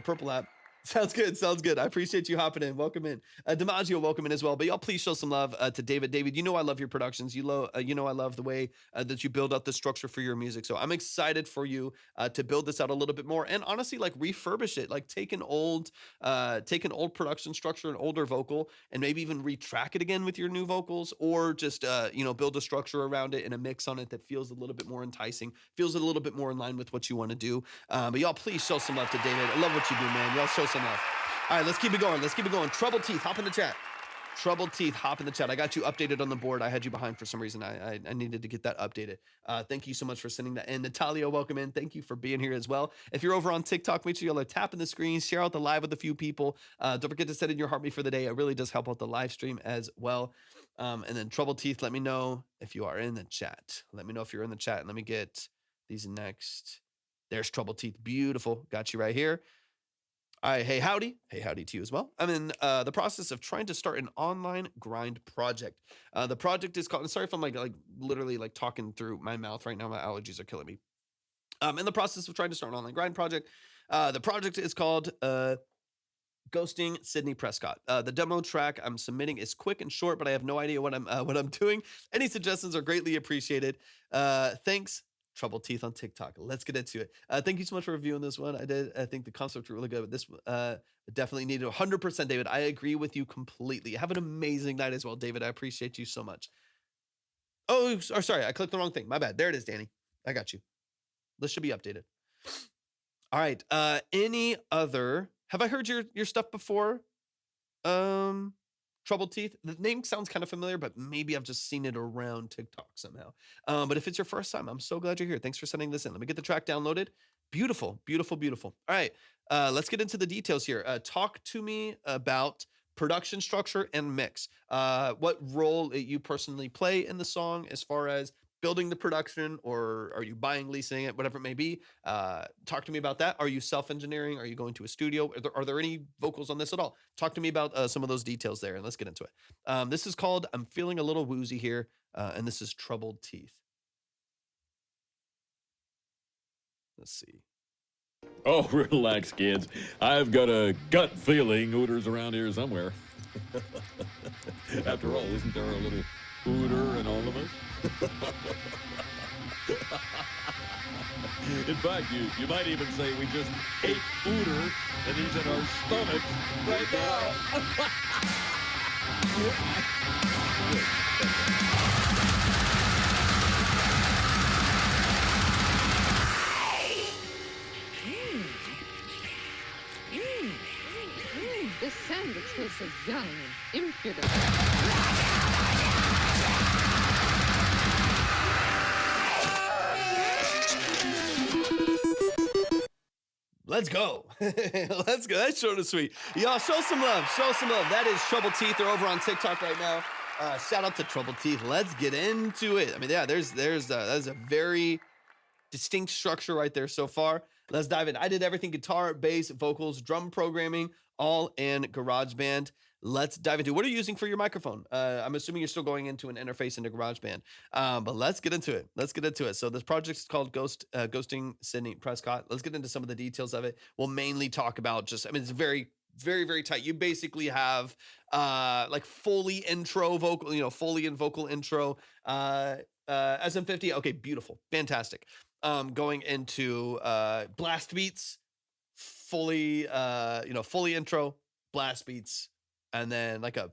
purple app. Sounds good. I appreciate you hopping in. Welcome in. DiMaggio, welcome in as well. But y'all please show some love to David. David, you know I love your productions. You know I love the way that you build out the structure for your music. So I'm excited for you to build this out a little bit more and honestly like refurbish it. Like take an old production structure, an older vocal, and maybe even retrack it again with your new vocals, or just build a structure around it and a mix on it that feels a little bit more enticing, feels a little bit more in line with what you want to do. But y'all please show some love to David. I love what you do, man. Y'all show some love. All right, let's keep it going. Troubled Teeth, hop in the chat. I got you updated on the board. I had you behind for some reason. I needed to get that updated. Thank you so much for sending that in. Natalia, welcome in. Thank you for being here as well. If you're over on TikTok, make sure you'll tap in the screen, share out the live with a few people. Don't forget to set in your heartbeat for the day. It really does help out the live stream as well. And then Troubled Teeth, let me know if you are in the chat. Let me know if you're in the chat. And let me get these next. There's Troubled Teeth. Beautiful. Got you right here. All right, hey howdy to you as well. I'm in the process of trying to start an online grind project. The project is called, sorry if I'm like literally like talking through my mouth right now, my allergies are killing me. In the process of trying to start an online grind project. The project is called Ghosting Sydney Prescott. The demo track I'm submitting is quick and short, but I have no idea what I'm doing. Any suggestions are greatly appreciated. Thanks. Troubled Teeth on TikTok. Let's get into it. Thank you so much for reviewing this one. I think the concept was really good, but this definitely needed 100%, David. I agree with you completely. Have an amazing night as well, David. I appreciate you so much. Oh, sorry. I clicked the wrong thing. My bad. There it is, Danny. I got you. This should be updated. All right. Any other? Have I heard your stuff before? Troubled Teeth. The name sounds kind of familiar, but maybe I've just seen it around TikTok somehow. But if it's your first time, I'm so glad you're here. Thanks for sending this in. Let me get the track downloaded. Beautiful. All right, let's get into the details here. Talk to me about production structure and mix. What role you personally play in the song as far as building the production, or are you buying, leasing it, whatever it may be. Talk to me about that. Are you self-engineering? Are you going to a studio? Are there any vocals on this at all? Talk to me about some of those details there, and let's get into it. This is called I'm Feeling a Little Woozy here, and this is Troubled Teeth. Let's see. Oh, relax, kids. I've got a gut feeling Hooter's around here somewhere. After all, isn't there a little Hooter in all of us? In fact, you might even say we just ate Ooter, and he's in our stomachs right now. This sandwich feels so young and impudent. Let's go. Let's go. That's short and sweet. Y'all, show some love. Show some love. That is Troubled Teeth. They're over on TikTok right now. Shout out to Troubled Teeth. Let's get into it. I mean, yeah, there's that's a very distinct structure right there so far. Let's dive in. I did everything: guitar, bass, vocals, drum programming, all in GarageBand. Let's dive into it. What are you using for your microphone? I'm assuming you're still going into an interface into GarageBand, but let's get into it. Let's get into it. So this project is called Ghosting Sydney Prescott. Let's get into some of the details of it. We'll mainly talk about just, I mean, it's very, very, very tight. You basically have like Foley intro vocal, Foley and vocal intro, SM50. Okay, beautiful, fantastic. Going into blast beats, Foley, Foley intro, blast beats, and then like a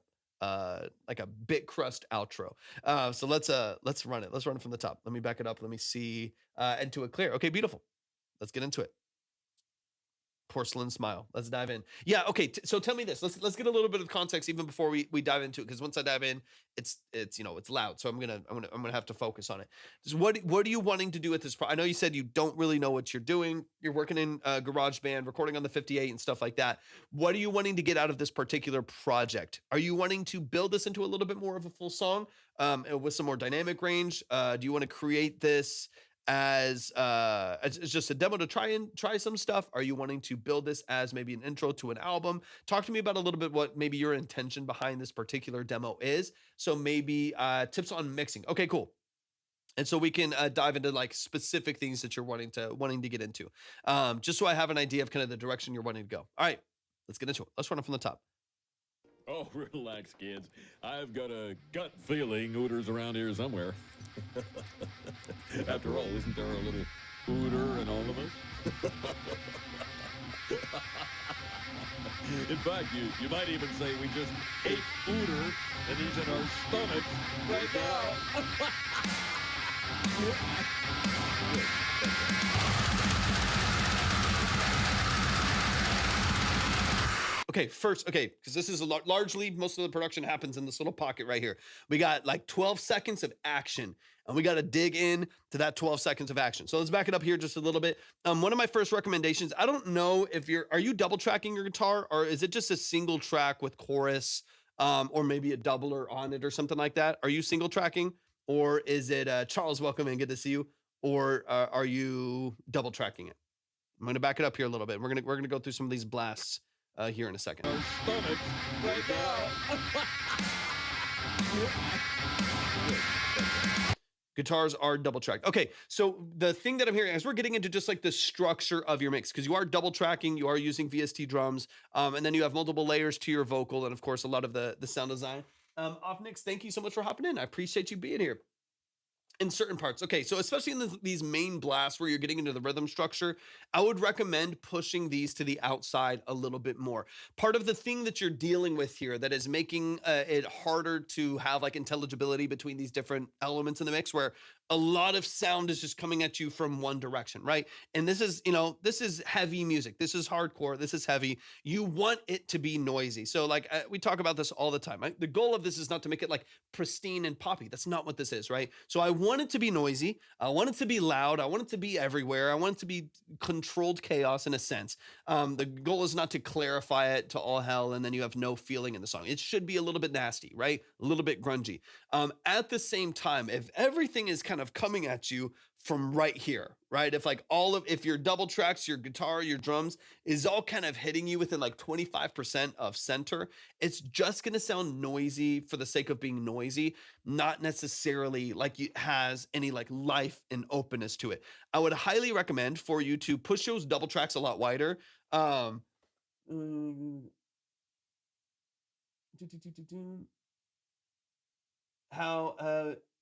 bit crust outro. So let's run it. Let's run it from the top. Let me back it up. Let me see into it clear. Okay, beautiful. Let's get into it. Porcelain smile. Let's dive in. Yeah. Okay. So tell me this. Let's get a little bit of context even before we dive into it, because once I dive in, it's loud. So I'm gonna have to focus on it. So what are you wanting to do with this? I know you said you don't really know what you're doing. You're working in GarageBand, recording on the 58 and stuff like that. What are you wanting to get out of this particular project? Are you wanting to build this into a little bit more of a full song with some more dynamic range? Do you want to create this as just a demo to try some stuff? Are you wanting to build this as maybe an intro to an album? Talk to me about a little bit what maybe your intention behind this particular demo is. So maybe tips on mixing. Okay, cool. And so we can dive into like specific things that you're wanting to get into, just so I have an idea of kind of the direction you're wanting to go. All right, let's get into it. Let's run it from the top. Oh, relax, kids. I've got a gut feeling Ooter's around here somewhere. After all, isn't there a little Ooter in all of us? In fact, you might even say we just ate Ooter, and he's in our stomachs right now. Okay, because this is largely, most of the production happens in this little pocket right here. We got like 12 seconds of action, and we got to dig in to that 12 seconds of action. So let's back it up here just a little bit. One of my first recommendations, I don't know if are you double tracking your guitar, or is it just a single track with chorus, or maybe a doubler on it or something like that? Are you single tracking, or is it Charles, welcome and good to see you, or are you double tracking it? I'm going to back it up here a little bit. We're going to go through some of these blasts here in a second. Our stomachs right now. Guitars are double tracked. Okay, so the thing that I'm hearing as we're getting into just like the structure of your mix, because you are double tracking, you are using VST drums, and then you have multiple layers to your vocal, and of course a lot of the sound design. Offnix, thank you so much for hopping in. I appreciate you being here. In certain parts. Okay, so especially in these main blasts where you're getting into the rhythm structure, I would recommend pushing these to the outside a little bit more. Part of the thing that you're dealing with here that is making it harder to have like intelligibility between these different elements in the mix, where a lot of sound is just coming at you from one direction, right? And this is, this is heavy music. This is hardcore. This is heavy. You want it to be noisy. So like we talk about this all the time, right? The goal of this is not to make it like pristine and poppy. That's not what this is, right? So I want it to be noisy. I want it to be loud. I want it to be everywhere. I want it to be controlled chaos in a sense. The goal is not to clarify it to all hell and then you have no feeling in the song. It should be a little bit nasty, right? A little bit grungy. At the same time, if everything is kind of coming at you from right here, right? If your double tracks, your guitar, your drums is all kind of hitting you within like 25% of center, it's just going to sound noisy for the sake of being noisy, not necessarily like it has any like life and openness to it. I would highly recommend for you to push those double tracks a lot wider.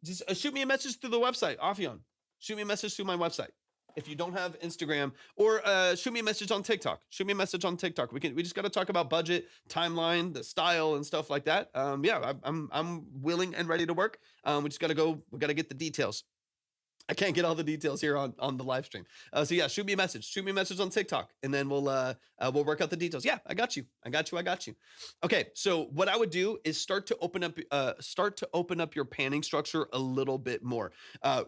Just shoot me a message through the website, Afion. Shoot me a message through my website. if you don't have Instagram, or shoot me a message on TikTok. Shoot me a message on TikTok. We just got to talk about budget, timeline, the style, and stuff like that. Yeah, I'm willing and ready to work. We just got to go. We got to get the details. I can't get all the details here on the live stream. So yeah, shoot me a message. Shoot me a message on TikTok, and then we'll work out the details. Yeah, I got you. Okay, so what I would do is start to open up your panning structure a little bit more.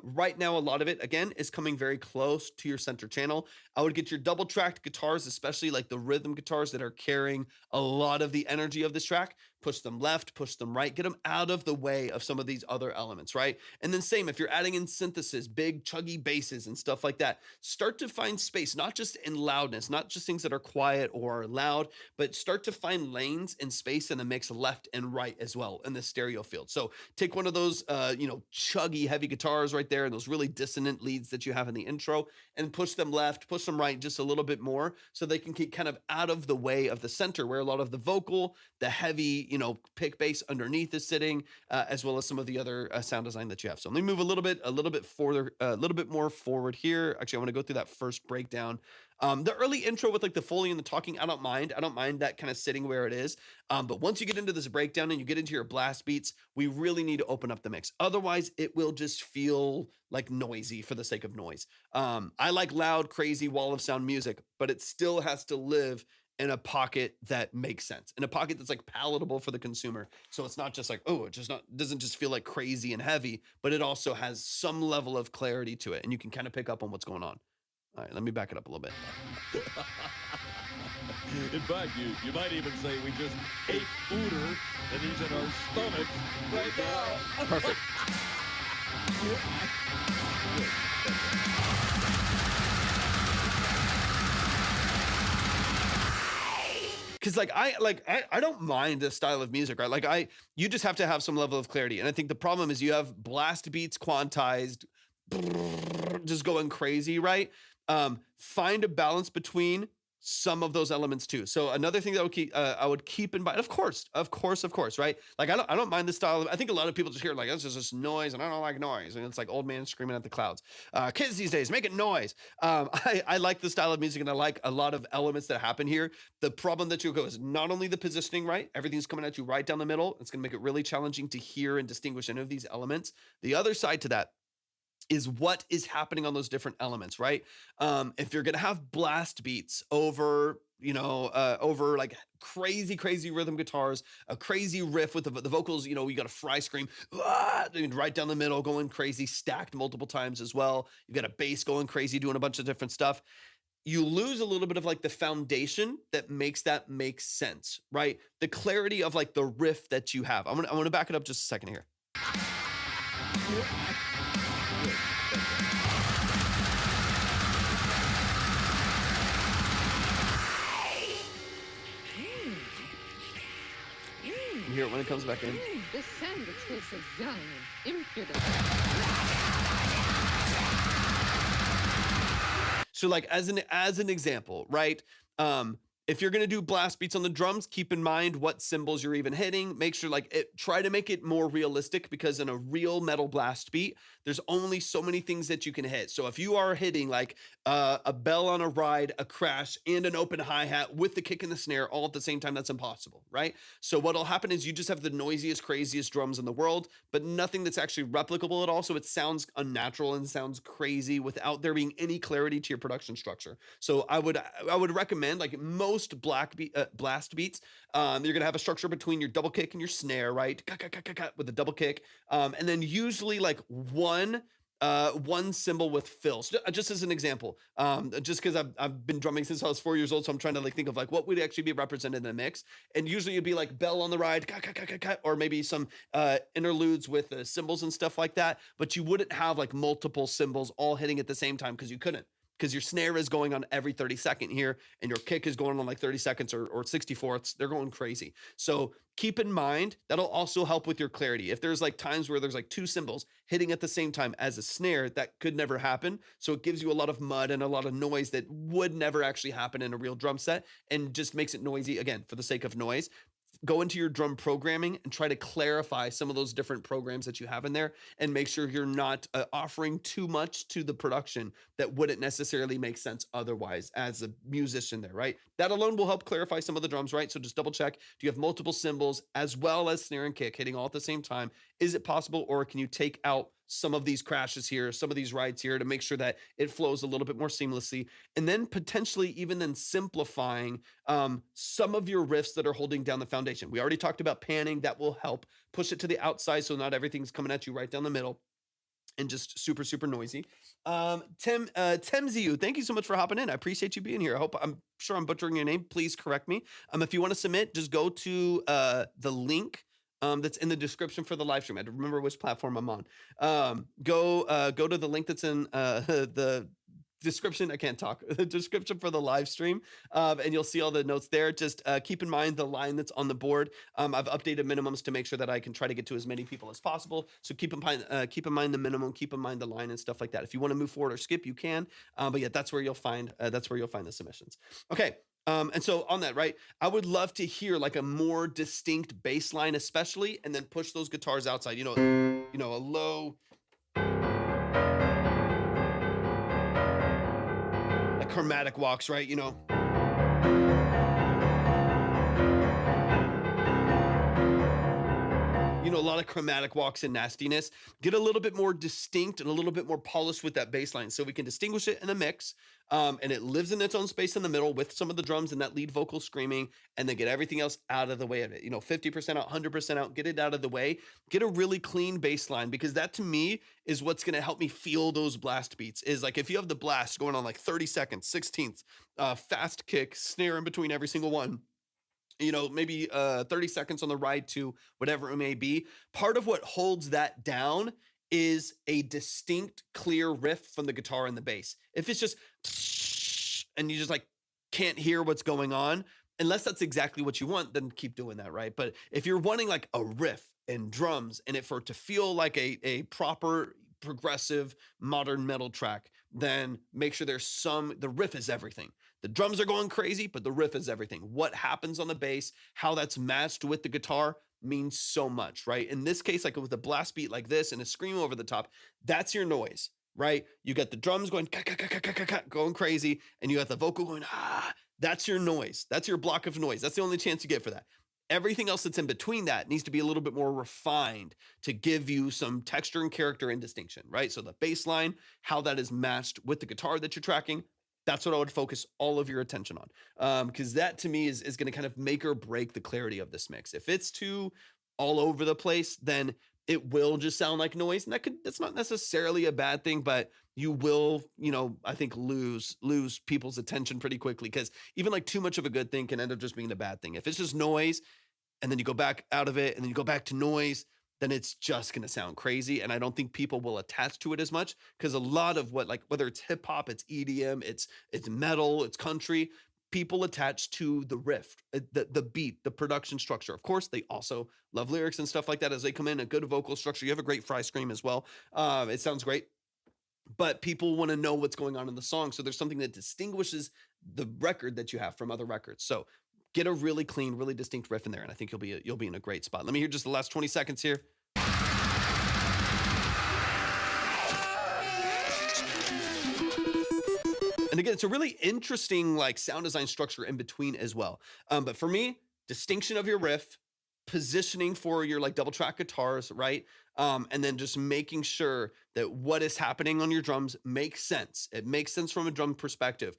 Right now, a lot of it again is coming very close to your center channel. I would get your double tracked guitars, especially like the rhythm guitars that are carrying a lot of the energy of this track. Push them left, push them right, get them out of the way of some of these other elements, right? And then same, if you're adding in synthesis, big chuggy basses and stuff like that, start to find space, not just in loudness, not just things that are quiet or loud, but start to find lanes and space in the mix left and right as well in the stereo field. So take one of those, chuggy heavy guitars right there and those really dissonant leads that you have in the intro and push them left, push them right just a little bit more so they can keep kind of out of the way of the center where a lot of the vocal, the heavy, pick bass underneath is sitting, as well as some of the other sound design that you have. So let me move a little bit further, a little bit more forward here. Actually, I want to go through that first breakdown. The early intro with like the Foley and the talking, I don't mind that kind of sitting where it is. But once you get into this breakdown and you get into your blast beats, we really need to open up the mix. Otherwise, it will just feel like noisy for the sake of noise. I like loud, crazy wall of sound music, but it still has to live in a pocket that makes sense, in a pocket that's like palatable for the consumer. So it's not just like, doesn't just feel like crazy and heavy, but it also has some level of clarity to it. And you can kind of pick up on what's going on. All right, let me back it up a little bit. In fact, you might even say we just ate Uter and he's in our stomachs right now. Perfect. Because I don't mind this style of music, right? You just have to have some level of clarity. And I think the problem is you have blast beats quantized, just going crazy, right? Find a balance between some of those elements too. So another thing that I would keep in mind, of course, right? Like I don't mind this style. I think a lot of people just hear like, this is just noise and I don't like noise. And it's like old man screaming at the clouds. Kids these days making noise. I like the style of music and I like a lot of elements that happen here. The problem that you'll go is not only the positioning, right? Everything's coming at you right down the middle. It's going to make it really challenging to hear and distinguish any of these elements. The other side to that is what is happening on those different elements, right? If you're gonna have blast beats over like crazy rhythm guitars, a crazy riff with the vocals, you got a fry scream, right down the middle, going crazy, stacked multiple times as well. You got a bass going crazy, doing a bunch of different stuff. You lose a little bit of like the foundation that makes that make sense, right? The clarity of like the riff that you have. I'm gonna back it up just a second here. You hear it when it comes back in. This sandwich tastes so young and impudent. So like as an example, right? If you're gonna do blast beats on the drums, keep in mind what cymbals you're even hitting. Make sure try to make it more realistic because in a real metal blast beat, there's only so many things that you can hit. So if you are hitting like a bell on a ride, a crash, and an open hi-hat with the kick and the snare all at the same time, that's impossible, right? So what'll happen is you just have the noisiest, craziest drums in the world, but nothing that's actually replicable at all. So it sounds unnatural and sounds crazy without there being any clarity to your production structure. So I would recommend like most blast beats, you're gonna have a structure between your double kick and your snare, right? With a double kick, and then usually like one cymbal with fills, just as an example, just because I've been drumming since I was 4 years old, so I'm trying to think of like what would actually be represented in a mix, and usually it'd be like bell on the ride, or maybe some interludes with cymbals and stuff like that, but you wouldn't have like multiple cymbals all hitting at the same time because you couldn't. Because your snare is going on every 32nd here, and your kick is going on like 30 seconds or 64ths. They're going crazy. So keep in mind, that'll also help with your clarity. If there's like times where there's like two cymbals hitting at the same time as a snare, that could never happen. So it gives you a lot of mud and a lot of noise that would never actually happen in a real drum set and just makes it noisy, again, for the sake of noise. go into your drum programming and try to clarify some of those different programs that you have in there, and make sure you're not offering too much to the production that wouldn't necessarily make sense otherwise as a musician there, right? That alone will help clarify some of the drums, right? So just double check, do you have multiple cymbals as well as snare and kick hitting all at the same time? Is it possible, or can you take out some of these crashes here, some of these rides here, to make sure that it flows a little bit more seamlessly? And then potentially even then simplifying some of your riffs that are holding down the foundation. We already talked about panning. That will help push it to the outside so not everything's coming at you right down the middle and just super, super noisy. Temziu, thank you so much for hopping in. I appreciate you being here. I'm sure I'm butchering your name. Please correct me. If you want to submit, just go to the link that's in the description for the live stream. I don't remember which platform I'm on. Go to the link that's in the description. I can't talk. The description for the live stream, and you'll see all the notes there. Just keep in mind the line that's on the board. I've updated minimums to make sure that I can try to get to as many people as possible. So keep in mind the minimum, keep in mind the line and stuff like that. If you want to move forward or skip, you can. But yeah, that's where you'll find the submissions. Okay. And so on that, right, I would love to hear like a more distinct bass line, especially, and then push those guitars outside, a low, like chromatic walks, right? A lot of chromatic walks and nastiness. Get a little bit more distinct and a little bit more polished with that bass line so we can distinguish it in the mix. And it lives in its own space in the middle with some of the drums and that lead vocal screaming, and then get everything else out of the way of it. 50% out, 100% out, get it out of the way. Get a really clean bass line, because that to me is what's going to help me feel those blast beats. Is like if you have the blast going on like 30 seconds, 16ths, fast kick, snare in between every single one, maybe 30 seconds on the ride to whatever it may be. Part of what holds that down is a distinct, clear riff from the guitar and the bass. If it's just and you just like can't hear what's going on, unless that's exactly what you want, then keep doing that, right? But if you're wanting like a riff and drums and it for it to feel like a proper progressive modern metal track, then make sure the riff is everything. The drums are going crazy, but the riff is everything. What happens on the bass, how that's matched with the guitar means so much, right? In this case, like with a blast beat like this and a scream over the top, that's your noise, right? You got the drums going going crazy, and you got the vocal going that's your noise. That's your block of noise. That's the only chance you get for that. Everything else that's in between that needs to be a little bit more refined to give you some texture and character and distinction, right? So the bass line, how that is matched with the guitar that you're tracking, that's what I would focus all of your attention on. Because that to me is going to kind of make or break the clarity of this mix. If it's too all over the place, then it will just sound like noise. And that's not necessarily a bad thing, but you will, I think lose people's attention pretty quickly, because even like too much of a good thing can end up just being a bad thing. If it's just noise and then you go back out of it and then you go back to noise, then it's just going to sound crazy. And I don't think people will attach to it as much, because a lot of whether it's hip hop, it's EDM, it's metal, it's country, people attach to the riff, the beat, the production structure. Of course, they also love lyrics and stuff like that as they come in, a good vocal structure. You have a great fry scream as well. It sounds great, but people want to know what's going on in the song. So there's something that distinguishes the record that you have from other records. So get a really clean, really distinct riff in there, and I think you'll be in a great spot. Let me hear just the last 20 seconds here. And again, it's a really interesting sound design structure in between as well. But for me, distinction of your riff, positioning for your double track guitars, right? And then just making sure that what is happening on your drums makes sense. It makes sense from a drum perspective,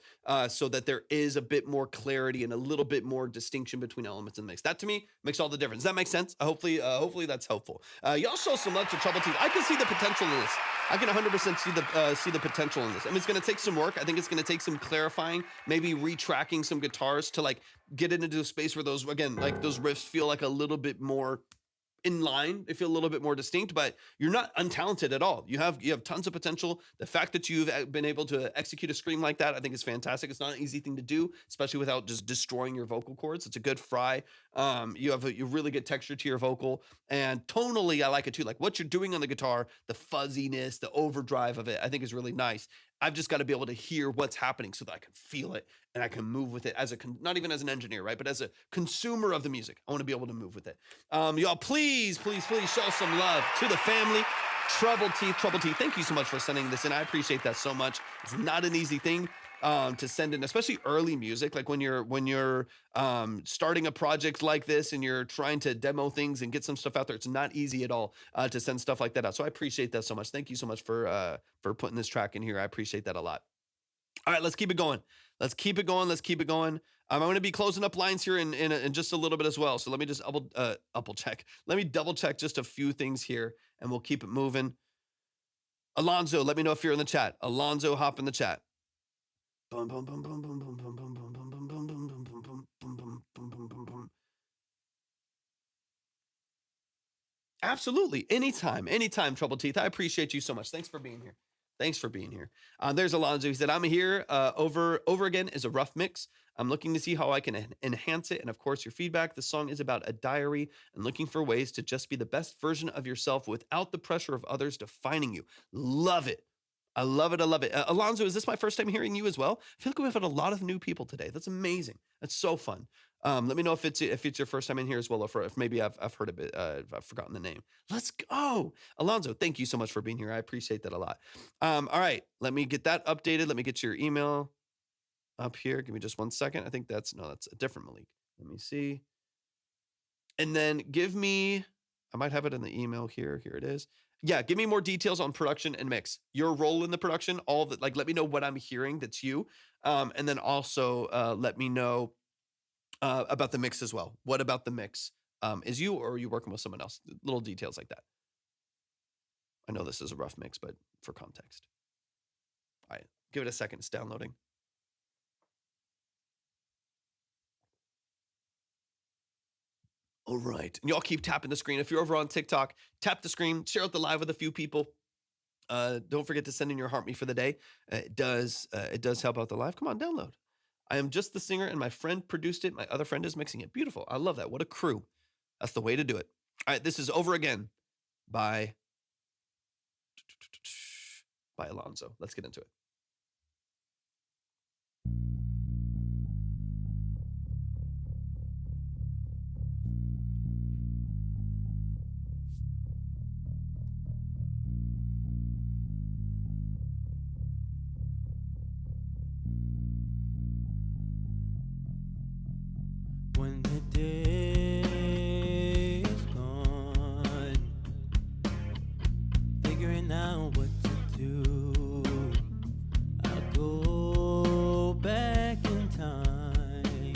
so that there is a bit more clarity and a little bit more distinction between elements in the mix. That to me makes all the difference. Does that make sense? Hopefully that's helpful. Y'all show some love to Troubled Teeth. I can see the potential in this. I can 100% see the potential in this. I mean, it's going to take some work. I think it's going to take some clarifying, maybe retracking some guitars to get it into a space where those riffs feel like a little bit more in line. They feel a little bit more distinct, but you're not untalented at all. You have tons of potential. The fact that you've been able to execute a scream like that, I think is fantastic. It's not an easy thing to do, especially without just destroying your vocal cords. It's a good fry. You have a really good texture to your vocal, and tonally, I like it too. Like what you're doing on the guitar, the fuzziness, the overdrive of it, I think is really nice. I've just got to be able to hear what's happening so that I can feel it and I can move with it as not even as an engineer, right? But as a consumer of the music, I want to be able to move with it. Y'all, please show some love to the family. Troubled Teeth. Thank you so much for sending this in. I appreciate that so much. It's not an easy thing to send in, especially early music. Like when you're starting a project like this and you're trying to demo things and get some stuff out there, it's not easy at all to send stuff like that out. So I appreciate that so much. Thank you so much for putting this track in here. I appreciate that a lot. All right, let's keep it going. I'm going to be closing up lines here in just a little bit as well. So let me just double check. Let me double check just a few things here, and we'll keep it moving. Alonzo, let me know if you're in the chat. Alonzo, hop in the chat. Absolutely. Anytime, Troubled Teeth. I appreciate you so much. Thanks for being here. There's Alonzo. He said, I'm here. Over Again is a rough mix. I'm looking to see how I can enhance it. And of course, your feedback. The song is about a diary and looking for ways to just be the best version of yourself without the pressure of others defining you. Love it. I love it. Alonzo, is this my first time hearing you as well? I feel like we've had a lot of new people today. That's amazing. That's so fun. Let me know if it's your first time in here as well, or if maybe I've heard of it. I've forgotten the name. Let's go. Alonzo, thank you so much for being here. I appreciate that a lot. All right, let me get that updated. Let me get your email up here. Give me just 1 second. I think that's a different Malik. Let me see. And then I might have it in the email here. Here it is. Yeah, give me more details on production and mix. Your role in the production, all that. Like, let me know what I'm hearing. That's you. And then also let me know about the mix as well. What about the mix? Is you, or are you working with someone else? Little details like that. I know this is a rough mix, but for context. All right, give it a second. It's downloading. All right, and y'all keep tapping the screen. If you're over on TikTok, tap the screen, share out the live with a few people. Don't forget to send in your heart me for the day. It does help out the live. Come on, download. I am just the singer, and my friend produced it. My other friend is mixing it. Beautiful. I love that. What a crew. That's the way to do it. All right, this is Over Again by Alonzo. Let's get into it. When the day is gone, figuring out what to do, I'll go back in time.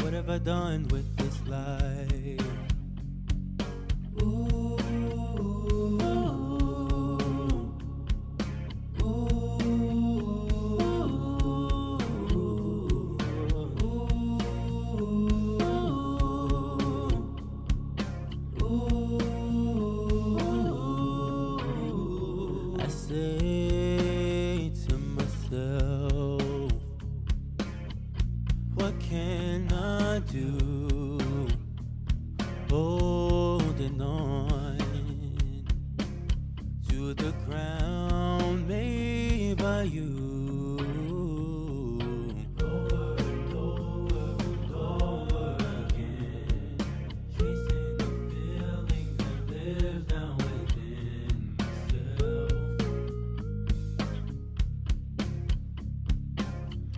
What have I done with this life? Ooh. Holding on to the ground made by you. Over and over and over again, chasing the feeling that lives down within myself.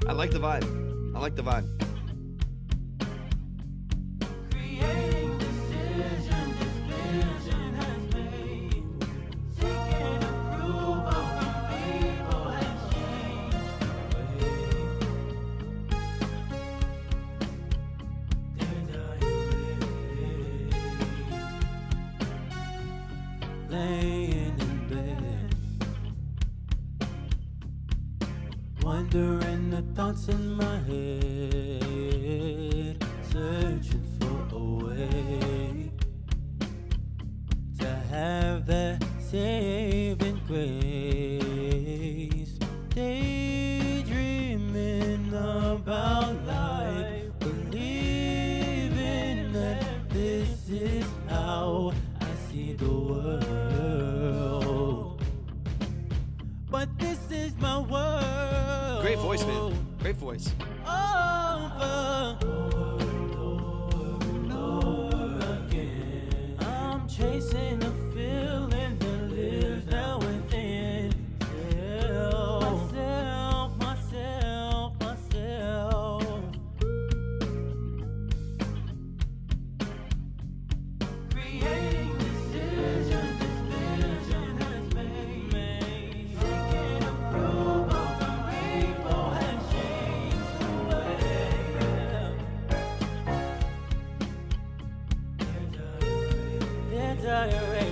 I like the vibe. Laying in bed, wondering the thoughts in my head, searching for a way to have that saving grace, daydreaming about life, believing that this is how I see the world. voice. Over and over again, I'm chasing a feeling that lives down within. Myself. Creating decisions this vision has made. Seeking approval from people has changed the way. Dear diary.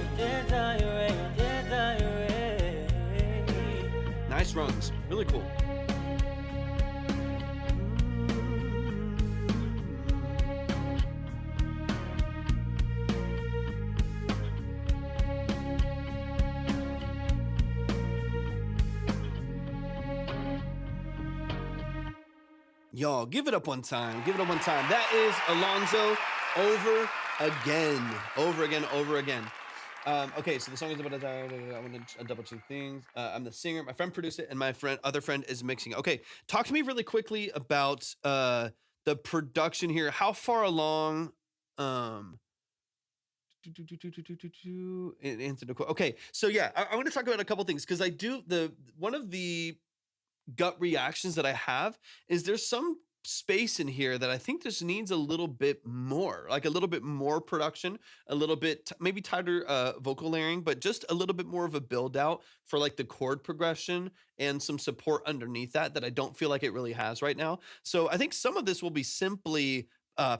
Nice runs. Really cool. Y'all, give it up one time. Give it up one time. That is Alonzo over again. Okay, so the song is about I want to double check things. I'm the singer. My friend produced it, and my other friend is mixing. Okay, talk to me really quickly about the production here. How far along? Answer the question. Okay, so yeah, I want to talk about a couple things because I do one of the gut reactions that I have is there's some space in here that I think just needs a little bit more, like a little bit more production, a little bit maybe tighter vocal layering, but just a little bit more of a build out for like the chord progression and some support underneath that I don't feel like it really has right now. So I think some of this will be simply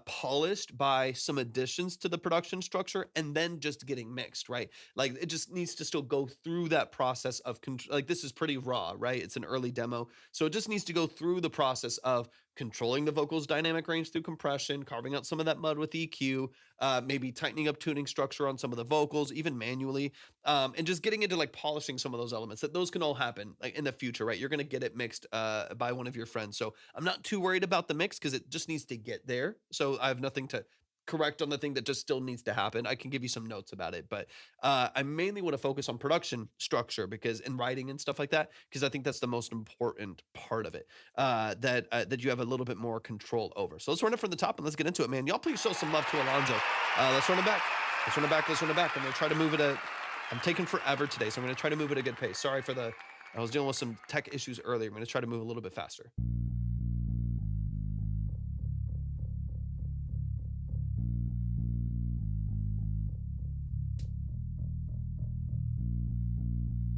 polished by some additions to the production structure and then just getting mixed, right? Like it just needs to still go through that process of like this is pretty raw, right? It's an early demo. So it just needs to go through the process of controlling the vocals dynamic range through compression, carving out some of that mud with EQ, maybe tightening up tuning structure on some of the vocals, even manually, and just getting into like polishing some of those elements. That those can all happen like in the future, right? You're going to get it mixed by one of your friends. So I'm not too worried about the mix because it just needs to get there. So I have nothing to correct on the thing that just still needs to happen. I can give you some notes about it, but I mainly want to focus on production structure because in writing and stuff like that, because I think that's the most important part of it that you have a little bit more control over. So let's run it from the top and let's get into it, man. Y'all please show some love to Alonzo. Let's run it back. I'm going to try to move it I'm taking forever today, so I'm going to try to move at a good pace. Sorry for I was dealing with some tech issues earlier. I'm going to try to move a little bit faster.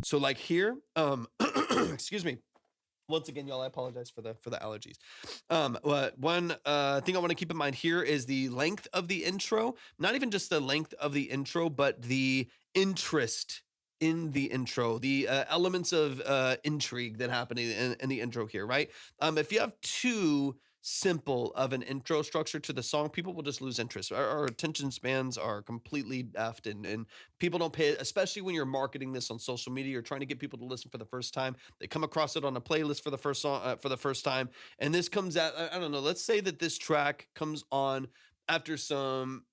So like here, excuse me. Once again, y'all, I apologize for the allergies. One thing I want to keep in mind here is the length of the intro. Not even just the length of the intro, but the interest in the intro, the elements of intrigue that happen in the intro here, right? If you have too simple of an intro structure to the song, people will just lose interest. Our attention spans are completely effed, and people don't pay it, especially when you're marketing this on social media. You're trying to get people to listen for the first time. They come across it on a playlist for the first song for the first time, and this comes out. I don't know. Let's say that this track comes on after some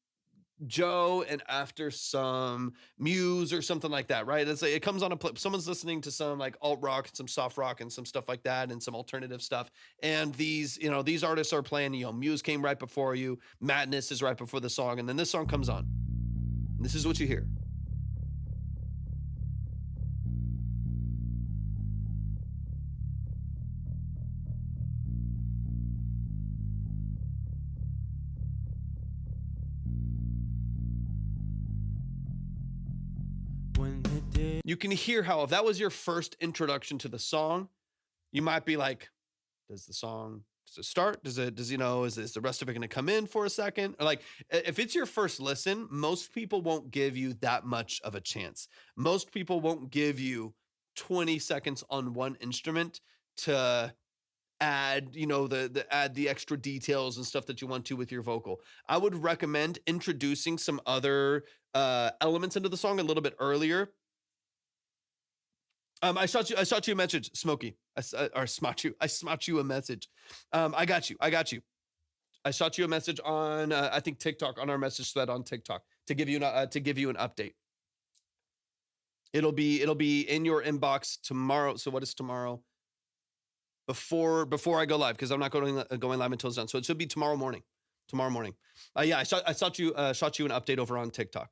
Joe and after some Muse or something like that, right? It's like it comes on someone's listening to some like alt rock and some soft rock and some stuff like that and some alternative stuff. And these artists are playing, Muse came right before you, Madness is right before the song, and then this song comes on. And this is what you hear. You can hear how if that was your first introduction to the song, you might be like, does it start? Is the rest of it going to come in for a second? Or like, if it's your first listen, most people won't give you that much of a chance. Most people won't give you 20 seconds on one instrument to add, add the extra details and stuff that you want to with your vocal. I would recommend introducing some other elements into the song a little bit earlier. I shot you a message, Smokey. I smot you a message. I got you. I shot you a message on I think TikTok, on our message thread on TikTok to give you an update. It'll be in your inbox tomorrow. So what is tomorrow? before I go live, because I'm not going live until it's done. So it should be tomorrow morning. Yeah, I shot you an update over on TikTok.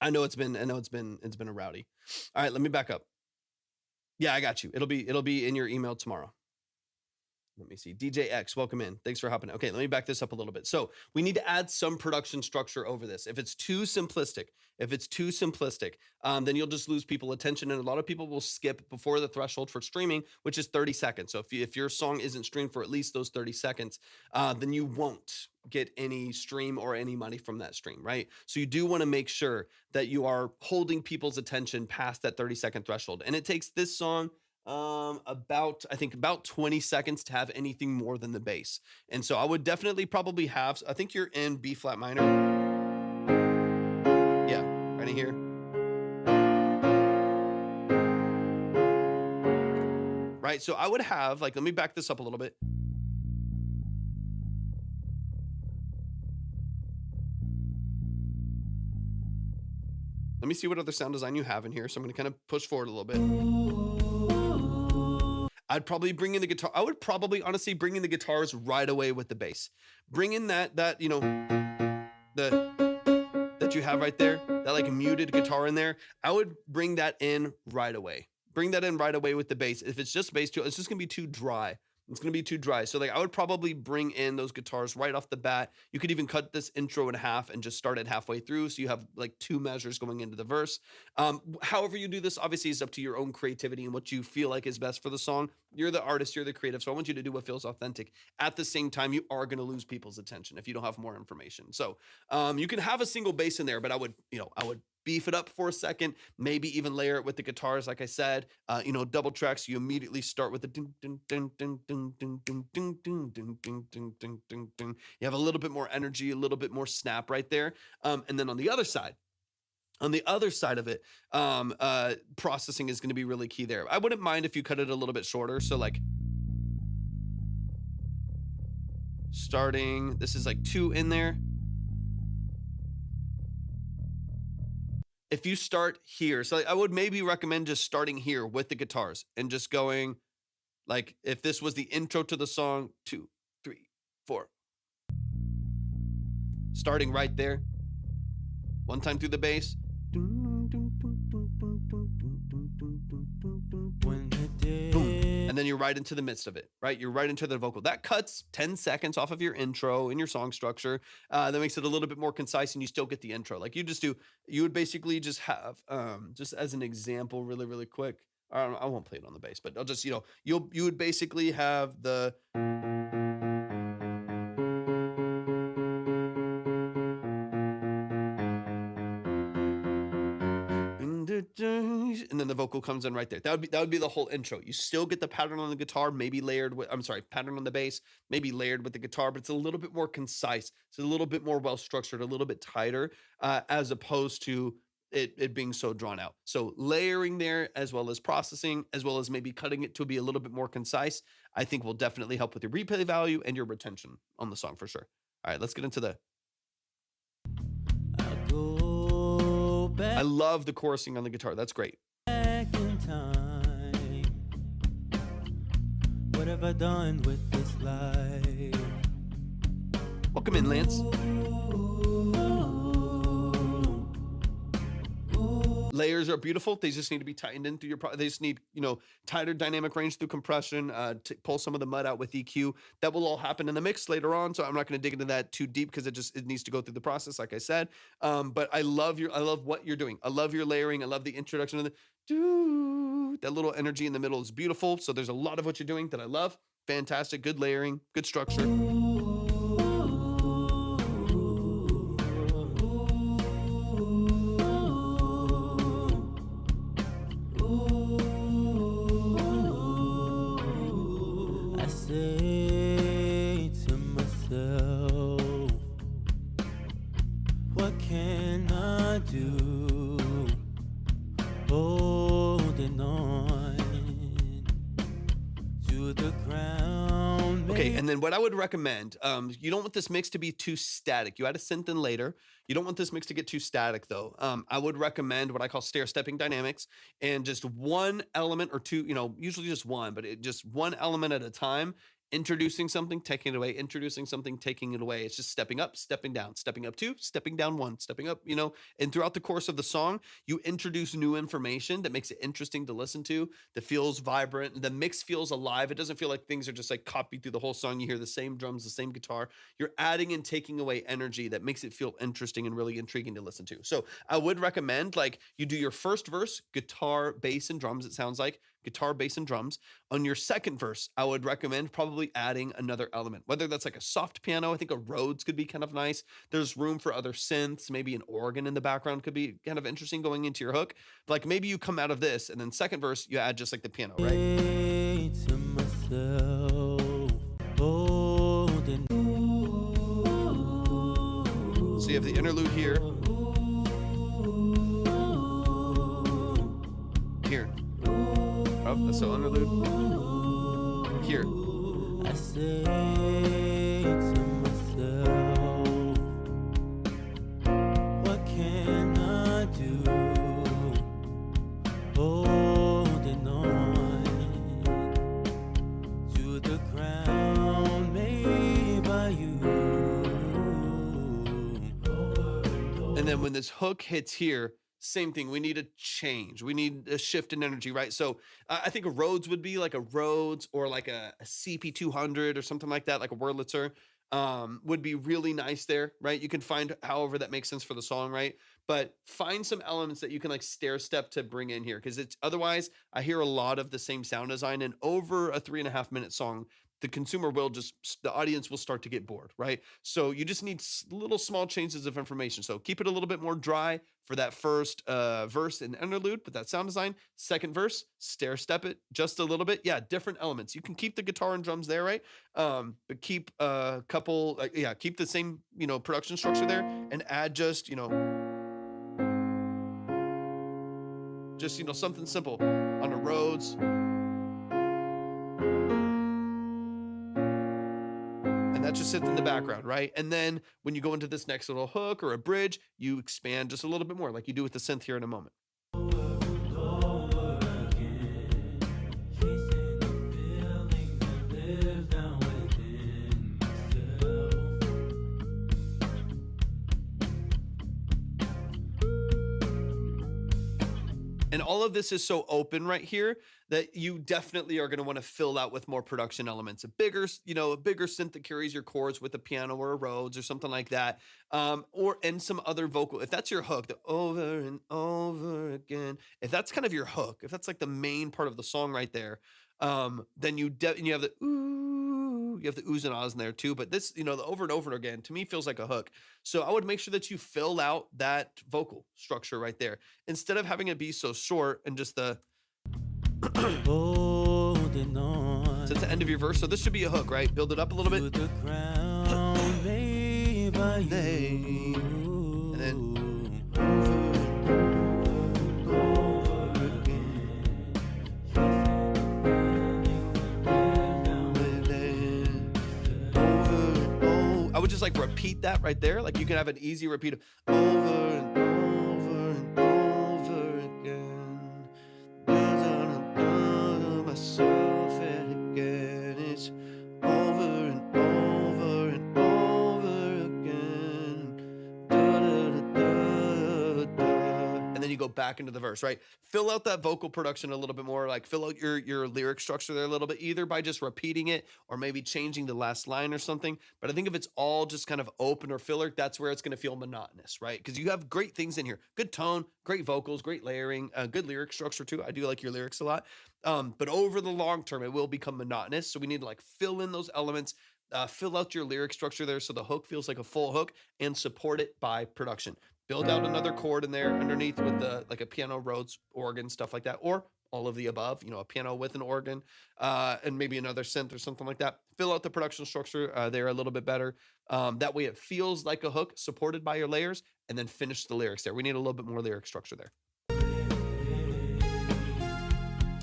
I know it's been a rowdy. All right, let me back up. Yeah, I got you. It'll be in your email tomorrow. Let me see. DJ X, welcome in. Thanks for hopping in. Okay, let me back this up a little bit. So we need to add some production structure over this. If it's too simplistic, then you'll just lose people attention. And a lot of people will skip before the threshold for streaming, which is 30 seconds. So if your song isn't streamed for at least those 30 seconds, then you won't get any stream or any money from that stream, right? So you do want to make sure that you are holding people's attention past that 30-second threshold. And it takes this song about 20 seconds to have anything more than the bass. And so I would definitely probably have, I think you're in B flat minor. Yeah, right in here. Right, so I would have, like, let me back this up a little bit. Let me see what other sound design you have in here. So I'm going to kind of push forward a little bit. I'd probably bring in the guitar. I would probably honestly bring in the guitars right away with the bass. Bring in that that you have right there, that like muted guitar in there. I would bring that in right away. Bring that in right away with the bass. If it's just bass, it's just gonna be too dry. It's going to be too dry. So like I would probably bring in those guitars right off the bat. You could even cut this intro in half and just start it halfway through. So you have like 2 measures going into the verse. However you do this, obviously is up to your own creativity and what you feel like is best for the song. You're the artist, you're the creative. So I want you to do what feels authentic. At the same time, you are going to lose people's attention if you don't have more information. So you can have a single bass in there, but I would beef it up for a second, maybe even layer it with the guitars. Like I said, double tracks. You immediately start with the ding, ding, ding, ding, ding, ding, ding, ding, ding, ding, ding, ding, ding, ding, ding. You have a little bit more energy, a little bit more snap right there. And then on the other side of it, processing is going to be really key there. I wouldn't mind if you cut it a little bit shorter. So like starting, this is like 2 in there. If you start here, so I would maybe recommend just starting here with the guitars and just going, like, if this was the intro to the song, 2, 3, 4. Starting right there. 1 time through the bass. Boom. And then you're right into the midst of it, right? You're right into the vocal. That cuts 10 seconds off of your intro in your song structure. That makes it a little bit more concise, and you still get the intro. Like you would basically just have, just as an example, really, really quick. I won't play it on the bass, but I'll just, you would basically have the. And then the vocal comes in right there. That would be the whole intro. You still get the pattern on the guitar, maybe layered with, pattern on the bass, maybe layered with the guitar, but it's a little bit more concise. It's a little bit more well-structured, a little bit tighter, as opposed to it being so drawn out. So layering there, as well as processing, as well as maybe cutting it to be a little bit more concise, I think will definitely help with your replay value and your retention on the song for sure. All right, let's get into the. I love the chorusing on the guitar. That's great. Back in time, what have I done with this life? Welcome in, Lance. Layers are beautiful. They just need to be tightened in through they just need, tighter dynamic range through compression, to pull some of the mud out with EQ. That will all happen in the mix later on. So I'm not going to dig into that too deep because it needs to go through the process, like I said. But I love what you're doing. I love your layering. I love the introduction of that little energy in the middle is beautiful. So there's a lot of what you're doing that I love. Fantastic. Good layering, good structure. to the ground. Okay, and then what I would recommend, you don't want this mix to be too static. You add a synth in later. You don't want this mix to get too static though. I would recommend what I call stair-stepping dynamics, and just one element or two, usually just one, but just one element at a time, introducing something, taking it away, introducing something, taking it away. It's just stepping up, stepping down, stepping up two, stepping down one, stepping up, and throughout the course of the song, you introduce new information that makes it interesting to listen to, that feels vibrant, the mix feels alive. It doesn't feel like things are just like copied through the whole song. You hear the same drums, the same guitar. You're adding and taking away energy that makes it feel interesting and really intriguing to listen to. So I would recommend, like, you do your first verse, guitar, bass, and drums, it sounds like. Guitar, bass, and drums. On your second verse, I would recommend probably adding another element, whether that's like a soft piano. I think a Rhodes could be kind of nice. There's room for other synths. Maybe an organ in the background could be kind of interesting going into your hook. Like maybe you come out of this and then second verse, you add just like the piano, right? To myself, holding. So you have the interlude here. Here. Oh, that's the interlude. Here. I say to myself, what can I do? Holding on to the ground made by you. And then when this hook hits here, same thing. We need a change. We need a shift in energy, right? So I think a Rhodes would be like a Rhodes or like a CP200 or something like that, like a Wurlitzer, would be really nice there, right? You can find however that makes sense for the song, right? But find some elements that you can like stair step to bring in here, because it's otherwise I hear a lot of the same sound design, and over a 3.5 minute song, the audience will start to get bored, right? So you just need little small changes of information. So keep it a little bit more dry for that first verse and interlude, but that sound design. Second verse, stair step it just a little bit. Yeah, different elements. You can keep the guitar and drums there, right? But keep a couple, keep the same, production structure there, and add just, something simple on a Rhodes. And that just sits in the background, right? And then when you go into this next little hook or a bridge, you expand just a little bit more, like you do with the synth here in a moment. And all of this is so open right here that you definitely are going to want to fill out with more production elements. A bigger synth that carries your chords with a piano or a Rhodes or something like that. And some other vocal. If that's your hook, the over and over again, if that's kind of your hook, if that's like the main part of the song right there, then you have the ooh, you have the oohs and ahs in there too. But this, the over and over again, to me feels like a hook. So I would make sure that you fill out that vocal structure right there, instead of having it be so short and just the holding on. So it's the end of your verse. So this should be a hook, right? Build it up a little bit. To the ground made by you. And then I would just like repeat that right there. Like you can have an easy repeat of over and over and over again. Myself and again. It's over and over and over again. And then you go back into the verse, right? Fill out that vocal production a little bit more, like fill out your lyric structure there a little bit, either by just repeating it or maybe changing the last line or something. But I think if it's all just kind of open or filler, that's where it's going to feel monotonous, right? Because you have great things in here. Good tone, great vocals, great layering, good lyric structure too. I do like your lyrics a lot. But over the long term, it will become monotonous. So we need to like fill in those elements, fill out your lyric structure there so the hook feels like a full hook, and support it by production. Build out another chord in there underneath with like a piano, Rhodes, organ, stuff like that, or all of the above, a piano with an organ, and maybe another synth or something like that. Fill out the production structure there a little bit better. That way it feels like a hook supported by your layers, and then finish the lyrics there. We need a little bit more lyric structure there.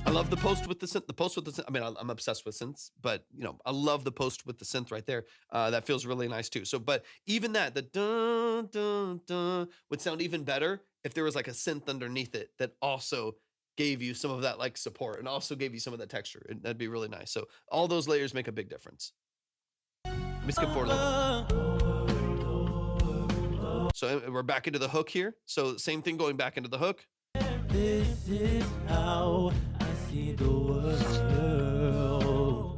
I love the post with the synth. The post with the synth. I mean, I'm obsessed with synths, but you know, I love the post with the synth right there. That feels really nice too. So, but even that, the dun dun dun would sound even better if there was like a synth underneath it that also gave you some of that like support and also gave you some of that texture. That'd be really nice. So all those layers make a big difference. Let me skip forward a little bit. So we're back into the hook here. So same thing going back into the hook. This is how I see the world.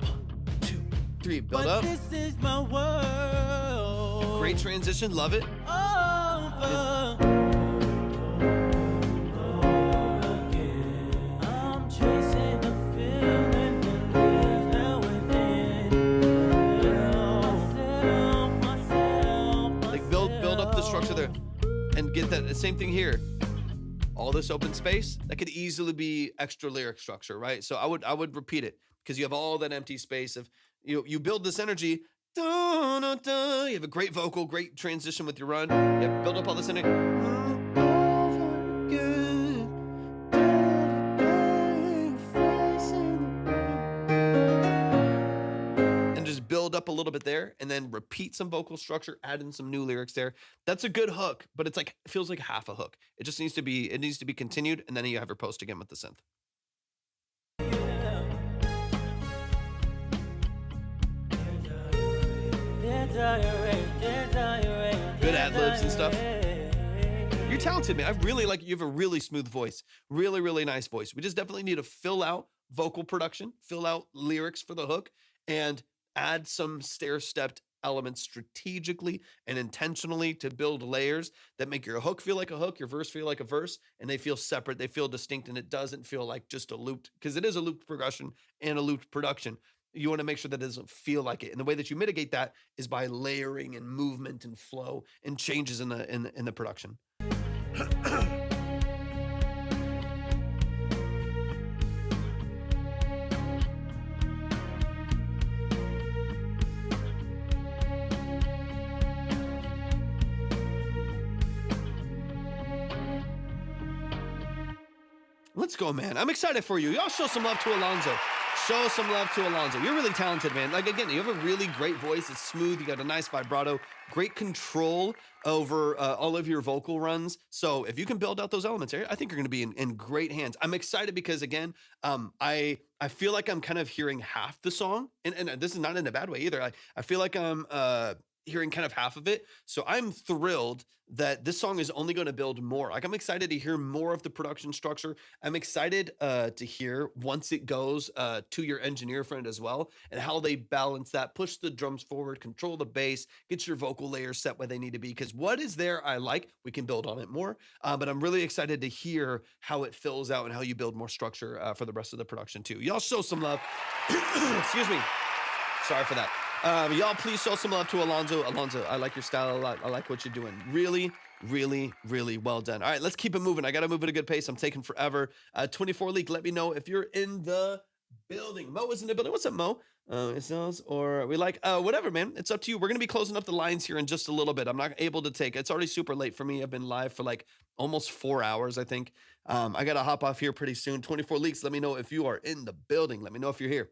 1, 2, 3, build But up. this is my world. Great transition, love it. Over. I'm chasing the feeling that lives there within. Like build up the structure there and get that same thing here. All this open space that could easily be extra lyric structure, right? So I would repeat it because you have all that empty space of you build this energy. Dun, dun, dun, you have a great vocal, great transition with your run. Yep, build up all this energy. And just build up a little bit there and then repeat some vocal structure, add in some new lyrics there. That's a good hook, but it's like, it feels like half a hook. It just needs to be continued. And then you have your post again with the synth. Good ad libs and stuff. You're talented, man. I really like you have a really smooth voice. Really, really nice voice. We just definitely need to fill out vocal production, fill out lyrics for the hook, and add some stair-stepped elements strategically and intentionally to build layers that make your hook feel like a hook, your verse feel like a verse, and they feel separate, they feel distinct, and it doesn't feel like just a looped, because it is a looped progression and a looped production. You want to make sure that it doesn't feel like it. And the way that you mitigate that is by layering and movement and flow and changes in the production. Let's go, man. I'm excited for you. Y'all show some love to Alonzo. Show some love to Alonzo. You're really talented, man. Like, again, you have a really great voice. It's smooth. You got a nice vibrato, great control over all of your vocal runs. So if you can build out those elements, I think you're going to be in great hands. I'm excited because, again, I feel like I'm kind of hearing half the song. And this is not in a bad way either. I feel like I'm hearing kind of half of it. So I'm thrilled that this song is only going to build more. Like, I'm excited to hear more of the production structure. I'm excited to hear once it goes to your engineer friend as well, and how they balance that, push the drums forward, control the bass, get your vocal layers set where they need to be. Because what is there I like, we can build on it more. But I'm really excited to hear how it fills out and how you build more structure for the rest of the production too. Y'all show some love. Excuse me. Sorry for that. Y'all please show some love to Alonzo. Alonzo, I like your style a lot. I like what you're doing. Really, really, really well done. All right, let's keep it moving. I got to move at a good pace. I'm taking forever. 24 Leak, let me know if you're in the building. Mo is in the building. What's up, Mo? Or we like, whatever, man. It's up to you. We're going to be closing up the lines here in just a little bit. I'm not able to take, it's already super late for me. I've been live for like almost 4 hours, I think. I got to hop off here pretty soon. 24 Leaks, let me know if you are in the building. Let me know if you're here.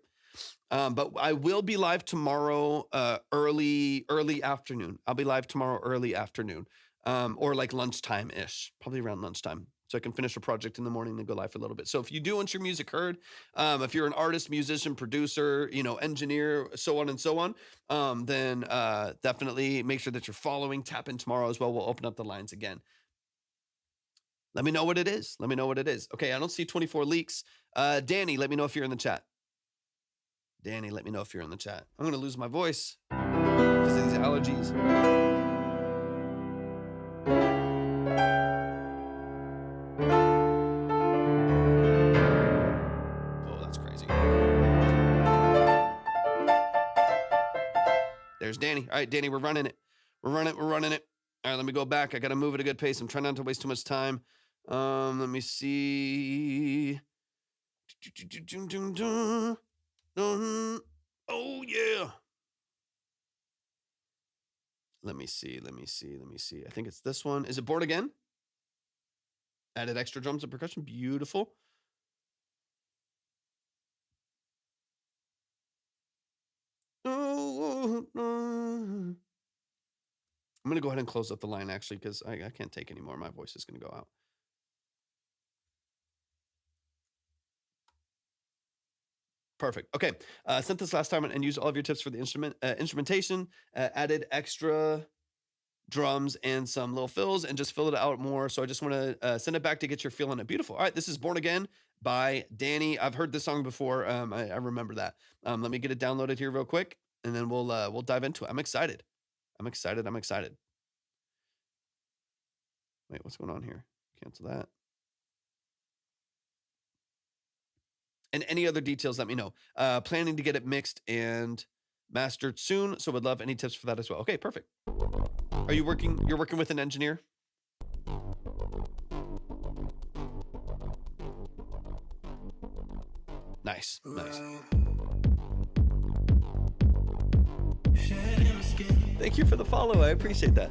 But I will be live tomorrow, early afternoon. I'll be live tomorrow, early afternoon, or like lunchtime-ish, probably around lunchtime. So I can finish a project in the morning and go live for a little bit. So if you do want your music heard, if you're an artist, musician, producer, engineer, so on and so on, then definitely make sure that you're following. Tap in tomorrow as well. We'll open up the lines again. Let me know what it is. Let me know what it is. Okay, I don't see 24 Leaks. Danny, let me know if you're in the chat. Danny, let me know if you're in the chat. I'm going to lose my voice because of these allergies. Oh, that's crazy. There's Danny. All right, Danny, we're running it. We're running it. All right, let me go back. I got to move at a good pace. I'm trying not to waste too much time. Let me see. Oh, yeah. Let me see. I think it's this one. Is it bored again? Added extra drums and percussion. Beautiful. I'm gonna go ahead and close up the line actually because I can't take anymore. My voice is gonna go out. Perfect. Okay. Sent this last time and used all of your tips for the instrumentation. Added extra drums and some little fills and just fill it out more. So I just want to send it back to get your feel on it. Beautiful. All right. This is Born Again by Danii. I've heard this song before. I remember that. Let me get it downloaded here real quick and then we'll dive into it. I'm excited. I'm excited. Wait, what's going on here? Cancel that. And any other details, let me know. Planning to get it mixed and mastered soon, so would love any tips for that as well. Okay, perfect. Are you working? You're working with an engineer? Nice. Thank you for the follow. I appreciate that.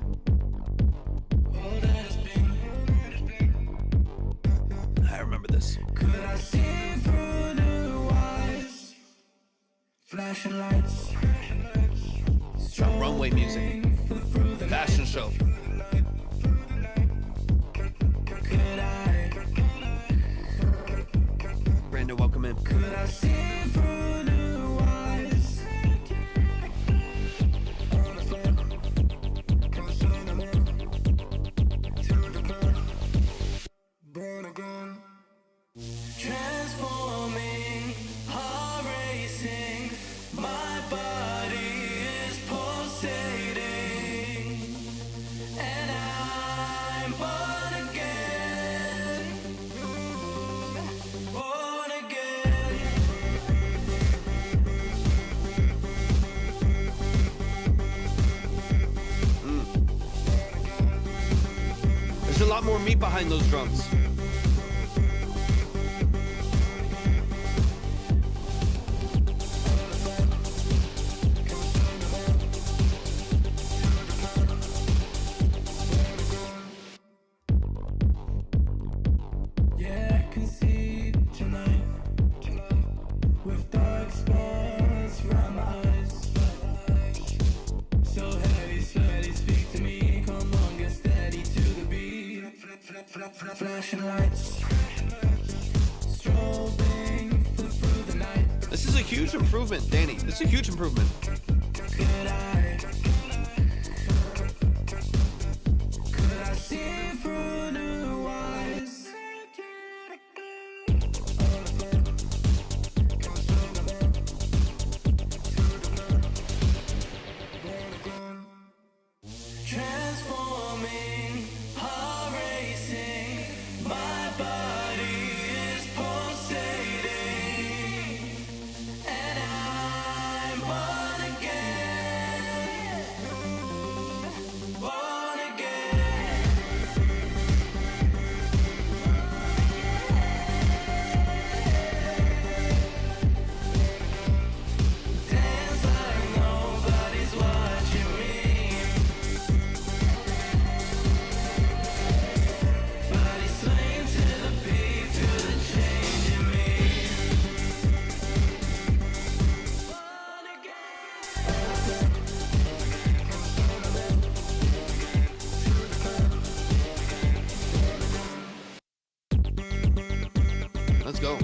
I remember this. Could I see through new eyes? Flashing lights. Some runway music. Fashion show. Brandon, welcome in. Could I see through new eyes? Born again. Transforming, heart racing, my body is pulsating, and I'm born again, born again. There's a lot more meat behind those drums. Yeah, I can see tonight, with dark spots around my eyes. So heavy, sweaty, speak to me. Come on, get steady to the beat. Flashing lights, strobing through the night. This is a huge improvement, Danii. This is a huge improvement. Could I see through new eyes? Transforming, heart racing, my body is pulsating, and I'm born again, born again. Dance like nobody's watching me. Body swaying to the beat, to the change in me. Born Let's go.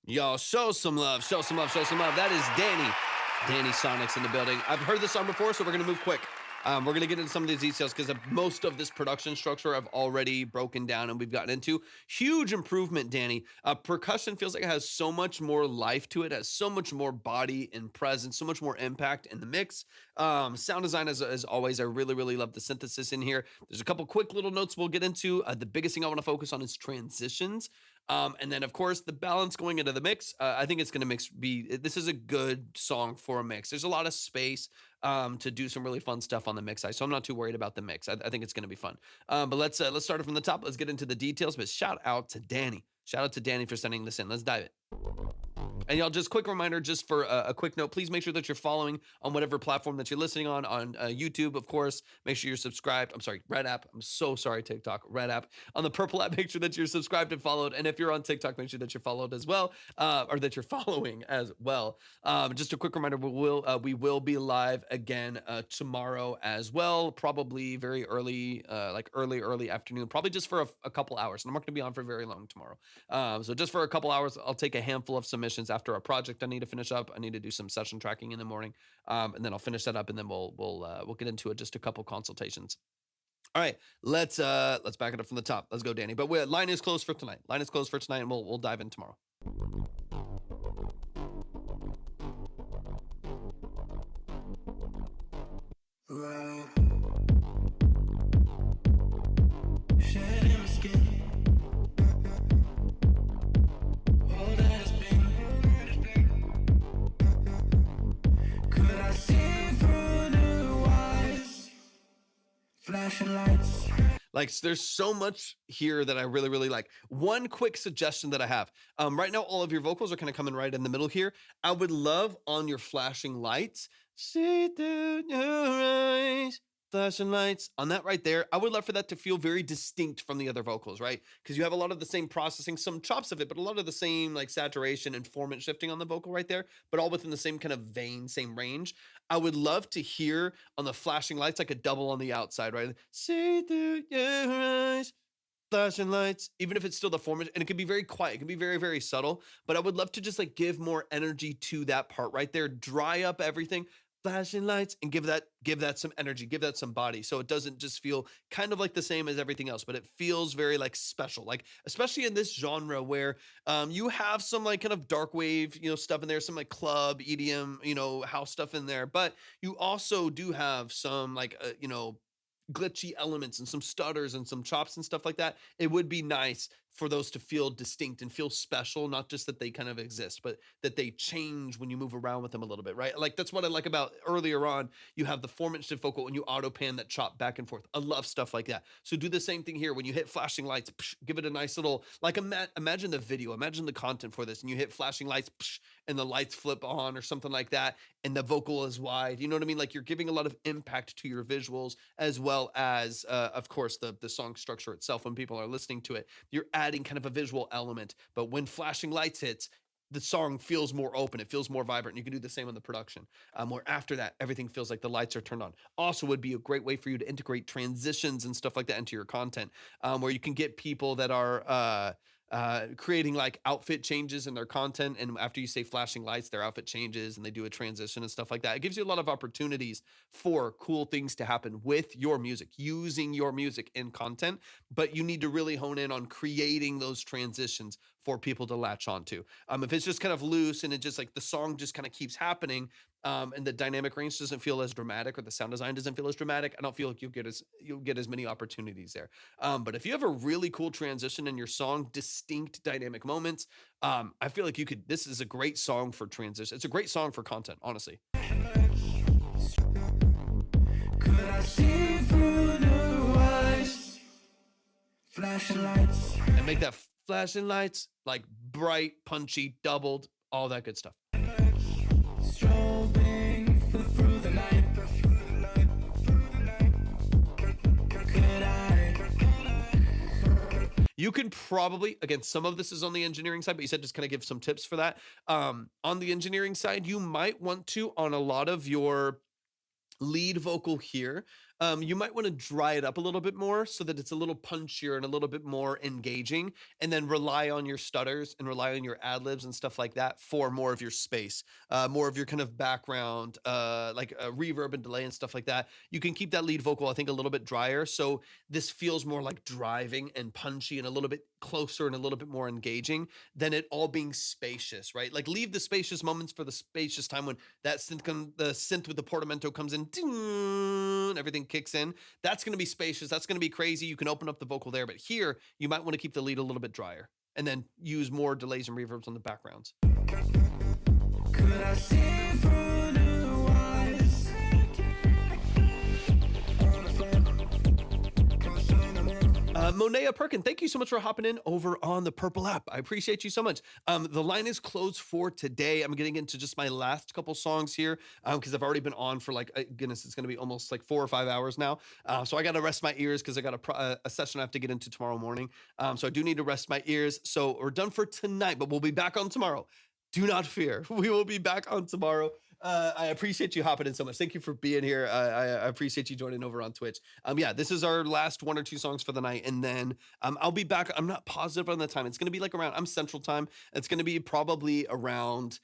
Y'all, show some love. Show some love. Show some love. That is Danii. Danii Sonics in the building. I've heard this song before, so we're going to move quick. We're going to get into some of these details because most of this production structure I've already broken down and we've gotten into. Huge improvement, Danii. Percussion feels like it has so much more life to it, has so much more body and presence, so much more impact in the mix. Sound design, as always, I really, really love the synthesis in here. There's a couple quick little notes we'll get into. The biggest thing I want to focus on is transitions. And then, of course, the balance going into the mix. I think it's going to this is a good song for a mix. There's a lot of space to do some really fun stuff on the mix side, so I'm not too worried about the mix. I think it's going to be fun. But let's start it from the top. Let's get into the details. But shout out to Danii. Shout out to Danii for sending this in. Let's dive it. And y'all, just quick reminder, just for a quick note, please make sure that you're following on whatever platform that you're listening on YouTube, of course. Make sure you're subscribed. I'm sorry, Red app. I'm so sorry, TikTok. Red app. On the purple app, make sure that you're subscribed and followed. And if you're on TikTok, make sure that you're followed as well, or that you're following as well. Just a quick reminder, we will be live again tomorrow as well, probably very early, like early afternoon, probably just for a couple hours. And I'm not going to be on for very long tomorrow. So just for a couple hours, I'll take a handful of submissions after a project I need to finish up. I need to do some session tracking in the morning, and then I'll finish that up, and then we'll get into it, just a couple consultations. All right, let's back it up from the top. Let's go, Danny. But line is closed for tonight. Line is closed for tonight, and we'll dive in tomorrow. Right. Shedding my skin. All that has been. Could I see through the eyes? Flashing lights. Like, there's so much here that I really, really like. One quick suggestion that I have. Right now, all of your vocals are kind of coming right in the middle here. I would love on your flashing lights, see through your eyes, flashing lights. On that right there, I would love for that to feel very distinct from the other vocals, right? Because you have a lot of the same processing, some chops of it, but a lot of the same like saturation and formant shifting on the vocal right there, but all within the same kind of vein, same range. I would love to hear on the flashing lights like a double on the outside, right? See through your eyes, flashing lights, even if it's still the formant, and it can be very quiet, it can be very, very subtle, but I would love to just like give more energy to that part right there, dry up everything, flashing lights, and give that some energy, give that some body, so it doesn't just feel kind of like the same as everything else, but it feels very like special, like especially in this genre where you have some like kind of dark wave, stuff in there, some like club, EDM, house stuff in there, but you also do have some like glitchy elements and some stutters and some chops and stuff like that. It would be nice for those to feel distinct and feel special, not just that they kind of exist, but that they change when you move around with them a little bit, right? Like, that's what I like about earlier on. You have the formant shift vocal and you auto pan that chop back and forth. I love stuff like that. So do the same thing here. When you hit flashing lights, give it a nice little, like, imagine the video, imagine the content for this, and you hit flashing lights and the lights flip on or something like that, and the vocal is wide. You know what I mean? Like, you're giving a lot of impact to your visuals, as well as, of course, the song structure itself. When people are listening to it, you're adding kind of a visual element, but when flashing lights hits, the song feels more open, it feels more vibrant. You can do the same on the production, where after that, everything feels like the lights are turned on. Also would be a great way for you to integrate transitions and stuff like that into your content, where you can get people that are creating like outfit changes in their content, and after you say flashing lights, their outfit changes and they do a transition and stuff like that. It gives you a lot of opportunities for cool things to happen with your music, using your music in content, but you need to really hone in on creating those transitions for people to latch onto. If it's just kind of loose and it just like the song just kind of keeps happening, and the dynamic range doesn't feel as dramatic, or the sound design doesn't feel as dramatic, I don't feel like you'll get as many opportunities there. But if you have a really cool transition in your song, distinct dynamic moments, I feel like this is a great song for transition. It's a great song for content, honestly. Could I see through the eyes? Flashing lights. And make that flashing lights like bright, punchy, doubled, all that good stuff. Strobing through the night. Could I? You can probably, again, some of this is on the engineering side, but you said just kind of give some tips for that. On the engineering side, you might want to, on a lot of your lead vocal here, you might want to dry it up a little bit more so that it's a little punchier and a little bit more engaging, and then rely on your stutters and rely on your ad-libs and stuff like that for more of your space, more of your kind of background, like reverb and delay and stuff like that. You can keep that lead vocal, I think, a little bit drier, so this feels more like driving and punchy and a little bit closer and a little bit more engaging than it all being spacious, right? Like, leave the spacious moments for the spacious time when that the synth with the portamento comes in, and everything kicks in. That's going to be spacious. That's going to be crazy. You can open up the vocal there, but here you might want to keep the lead a little bit drier and then use more delays and reverbs on the backgrounds. Could I see through the eyes? Monea Perkin, thank you so much for hopping in over on the Purple app. I appreciate you so much. The line is closed for today. I'm getting into just my last couple songs here because I've already been on for like, goodness, it's going to be almost like 4 or 5 hours now. So I got to rest my ears because I got a session I have to get into tomorrow morning. So I do need to rest my ears. So we're done for tonight, but we'll be back on tomorrow. Do not fear. We will be back on tomorrow. I appreciate you hopping in so much. Thank you for being here. I appreciate you joining over on Twitch. Yeah, this is our last 1 or 2 songs for the night. And then I'll be back. I'm not positive on the time. It's going to be like around, I'm Central Time. It's going to be probably around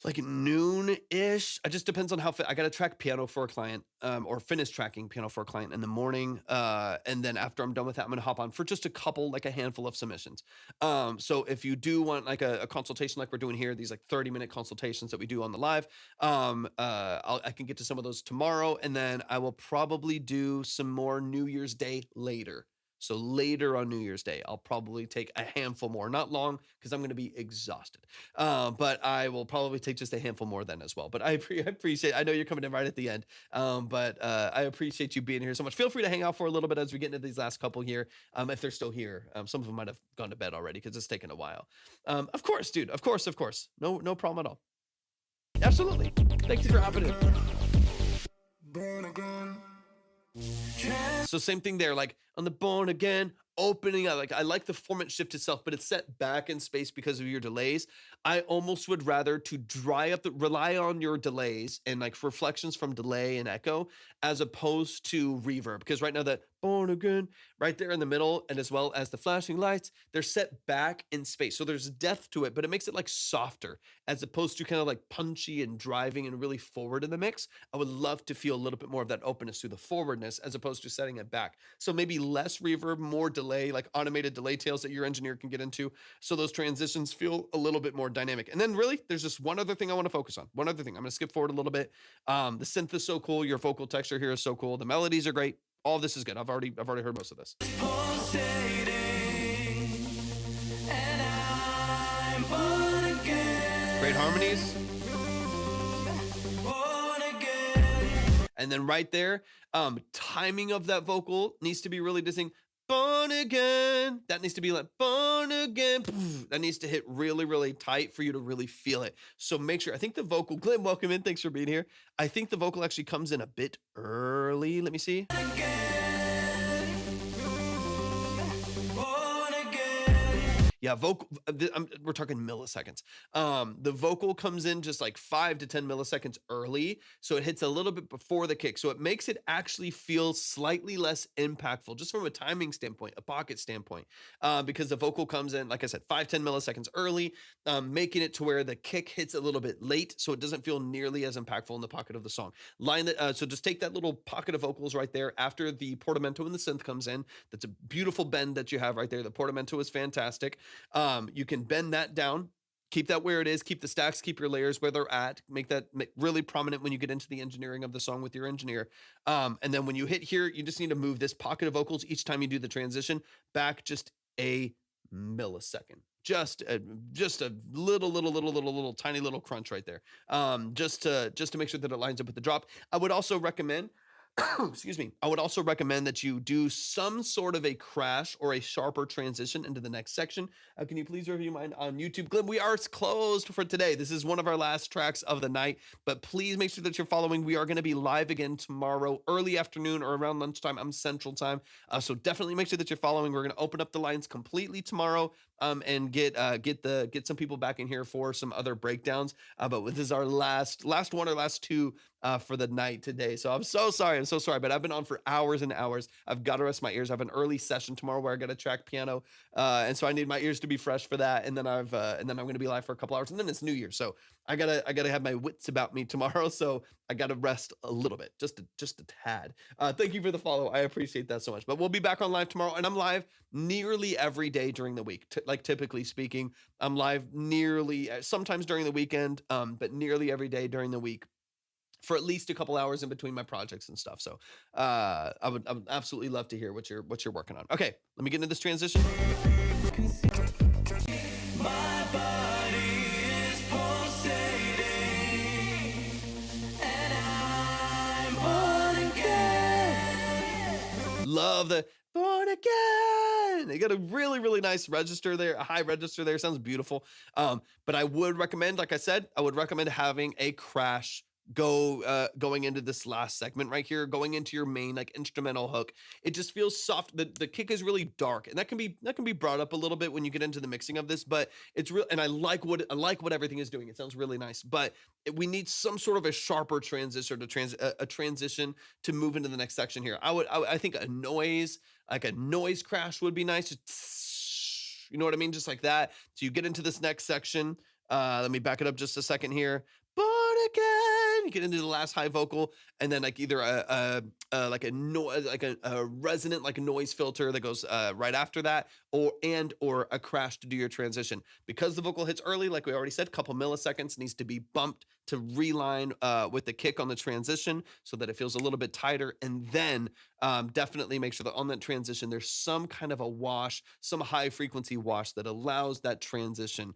like noon-ish. It just depends on how I got to track piano for a client or finish tracking piano for a client in the morning. And then after I'm done with that, I'm going to hop on for just a handful of submissions. So if you do want like a consultation like we're doing here, these like 30-minute consultations that we do on the live, I can get to some of those tomorrow. And then I will probably do some more New Year's Day later. So later on New Year's Day, I'll probably take a handful more, not long because I'm going to be exhausted. But I will probably take just a handful more then as well. But I appreciate, I know you're coming in right at the end. But I appreciate you being here so much. Feel free to hang out for a little bit as we get into these last couple here. If they're still here, some of them might have gone to bed already because it's taken a while. Of course, dude. Of course. No problem at all. Absolutely. Thank you for hopping in. Born again. So same thing there, like on the Born Again, opening up, like I like the format shift itself, but it's set back in space because of your delays. I almost would rather to rely on your delays and like reflections from delay and echo as opposed to reverb. Because right now that Born Again right there in the middle and as well as the flashing lights, they're set back in space. So there's depth to it, but it makes it like softer as opposed to kind of like punchy and driving and really forward in the mix. I would love to feel a little bit more of that openness through the forwardness as opposed to setting it back. So maybe less reverb, more delay, like automated delay tails that your engineer can get into. So those transitions feel a little bit more dynamic. And then really, there's just one other thing I want to focus on. One other thing. I'm going to skip forward a little bit. The synth is so cool. Your vocal texture here is so cool. The melodies are great. All of this is good. I've already heard most of this. Great harmonies. And then right there, timing of that vocal needs to be really distinct. Born again. That needs to be like born again. That needs to hit really, really tight for you to really feel it. So make sure, I think the vocal, Glenn, welcome in. Thanks for being here. I think the vocal actually comes in a bit early. Let me see. Yeah, vocal, we're talking milliseconds. The vocal comes in just like 5 to 10 milliseconds early, so it hits a little bit before the kick. So it makes it actually feel slightly less impactful, just from a timing standpoint, a pocket standpoint, because the vocal comes in, like I said, 5, 10 milliseconds early, making it to where the kick hits a little bit late, so it doesn't feel nearly as impactful in the pocket of the song. So just take that little pocket of vocals right there after the portamento and the synth comes in. That's a beautiful bend that you have right there. The portamento is fantastic. You can bend that down, keep that where it is, keep the stacks, keep your layers where they're at, make that really prominent when you get into the engineering of the song with your engineer. And then when you hit here, you just need to move this pocket of vocals each time you do the transition back just a millisecond. Just a little tiny little crunch right there. Just to make sure that it lines up with the drop. I would also recommend excuse me. I would also recommend that you do some sort of a crash or a sharper transition into the next section. Can you please review mine on YouTube? Glenn, we are closed for today. This is one of our last tracks of the night, but please make sure that you're following. We are going to be live again tomorrow, early afternoon or around lunchtime. I'm Central Time. So definitely make sure that you're following. We're going to open up the lines completely tomorrow and get some people back in here for some other breakdowns. But this is our last one or last two for the night today. So I'm so sorry, but I've been on for hours and hours. I've got to rest my ears. I have an early session tomorrow where I got to track piano. And so I need my ears to be fresh for that. And then I'm going to be live for a couple hours, and then it's New Year. So I gotta have my wits about me tomorrow. So I gotta rest a little bit, just a tad. Thank you for the follow. I appreciate that so much. But we'll be back on live tomorrow, and I'm live nearly every day during the week. Like typically speaking, I'm live nearly sometimes during the weekend, but nearly every day during the week, for at least a couple hours in between my projects and stuff. So I would absolutely love to hear what you're working on. Okay, let me get into this transition. My body is pulsating, and I'm born again. Love the Born again. You got a really, really nice register there, a high register there. Sounds beautiful. But I would recommend, like I said, I would recommend having a crash going into this last segment right here, going into your main like instrumental hook. It just feels soft. The kick is really dark, and that can be brought up a little bit when you get into the mixing of this, but it's real, and I like what everything is doing. It sounds really nice, but we need some sort of a sharper transition a transition to move into the next section here. I think a noise, like a noise crash would be nice. Just, you know what I mean? Just like that. So you get into this next section. Let me back it up just a second here. Born again. You get into the last high vocal, and then like either a resonant like a noise filter that goes right after that, or a crash to do your transition. Because the vocal hits early, like we already said, couple milliseconds needs to be bumped to reline with the kick on the transition so that it feels a little bit tighter, and then definitely make sure that on that transition there's some kind of a wash, some high frequency wash that allows that transition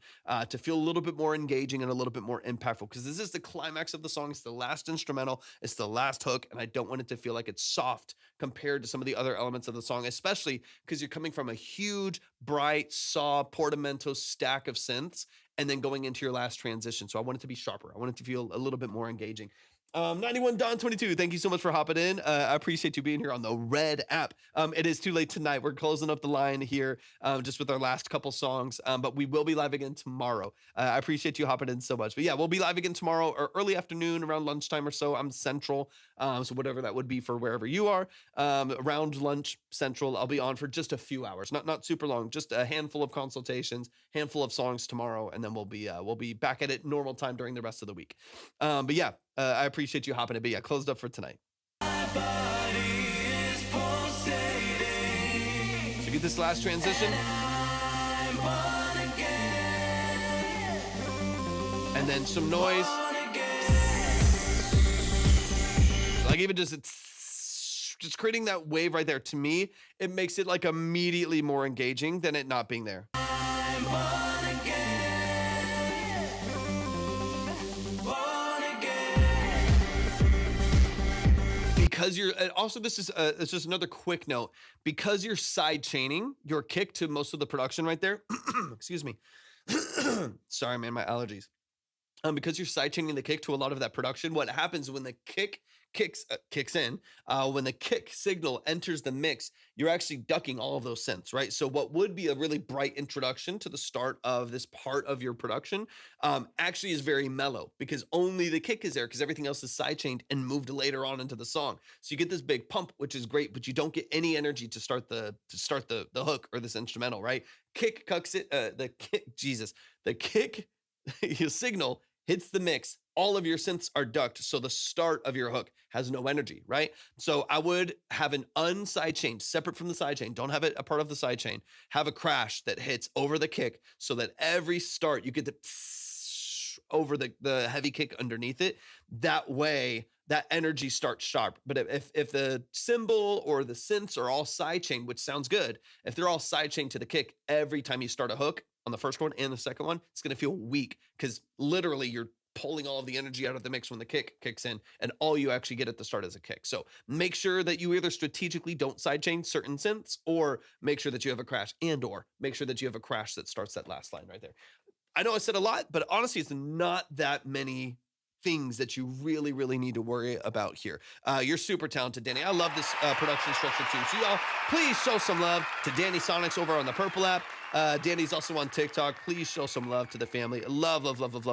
to feel a little bit more engaging and a little bit more impactful, because this is the climax of the song. It's the last instrumental, it's the last hook, and I don't want it to feel like it's soft compared to some of the other elements of the song, especially because you're coming from a huge, bright, saw, portamento stack of synths and then going into your last transition. So I want it to be sharper. I want it to feel a little bit more engaging. 91 Don 22, thank you so much for hopping in. I appreciate you being here on the Red app. It is too late tonight. We're closing up the line here just with our last couple songs, but we will be live again tomorrow. I appreciate you hopping in so much. But yeah, we'll be live again tomorrow or early afternoon around lunchtime or so. I'm central, so whatever that would be for wherever you are. Around lunch central, I'll be on for just a few hours, not super long, just a handful of consultations, handful of songs tomorrow, and then we'll be back at it normal time during the rest of the week. But yeah. I appreciate you hopping in. But yeah, closed up for tonight. So get this last transition. And then some noise. Like even just creating that wave right there. To me, it makes it like immediately more engaging than it not being there. Because you're also, this is it's just another quick note, because you're side chaining your kick to most of the production right there. Excuse me. Sorry, man, my allergies. Because you're side chaining the kick to a lot of that production, what happens when the kick kicks in, when the kick signal enters the mix, you're actually ducking all of those synths, right? So what would be a really bright introduction to the start of this part of your production actually is very mellow, because only the kick is there, because everything else is sidechained and moved later on into the song. So you get this big pump, which is great, but you don't get any energy to start the hook or this instrumental, right? Kick cucks it, the kick your signal hits the mix, all of your synths are ducked, so the start of your hook has no energy, right? So I would have an unside chain, separate from the side chain. Don't have it a part of the side chain. Have a crash that hits over the kick, so that every start you get the over the heavy kick underneath it. That way, that energy starts sharp. But if the cymbal or the synths are all side chain, which sounds good, if they're all side chain to the kick, every time you start a hook on the first one and the second one, it's going to feel weak, because literally you're pulling all of the energy out of the mix when the kick kicks in, and all you actually get at the start is a kick. So make sure that you either strategically don't sidechain certain synths, or make sure that you have a crash, or make sure that you have a crash that starts that last line right there. I know I said a lot, but honestly, it's not that many things that you really, really need to worry about here. You're super talented, Danny. I love this production structure too. So y'all, please show some love to Danny Sonics over on the Purple app. Danny's also on TikTok. Please show some love to the family. Love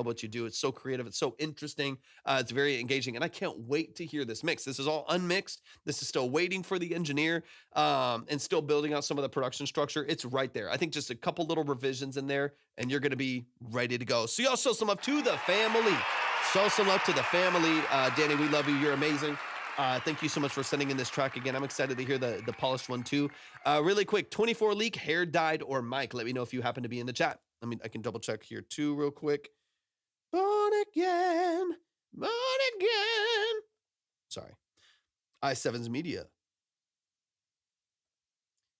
what you do. It's so creative. It's so interesting. It's very engaging. And I can't wait to hear this mix. This is all unmixed. This is still waiting for the engineer and still building out some of the production structure. It's right there. I think just a couple little revisions in there, and you're going to be ready to go. So y'all show some love to the family. Show some love to the family. Danny, we love you. You're amazing. Thank you so much for sending in this track again. I'm excited to hear the polished one too. Really quick, 24 leak, hair dyed, or mic. Let me know if you happen to be in the chat. I can double check here too real quick. Born again. Sorry. I7's Media.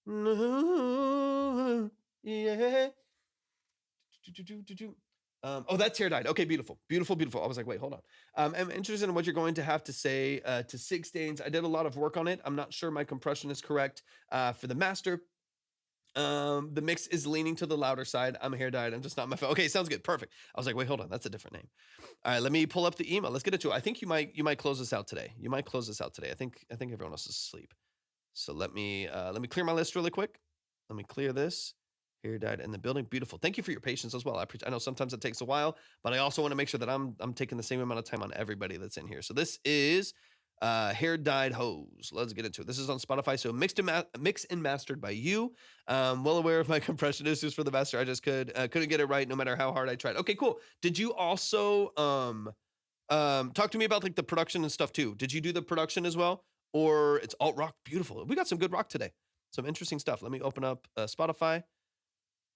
No, yeah. Oh, that's Hair Dyed. Okay, beautiful, beautiful, beautiful. I was like, wait, hold on. I'm interested in what you're going to have to say to Six Stains. I did a lot of work on it. I'm not sure my compression is correct for the master. The mix is leaning to the louder side. I'm Hair Dyed. I'm just not my phone. Okay, sounds good. Perfect. I was like, wait, hold on. That's a different name. All right, let me pull up the email. Let's get into it. I think you might close this out today. You might close this out today. I think everyone else is asleep. So let me clear my list really quick. Let me clear this. Hair Dyed in the building. Beautiful. Thank you for your patience as well. I know sometimes it takes a while, but I also want to make sure that I'm taking the same amount of time on everybody that's in here. So this is Hair Dyed Hose. Let's get into it. This is on Spotify, so mixed and mastered by you. Well aware of my compression issues for the master. I just couldn't get it right no matter how hard I tried. Okay, cool. Did you also talk to me about like the production and stuff too? Did you do the production as well? Or it's alt rock? Beautiful. We got some good rock today. Some interesting stuff. Let me open up Spotify.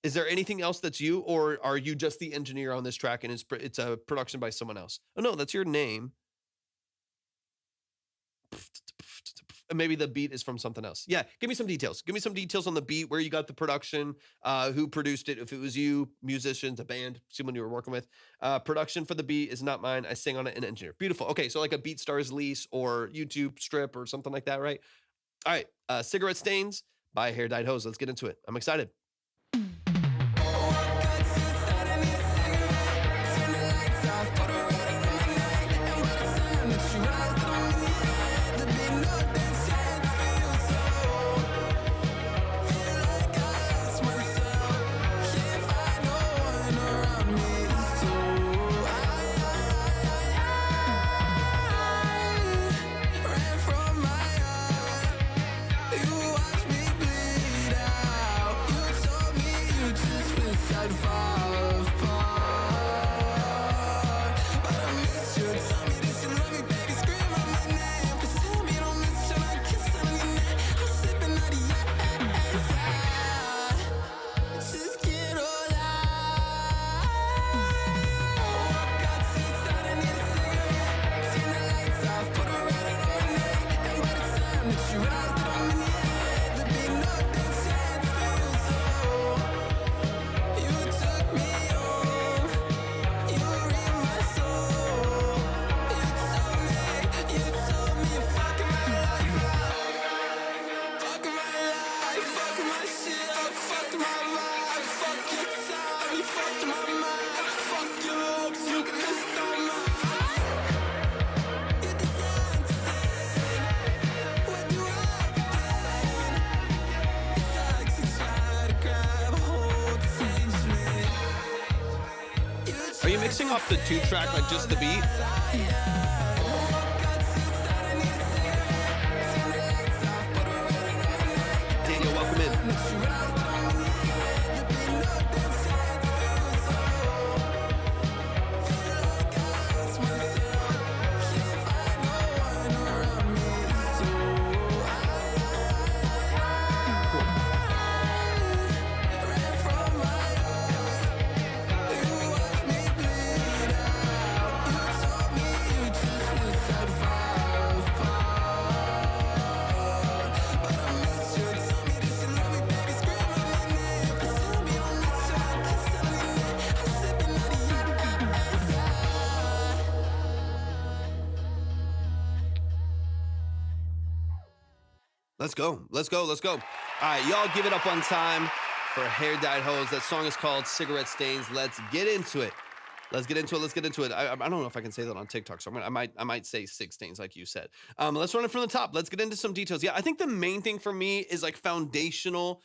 Is there anything else that's you, or are you just the engineer on this track and it's a production by someone else? Oh no, that's your name. Maybe the beat is from something else. Yeah, give me some details. Give me some details on the beat, where you got the production, who produced it, if it was you, musicians, a band, someone you were working with. Production for the beat is not mine. I sing on it and engineer. Beautiful. Okay, so like a BeatStars lease or YouTube strip or something like that, right? All right, Cigarette Stains by Hair Dyed Hose. Let's get into it. I'm excited. Are you mixing off the 2-track, like just the beat? Daniel, welcome in. Let's go. Let's go. Let's go. All right, y'all give it up one time for Hair Dyed Hose. That song is called Cigarette Stains. Let's get into it. Let's get into it. Let's get into it. I don't know if I can say that on TikTok, so I might say Six Stains like you said. Let's run it from the top. Let's get into some details. Yeah, I think the main thing for me is like foundational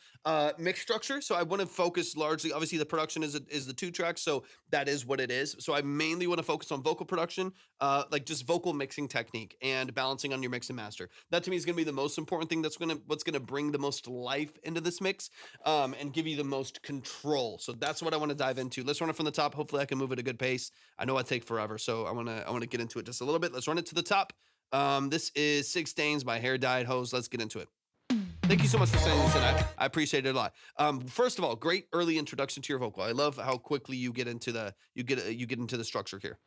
mix structure. So I want to focus largely. Obviously, the production is the 2-track, so that is what it is. So I mainly want to focus on vocal production, like just vocal mixing technique and balancing on your mix and master. That to me is going to be the most important thing. What's gonna bring the most life into this mix and give you the most control. So that's what I want to dive into. Let's run it from the top. Hopefully, I can move it a good pace. I know I take forever, so I want to get into it just a little bit. Let's run it to the top. This is Six Stains by Hair Dyed Hose. Let's get into it. Thank you so much for saying this, and I appreciate it a lot. First of all, great early introduction to your vocal. I love how quickly you get into the structure here.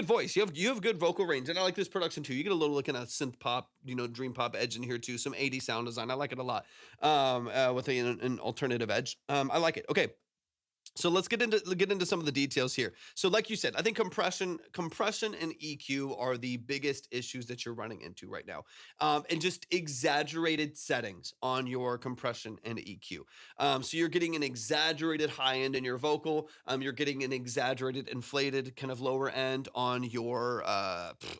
good voice. You have good vocal range, and I like this production too. You get a little looking at synth pop, dream pop edge in here too. Some 80s sound design. I like it a lot. With an alternative edge. I like it. Okay. So let's get into some of the details here. So like you said, I think compression and EQ are the biggest issues that you're running into right now. And just exaggerated settings on your compression and EQ. So you're getting an exaggerated high end in your vocal. You're getting an exaggerated inflated kind of lower end on your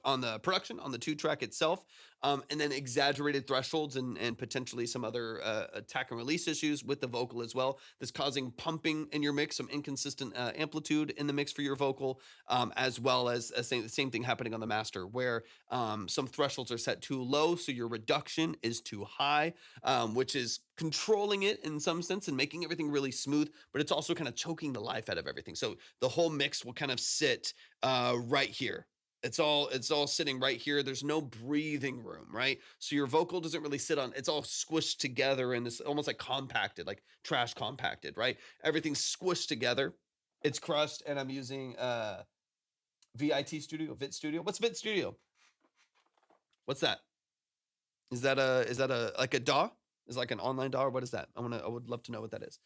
on the production, on the 2-track itself. And then exaggerated thresholds and potentially some other attack and release issues with the vocal as well. That's causing pumping in your mix, some inconsistent amplitude in the mix for your vocal, as well as the same thing happening on the master, where some thresholds are set too low, so your reduction is too high, which is controlling it in some sense and making everything really smooth, but it's also kind of choking the life out of everything. So the whole mix will kind of sit right here. It's all sitting right here. There's no breathing room, right? So your vocal doesn't really sit on, it's all squished together and it's almost like compacted, like trash compacted, right? Everything's squished together. It's crushed, and I'm using VIT Studio, VIT Studio. What's VIT Studio? What's that? Is that a like a DAW? Is like an online DAW, or what is that? I would love to know what that is.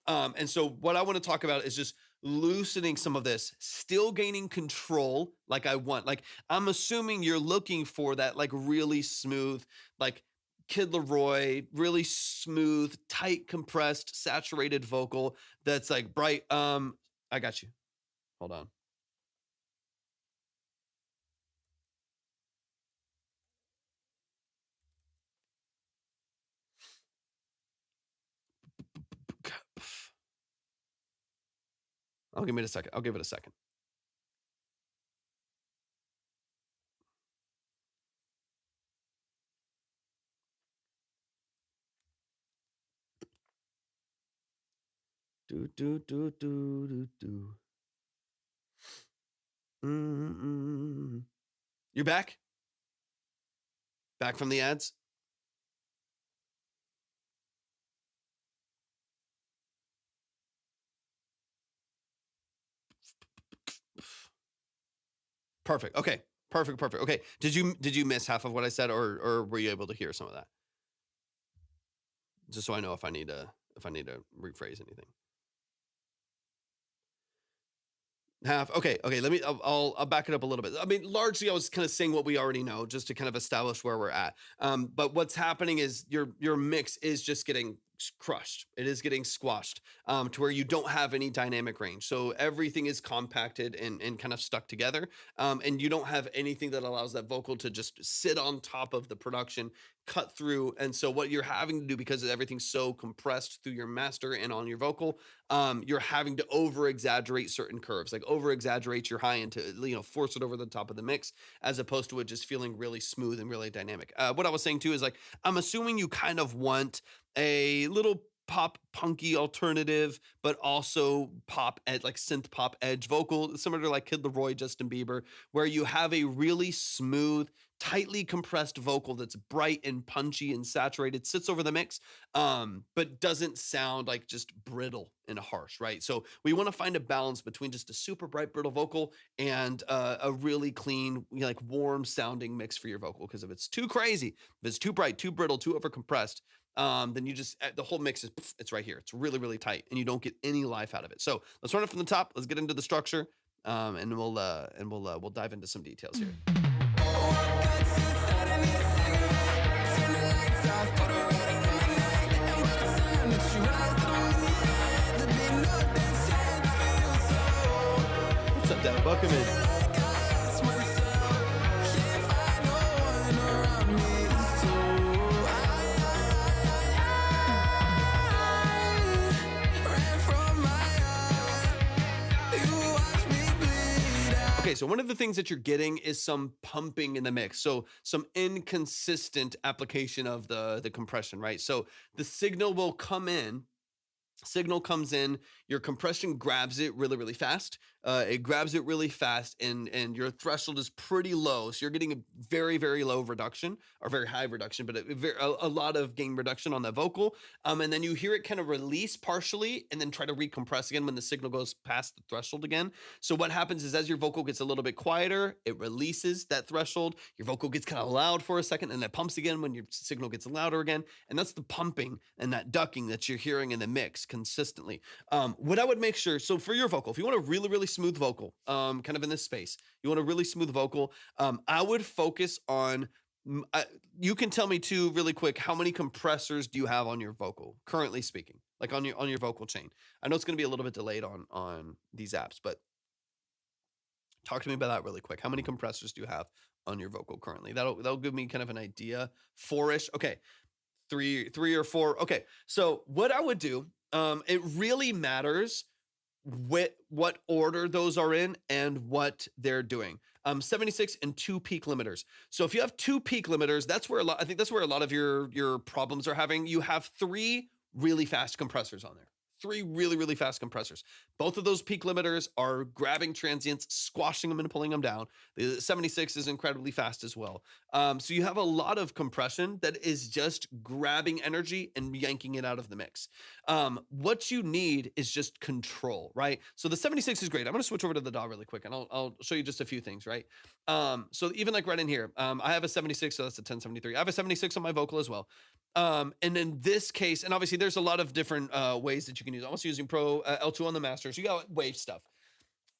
And so what I want to talk about is just loosening some of this, still gaining control like I want. Like I'm assuming you're looking for that like really smooth, like Kid Laroi, really smooth, tight, compressed, saturated vocal that's like bright. I got you. Hold on. I'll give it a second. I'll give it a second. Do do do do do do. You're back? Back from the ads? Perfect. Okay. Perfect. Okay. Did you miss half of what I said, or were you able to hear some of that? Just so I know if I need to rephrase anything. Half. Okay. I'll back it up a little bit. I mean, largely I was kind of saying what we already know, just to kind of establish where we're at. But what's happening is your mix is just getting crushed. It is getting squashed to where you don't have any dynamic range. So everything is compacted and kind of stuck together. And you don't have anything that allows that vocal to just sit on top of the production, cut through. And so what you're having to do, because everything's so compressed through your master and on your vocal, you're having to over exaggerate certain curves, like over exaggerate your high end to, force it over the top of the mix, as opposed to it just feeling really smooth and really dynamic. What I was saying too is like, I'm assuming you kind of want a little pop punky alternative, but also pop at like synth pop edge vocal, similar to like Kid Laroi, Justin Bieber, where you have a really smooth, tightly compressed vocal that's bright and punchy and saturated, sits over the mix, but doesn't sound like just brittle and harsh, right? So we want to find a balance between just a super bright, brittle vocal and a really clean, like warm sounding mix for your vocal. Because if it's too crazy, if it's too bright, too brittle, too over compressed, then you just, the whole mix is, it's right here. It's really, really tight and you don't get any life out of it. So let's run it from the top. Let's get into the structure, and we'll dive into some details here. What's up, Dad? Welcome in. Okay, so one of the things that you're getting is some pumping in the mix. So some inconsistent application of the compression, right? So the signal will come in Signal comes in, your compression grabs it really, really fast. It grabs it really fast, and your threshold is pretty low. So you're getting a very, very low reduction, or very high reduction, but a lot of gain reduction on that vocal. And then you hear it kind of release partially and then try to recompress again when the signal goes past the threshold again. So what happens is as your vocal gets a little bit quieter, it releases that threshold. Your vocal gets kind of loud for a second, and it pumps again when your signal gets louder again. And that's the pumping and that ducking that you're hearing in the mix consistently. What I would make sure, so for your vocal, if you want a really, really smooth vocal, kind of in this space, you want a really smooth vocal, I would focus on, you can tell me too really quick, how many compressors do you have on your vocal, currently speaking, like on your vocal chain? I know it's going to be a little bit delayed on these apps, but talk to me about that really quick. How many compressors do you have on your vocal currently? That'll give me kind of an idea. 4-ish. Okay. Three or 4. Okay. So what I would do, it really matters what order those are in and what they're doing. 76 and 2 peak limiters. So if you have 2 peak limiters, I think that's where a lot of your problems are having. You have 3 really fast compressors on there. 3 really, really fast compressors. Both of those peak limiters are grabbing transients, squashing them and pulling them down. The 76 is incredibly fast as well. So you have a lot of compression that is just grabbing energy and yanking it out of the mix. What you need is just control, right? So the 76 is great. I'm going to switch over to the DAW really quick, and I'll show you just a few things, right? So even like right in here, I have a 76, so that's a 1073. I have a 76 on my vocal as well. And in this case, and obviously there's a lot of different ways that you can use. I'm also using Pro L2 on the master, so you got wave stuff.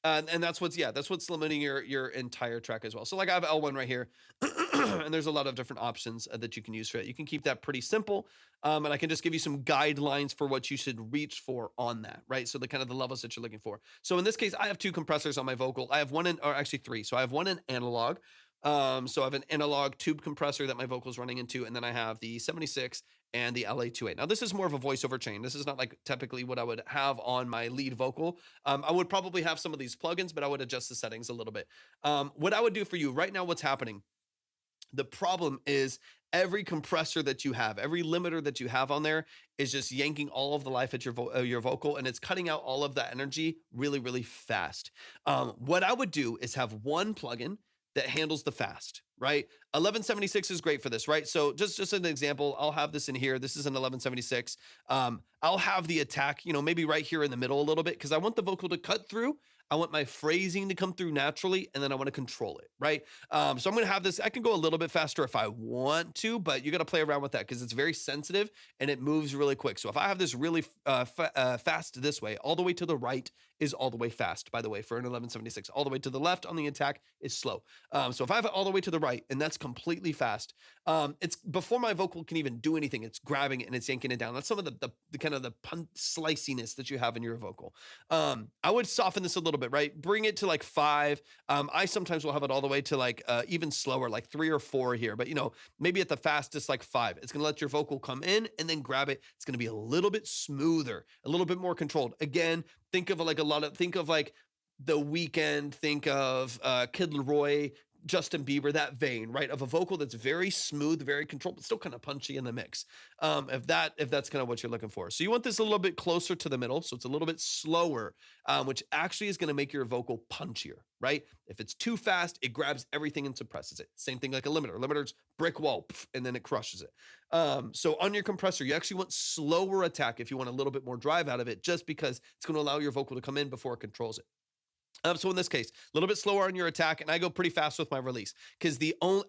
And that's what's limiting your entire track as well. So like I have L1 right here, and there's a lot of different options that you can use for it. You can keep that pretty simple, and I can just give you some guidelines for what you should reach for on that, right? So the kind of the levels that you're looking for. So in this case, I have 2 compressors on my vocal. I have actually 3. So I have one in analog. So I have an analog tube compressor that my vocal is running into, and then I have the 76 and the LA28. Now this is more of a voiceover chain. This is not like typically what I would have on my lead vocal. I would probably have some of these plugins, but I would adjust the settings a little bit. What I would do for you right now, what's happening? The problem is every compressor that you have, every limiter that you have on there is just yanking all of the life at your vocal, and it's cutting out all of that energy really, really fast. What I would do is have one plugin that handles the fast, right? 1176 is great for this, right? So just an example, I'll have this in here. This is an 1176. I'll have the attack, maybe right here in the middle a little bit, because I want the vocal to cut through. I want my phrasing to come through naturally, and then I want to control it, right? So I'm going to have this. I can go a little bit faster if I want to, but you got to play around with that because it's very sensitive and it moves really quick. So if I have this really fast this way, all the way to the right is all the way fast, by the way, for an 1176. All the way to the left on the attack is slow. So if I have it all the way to the right, and that's completely fast, it's before my vocal can even do anything, it's grabbing it and it's yanking it down. That's some of the kind of the sliciness that you have in your vocal. I would soften this a little bit, right? Bring it to like 5. I sometimes will have it all the way to like even slower, like 3 or 4 here, but maybe at the fastest, like 5. It's going to let your vocal come in and then grab it. It's going to be a little bit smoother, a little bit more controlled. Again, think of like The Weeknd, think of Kid Laroi, Justin Bieber, that vein, right? Of a vocal that's very smooth, very controlled, but still kind of punchy in the mix. If that's kind of what you're looking for. So you want this a little bit closer to the middle. So it's a little bit slower, which actually is going to make your vocal punchier, right? If it's too fast, it grabs everything and suppresses it. Same thing like a limiter. Limiter's brick wall, and then it crushes it. So on your compressor, you actually want slower attack if you want a little bit more drive out of it, just because it's going to allow your vocal to come in before it controls it. So in this case, a little bit slower on your attack, and I go pretty fast with my release because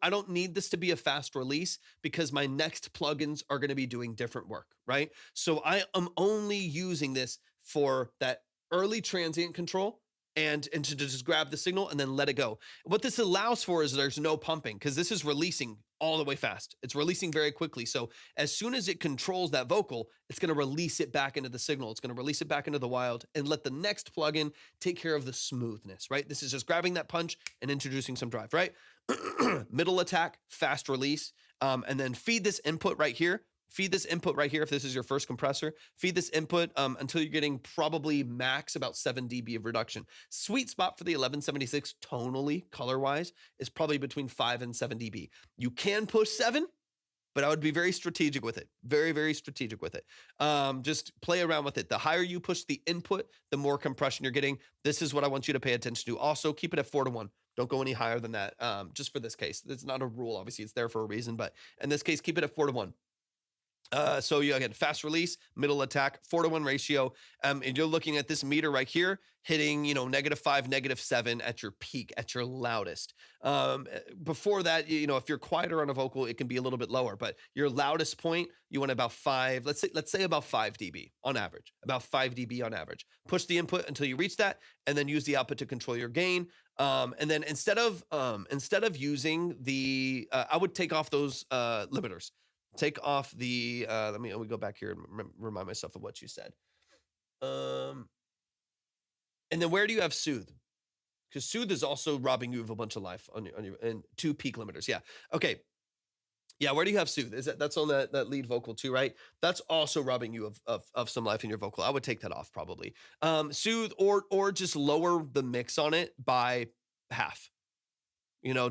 I don't need this to be a fast release because my next plugins are going to be doing different work, right? So I am only using this for that early transient control and to just grab the signal and then let it go. What this allows for is there's no pumping because this is releasing all the way fast. It's releasing very quickly. So as soon as it controls that vocal, it's going to release it back into the signal. It's going to release it back into the wild and let the next plugin take care of the smoothness, right? This is just grabbing that punch and introducing some drive, right? Middle attack, fast release, and then feed this input right here. Feed this input right here if this is your first compressor. Feed this input until you're getting probably max about 7 dB of reduction. Sweet spot for the 1176 tonally, color-wise, is probably between 5 and 7 dB. You can push 7, but I would be very strategic with it. Very, very strategic with it. Just play around with it. The higher you push the input, the more compression you're getting. This is what I want you to pay attention to. Also, keep it at 4-to-1. Don't go any higher than that. Just for this case, it's not a rule. Obviously, it's there for a reason, but in this case, keep it at 4-to-1. So you again, fast release, middle attack, 4-to-1 ratio. And you're looking at this meter right here, hitting, -5, -7 at your peak, at your loudest. Before that, if you're quieter on a vocal, it can be a little bit lower, but your loudest point, you want about 5, let's say about 5 dB on average, about 5 dB on average. Push the input until you reach that, and then use the output to control your gain. And then instead of using the, I would take off those limiters. Take off the, let me go back here and remind myself of what you said. And then where do you have soothe? Because soothe is also robbing you of a bunch of life on your and 2 peak limiters. Yeah. Okay. Yeah. Where do you have soothe? That's on that lead vocal too, right? That's also robbing you of some life in your vocal. I would take that off probably. Soothe or just lower the mix on it by half.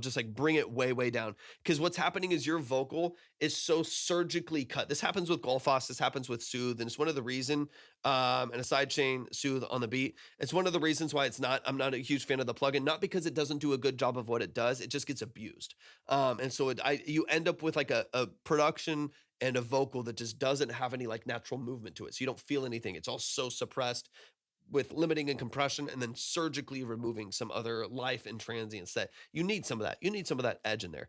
Just like bring it way, way down. Because what's happening is your vocal is so surgically cut. This happens with Golfos. This happens with soothe. And it's one of the reason, and a sidechain soothe on the beat. It's one of the reasons why I'm not a huge fan of the plugin, not because it doesn't do a good job of what it does. It just gets abused. And so you end up with like a production and a vocal that just doesn't have any like natural movement to it. So you don't feel anything. It's all so suppressed with limiting and compression, and then surgically removing some other life and transients that you need some of that. You need some of that edge in there.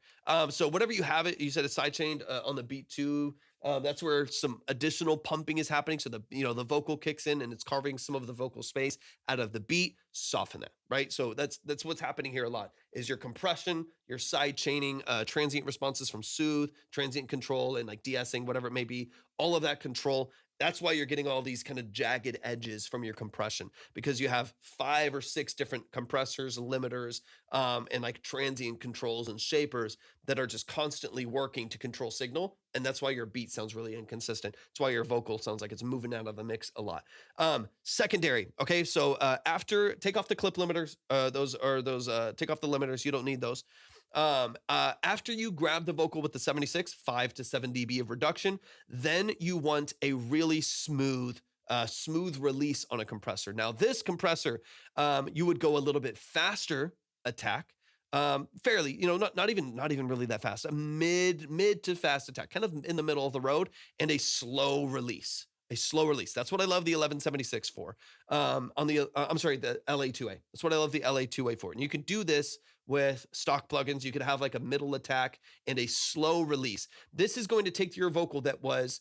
So whatever you have it, you said it's sidechained on the beat too. That's where some additional pumping is happening. So the vocal kicks in and it's carving some of the vocal space out of the beat, soften that, right? So that's what's happening here a lot is your compression, your side chaining, transient responses from soothe, transient control, and like de-essing, whatever it may be, all of that control. That's why you're getting all these kind of jagged edges from your compression, because you have 5 or 6 different compressors, limiters, and like transient controls and shapers that are just constantly working to control signal. And that's why your beat sounds really inconsistent. That's why your vocal sounds like it's moving out of the mix a lot. Secondary. Okay. So after take off the clip limiters, take off the limiters. You don't need those. After you grab the vocal with the 76, 5 to 7 dB of reduction, then you want a really smooth release on a compressor. Now this compressor, you would go a little bit faster attack, fairly, not even really that fast, a mid to fast attack, kind of in the middle of the road, and a slow release. That's what I love the 1176 for. The LA2A. That's what I love the LA2A for. And you can do this with stock plugins. You could have like a middle attack and a slow release. This is going to take your vocal that was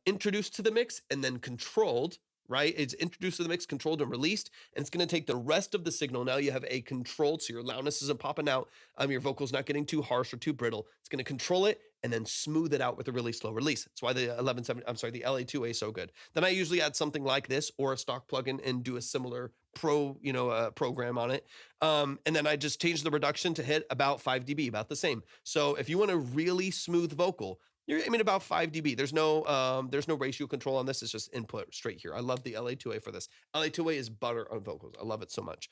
introduced to the mix and then controlled, right? It's introduced to the mix, controlled, and released, and it's going to take the rest of the signal. Now you have a controlled, so your loudness isn't popping out. Your vocal's not getting too harsh or too brittle. It's going to control it and then smooth it out with a really slow release. That's why the the LA2A is so good. Then I usually add something like this or a stock plugin and do a similar program on it. And then I just change the reduction to hit about 5 dB, about the same. So if you want a really smooth vocal, you're aiming about 5 dB. There's no ratio control on this. It's just input straight here. I love the LA2A for this. LA2A is butter on vocals. I love it so much.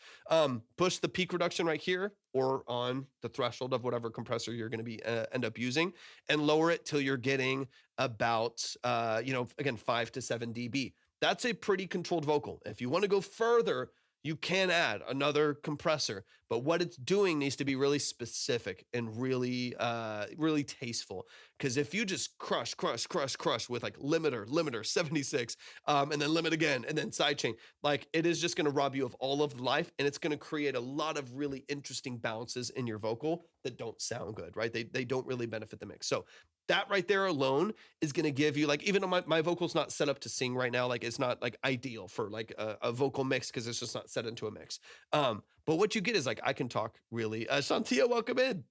Push the peak reduction right here or on the threshold of whatever compressor you're going to be end up using, and lower it till you're getting about, again, 5 to 7 dB. That's a pretty controlled vocal. If you want to go further, you can add another compressor, but what it's doing needs to be really specific and really, really tasteful. Because if you just crush with like limiter, 76, and then limit again, and then sidechain, like it is just going to rob you of all of the life, and it's going to create a lot of really interesting bounces in your vocal that don't sound good, right? They don't really benefit the mix. So that right there alone is going to give you, like, even though my vocal's not set up to sing right now, like it's not like ideal for like a vocal mix because it's just not set into a mix. But what you get is like, I can talk really, Shantia, welcome in.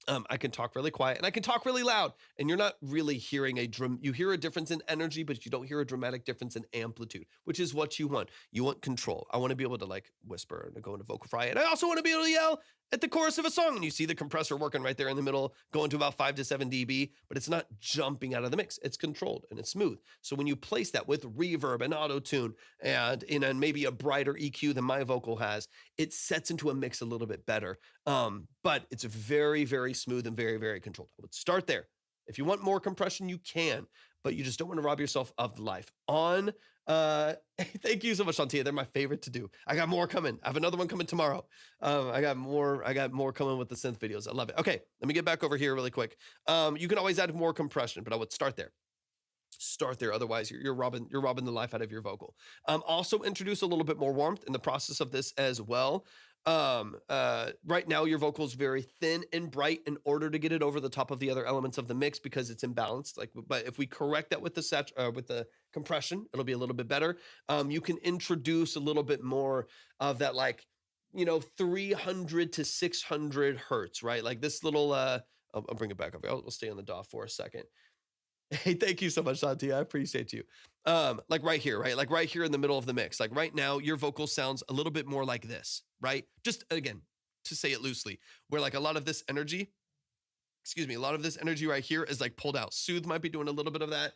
I can talk really quiet and I can talk really loud, and you're not really hearing you hear a difference in energy, but you don't hear a dramatic difference in amplitude, which is what you want. You want control. I want to be able to like whisper and go into vocal fry. And I also want to be able to yell at the chorus of a song. And you see the compressor working right there in the middle, going to about 5 to 7 dB, but it's not jumping out of the mix. It's controlled and it's smooth. So when you place that with reverb and auto tune and maybe a brighter EQ than my vocal has, it sets into a mix a little bit better. But it's very, very smooth and very, very controlled. I would start there. If you want more compression, you can, but you just don't want to rob yourself of the life. Thank you so much, Shantia. They're my favorite to do. I got more coming. I have another one coming tomorrow. I got more coming with the synth videos. I love it. Okay, let me get back over here really quick. You can always add more compression, but I would start there. Otherwise you're robbing the life out of your vocal. Also introduce a little bit more warmth in the process of this as well. Right now your vocal is very thin and bright in order to get it over the top of the other elements of the mix because it's imbalanced. But if we correct that with the compression, it'll be a little bit better. You can introduce a little bit more of that, 300 to 600 hertz, right? Like this little, I'll bring it back over. I'll stay on the DAW for a second. Hey, thank you so much, Shanti. I appreciate you. Like right here, right? Like right here in the middle of the mix. Like right now, your vocal sounds a little bit more like this, right? Just again, to say it loosely, where like a lot of this energy right here is like pulled out. Soothe might be doing a little bit of that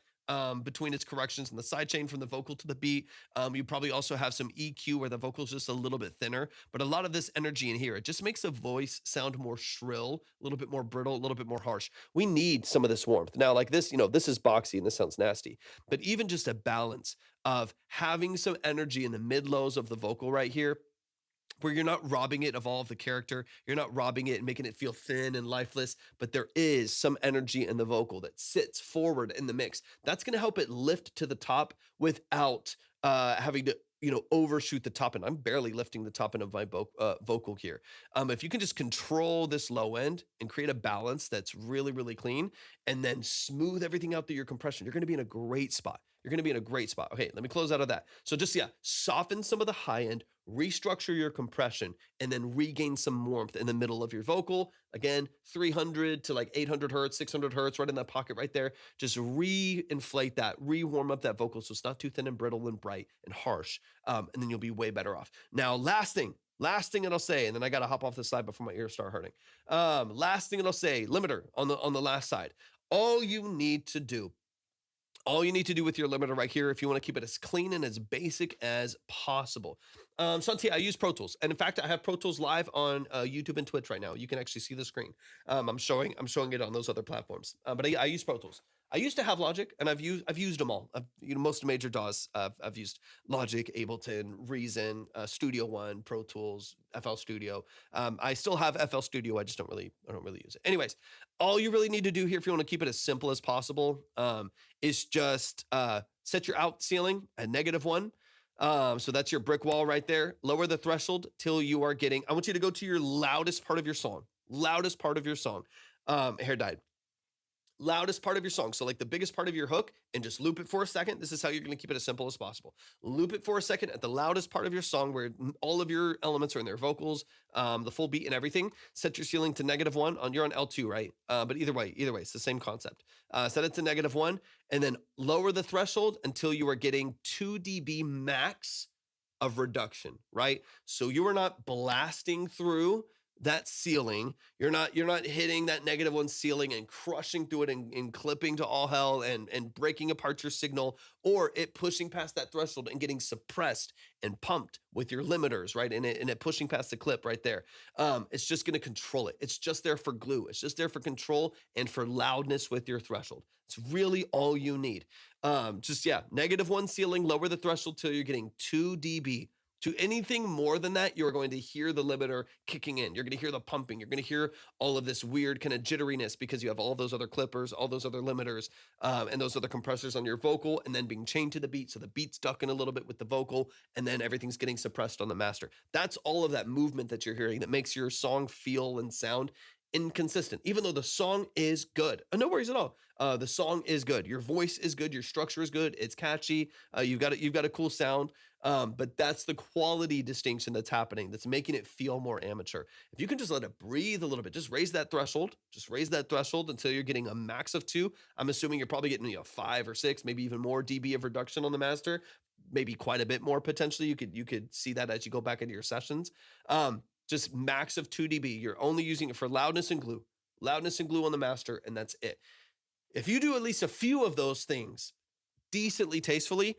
between its corrections and the sidechain from the vocal to the beat. You probably also have some EQ where the vocal is just a little bit thinner, but a lot of this energy in here, it just makes a voice sound more shrill, a little bit more brittle, a little bit more harsh. We need some of this warmth. Now, like this, this is boxy and this sounds nasty, but even just a balance of having some energy in the mid lows of the vocal right here, where you're not robbing it of all of the character, you're not robbing it and making it feel thin and lifeless, but there is some energy in the vocal that sits forward in the mix. That's going to help it lift to the top without having to, overshoot the top end. I'm barely lifting the top end of my vocal here. If you can just control this low end and create a balance that's really, really clean and then smooth everything out through your compression, you're going to be in a great spot. Okay, let me close out of that. So just, soften some of the high end, restructure your compression, and then regain some warmth in the middle of your vocal. Again, 300 to like 800 hertz, 600 hertz, right in that pocket right there. Just re-inflate that, re-warm up that vocal so it's not too thin and brittle and bright and harsh. And then you'll be way better off. Now, last thing that I'll say, and then I got to hop off the slide before my ears start hurting. Last thing that I'll say, limiter on the last side. All you need to do with your limiter right here, if you want to keep it as clean and as basic as possible. Shanti, I use Pro Tools. And in fact, I have Pro Tools live on YouTube and Twitch right now. You can actually see the screen. I'm showing it on those other platforms. But I use Pro Tools. I used to have Logic, and I've used them all. Most major DAWs, I've used Logic, Ableton, Reason, Studio One, Pro Tools, FL Studio. I still have FL Studio. I don't really use it. Anyways, all you really need to do here, if you want to keep it as simple as possible, is just set your out ceiling at -1. So that's your brick wall right there. Lower the threshold till you are getting. I want you to go to your loudest part of your song. Hair dyed. Loudest part of your song. So like the biggest part of your hook, and just loop it for a second. This is how you're going to keep it as simple as possible. Loop it for a second at the loudest part of your song where all of your elements are in there, vocals, the full beat and everything. Set your ceiling to -1 you're on L2, right? But either way, it's the same concept. Set it to -1 and then lower the threshold until you are getting 2 dB max of reduction, right? So you are not blasting through that ceiling. You're not hitting that -1 ceiling and crushing through it and clipping to all hell and breaking apart your signal, or it pushing past that threshold and getting suppressed and pumped with your limiters, right? And it pushing past the clip right there. It's just going to control it. It's just there for glue. It's just there for control and for loudness with your threshold. It's really all you need. -1 ceiling, lower the threshold till you're getting 2 dB. To anything more than that, you're going to hear the limiter kicking in. You're going to hear the pumping. You're going to hear all of this weird kind of jitteriness because you have all those other clippers, all those other limiters, and those other compressors on your vocal, and then being chained to the beat. So the beat's ducking a little bit with the vocal, and then everything's getting suppressed on the master. That's all of that movement that you're hearing that makes your song feel and sound inconsistent, even though the song is good. No worries at all. The song is good. Your voice is good. Your structure is good. It's catchy. You've got a cool sound. But that's the quality distinction that's happening, that's making it feel more amateur. If you can just let it breathe a little bit, just raise that threshold until you're getting a max of 2. I'm assuming you're probably getting 5 or 6, maybe even more dB of reduction on the master, maybe quite a bit more potentially. You could see that as you go back into your sessions. Just max of 2 dB. You're only using it for loudness and glue on the master, and that's it. If you do at least a few of those things decently tastefully,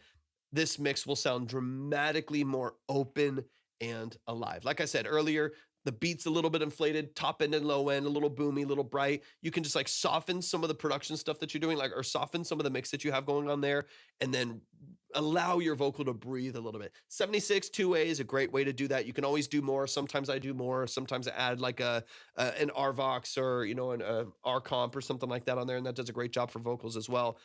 this mix will sound dramatically more open and alive. Like I said earlier, the beat's a little bit inflated, top end and low end, a little boomy, a little bright. You can just like soften some of the production stuff that you're doing, like, or soften some of the mix that you have going on there, and then allow your vocal to breathe a little bit. 76 2A is a great way to do that. You can always do more. Sometimes I do more. Sometimes I add like an RVox or, you know, an R comp or something like that on there, and that does a great job for vocals as well.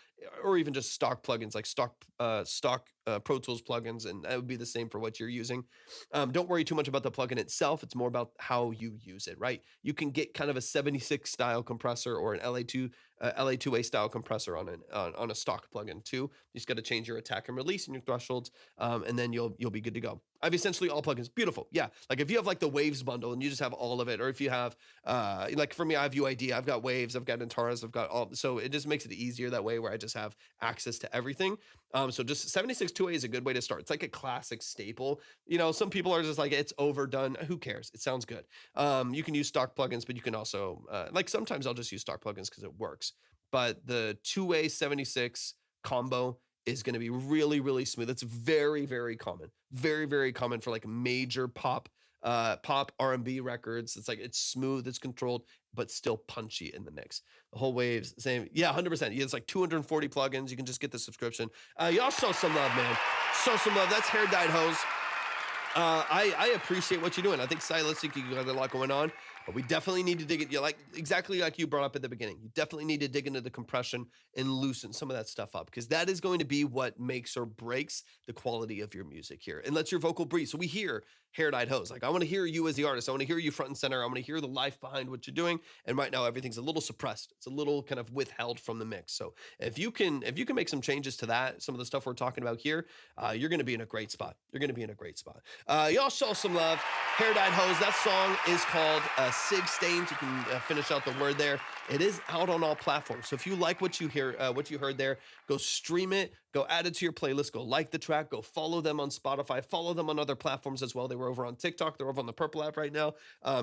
Or even just stock plugins like stock Pro Tools plugins, and that would be the same for what you're using. Don't worry too much about the plugin itself. It's more about how you use it, right? You can get kind of a 76 style compressor or an LA2A style compressor on a stock plugin too. You just got to change your attack and release and your thresholds, and then you'll be good to go. I have essentially all plugins. Beautiful. Yeah. Like if you have like the Waves bundle and you just have all of it, or if you have like for me, I have UID, I've got Waves, I've got Antares, I've got all, so it just makes it easier that way where I just have access to everything. So just 76 2A is a good way to start. It's like a classic staple. You know, some people are just like, it's overdone. Who cares? It sounds good. You can use stock plugins, but you can also like sometimes I'll just use stock plugins because it works. But the 2A 76 combo is going to be really, really smooth. It's very, very common. Very, very common for like major pop R&B records. It's like, it's smooth, it's controlled, but still punchy in the mix. The whole Waves, same. Yeah, 100%. It's like 240 plugins. You can just get the subscription. Y'all show some love, man. Show some love. That's Hair Dyed Hose. I appreciate what you're doing. I think stylistically you got a lot going on, but we definitely need to dig it. You like exactly like you brought up at the beginning. You definitely need to dig into the compression and loosen some of that stuff up, because that is going to be what makes or breaks the quality of your music here and lets your vocal breathe. So we hear Hair Dyed Hose. Like, I want to hear you as the artist. I want to hear you front and center. I want to hear the life behind what you're doing. And right now everything's a little suppressed. It's a little kind of withheld from the mix. So if you can make some changes to that, some of the stuff we're talking about here, you're going to be in a great spot. You're going to be in a great spot. Y'all show some love. Hair Dyed Hose. That song is called Sig Stains. You can finish out the word there. It is out on all platforms. So if you like what you heard there, go stream it, go add it to your playlist, go like the track, go follow them on Spotify, follow them on other platforms as well. They were over on TikTok. They're over on the Purple app right now.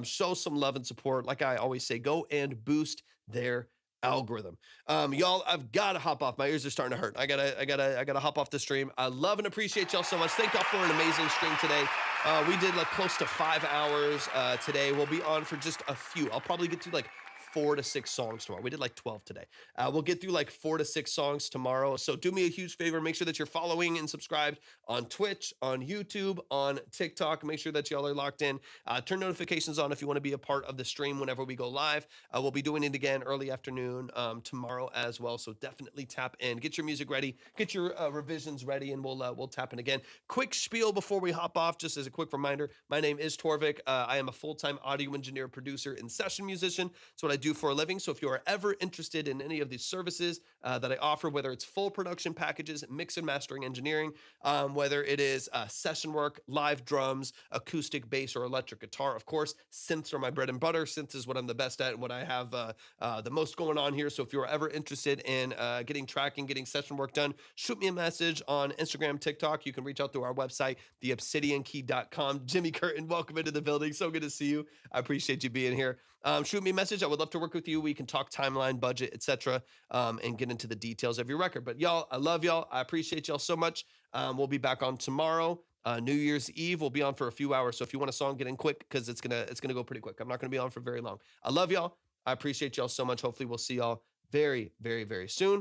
Show some love and support. Like I always say, go and boost their algorithm. Y'all, I've got to hop off. My ears are starting to hurt. I gotta hop off the stream. I love and appreciate y'all so much. Thank y'all for an amazing stream today. We did like close to 5 hours today. We'll be on for just a few. I'll probably get to like 4 to 6 songs tomorrow. We did like 12 today. We'll get through like 4 to 6 songs tomorrow. So do me a huge favor. Make sure that you're following and subscribed on Twitch, on YouTube, on TikTok. Make sure that y'all are locked in. Turn notifications on if you want to be a part of the stream whenever we go live. We'll be doing it again early afternoon tomorrow as well. So definitely tap in. Get your music ready. Get your revisions ready, and we'll tap in again. Quick spiel before we hop off, just as a quick reminder. My name is Torvik. I am a full-time audio engineer, producer, and session musician. That's what I do for a living. So if you are ever interested in any of these services that I offer, whether it's full production packages, mix and mastering engineering, whether it is session work, live drums, acoustic bass, or electric guitar, of course, synths are my bread and butter. Synths is what I'm the best at and what I have the most going on here. So if you're ever interested in getting tracking, getting session work done, shoot me a message on Instagram, TikTok. You can reach out through our website, theobsidiankey.com. Jimmy Curtin, welcome into the building. So good to see you. I appreciate you being here. Shoot me a message. I would love to work with you. We can talk timeline, budget, etc., and get into the details of your record. But y'all, I love y'all. I appreciate y'all so much. We'll be back on tomorrow. New Year's Eve, we'll be on for a few hours. So if you want a song, get in quick, because it's gonna go pretty quick. I'm not gonna be on for very long. I love y'all. I appreciate y'all so much. Hopefully we'll see y'all very, very, very soon.